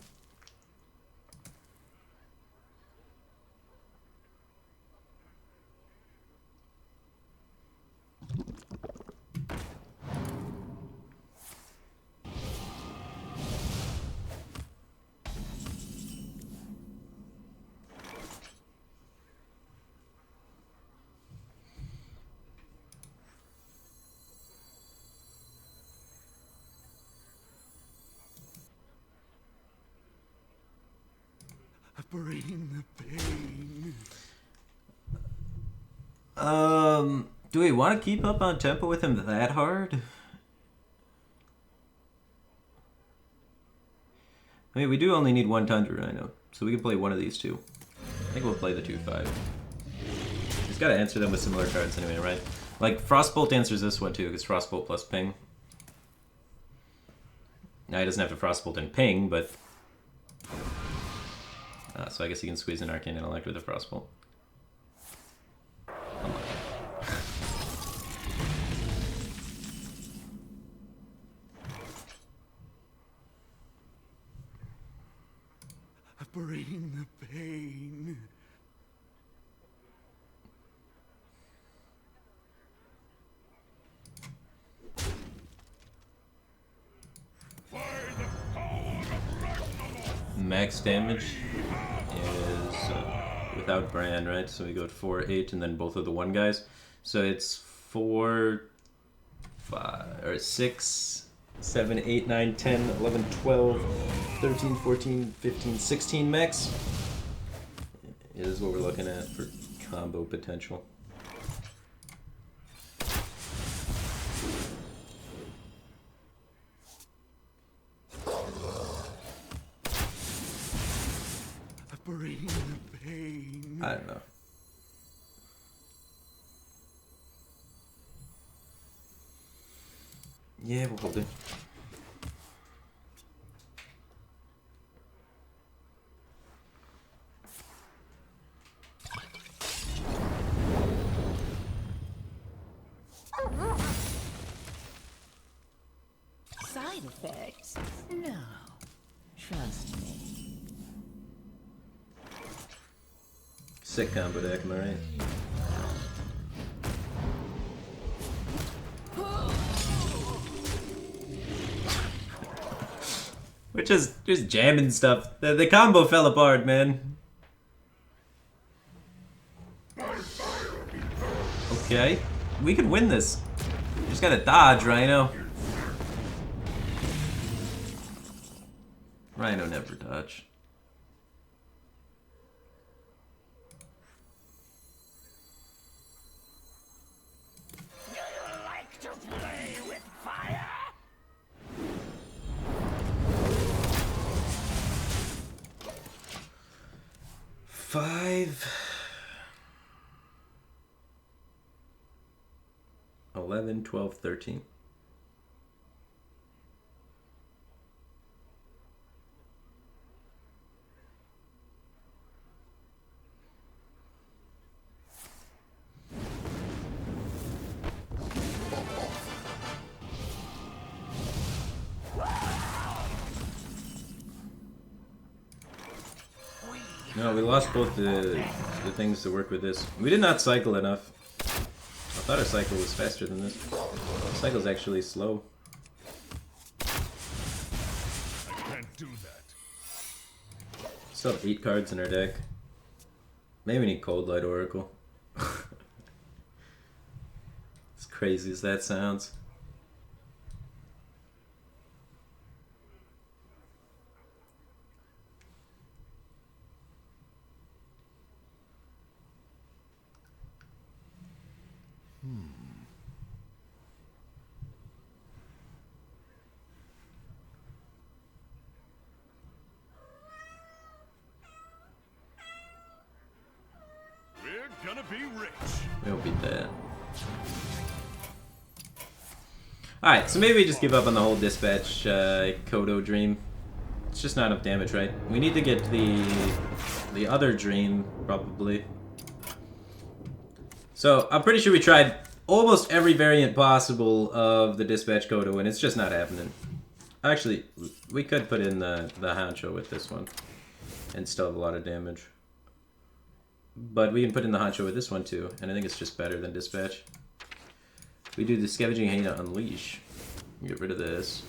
Bring the pain. Do we want to keep up on tempo with him that hard? I mean, we do only need one Tundra Rhino, so we can play one of these two. I think we'll play the 2/5. He's got to answer them with similar cards anyway, right? Like, Frostbolt answers this one too, because Frostbolt plus ping. Now he doesn't have to Frostbolt and ping, but... so I guess he can squeeze an Arcane Intellect with a Frostbolt. Bring the pain. Max damage is without Bran, right? So we go at 4, 8, and then both of the 1 guys. So it's 4, 5, or 6, 7, 8, 9, 10, 11, 12, 13, 14, 15, 16 max is what we're looking at for combo potential. Bring the pain. I don't know. Yeah, we'll hold it. Side effects? No. Trust me. Sick combo deck, am I right? We're just jamming stuff. The combo fell apart, man. Okay. We could win this. We just gotta dodge, Rhino. Rhino never dodge. Like to play with fire? 5, 11, 12, 13. No, we lost both the things to work with this. We did not cycle enough. I thought our cycle was faster than this. The cycle's actually slow. I can't do that. Still have 8 cards in our deck. Maybe we need Cold Light Oracle. As crazy as that sounds. We're gonna be rich. We don't beat that. Alright, so maybe we just give up on the whole dispatch Kodo dream. It's just not enough damage, right? We need to get the other dream, probably. So, I'm pretty sure we tried almost every variant possible of the dispatch Kodo, and it's just not happening. Actually, we could put in the Honcho with this one, and still have a lot of damage. But we can put in the Honcho with this one too, and I think it's just better than dispatch. We do the Scavenging Hyena Unleash. Get rid of this.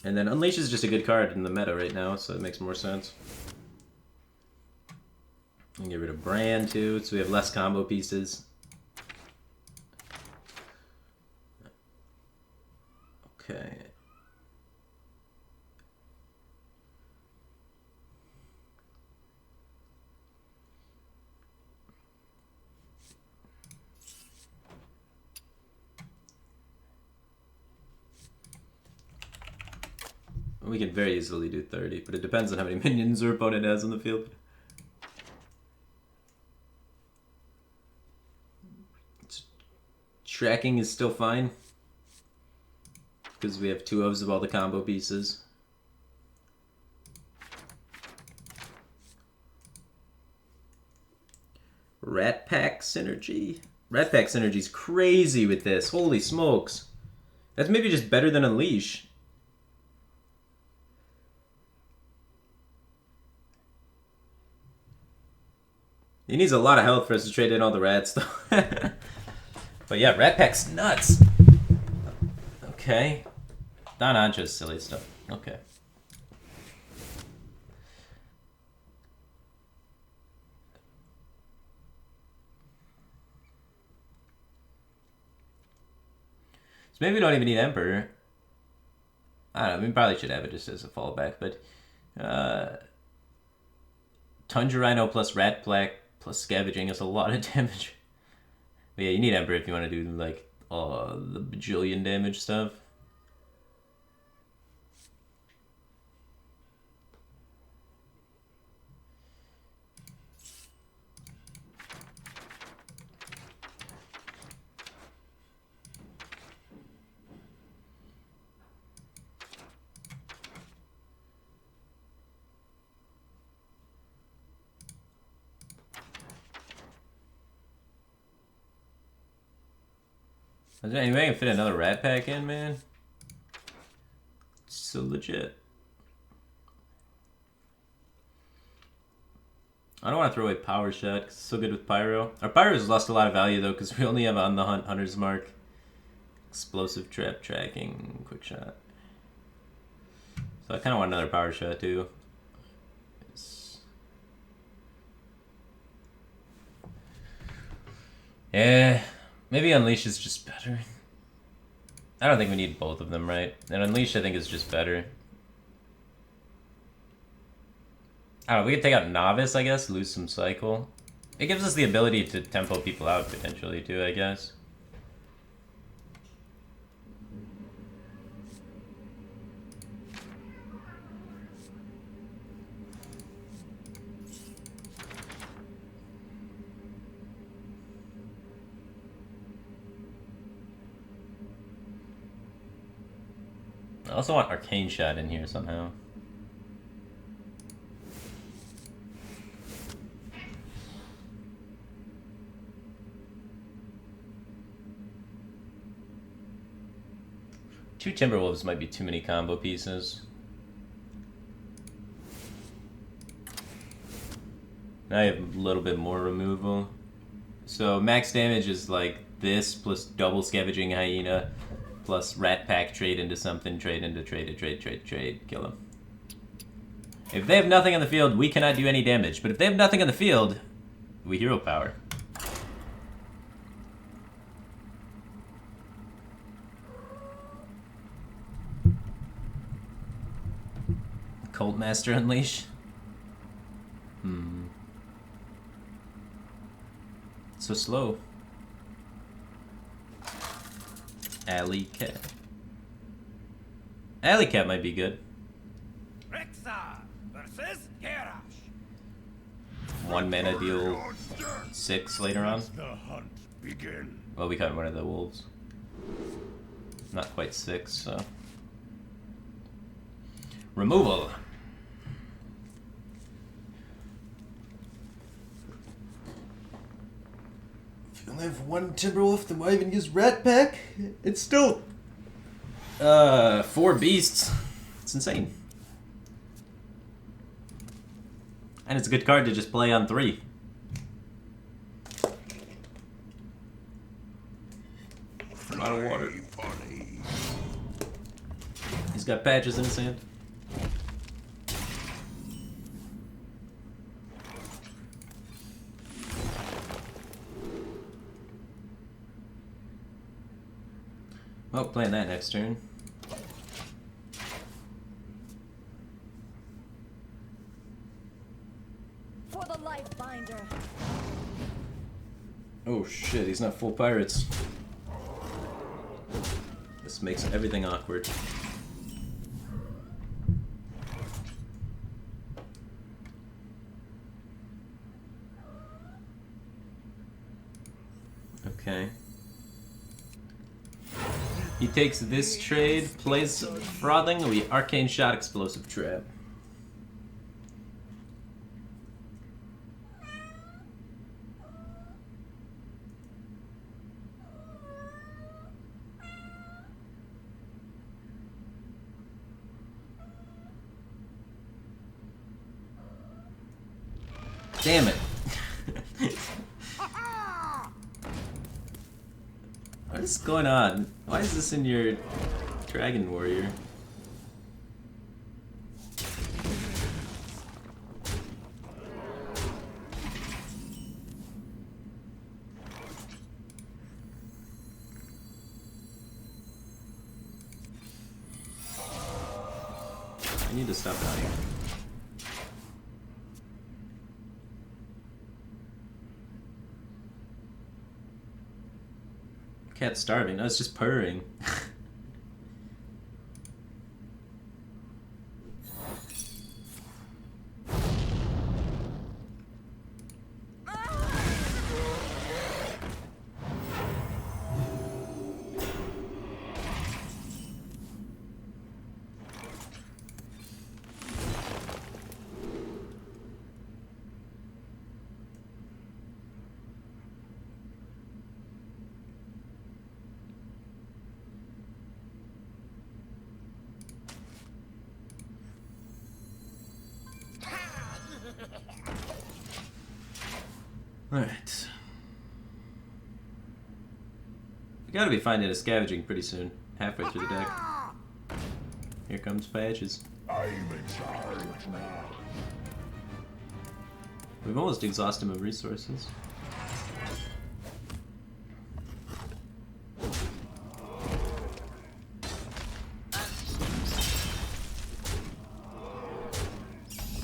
And then Unleash is just a good card in the meta right now, so it makes more sense. And get rid of Brand too, so we have less combo pieces. Okay. We can very easily do 30, but it depends on how many minions our opponent has on the field. Tracking is still fine, because we have 2 ofs of all the combo pieces. Rat Pack Synergy. Rat Pack Synergy's crazy with this. Holy smokes. That's maybe just better than Unleash. He needs a lot of health for us to trade in all the rats, though. But yeah, Rat Pack's nuts. Okay. Don Ancho's silly stuff. Okay. So maybe we don't even need Emperor. I don't know, we probably should have it just as a fallback, but Tundra Rhino plus Rat Pack plus Scavenging is a lot of damage. But yeah, you need Emperor if you want to do like the bajillion damage stuff. Is there any way I can fit another Rat Pack in, man? It's so legit. I don't want to throw away Power Shot because it's so good with Pyro. Our Pyro's lost a lot of value though because we only have On the Hunt, Hunter's Mark, Explosive Trap, Tracking, Quick Shot. So I kind of want another Power Shot too. Yeah. Maybe Unleash is just better. I don't think we need both of them, right? And Unleash, I think, is just better. I don't know, we could take out Novice, I guess, lose some Cycle. It gives us the ability to tempo people out, potentially, too, I guess. I also want Arcane Shot in here somehow. Two Timberwolves might be too many combo pieces. Now you have a little bit more removal. So max damage is like this plus double scavenging hyena plus rat pack, trade into something, trade into trade, kill him. If they have nothing on the field, we cannot do any damage. But if they have nothing on the field, we hero power. Cult Master Unleash? So slow. Alley Cat. Alley Cat might be good. Rexa versus Garrosh. 1 mana deal 6 later on. The hunt begin. Well, we got one of the wolves. Not quite 6, so. Removal. If you only have one Timberwolf, then why even use Rat Pack? It's still 4 beasts. It's insane. And it's a good card to just play on 3. A lot of water. He's got patches in his hand. Oh, playing that next turn. For the life binder. Oh shit, he's not full pirates. This makes everything awkward. Okay. He takes this trade, plays Frothing, we Arcane Shot, Explosive Trap. Damn it. What is going on? Why is this in your Dragon Warrior? I need to stop dying. Cat's starving. No, it's just purring. Alright. We gotta be finding a scavenging pretty soon. Halfway through the deck. Here comes Patches. I'm in charge now. We've almost exhausted him of resources.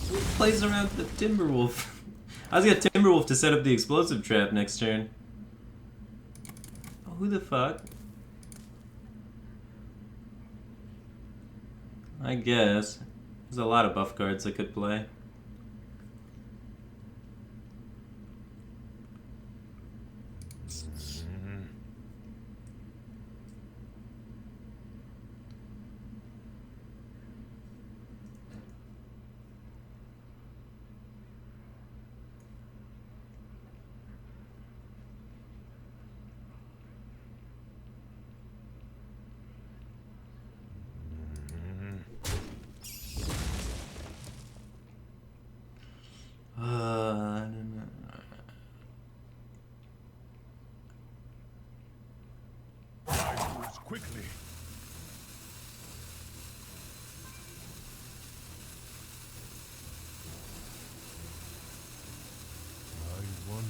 Who plays around the Timberwolf? I was gonna Timberwolf to set up the explosive trap next turn. Oh, who the fuck? I guess. There's a lot of buff cards I could play. quickly. I wonder.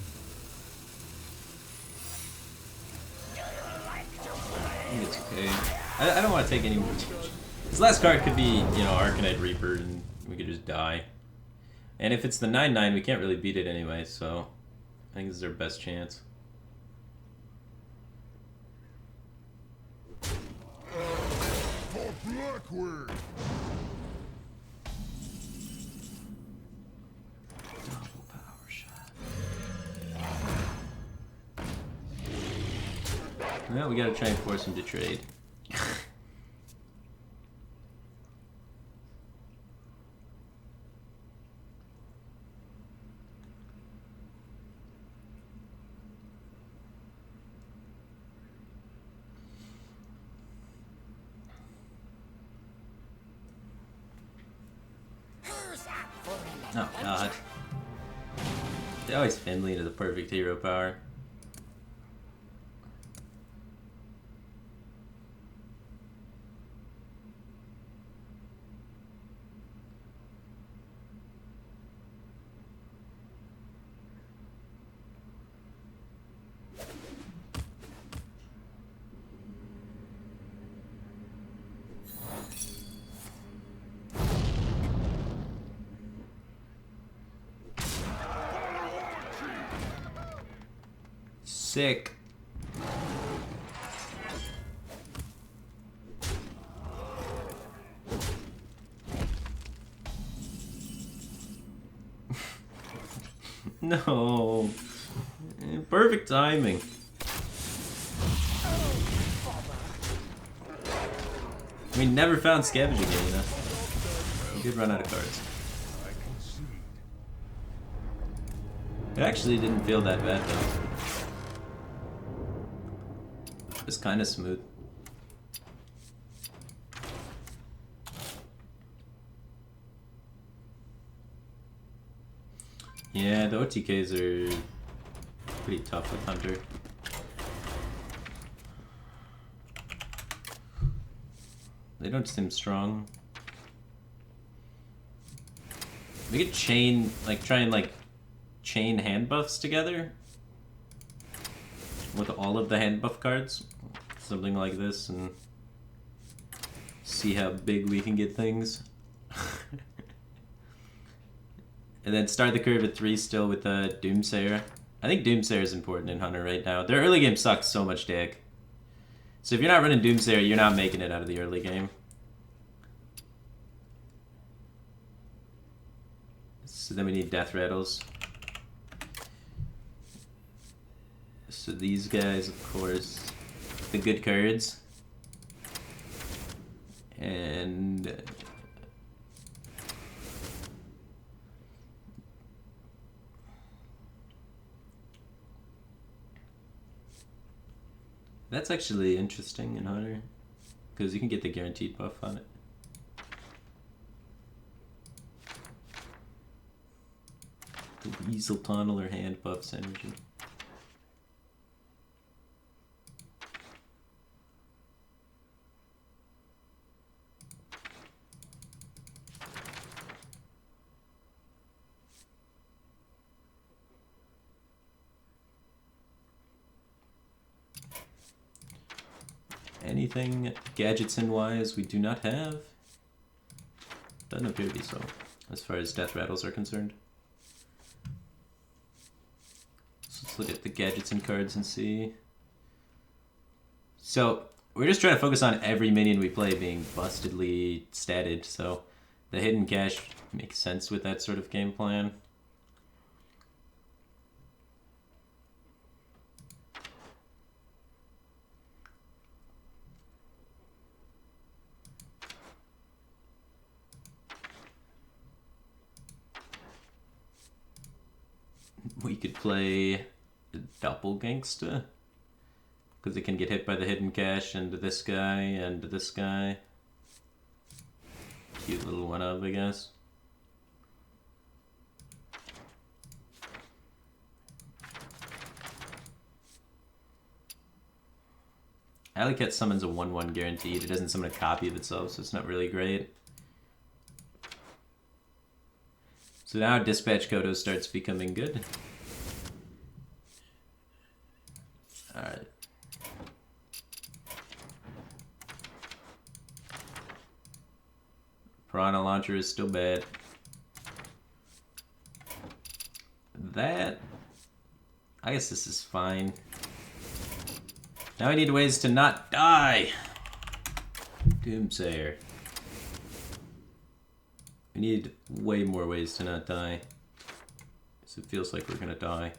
I think it's okay. I don't want to take any more damage. This last card could be, you know, Arcanite Reaper, and we could just die. And if it's the 9/9, we can't really beat it anyway, so I think this is our best chance. For Blackwood! Double power shot. Well, we gotta try and force him to trade. Oh god. They always Finley to the perfect hero power. Sick. No. Perfect timing. We never found Scavenging Arena. We did run out of cards. It actually didn't feel that bad though. It's kind of smooth. Yeah, the OTKs are pretty tough with Hunter. They don't seem strong. We could chain, like, try and, like, chain hand buffs together with all of the hand buff cards. Something like this, and see how big we can get things. And then start the curve at 3 still with Doomsayer. I think Doomsayer is important in Hunter right now. Their early game sucks so much dick. So if you're not running Doomsayer, you're not making it out of the early game. So then we need Death Rattles. So these guys, of course, the good cards. And that's actually interesting in Hunter, because you can get the guaranteed buff on it. The Weasel Tunnel or hand buffs energy. Anything gadgetsin wise we do not have? Doesn't appear to be so, as far as death rattles are concerned. So let's look at the gadgetsin cards and see. So we're just trying to focus on every minion we play being bustedly statted, so the hidden cache makes sense with that sort of game plan. We could play Doppelgangster, because it can get hit by the hidden cache and this guy and this guy. Cute little one of, I guess. Alley Cat summons a 1/1 guaranteed. It doesn't summon a copy of itself, so it's not really great. So now Dispatch Kodo starts becoming good. Alright. Piranha Launcher is still bad. That... I guess this is fine. Now we need ways to not die! Doomsayer. We need way more ways to not die. Because it feels like we're gonna die.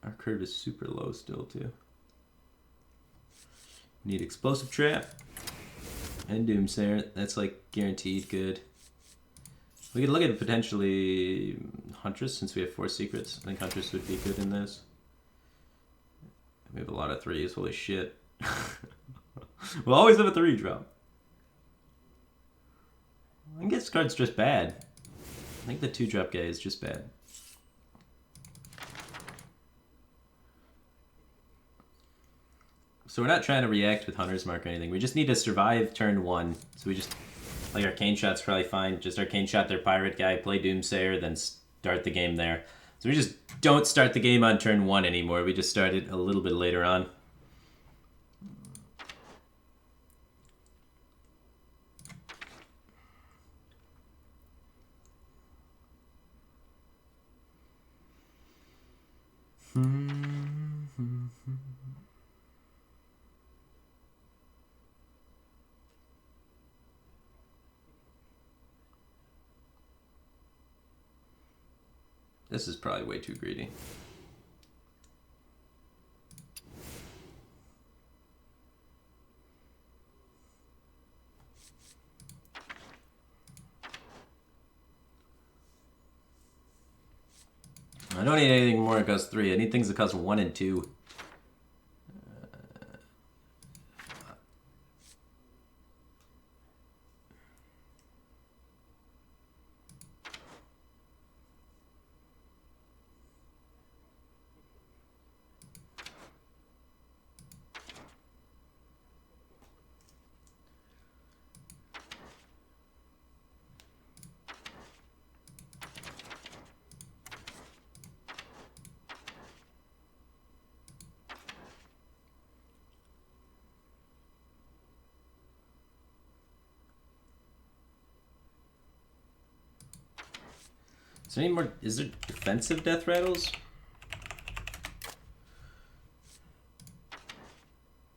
Our curve is super low still, too. We need Explosive Trap. And Doomsayer. That's like guaranteed good. We could look at potentially Huntress since we have 4 secrets. I think Huntress would be good in this. We have a lot of 3s, holy shit. We'll always have a 3 drop. I think this card's just bad. I think the 2 drop guy is just bad. So we're not trying to react with Hunter's Mark or anything. We just need to survive turn 1. So we just, like, Arcane Shot's probably fine. Just Arcane Shot their Pirate guy, play Doomsayer, then start the game there. So we just don't start the game on turn 1 anymore. We just start it a little bit later on. This is probably way too greedy. I don't need anything more that costs 3. I need things that cost 1 and 2. Is there any more? Is there defensive death rattles?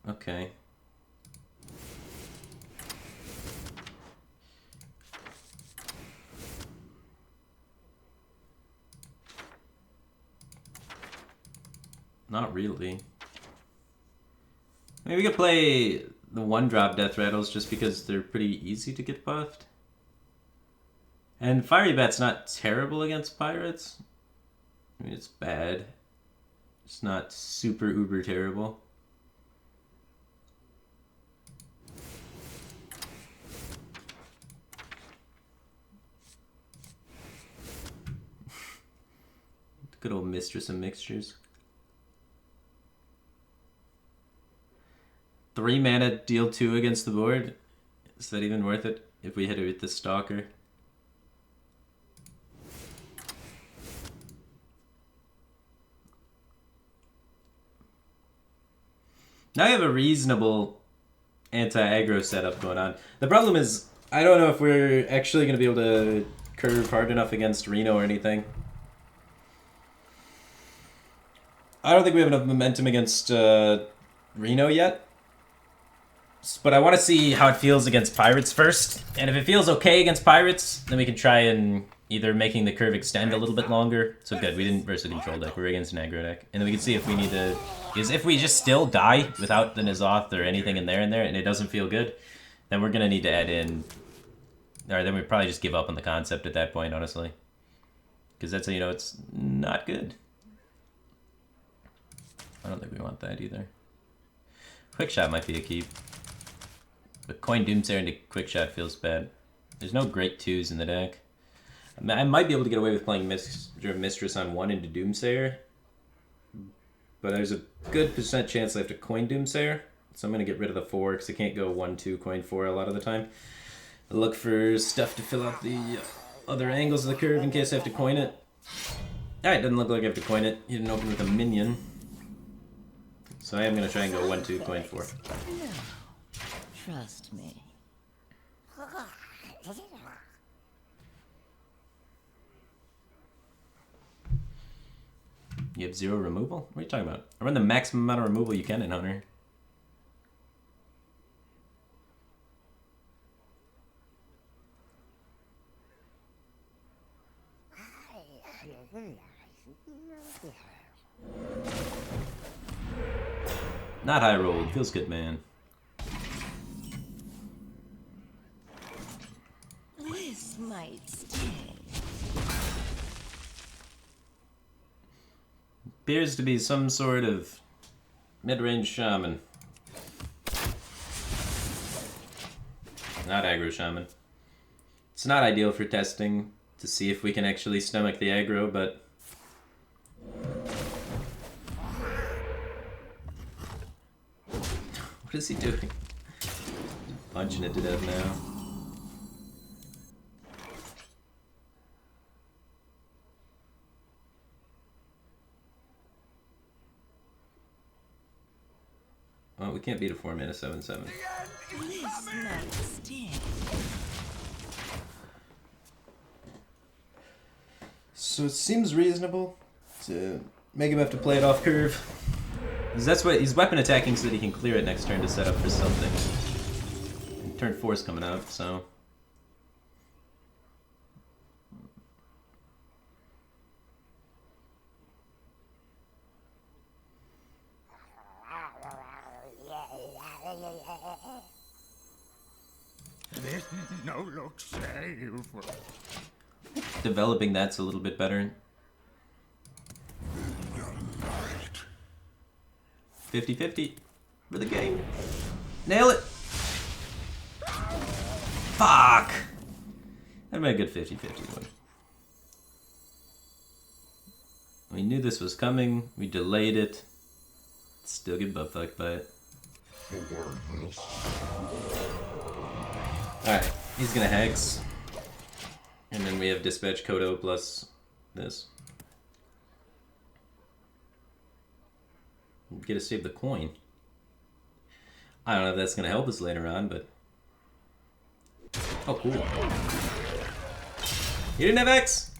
Okay. Not really. Maybe we could play the 1-drop death rattles just because they're pretty easy to get buffed. And Firebat's not terrible against pirates. I mean, it's bad. It's not super uber terrible. Good old Mistress of Mixtures. 3 mana, deal 2 against the board. Is that even worth it if we hit it with the Stalker? Now I have a reasonable anti-aggro setup going on. The problem is, I don't know if we're actually going to be able to curve hard enough against Reno or anything. I don't think we have enough momentum against Reno yet. But I want to see how it feels against Pirates first. And if it feels okay against Pirates, then we can try and either making the curve extend a little bit longer. So good, we didn't versus a control deck. We're against an aggro deck. And then we can see if we need to... Because if we just still die without the N'Zoth or anything in there and it doesn't feel good, then we're going to need to add in... Or then we probably just give up on the concept at that point, honestly. Because that's, you know, it's not good. I don't think we want that either. Quick Shot might be a keep. But coin Doomsayer into Quick Shot feels bad. There's no great 2s in the deck. I might be able to get away with playing Mistress on 1 into Doomsayer. but there's a good percent chance I have to coin Doomsayer. So I'm going to get rid of the 4 because I can't go 1-2 coin 4 a lot of the time. I look for stuff to fill out the other angles of the curve in case I have to coin it. Alright, doesn't look like I have to coin it. You didn't open with a minion. So I am going to try and go 1-2 coin 4. No. Trust me. You have 0 removal? What are you talking about? I run the maximum amount of removal you can in Hunter. Not high rolled. Feels good, man. This might sting. Appears to be some sort of mid-range shaman. Not aggro shaman. It's not ideal for testing to see if we can actually stomach the aggro, but... What is he doing? Punching it to death now. Well, we can't beat a 4-mana 7/7. This might sting. So it seems reasonable to make him have to play it off curve. Because that's what he's weapon attacking so that he can clear it next turn to set up for something. And turn 4 is coming up, so. This no looks safe. Developing that's a little bit better. 50-50 for the game. Nail it! Fuck! That'd been a good 50-50 one. We knew this was coming. We delayed it. Still get butt fucked by it. Alright, he's gonna Hex. And then we have Dispatch Kodo plus this. Get to save the coin. I don't know if that's gonna help us later on, but... Oh, cool. You didn't have X!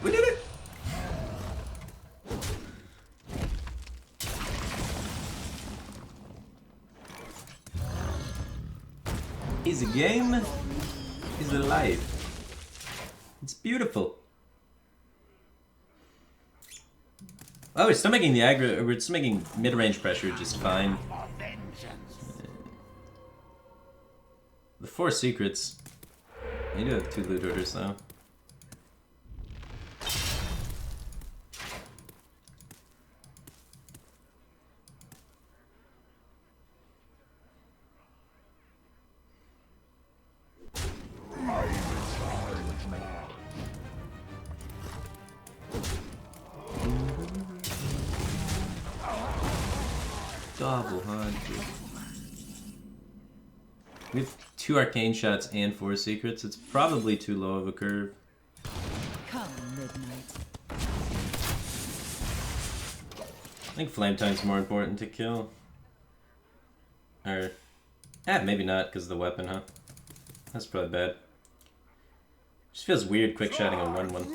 We did it! He's a game. He's a life. It's beautiful. Oh, we're still making the aggro. We're still making mid-range pressure just fine. The 4 secrets. You do have 2 loot orders though. Double 100. We have 2 arcane shots and 4 secrets. It's probably too low of a curve. Come midnight. I think Flame Tongue's more important to kill. Or... maybe not, because of the weapon, huh? That's probably bad. Just feels weird quick-shotting a 1/1.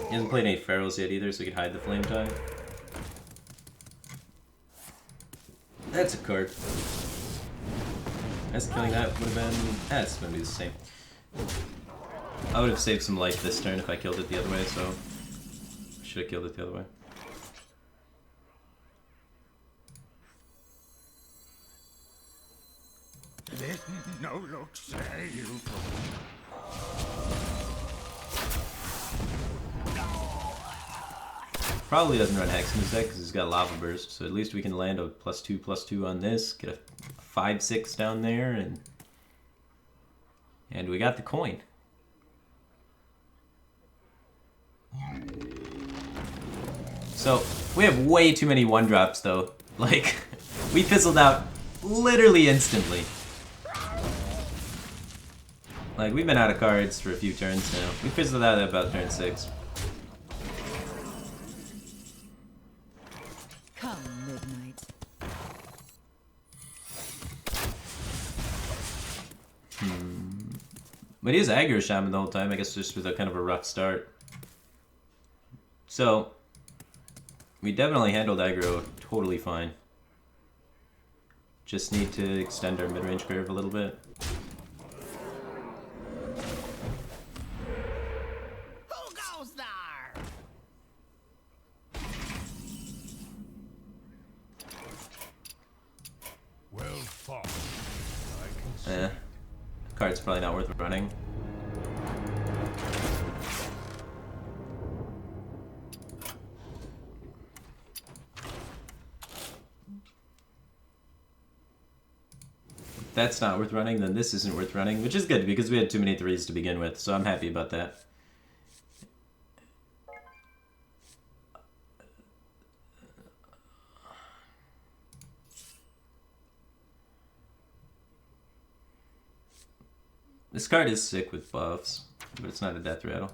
He hasn't played any Ferals yet either, so we could hide the Flame Tongue. That's a card. As killing that would have been... That's going to be the same. I would have saved some life this turn if I killed it the other way, so... Should have killed it the other way. This no looks safe. Probably doesn't run Hex in his deck because he's got Lava Burst, so at least we can land a +2/+2 on this, get a 5/6 down there, and we got the coin. So We have way too many 1-drops though. Like, we fizzled out literally instantly. Like, we've been out of cards for a few turns now. We fizzled out at about turn 6. Come, midnight. But he is aggro shaman the whole time, I guess just with a kind of a rough start. So, we definitely handled aggro totally fine. Just need to extend our mid-range curve a little bit. Who goes there? Well fought. I can see. Card's probably not worth running. If that's not worth running, then this isn't worth running, which is good because we had too many 3s to begin with, so I'm happy about that. This card is sick with buffs, but it's not a death rattle.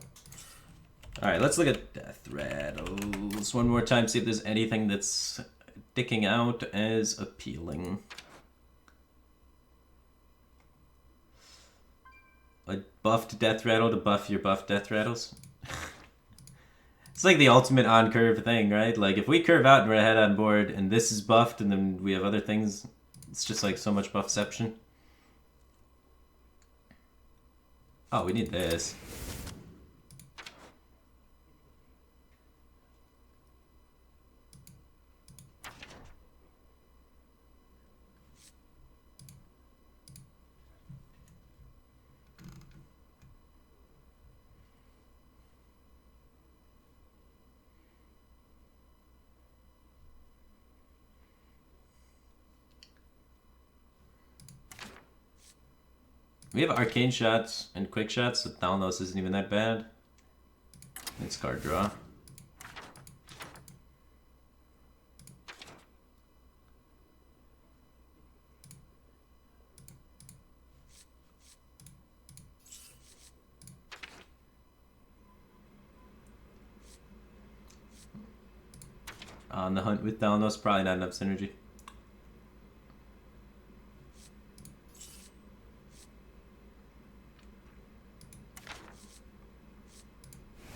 Alright, let's look at death rattles one more time, see if there's anything that's sticking out as appealing. A buffed death rattle to buff your buffed death rattles? It's like the ultimate on-curve thing, right? Like, if we curve out and we're ahead on board, and this is buffed, and then we have other things, it's just like so much buffception. Oh, we need this. We have arcane shots and quick shots, so Thalnos isn't even that bad. It's card draw. On the hunt with Thalnos, probably not enough synergy.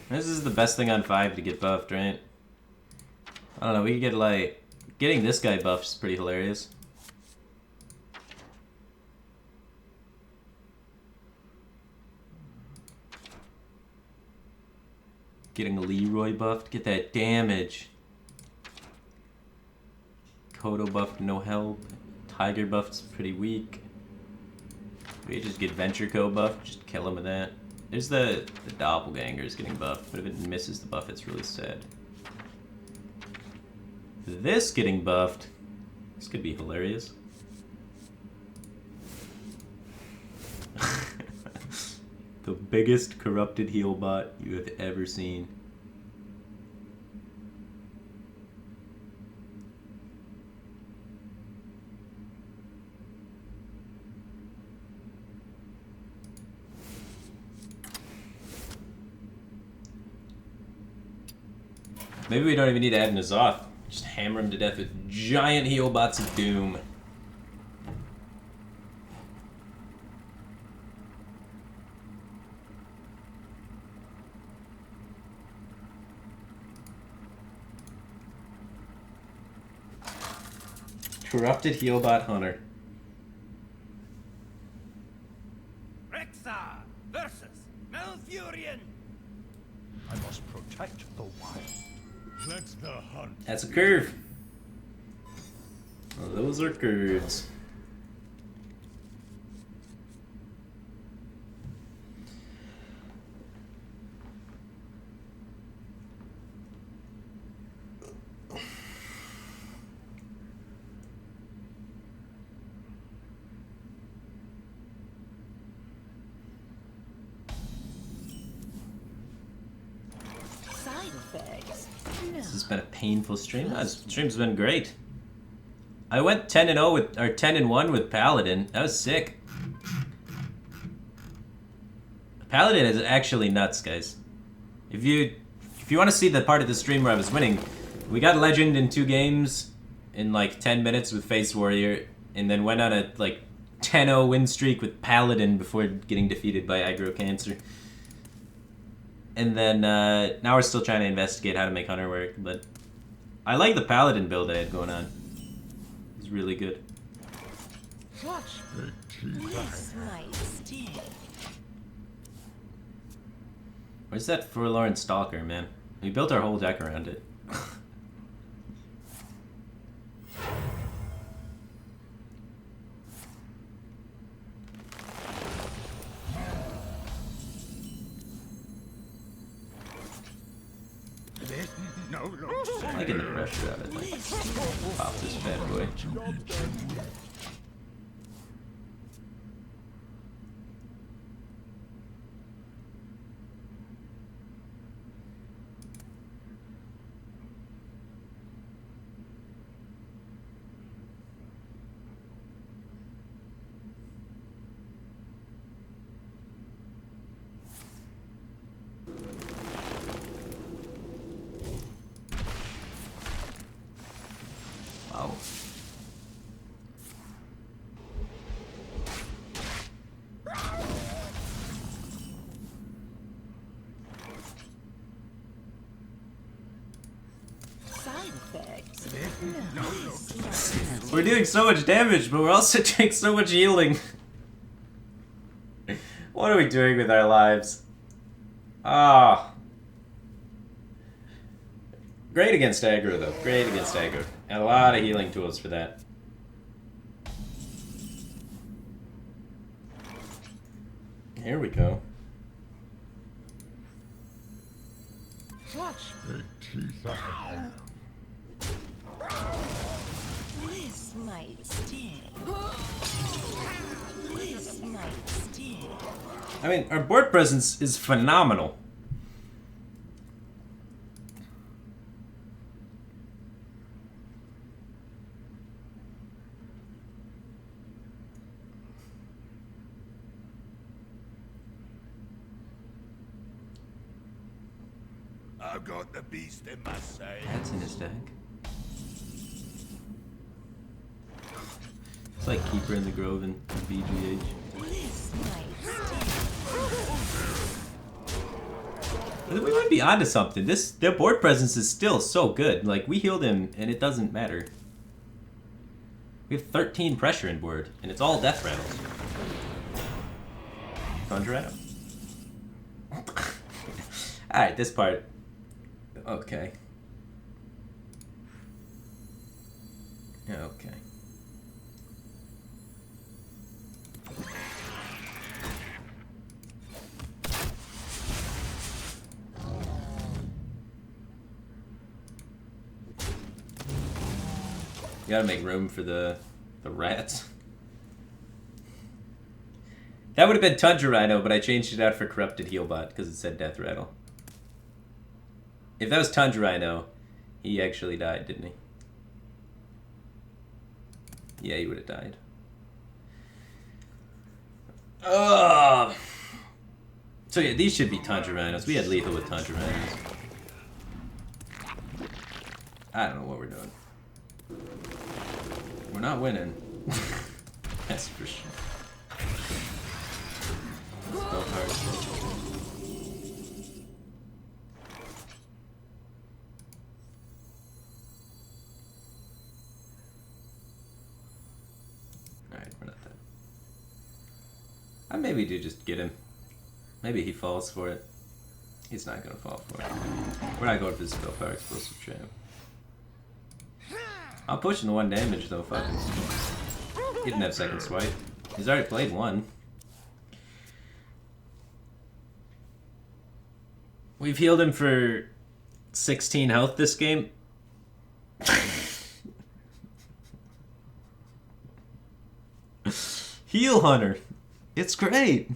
This is the best thing on 5 to get buffed, right? I don't know, we could get like... Getting this guy buffed is pretty hilarious. Getting Leroy buffed, get that damage. Kodo buffed, no help. Tiger buffed's pretty weak. We just get Venture Co buffed, just kill him with that. There's the Doppelganger is getting buffed, but if it misses the buff, it's really sad. This getting buffed, this could be hilarious. The biggest corrupted heal bot you have ever seen. Maybe we don't even need to add Nazoth. Just hammer him to death with giant heal bots of doom. Corrupted Healbot Hunter. Rexar versus Malfurion. I must protect the wild. Let the hunt. That's a curve. Oh, those are curves. effects. This has been a painful stream. This stream's been great. I went 10-0 with, or 10-1 with Paladin. That was sick. Paladin is actually nuts, guys. If you want to see the part of the stream where I was winning, we got Legend in 2 games in like 10 minutes with Face Warrior, and then went on a like 10-0 win streak with Paladin before getting defeated by Aggro Cancer. And then now we're still trying to investigate how to make Hunter work, but I like the Paladin build I had going on. It's really good. Watch. This might sting. Where's that Forlorn Stalker, man? We built our whole deck around it. No, no. I'm liking the pressure of it. Like, pop this bad boy. Wow. Side effects. We're doing so much damage, but we're also doing so much healing. What are we doing with our lives? Ah. Great against aggro, though. Great against aggro. And a lot of healing tools for that. Here we go. Watch. The teeth are This might sting. This might sting. I mean, our board presence is phenomenal. I've got the beast in my sight. That's in his deck. It's like Keeper in the Grove and BGH. This might sting. We might be onto something. Their board presence is still so good. Like, we healed him, and it doesn't matter. We have 13 pressure in board, and it's all death rattles. Conjure Alright, this part. Okay. Okay. You gotta make room for the rats. That would have been Tundra Rhino, but I changed it out for Corrupted Healbot because it said Death Rattle. If that was Tundra Rhino, he actually died, didn't he? Yeah, he would have died. Ugh. So yeah, these should be Tundra Rhinos. We had lethal with Tundra Rhinos. I don't know what we're doing. We're not winning. That's for sure. Spell cards. Alright, we're not dead. I maybe do just get him. Maybe he falls for it. He's not gonna fall for it. We're not going for the spell power explosive trap. I'm pushing the 1 damage though, fucking. He didn't have second swipe. He's already played 1. We've healed him for 16 health this game. Heal Hunter. It's great.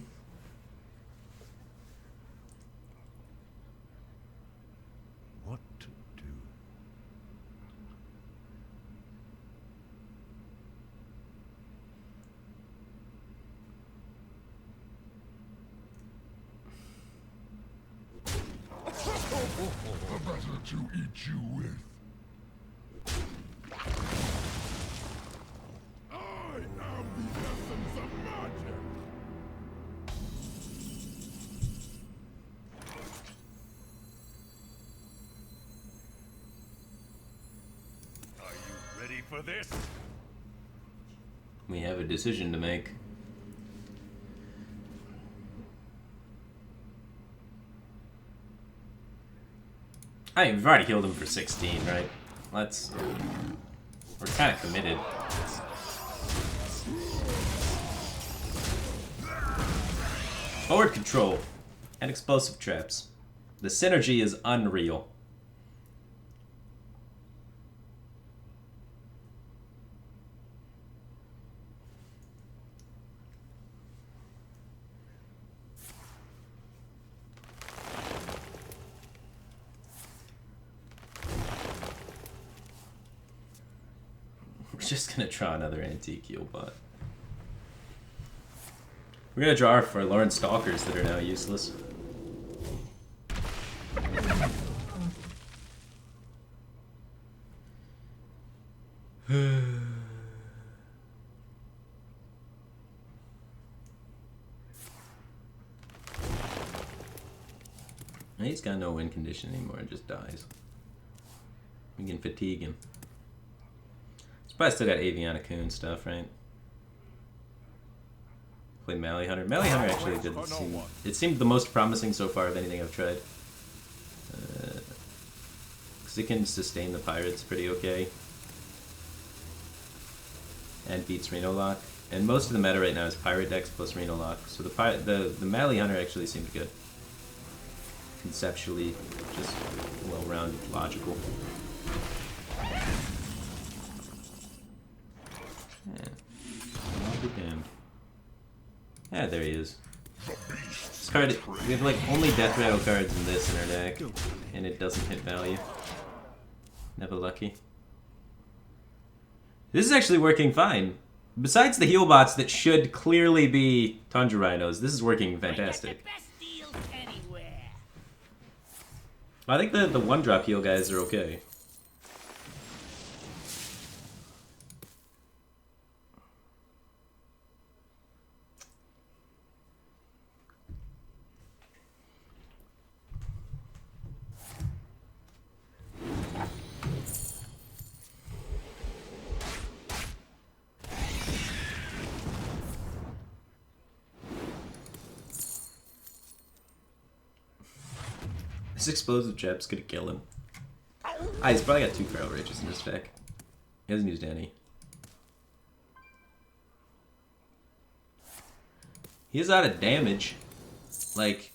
The better to eat you with. I am the essence of magic. Are you ready for this? We have a decision to make. Hey, we've already healed him for 16, right? We're kind of committed. Forward control and explosive traps. The synergy is unreal. We're just gonna draw another antique Healbot. We're gonna draw our forlorn stalkers that are now useless. He's got no win condition anymore, it just dies. We can fatigue him. He's probably still got Avianiku and stuff, right? Play Mally Hunter. Mally Hunter actually didn't seem... It seemed the most promising so far of anything I've tried. Because it can sustain the pirates pretty okay. And beats Reno Lock. And most of the meta right now is Pirate decks plus Reno Lock. So the Mally Hunter actually seemed good. Conceptually, just well-rounded, logical. Yeah. I'll be damned. Yeah, there he is. This card, we have like only death rattle cards in this in our deck, and it doesn't hit value. Never lucky. This is actually working fine. Besides the heal bots that should clearly be Tundra Rhinos, this is working fantastic. I think the one-drop heal guys are okay. This explosive trap's gonna kill him. Ah, he's probably got 2 Feral Rages in his deck. He hasn't used any. He is out of damage. Like,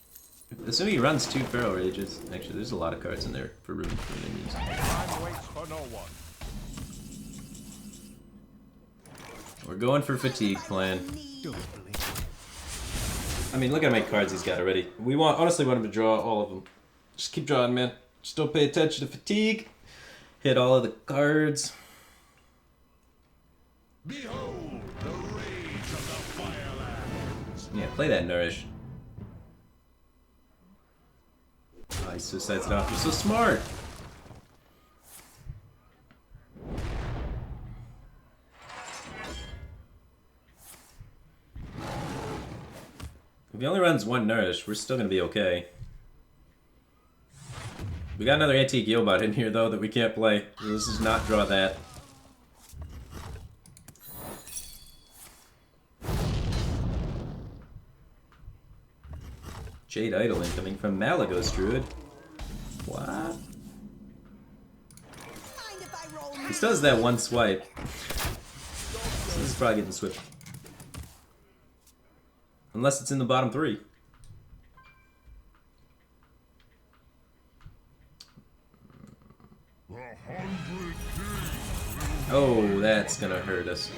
assuming he runs 2 Feral Rages. Actually, there's a lot of cards in there for room for minions. Time waits for no one. We're going for fatigue plan. I mean, look at how many cards he's got already. We honestly want him to draw all of them. Just keep drawing, man. Just don't pay attention to fatigue. Hit all of the cards. Behold the rage of the Firelands. Yeah, play that Nourish. Oh, he suicides it off. You're so smart! If he only runs 1 Nourish, we're still gonna be okay. We got another antique Healbot in here, though, that we can't play. Let's just not draw that. Jade Idol incoming from Malagos Druid. What? He still has that one swipe. So this is probably getting swift. Unless it's in the bottom 3. Oh, that's gonna hurt us.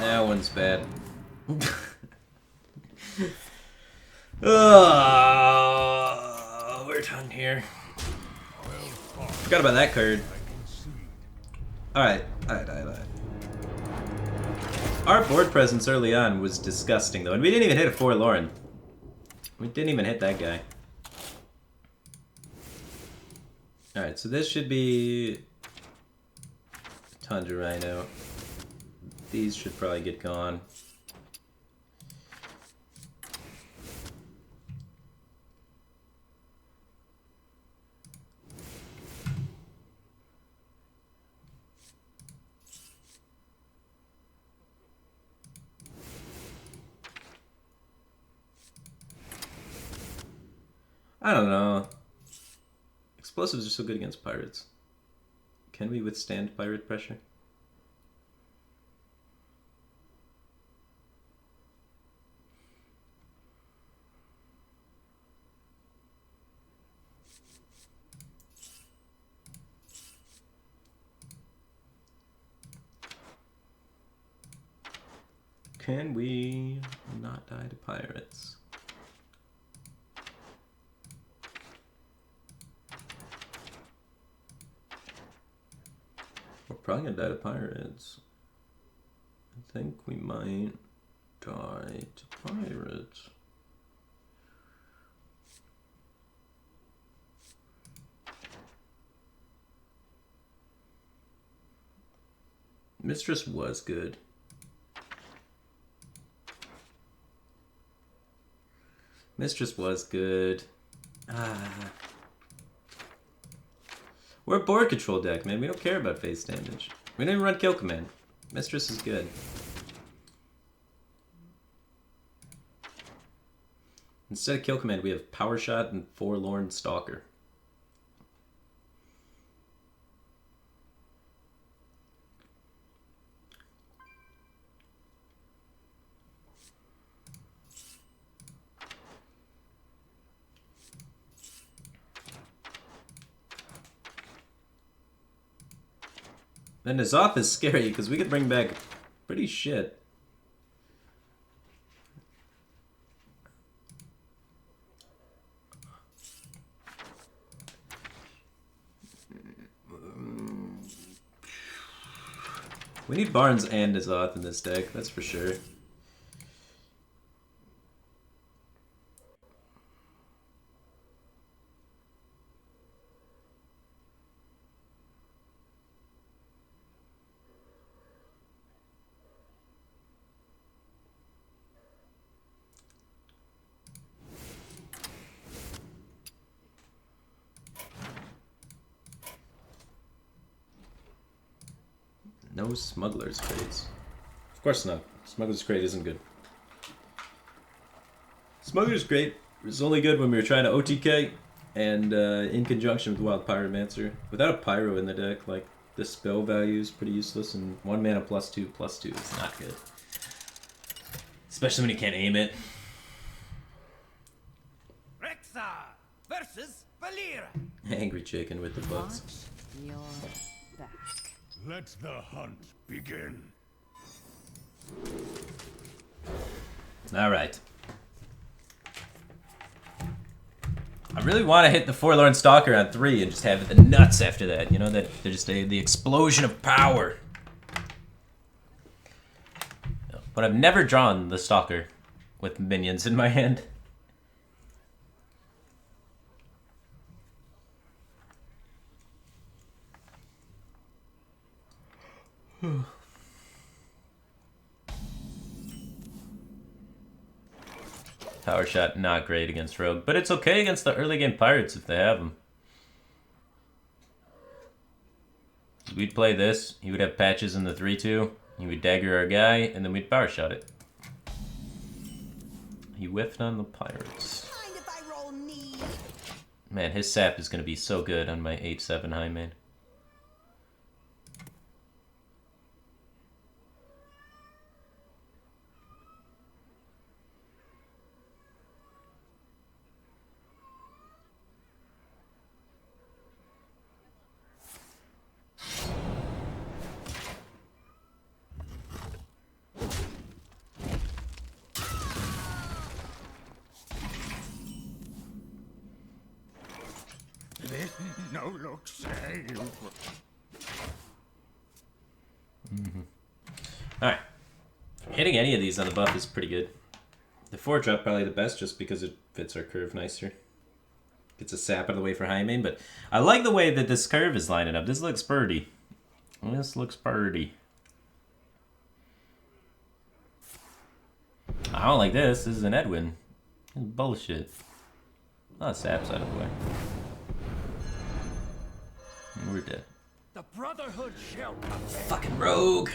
That one's bad. Oh, we're done here. Forgot about that card. Alright. Our board presence early on was disgusting, though, and we didn't even hit a Forlorn. We didn't even hit that guy. Alright, so this should be Tundra Rhino. These should probably get gone. I don't know. Explosives are so good against pirates. Can we withstand pirate pressure? Can we not die to pirates? We're probably gonna die to pirates. I think we might die to pirates. Mistress was good. Mistress was good. We're a board control deck, man. We don't care about face damage. We don't even run kill command. Mistress is good. Instead of kill command, we have power shot and forlorn stalker. Then N'Zoth is scary because we could bring back pretty shit. We need Barnes and N'Zoth in this deck, that's for sure. No Smuggler's Crates. Of course not. Smuggler's Crate isn't good. Smuggler's Crate was only good when we were trying to OTK and in conjunction with Wild Pyromancer. Without a Pyro in the deck, like, the spell value is pretty useless, and 1 mana +2/+2 is not good. Especially when you can't aim it. Rexar versus Valera. Angry Chicken with the bugs. Watch your back. Let the hunt begin. Alright. I really want to hit the Forlorn Stalker on 3 and just have the nuts after that. You know, that they're just the explosion of power. But I've never drawn the Stalker with minions in my hand. Power shot, not great against Rogue, but it's okay against the early game Pirates if they have them. We'd play this, he would have patches in the 3-2, he would dagger our guy, and then we'd power shot it. He whiffed on the Pirates. Mind if I roll knee? Man, his sap is going to be so good on my 8-7 high main. No look save. Alright. Hitting any of these on the buff is pretty good. The 4-drop probably the best just because it fits our curve nicer. Gets a sap out of the way for Jaime, but I like the way that this curve is lining up. This looks purty. This looks purty. I don't like this. This is an Edwin. This is bullshit. Oh, sap's out of the way. And we're dead. The Brotherhood shall prevail. Fucking rogue.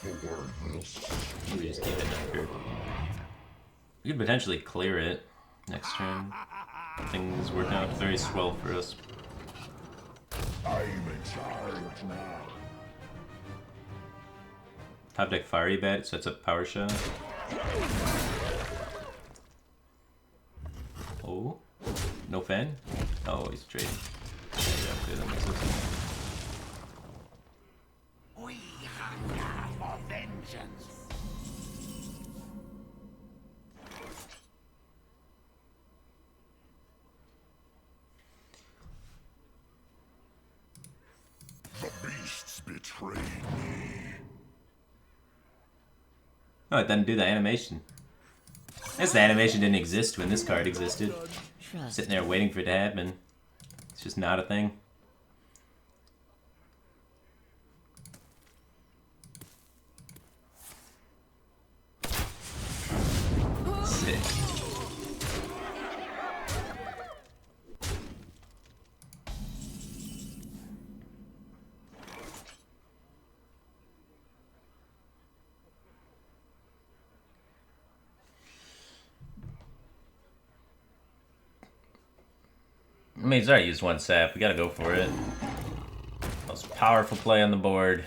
We just keep it up here. We could potentially clear it next turn. Things working out very swell for us. I'm in charge now. Top deck Firebat sets up Power Shot. Oh, no fan? Oh, he's trading. Yeah, okay, that makes sense. We hunger for vengeance. The beasts betrayed me. Oh, it doesn't do the animation. I guess the animation didn't exist when this card existed. Sitting there waiting for it to happen. It's just not a thing. Sick. I mean, he's already used one sap. We gotta go for it. Most powerful play on the board.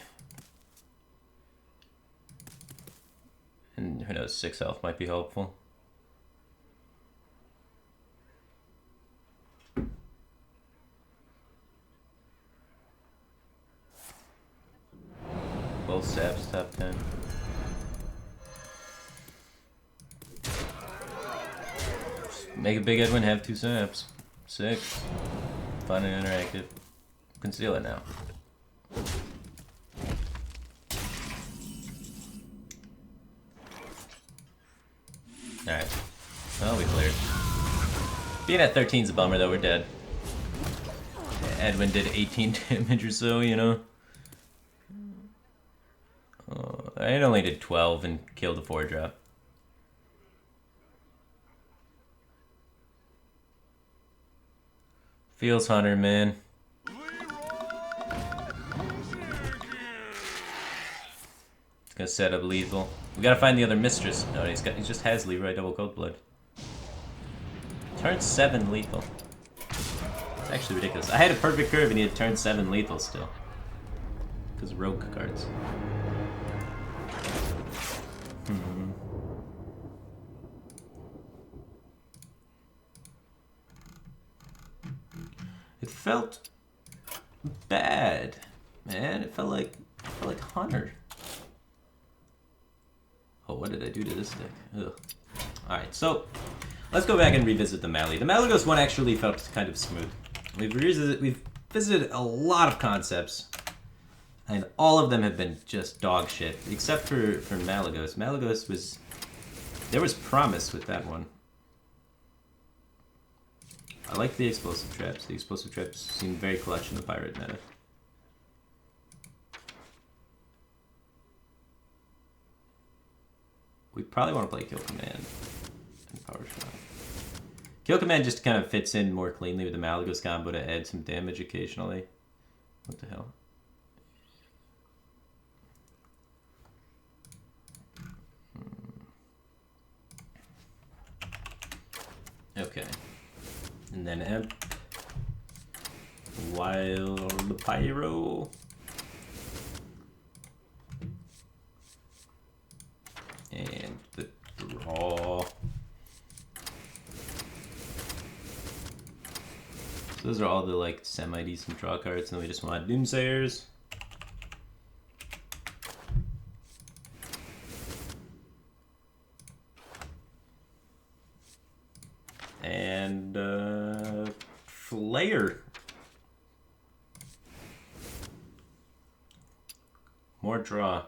And who knows, 6 health might be helpful. Both saps, top 10. Make a big Edwin, have 2 saps. Sick. Fun and interactive. Conceal it now. Alright. Well, we cleared. Being at 13 is a bummer, though. We're dead. Edwin did 18 damage or so, you know? I only did 12 and killed the 4-drop. Feels Hunter, man. It's gonna set up lethal. We gotta find the other mistress. No, he just has Leroy double cold blood. Turn 7 lethal. It's actually ridiculous. I had a perfect curve and he had turn 7 lethal still. Because rogue cards. It felt bad, man. It felt like Hunter. Oh, what did I do to this deck? Ugh. All right, so let's go back and revisit the Mally. The Malagos one actually felt kind of smooth. We've visited a lot of concepts, and all of them have been just dog shit, except for Malagos. Malagos was there was promise with that one. I like the explosive traps. The explosive traps seem very clutch in the pirate meta. We probably want to play Kill Command and Power Shot. Kill Command just kind of fits in more cleanly with the Malagos combo to add some damage occasionally. What the hell? Okay. And then Imp. Wild Pyro. And the draw. So those are all the like semi-decent draw cards, and then we just want Doomsayers. And Flayer. More draw.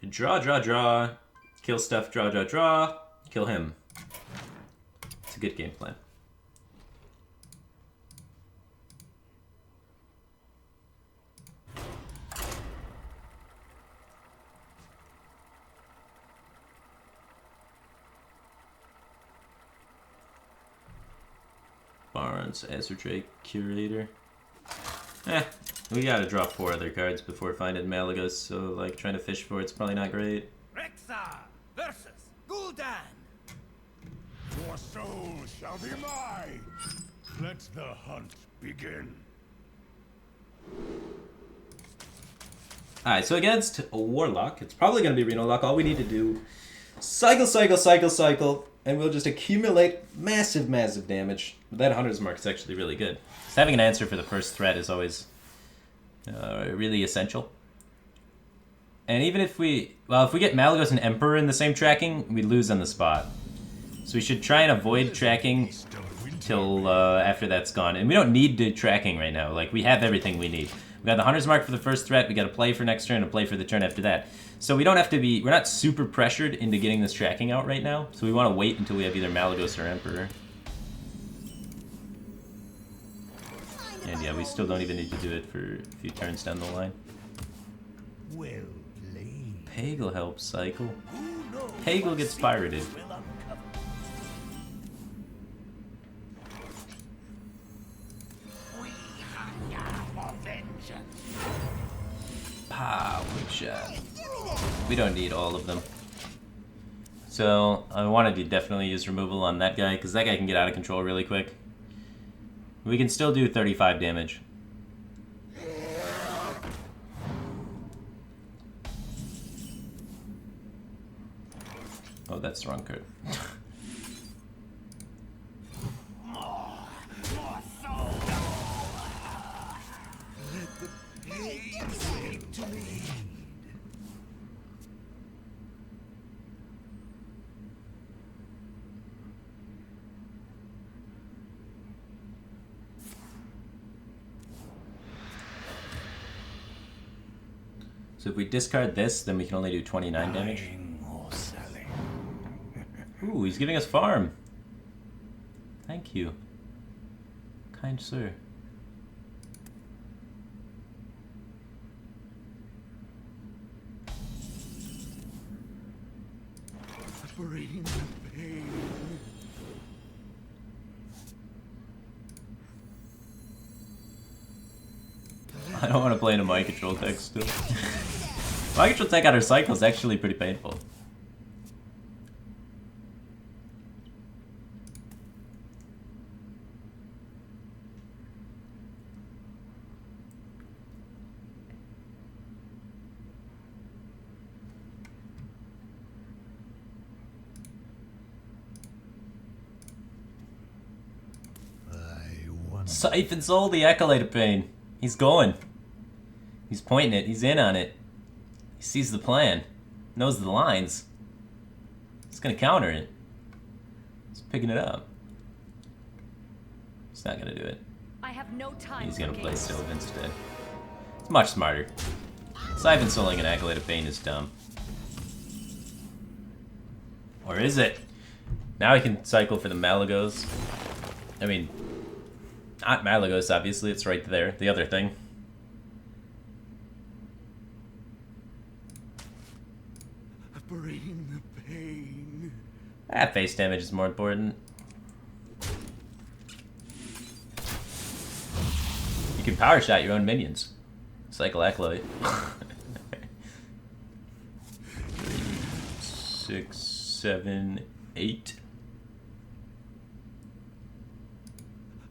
Draw, draw, draw. Kill stuff, draw, draw, draw. Kill him. It's a good game plan. Barnes, Ezra Drake, Curator. We gotta draw 4 other cards before finding Malagos, so like trying to fish for it's probably not great. Rexar versus Gul'dan. Your soul shall be mine. Let the hunt begin. Alright, so against a Warlock, it's probably gonna be Reno Lock. All we need to do, cycle, cycle, cycle, cycle, and we'll just accumulate massive, massive damage. That Hunter's Mark is actually really good. So having an answer for the first threat is always really essential. And even if we get Malagos and Emperor in the same tracking, we lose on the spot. So we should try and avoid tracking till after that's gone. And we don't need to tracking right now. Like, we have everything we need. We got the Hunter's Mark for the first threat, we got to play for next turn and play for the turn after that. So we don't have to be, we're not super pressured into getting this tracking out right now. So we want to wait until we have either Malagos or Emperor. And yeah, we still don't even need to do it for a few turns down the line. Well played. Pagel helps cycle. Pagel gets pirated. We hunger for vengeance. Power shot. We don't need all of them. So I wanted to definitely use removal on that guy, because that guy can get out of control really quick. We can still do 35 damage. Oh, that's the wrong card. So if we discard this, then we can only do 29 damage. Or selling. Ooh, he's giving us farm. Thank you. Kind sir. Separating the pain. I don't want to play in a mind control tech still. Mind control tech on our cycle is actually pretty painful. Siphon Soul, the Acolyte of Pain. He's going. He's pointing it. He's in on it. He sees the plan. Knows the lines. He's gonna counter it. He's picking it up. He's not gonna do it. I have no time. He's gonna for play games. Sylve instead. It's much smarter. Siphon Souling an Acolyte of Pain is dumb. Or is it? Now I can cycle for the Malagos. I mean, not Malagos, obviously. It's right there. The other thing. Separating the pain. Face damage is more important. You can power shot your own minions. Cycle Acolyte. 6, 7, 8.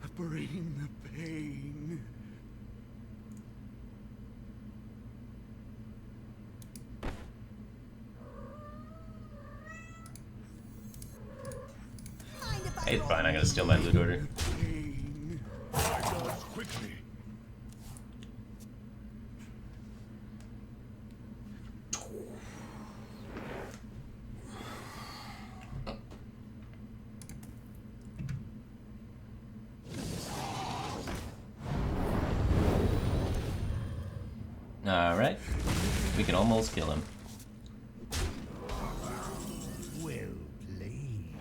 Separating the pain. Hey, it's probably not gonna steal my loot order. Pain. I does quickly. Alright. We can almost kill him. Well played.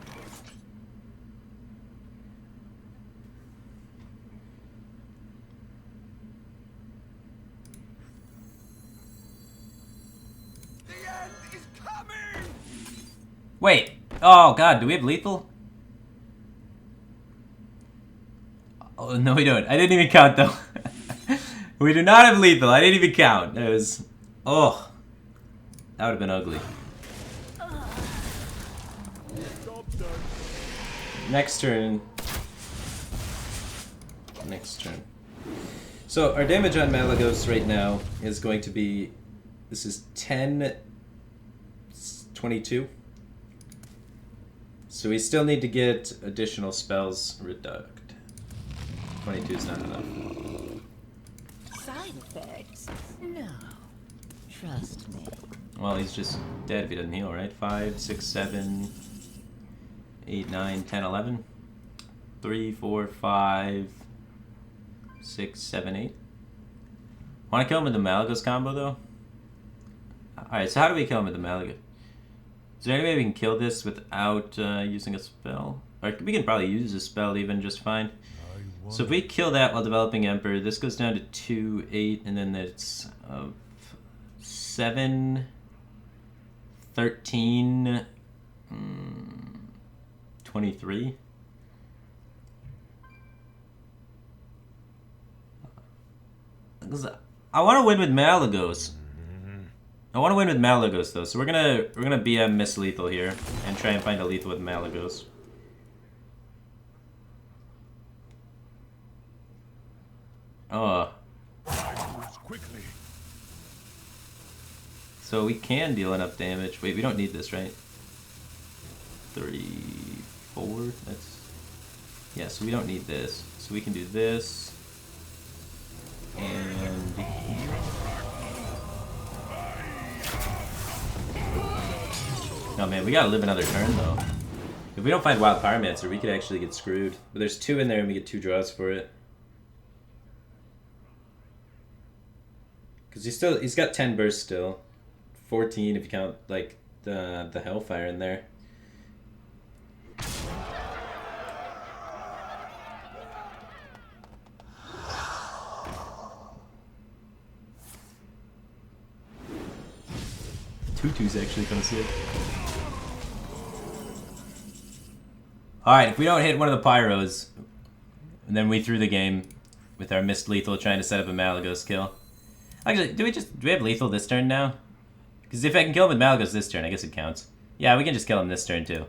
The end is coming! Wait. Oh god, do we have lethal? Oh no, we don't. I didn't even count though. We do not have lethal. I didn't even count. It was. Oh. That would have been ugly. Next turn. Next turn. So our damage on Malagos right now is going to be. This is 10. 22. So we still need to get additional spells reduct. 22 is not enough. Side effects? No. Trust me. Well, he's just dead if he doesn't heal, right? 5, 6, 7, 8, 9, 10, 11. 3, 4, 5, 6, 7, 8. Want to kill him with the Malagos combo, though? Alright, so how do we kill him with the Malagos? Is there any way we can kill this without using a spell? Or we can probably use a spell even just fine. So if we kill that while developing Emperor, this goes down to 2, 8, and then it's 7, 13, 23. I want to win with Malagos. I want to win with Malagos though, so we're gonna BM Miss Lethal here and try and find a lethal with Malagos. Oh. Quickly. So we can deal enough damage. Wait, we don't need this, right? 3, 4. That's yeah. So we don't need this. So we can do this and. Oh man, we gotta live another turn though. If we don't find Wild Pyromancer, we could actually get screwed. But there's 2 in there and we get 2 draws for it. Cause he's got 10 bursts still. 14 if you count like the Hellfire in there. Tutu's actually kind of sick. Alright, if we don't hit one of the Pyros, and then we threw the game with our missed lethal trying to set up a Malagos kill. Actually, do we have lethal this turn now? Because if I can kill him with Malagos this turn, I guess it counts. Yeah, we can just kill him this turn too.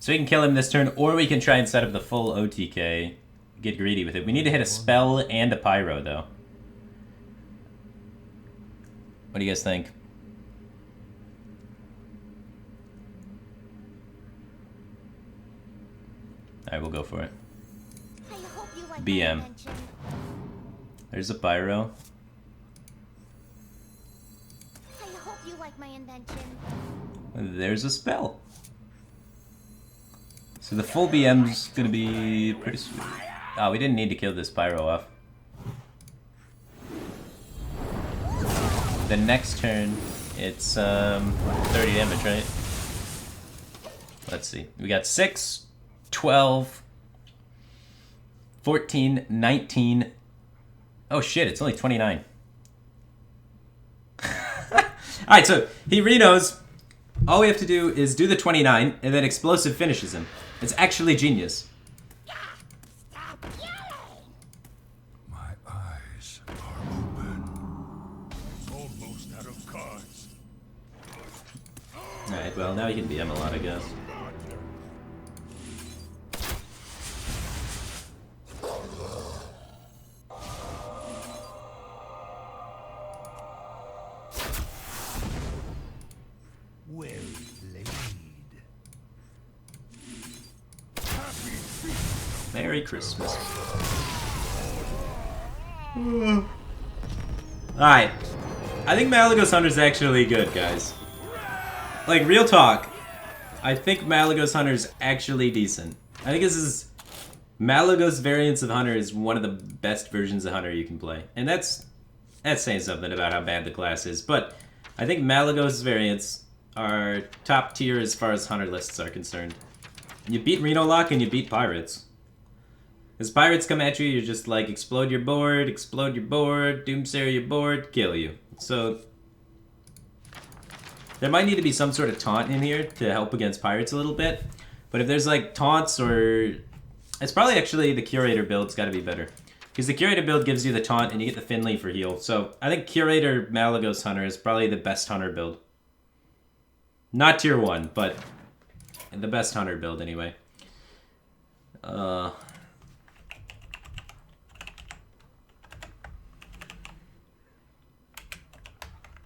So we can kill him this turn, or we can try and set up the full OTK. Get greedy with it. We need to hit a spell and a Pyro, though. What do you guys think? Alright, we'll go for it. I hope you like BM. my invention. There's a Pyro. I hope you like my invention. There's a spell. So the full BM's gonna be pretty sweet. Oh, we didn't need to kill this Pyro off. The next turn, it's 30 damage, right? Let's see. We got 6, 12, 14, 19. Oh shit, it's only 29. Alright, so he renos. All we have to do is do the 29, and then Explosive finishes him. It's actually genius. Stop yelling! My eyes are open. Almost out of cards. Alright, well, now he can BM a lot, I guess. Well played. Merry Christmas. Alright. I think Malagos Hunter's actually good, guys. Like, real talk. I think Malagos Hunter's actually decent. I think this is... Malagos variants of Hunter is one of the best versions of Hunter you can play. And that's saying something about how bad the class is. But I think Malagos variants are top tier as far as hunter lists are concerned. You beat Reno Lock and you beat Pirates. As Pirates come at you, you're just like, explode your board, Doomsayer your board, kill you. So, there might need to be some sort of taunt in here to help against Pirates a little bit. But if there's like taunts or... It's probably actually the Curator build's gotta be better. Because the Curator build gives you the taunt and you get the Finley for heal. So, I think Curator Malagos Hunter is probably the best Hunter build. Not tier 1, but the best Hunter build anyway.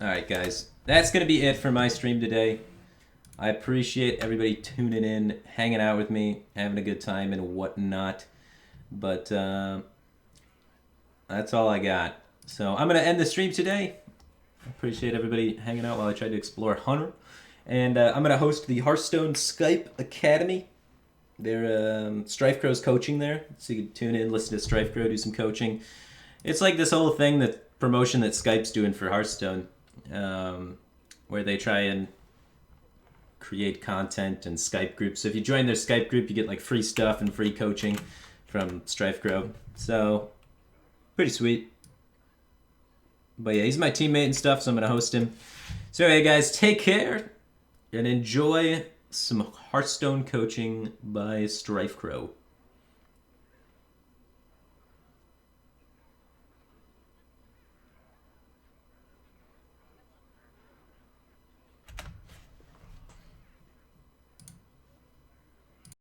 Alright guys, that's going to be it for my stream today. I appreciate everybody tuning in, hanging out with me, having a good time and whatnot. But that's all I got. So I'm going to end the stream today. I appreciate everybody hanging out while I tried to explore Hunter. And I'm going to host the Hearthstone Skype Academy. They're Strifecrow's coaching there. So you can tune in, listen to Strifecrow do some coaching. It's like this whole thing, that promotion that Skype's doing for Hearthstone. Where they try and create content and Skype groups. So if you join their Skype group, you get like free stuff and free coaching from Strifecrow. So, pretty sweet. But yeah, he's my teammate and stuff, so I'm going to host him. So anyway, guys, take care and enjoy some Hearthstone coaching by Strifecrow.